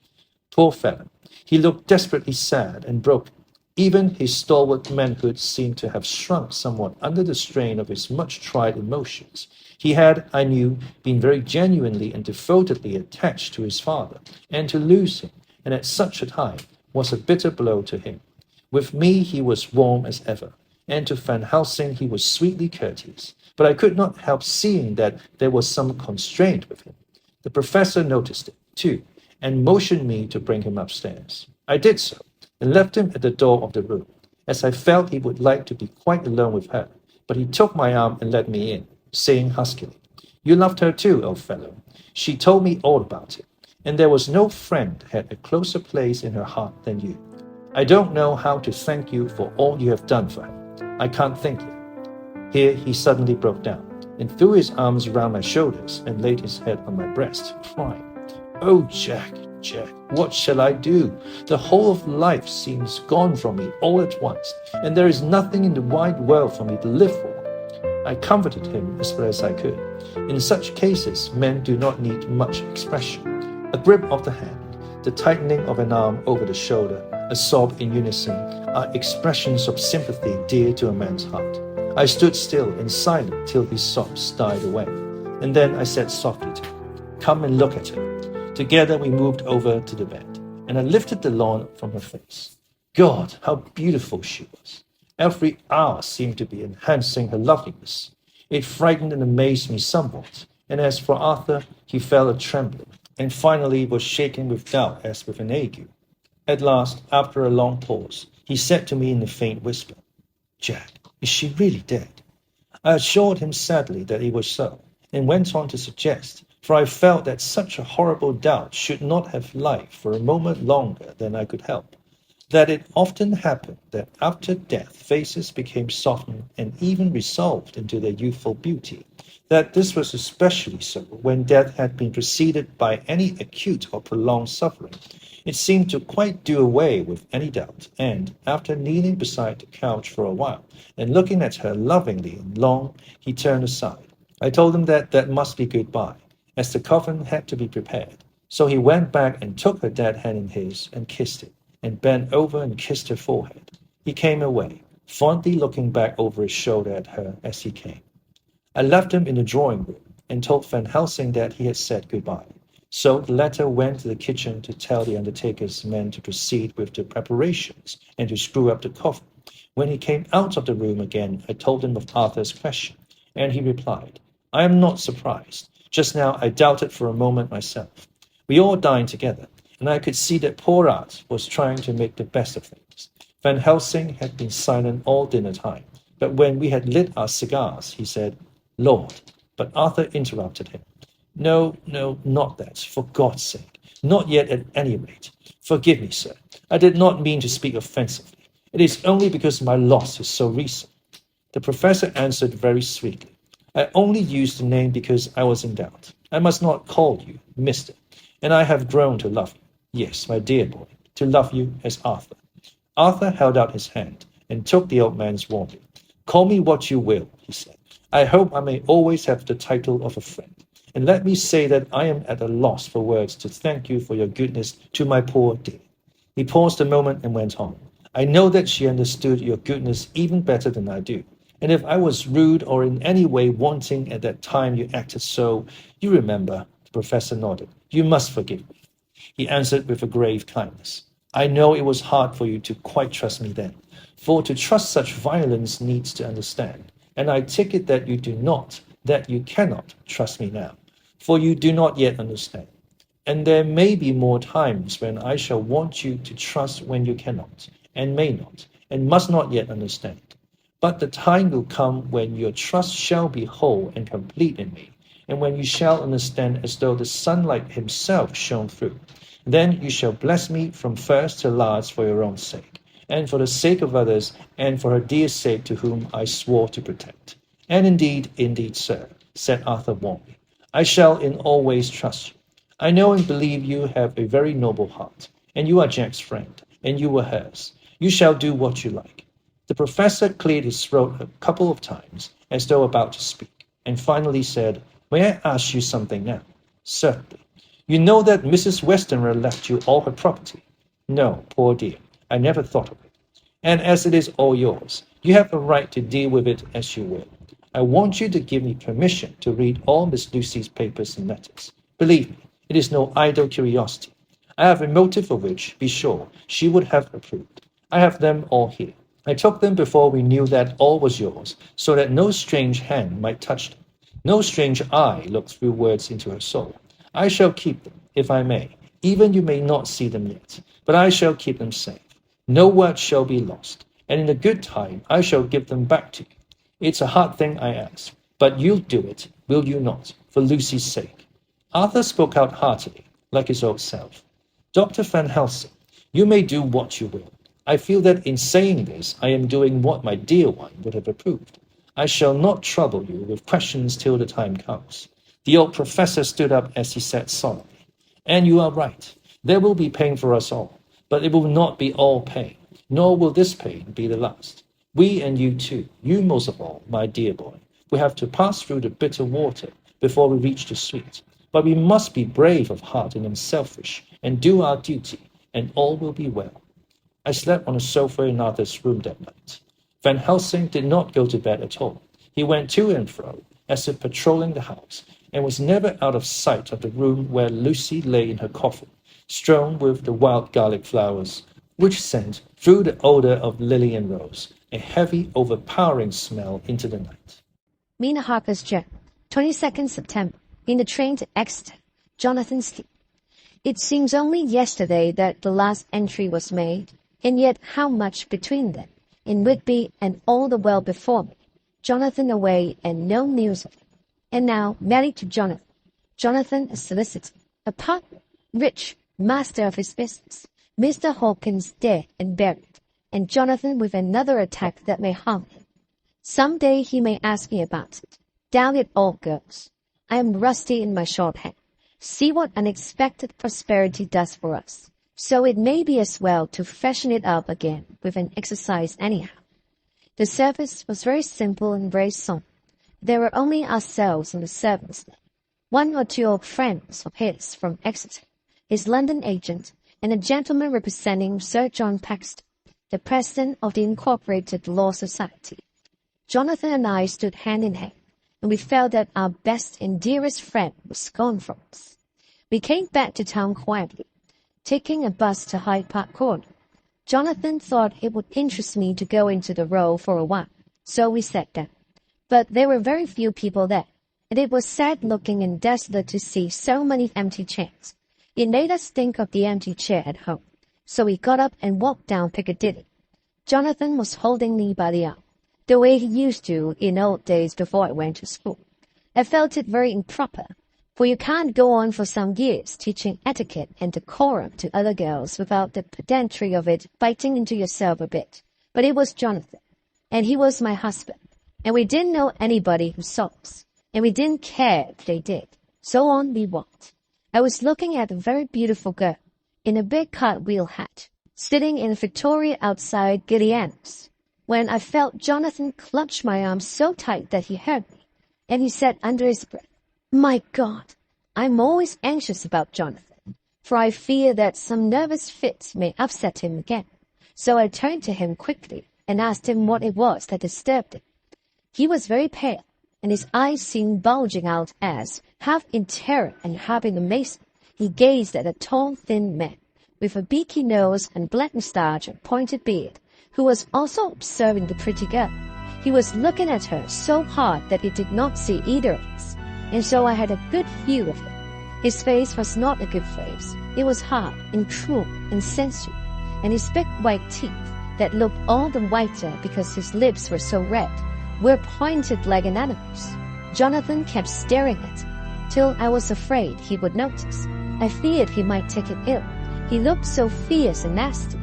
Poor fellow, he looked desperately sad and broken. Even his stalwart manhood seemed to have shrunk somewhat under the strain of his much-tried emotions. He had, I knew, been very genuinely and devotedly attached to his father, and to lose him, and at such a time, was a bitter blow to him. With me he was warm as ever, and to Van Helsing he was sweetly courteous, but I could not help seeing that there was some constraint with him. The professor noticed it, too, and motioned me to bring him upstairs. I did so, and left him at the door of the room, as I felt he would like to be quite alone with her, but he took my arm and led me in, saying huskily, "You loved her too, old fellow. She told me all about it, and there was no friend had a closer place in her heart than you. I don't know how to thank you for all you have done for her. I can't think it." Here he suddenly broke down, and threw his arms around my shoulders and laid his head on my breast, crying, "Oh, Jack, Jack, what shall I do? The whole of life seems gone from me all at once, and there is nothing in the wide world for me to live for." I comforted him as well as I could. In such cases, men do not need much expression. A grip of the hand, the tightening of an arm over the shoulder, a sob in unison, are expressions of sympathy dear to a man's heart. I stood still and silent till his sobs died away, and then I said softly to him, "Come and look at her." Together we moved over to the bed, and I lifted the lawn from her face. God, how beautiful she was! Every hour seemed to be enhancing her loveliness. It frightened and amazed me somewhat, and as for Arthur, he fell a-trembling, and finally was shaken with doubt as with an ague. At last, after a long pause, he said to me in a faint whisper, "Jack, is she really dead?" I assured him sadly that it was so, and went on to suggest, for I felt that such a horrible doubt should not have life for a moment longer than I could help, that it often happened that after death faces became softened and even resolved into their youthful beauty, that this was especially so when death had been preceded by any acute or prolonged suffering. It seemed to quite do away with any doubt, and, after kneeling beside the couch for a while, and looking at her lovingly and long, he turned aside. I told him that that must be goodbye, as the coffin had to be prepared. So he went back and took her dead hand in his and kissed it, and bent over and kissed her forehead. He came away, fondly looking back over his shoulder at her as he came. I left him in the drawing room and told Van Helsing that he had said goodbye. So the latter went to the kitchen to tell the undertaker's men to proceed with the preparations and to screw up the coffin. When he came out of the room again, I told him of Arthur's question, and he replied, "I am not surprised. Just now I doubted for a moment myself. We all dined together, and I could see that poor Art was trying to make the best of things. Van Helsing had been silent all dinner time, but when we had lit our cigars, he said, 'Lord,' but Arthur interrupted him. 'No, not that, for God's sake. Not yet at any rate. Forgive me, sir. I did not mean to speak offensively. It is only because my loss is so recent. The professor answered very sweetly. I only used the name because I was in doubt. I must not call you Mr. And I have grown to love you. Yes, my dear boy, to love you as Arthur. Arthur held out his hand and took the old man's warmly. Call me what you will, he said. I hope I may always have the title of a friend. And let me say that I am at a loss for words to thank you for your goodness to my poor dear. He paused a moment and went on. I know that she understood your goodness even better than I do. And if I was rude or in any way wanting at that time you acted so, you remember, the professor nodded, you must forgive me. He answered with a grave kindness. I know it was hard for you to quite trust me then, for to trust such violence needs to understand, and I take it that you do not, that you cannot trust me now, for you do not yet understand. And there may be more times when I shall want you to trust when you cannot, and may not, and must not yet understand. But the time will come when your trust shall be whole and complete in me, and when you shall understand as though the sunlight himself shone through. Then you shall bless me from first to last for your own sake, and for the sake of others, and for her dear sake to whom I swore to protect. And indeed, sir, said Arthur warmly, I shall in all ways trust you. I know and believe you have a very noble heart, and you are Jack's friend, and you were hers. You shall do what you like. The professor cleared his throat a couple of times, as though about to speak, and finally said, May I ask you something now? Certainly. You know that Mrs. Westenra left you all her property? No, poor dear, I never thought of it. And as it is all yours, you have a right to deal with it as you will. I want you to give me permission to read all Miss Lucy's papers and letters. Believe me, it is no idle curiosity. I have a motive for which, be sure, she would have approved. I have them all here. I took them before we knew that all was yours, so that no strange hand might touch them. No strange eye look through words into her soul. I shall keep them, if I may. Even you may not see them yet, but I shall keep them safe. No word shall be lost, and in a good time I shall give them back to you. It's a hard thing I ask, but you'll do it, will you not, for Lucy's sake? Arthur spoke out heartily, like his old self. Dr. Van Helsing, you may do what you will. I feel that in saying this, I am doing what my dear one would have approved. I shall not trouble you with questions till the time comes. The old professor stood up as he said solemnly, And you are right. There will be pain for us all, but it will not be all pain, nor will this pain be the last. We and you too, you most of all, my dear boy, we have to pass through the bitter water before we reach the sweet. But we must be brave of heart and unselfish, and do our duty, and all will be well. I slept on a sofa in Arthur's room that night. Van Helsing did not go to bed at all. He went to and fro, as if patrolling the house, and was never out of sight of the room where Lucy lay in her coffin, strewn with the wild garlic flowers, which sent, through the odor of lily and rose, a heavy, overpowering smell into the night. Mina Harker's Journal, 22nd September. In the train to Exeter, Jonathan sleep. It seems only yesterday that the last entry was made, and yet how much between them, in Whitby and all the world before me. Jonathan away and no news of him. And now married to Jonathan. Jonathan a solicitor, a partner, rich, master of his business. Mr. Hawkins dead and buried, and Jonathan with another attack that may harm him. Some day he may ask me about it. Down it all goes. I am rusty in my shorthand. See what unexpected prosperity does for us. So it may be as well to freshen it up again with an exercise anyhow. The service was very simple and very solemn. There were only ourselves and the servants there. One or two old friends of his from Exeter, his London agent, and a gentleman representing Sir John Paxton, the president of the Incorporated Law Society. Jonathan and I stood hand in hand, and we felt that our best and dearest friend was gone from us. We came back to town quietly, taking a bus to Hyde Park Corner. Jonathan thought it would interest me to go into the Row for a while, so we sat down. But there were very few people there, and it was sad-looking and desolate to see so many empty chairs. It made us think of the empty chair at home, so we got up and walked down Piccadilly. Jonathan was holding me by the arm, the way he used to in old days before I went to school. I felt it very improper, For you can't go on for some years teaching etiquette and decorum to other girls without the pedantry of it biting into yourself a bit. But it was Jonathan, and he was my husband, and we didn't know anybody who saw us, and we didn't care if they did. So on we walked. I was looking at a very beautiful girl in a big cartwheel hat, sitting in Victoria outside Gideon's, when I felt Jonathan clutch my arm so tight that he hurt me, and he said under his breath, "My God, I'm always anxious about Jonathan, for I fear that some nervous fit may upset him again." So I turned to him quickly and asked him what it was that disturbed him. He was very pale, and his eyes seemed bulging out as, half in terror and half in amazement, he gazed at a tall, thin man, with a beaky nose and black moustache and pointed beard, who was also observing the pretty girl. He was looking at her so hard that he did not see either of us, and so I had a good view of him. His face was not a good face. It was hard and cruel and sensual, and his big white teeth, that looked all the whiter because his lips were so red, were pointed like an animal's. Jonathan kept staring at him, till I was afraid he would notice. I feared he might take it ill. He looked so fierce and nasty.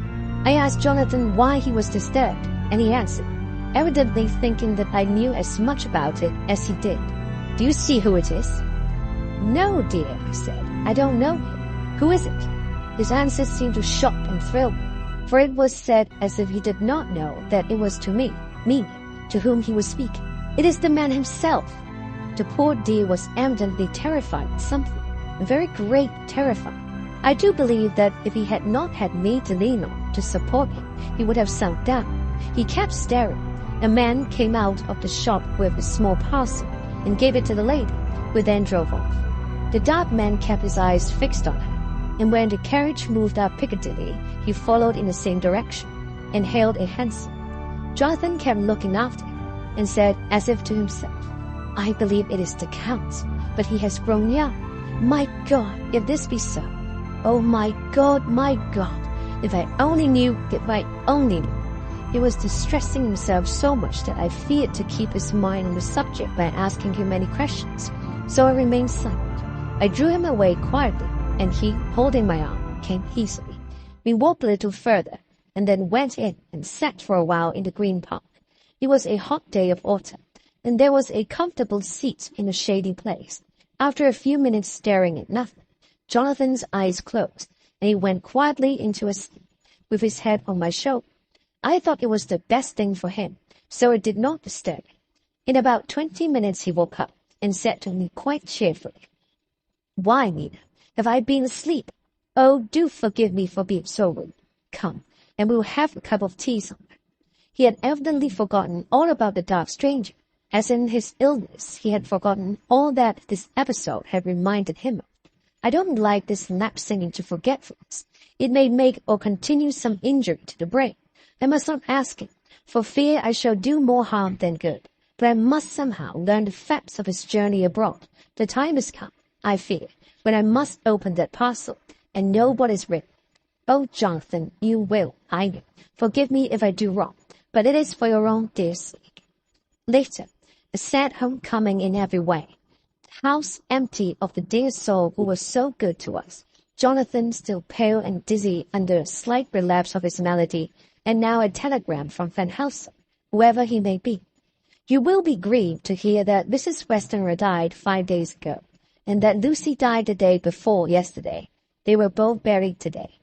I asked Jonathan why he was disturbed, and he answered, evidently thinking that I knew as much about it as he did. "Do you see who it is?" "No, dear," I said. "I don't know him. Who is it?" His answer seemed to shock and thrill me, for it was said as if he did not know that it was to me, to whom he was speaking. "It is the man himself." The poor dear was evidently terrified at something, a very great terrified. I do believe that if he had not had me to lean on to support him, he would have sunk down. He kept staring. A man came out of the shop with a small parcel and gave it to the lady, who then drove off. The dark man kept his eyes fixed on her, and when the carriage moved up Piccadilly, he followed in the same direction and hailed a hansom. Jonathan kept looking after him and said, as if to himself, "I believe it is the Count, but he has grown young. My God, if this be so. Oh, my God, if I only knew, if I only knew." He was distressing himself so much that I feared to keep his mind on the subject by asking him any questions, so I remained silent. I drew him away quietly, and he, holding my arm, came easily. We walked a little further, and then went in and sat for a while in the Green Park. It was a hot day of autumn, and there was a comfortable seat in a shady place. After a few minutes staring at nothing, Jonathan's eyes closed, and he went quietly into a sleep, with his head on my shoulder. I thought it was the best thing for him, so it did not disturb him. In about 20 minutes he woke up, and said to me quite cheerfully, "Why, Mina, have I been asleep? Oh, do forgive me for being so rude. Come, and we'll have a cup of tea somewhere." He had evidently forgotten all about the dark stranger, as in his illness he had forgotten all that this episode had reminded him of. I don't like this lapsing into forgetfulness. It may make or continue some injury to the brain. I must not ask him, for fear I shall do more harm than good. But I must somehow learn the facts of his journey abroad. The time has come, I fear, when I must open that parcel and know what is written. Oh, Jonathan, you will, I know. Forgive me if I do wrong, but it is for your own dear sake. Later, a sad homecoming in every way. The house empty of the dear soul who was so good to us. Jonathan still pale and dizzy under a slight relapse of his malady, and now a telegram from Van Helsing, whoever he may be. You will be grieved to hear that Mrs. Westenra died 5 days ago, and that Lucy died the day before yesterday. They were both buried today.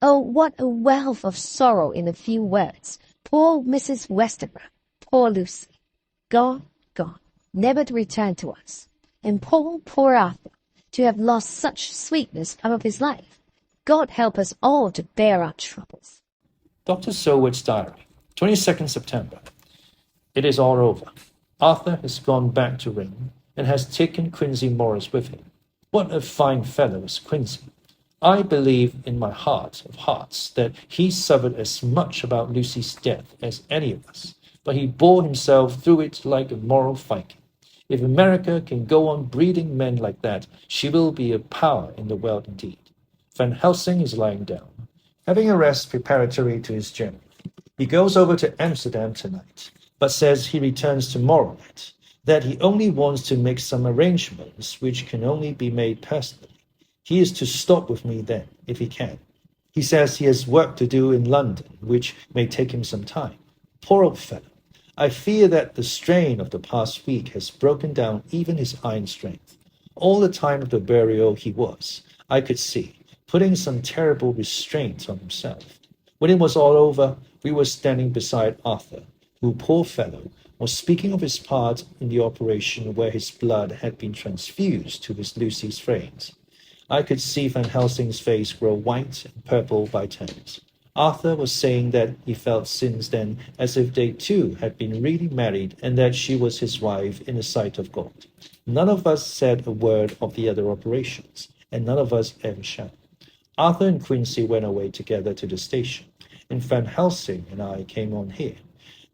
Oh, what a wealth of sorrow in a few words. Poor Mrs. Westenra, poor Lucy. Gone, never to return to us. And poor Arthur, to have lost such sweetness out of his life. God help us all to bear our troubles. Dr. Seward's diary, 22nd September. It is all over. Arthur has gone back to Rome and has taken Quincey Morris with him. What a fine fellow is Quincey. I believe in my heart of hearts that he suffered as much about Lucy's death as any of us, but he bore himself through it like a moral Viking. If America can go on breeding men like that, she will be a power in the world indeed. Van Helsing is lying down, having a rest preparatory to his journey. He goes over to Amsterdam tonight, but says he returns tomorrow night. that he only wants to make some arrangements which can only be made personally. He is to stop with me then, if he can. He says he has work to do in London, which may take him some time. Poor old fellow. I fear that the strain of the past week has broken down even his iron strength. All the time of the burial he was, I could see, putting some terrible restraint on himself. When it was all over, we were standing beside Arthur, who, poor fellow, was speaking of his part in the operation where his blood had been transfused to his Lucy's veins. I could see Van Helsing's face grow white and purple by turns. Arthur was saying that he felt since then as if they too had been really married and that she was his wife in the sight of God. None of us said a word of the other operations, and none of us ever shall. Arthur and Quincy went away together to the station, and Van Helsing and I came on here.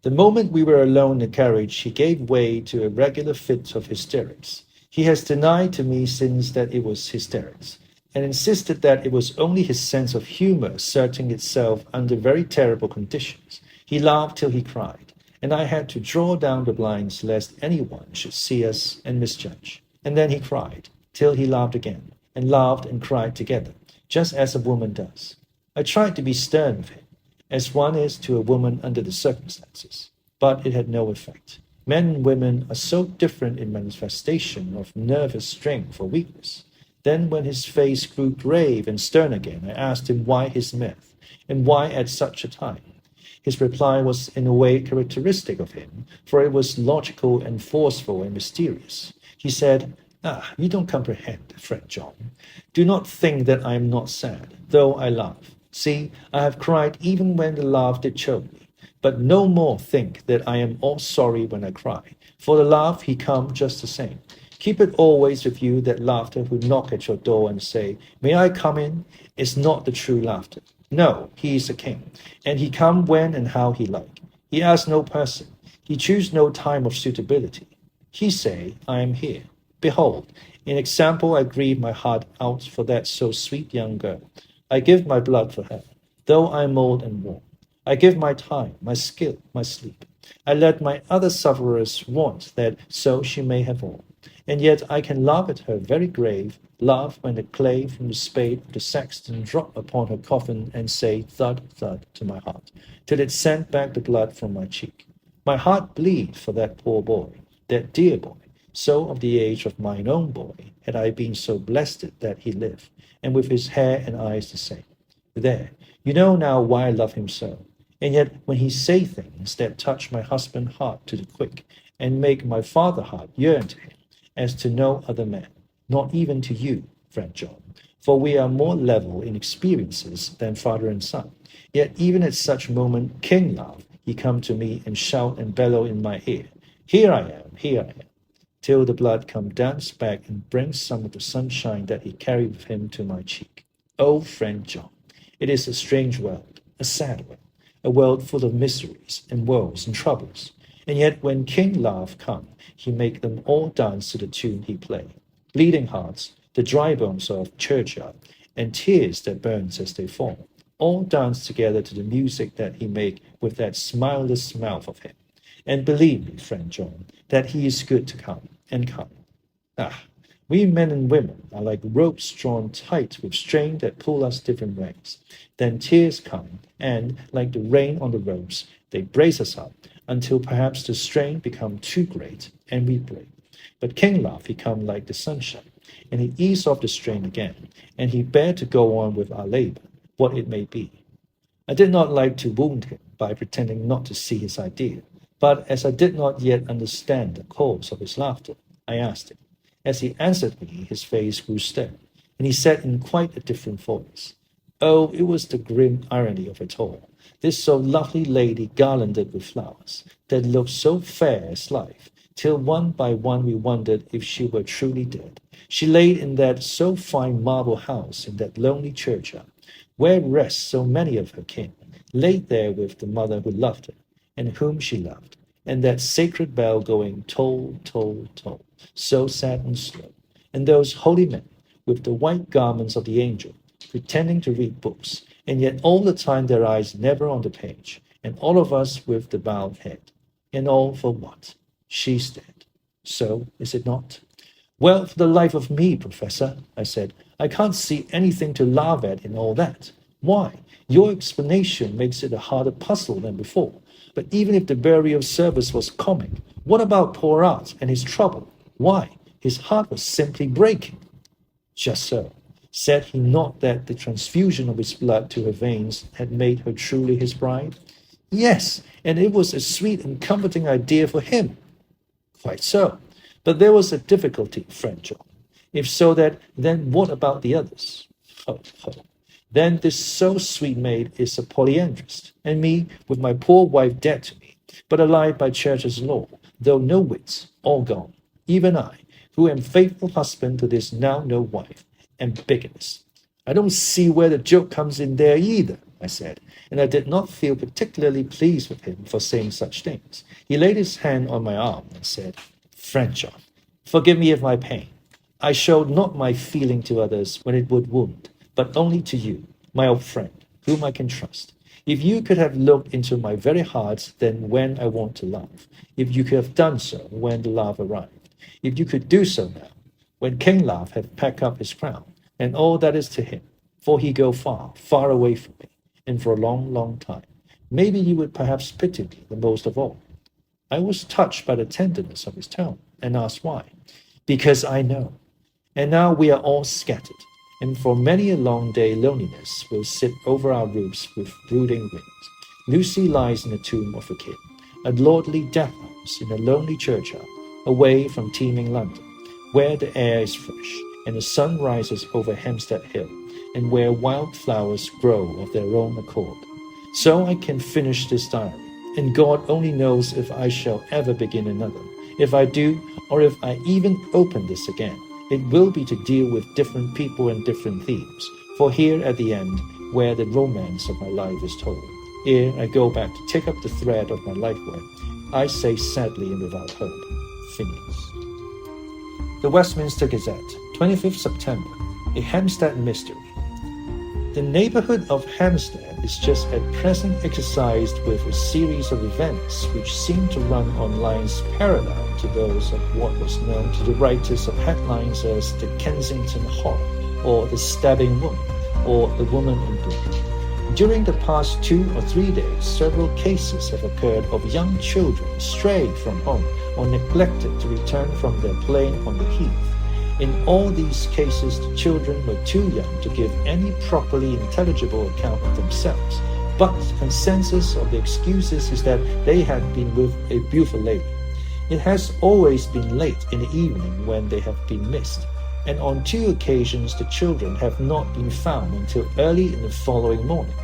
The moment we were alone in the carriage, he gave way to a regular fit of hysterics. He has denied to me since that it was hysterics, and insisted that it was only his sense of humor asserting itself under very terrible conditions. He laughed till he cried, and I had to draw down the blinds lest anyone should see us and misjudge. And then he cried, till he laughed again, and laughed and cried together, just as a woman does. I tried to be stern with him, as one is to a woman under the circumstances, but it had no effect. Men and women are so different in manifestation of nervous strength or weakness. Then when his face grew grave and stern again, I asked him why his mirth, and why at such a time. His reply was in a way characteristic of him, for it was logical and forceful and mysterious. He said, you don't comprehend, friend John. Do not think that I am not sad, though I laugh. See, I have cried even when the laugh did choke me. But no more think that I am all sorry when I cry, for the laugh he come just the same. Keep it always with you that laughter who knock at your door and say, "May I come in?" is not the true laughter. No, he is a king, and he come when and how he like. He asks no person. He choose no time of suitability. He say, I am here. Behold, in example I grieve my heart out for that so sweet young girl. I give my blood for her, though I am old and worn. I give my time, my skill, my sleep. I let my other sufferers want that so she may have all. And yet I can laugh at her very grave, laugh when the clay from the spade of the sexton drop upon her coffin and say thud, thud to my heart, till it sent back the blood from my cheek. My heart bleed for that poor boy, that dear boy, so of the age of mine own boy, had I been so blessed that he lived, and with his hair and eyes the same. There, you know now why I love him so. And yet when he say things that touch my husband's heart to the quick, and make my father's heart yearn to him, as to no other man, not even to you, friend John, for we are more level in experiences than father and son. Yet even at such moment, king love, he come to me and shout and bellow in my ear, here I am, till the blood come dance back and bring some of the sunshine that he carried with him to my cheek. Oh, friend John, it is a strange world, a sad world, a world full of miseries and woes and troubles. And yet when King Love come, he make them all dance to the tune he play. Bleeding hearts, the dry bones of churchyard, and tears that burns as they fall, all dance together to the music that he make with that smileless mouth of him. And believe me, friend John, that he is good to come, and come. We men and women are like ropes drawn tight with string that pull us different ways. Then tears come, and, like the rain on the ropes, they brace us up, until perhaps the strain become too great, and we break. But King Love, he come like the sunshine, and he ease off the strain again, and he bear to go on with our labor, what it may be. I did not like to wound him by pretending not to see his idea, but as I did not yet understand the cause of his laughter, I asked him. As he answered me, his face grew stern, and he said in quite a different voice, oh, it was the grim irony of it all. This so lovely lady garlanded with flowers, that looked so fair as life, till one by one we wondered if she were truly dead. She laid in that so fine marble house in that lonely churchyard, where rest so many of her kin, laid there with the mother who loved her, and whom she loved, and that sacred bell going toll, toll, toll, so sad and slow, and those holy men, with the white garments of the angel, pretending to read books, and yet all the time their eyes never on the page, and all of us with the bowed head. And all for what? She's dead. So, is it not? Well, for the life of me, Professor, I said, I can't see anything to laugh at in all that. Why? Your explanation makes it a harder puzzle than before. But even if the burial service was comic, what about poor Art and his trouble? Why? His heart was simply breaking. Just so. Said he not that the transfusion of his blood to her veins had made her truly his bride? Yes, and it was a sweet and comforting idea for him. Quite so. But there was a difficulty, friend John. If so, then what about the others? Ho, ho. Then this so sweet maid is a polyandrist, and me, with my poor wife dead to me, but alive by church's law, though no wits, all gone. Even I, who am faithful husband to this now no wife, am bigamous. I don't see where the joke comes in there either, I said, and I did not feel particularly pleased with him for saying such things. He laid his hand on my arm and said, Friend John, forgive me of my pain. I showed not my feeling to others when it would wound, but only to you, my old friend, whom I can trust. If you could have looked into my very heart then when I want to laugh, if you could have done so when the laugh arrived, if you could do so now, when King Laugh had packed up his crown, and all that is to him, for he go far, far away from me, and for a long, long time, maybe you would perhaps pity me the most of all. I was touched by the tenderness of his tone, and asked why. Because I know. And now we are all scattered, and for many a long day loneliness will sit over our roofs with brooding wings. Lucy lies in the tomb of a king, a lordly death house in a lonely churchyard, away from teeming London, where the air is fresh, and the sun rises over Hampstead Hill, and where wild flowers grow of their own accord. So I can finish this diary, and God only knows if I shall ever begin another. If I do, or if I even open this again, it will be to deal with different people and different themes, for here at the end, where the romance of my life is told, ere I go back to take up the thread of my life work, I say sadly and without hope, Phineas. The Westminster Gazette, 25th September, a Hampstead mystery. The neighborhood of Hampstead is just at present exercised with a series of events which seem to run on lines parallel to those of what was known to the writers of headlines as the Kensington Horror, or the Stabbing Woman, or the Woman in Blue. During the past 2 or 3 days, several cases have occurred of young children strayed from home or neglected to return from their playing on the heath. In all these cases, the children were too young to give any properly intelligible account of themselves, but the consensus of the excuses is that they had been with a beautiful lady. It has always been late in the evening when they have been missed, and on 2 occasions the children have not been found until early in the following morning.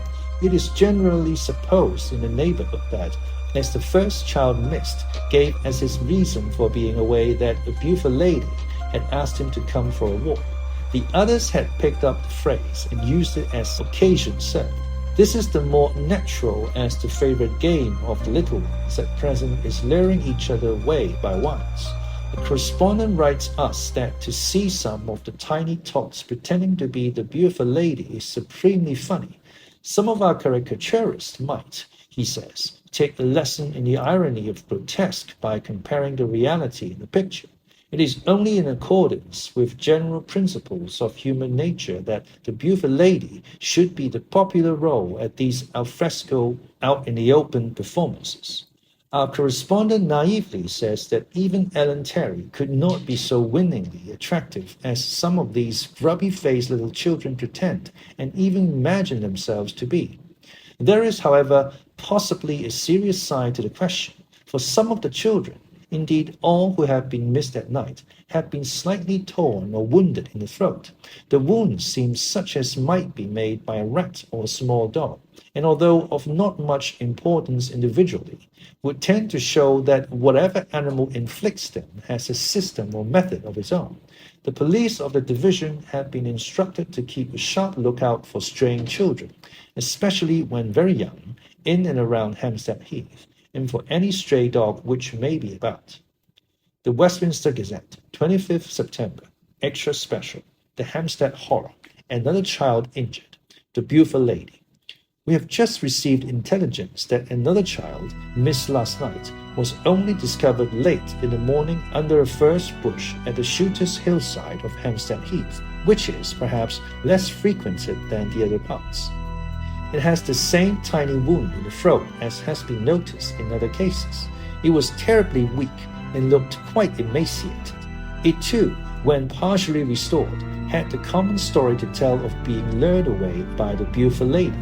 It is generally supposed in the neighborhood that, as the first child missed gave as his reason for being away that a beautiful lady had asked him to come for a walk, the others had picked up the phrase and used it as occasion served. This is the more natural as the favorite game of the little ones at present is luring each other away by whiles. The correspondent writes us that to see some of the tiny tots pretending to be the beautiful lady is supremely funny. Some of our caricaturists might, he says, take a lesson in the irony of grotesque by comparing the reality in the picture. It is only in accordance with general principles of human nature that the beautiful lady should be the popular role at these alfresco, out-in-the-open performances. Our correspondent naively says that even Ellen Terry could not be so winningly attractive as some of these grubby-faced little children pretend and even imagine themselves to be. There is, however, possibly a serious side to the question, for some of the children, indeed all who have been missed at night, have been slightly torn or wounded in the throat. The wounds seem such as might be made by a rat or a small dog, and although of not much importance individually, would tend to show that whatever animal inflicts them has a system or method of its own. The police of the division have been instructed to keep a sharp lookout for straying children, especially when very young, in and around Hampstead Heath, and for any stray dog which may be about. The Westminster Gazette, 25th September, extra special, the Hampstead Horror, another child injured, the beautiful lady. We have just received intelligence that another child, missed last night, was only discovered late in the morning under a furze bush at the shooter's hillside of Hampstead Heath, which is perhaps less frequented than the other parts. It has the same tiny wound in the throat as has been noticed in other cases. It was terribly weak and looked quite emaciated. It too, when partially restored, had the common story to tell of being lured away by the beautiful lady,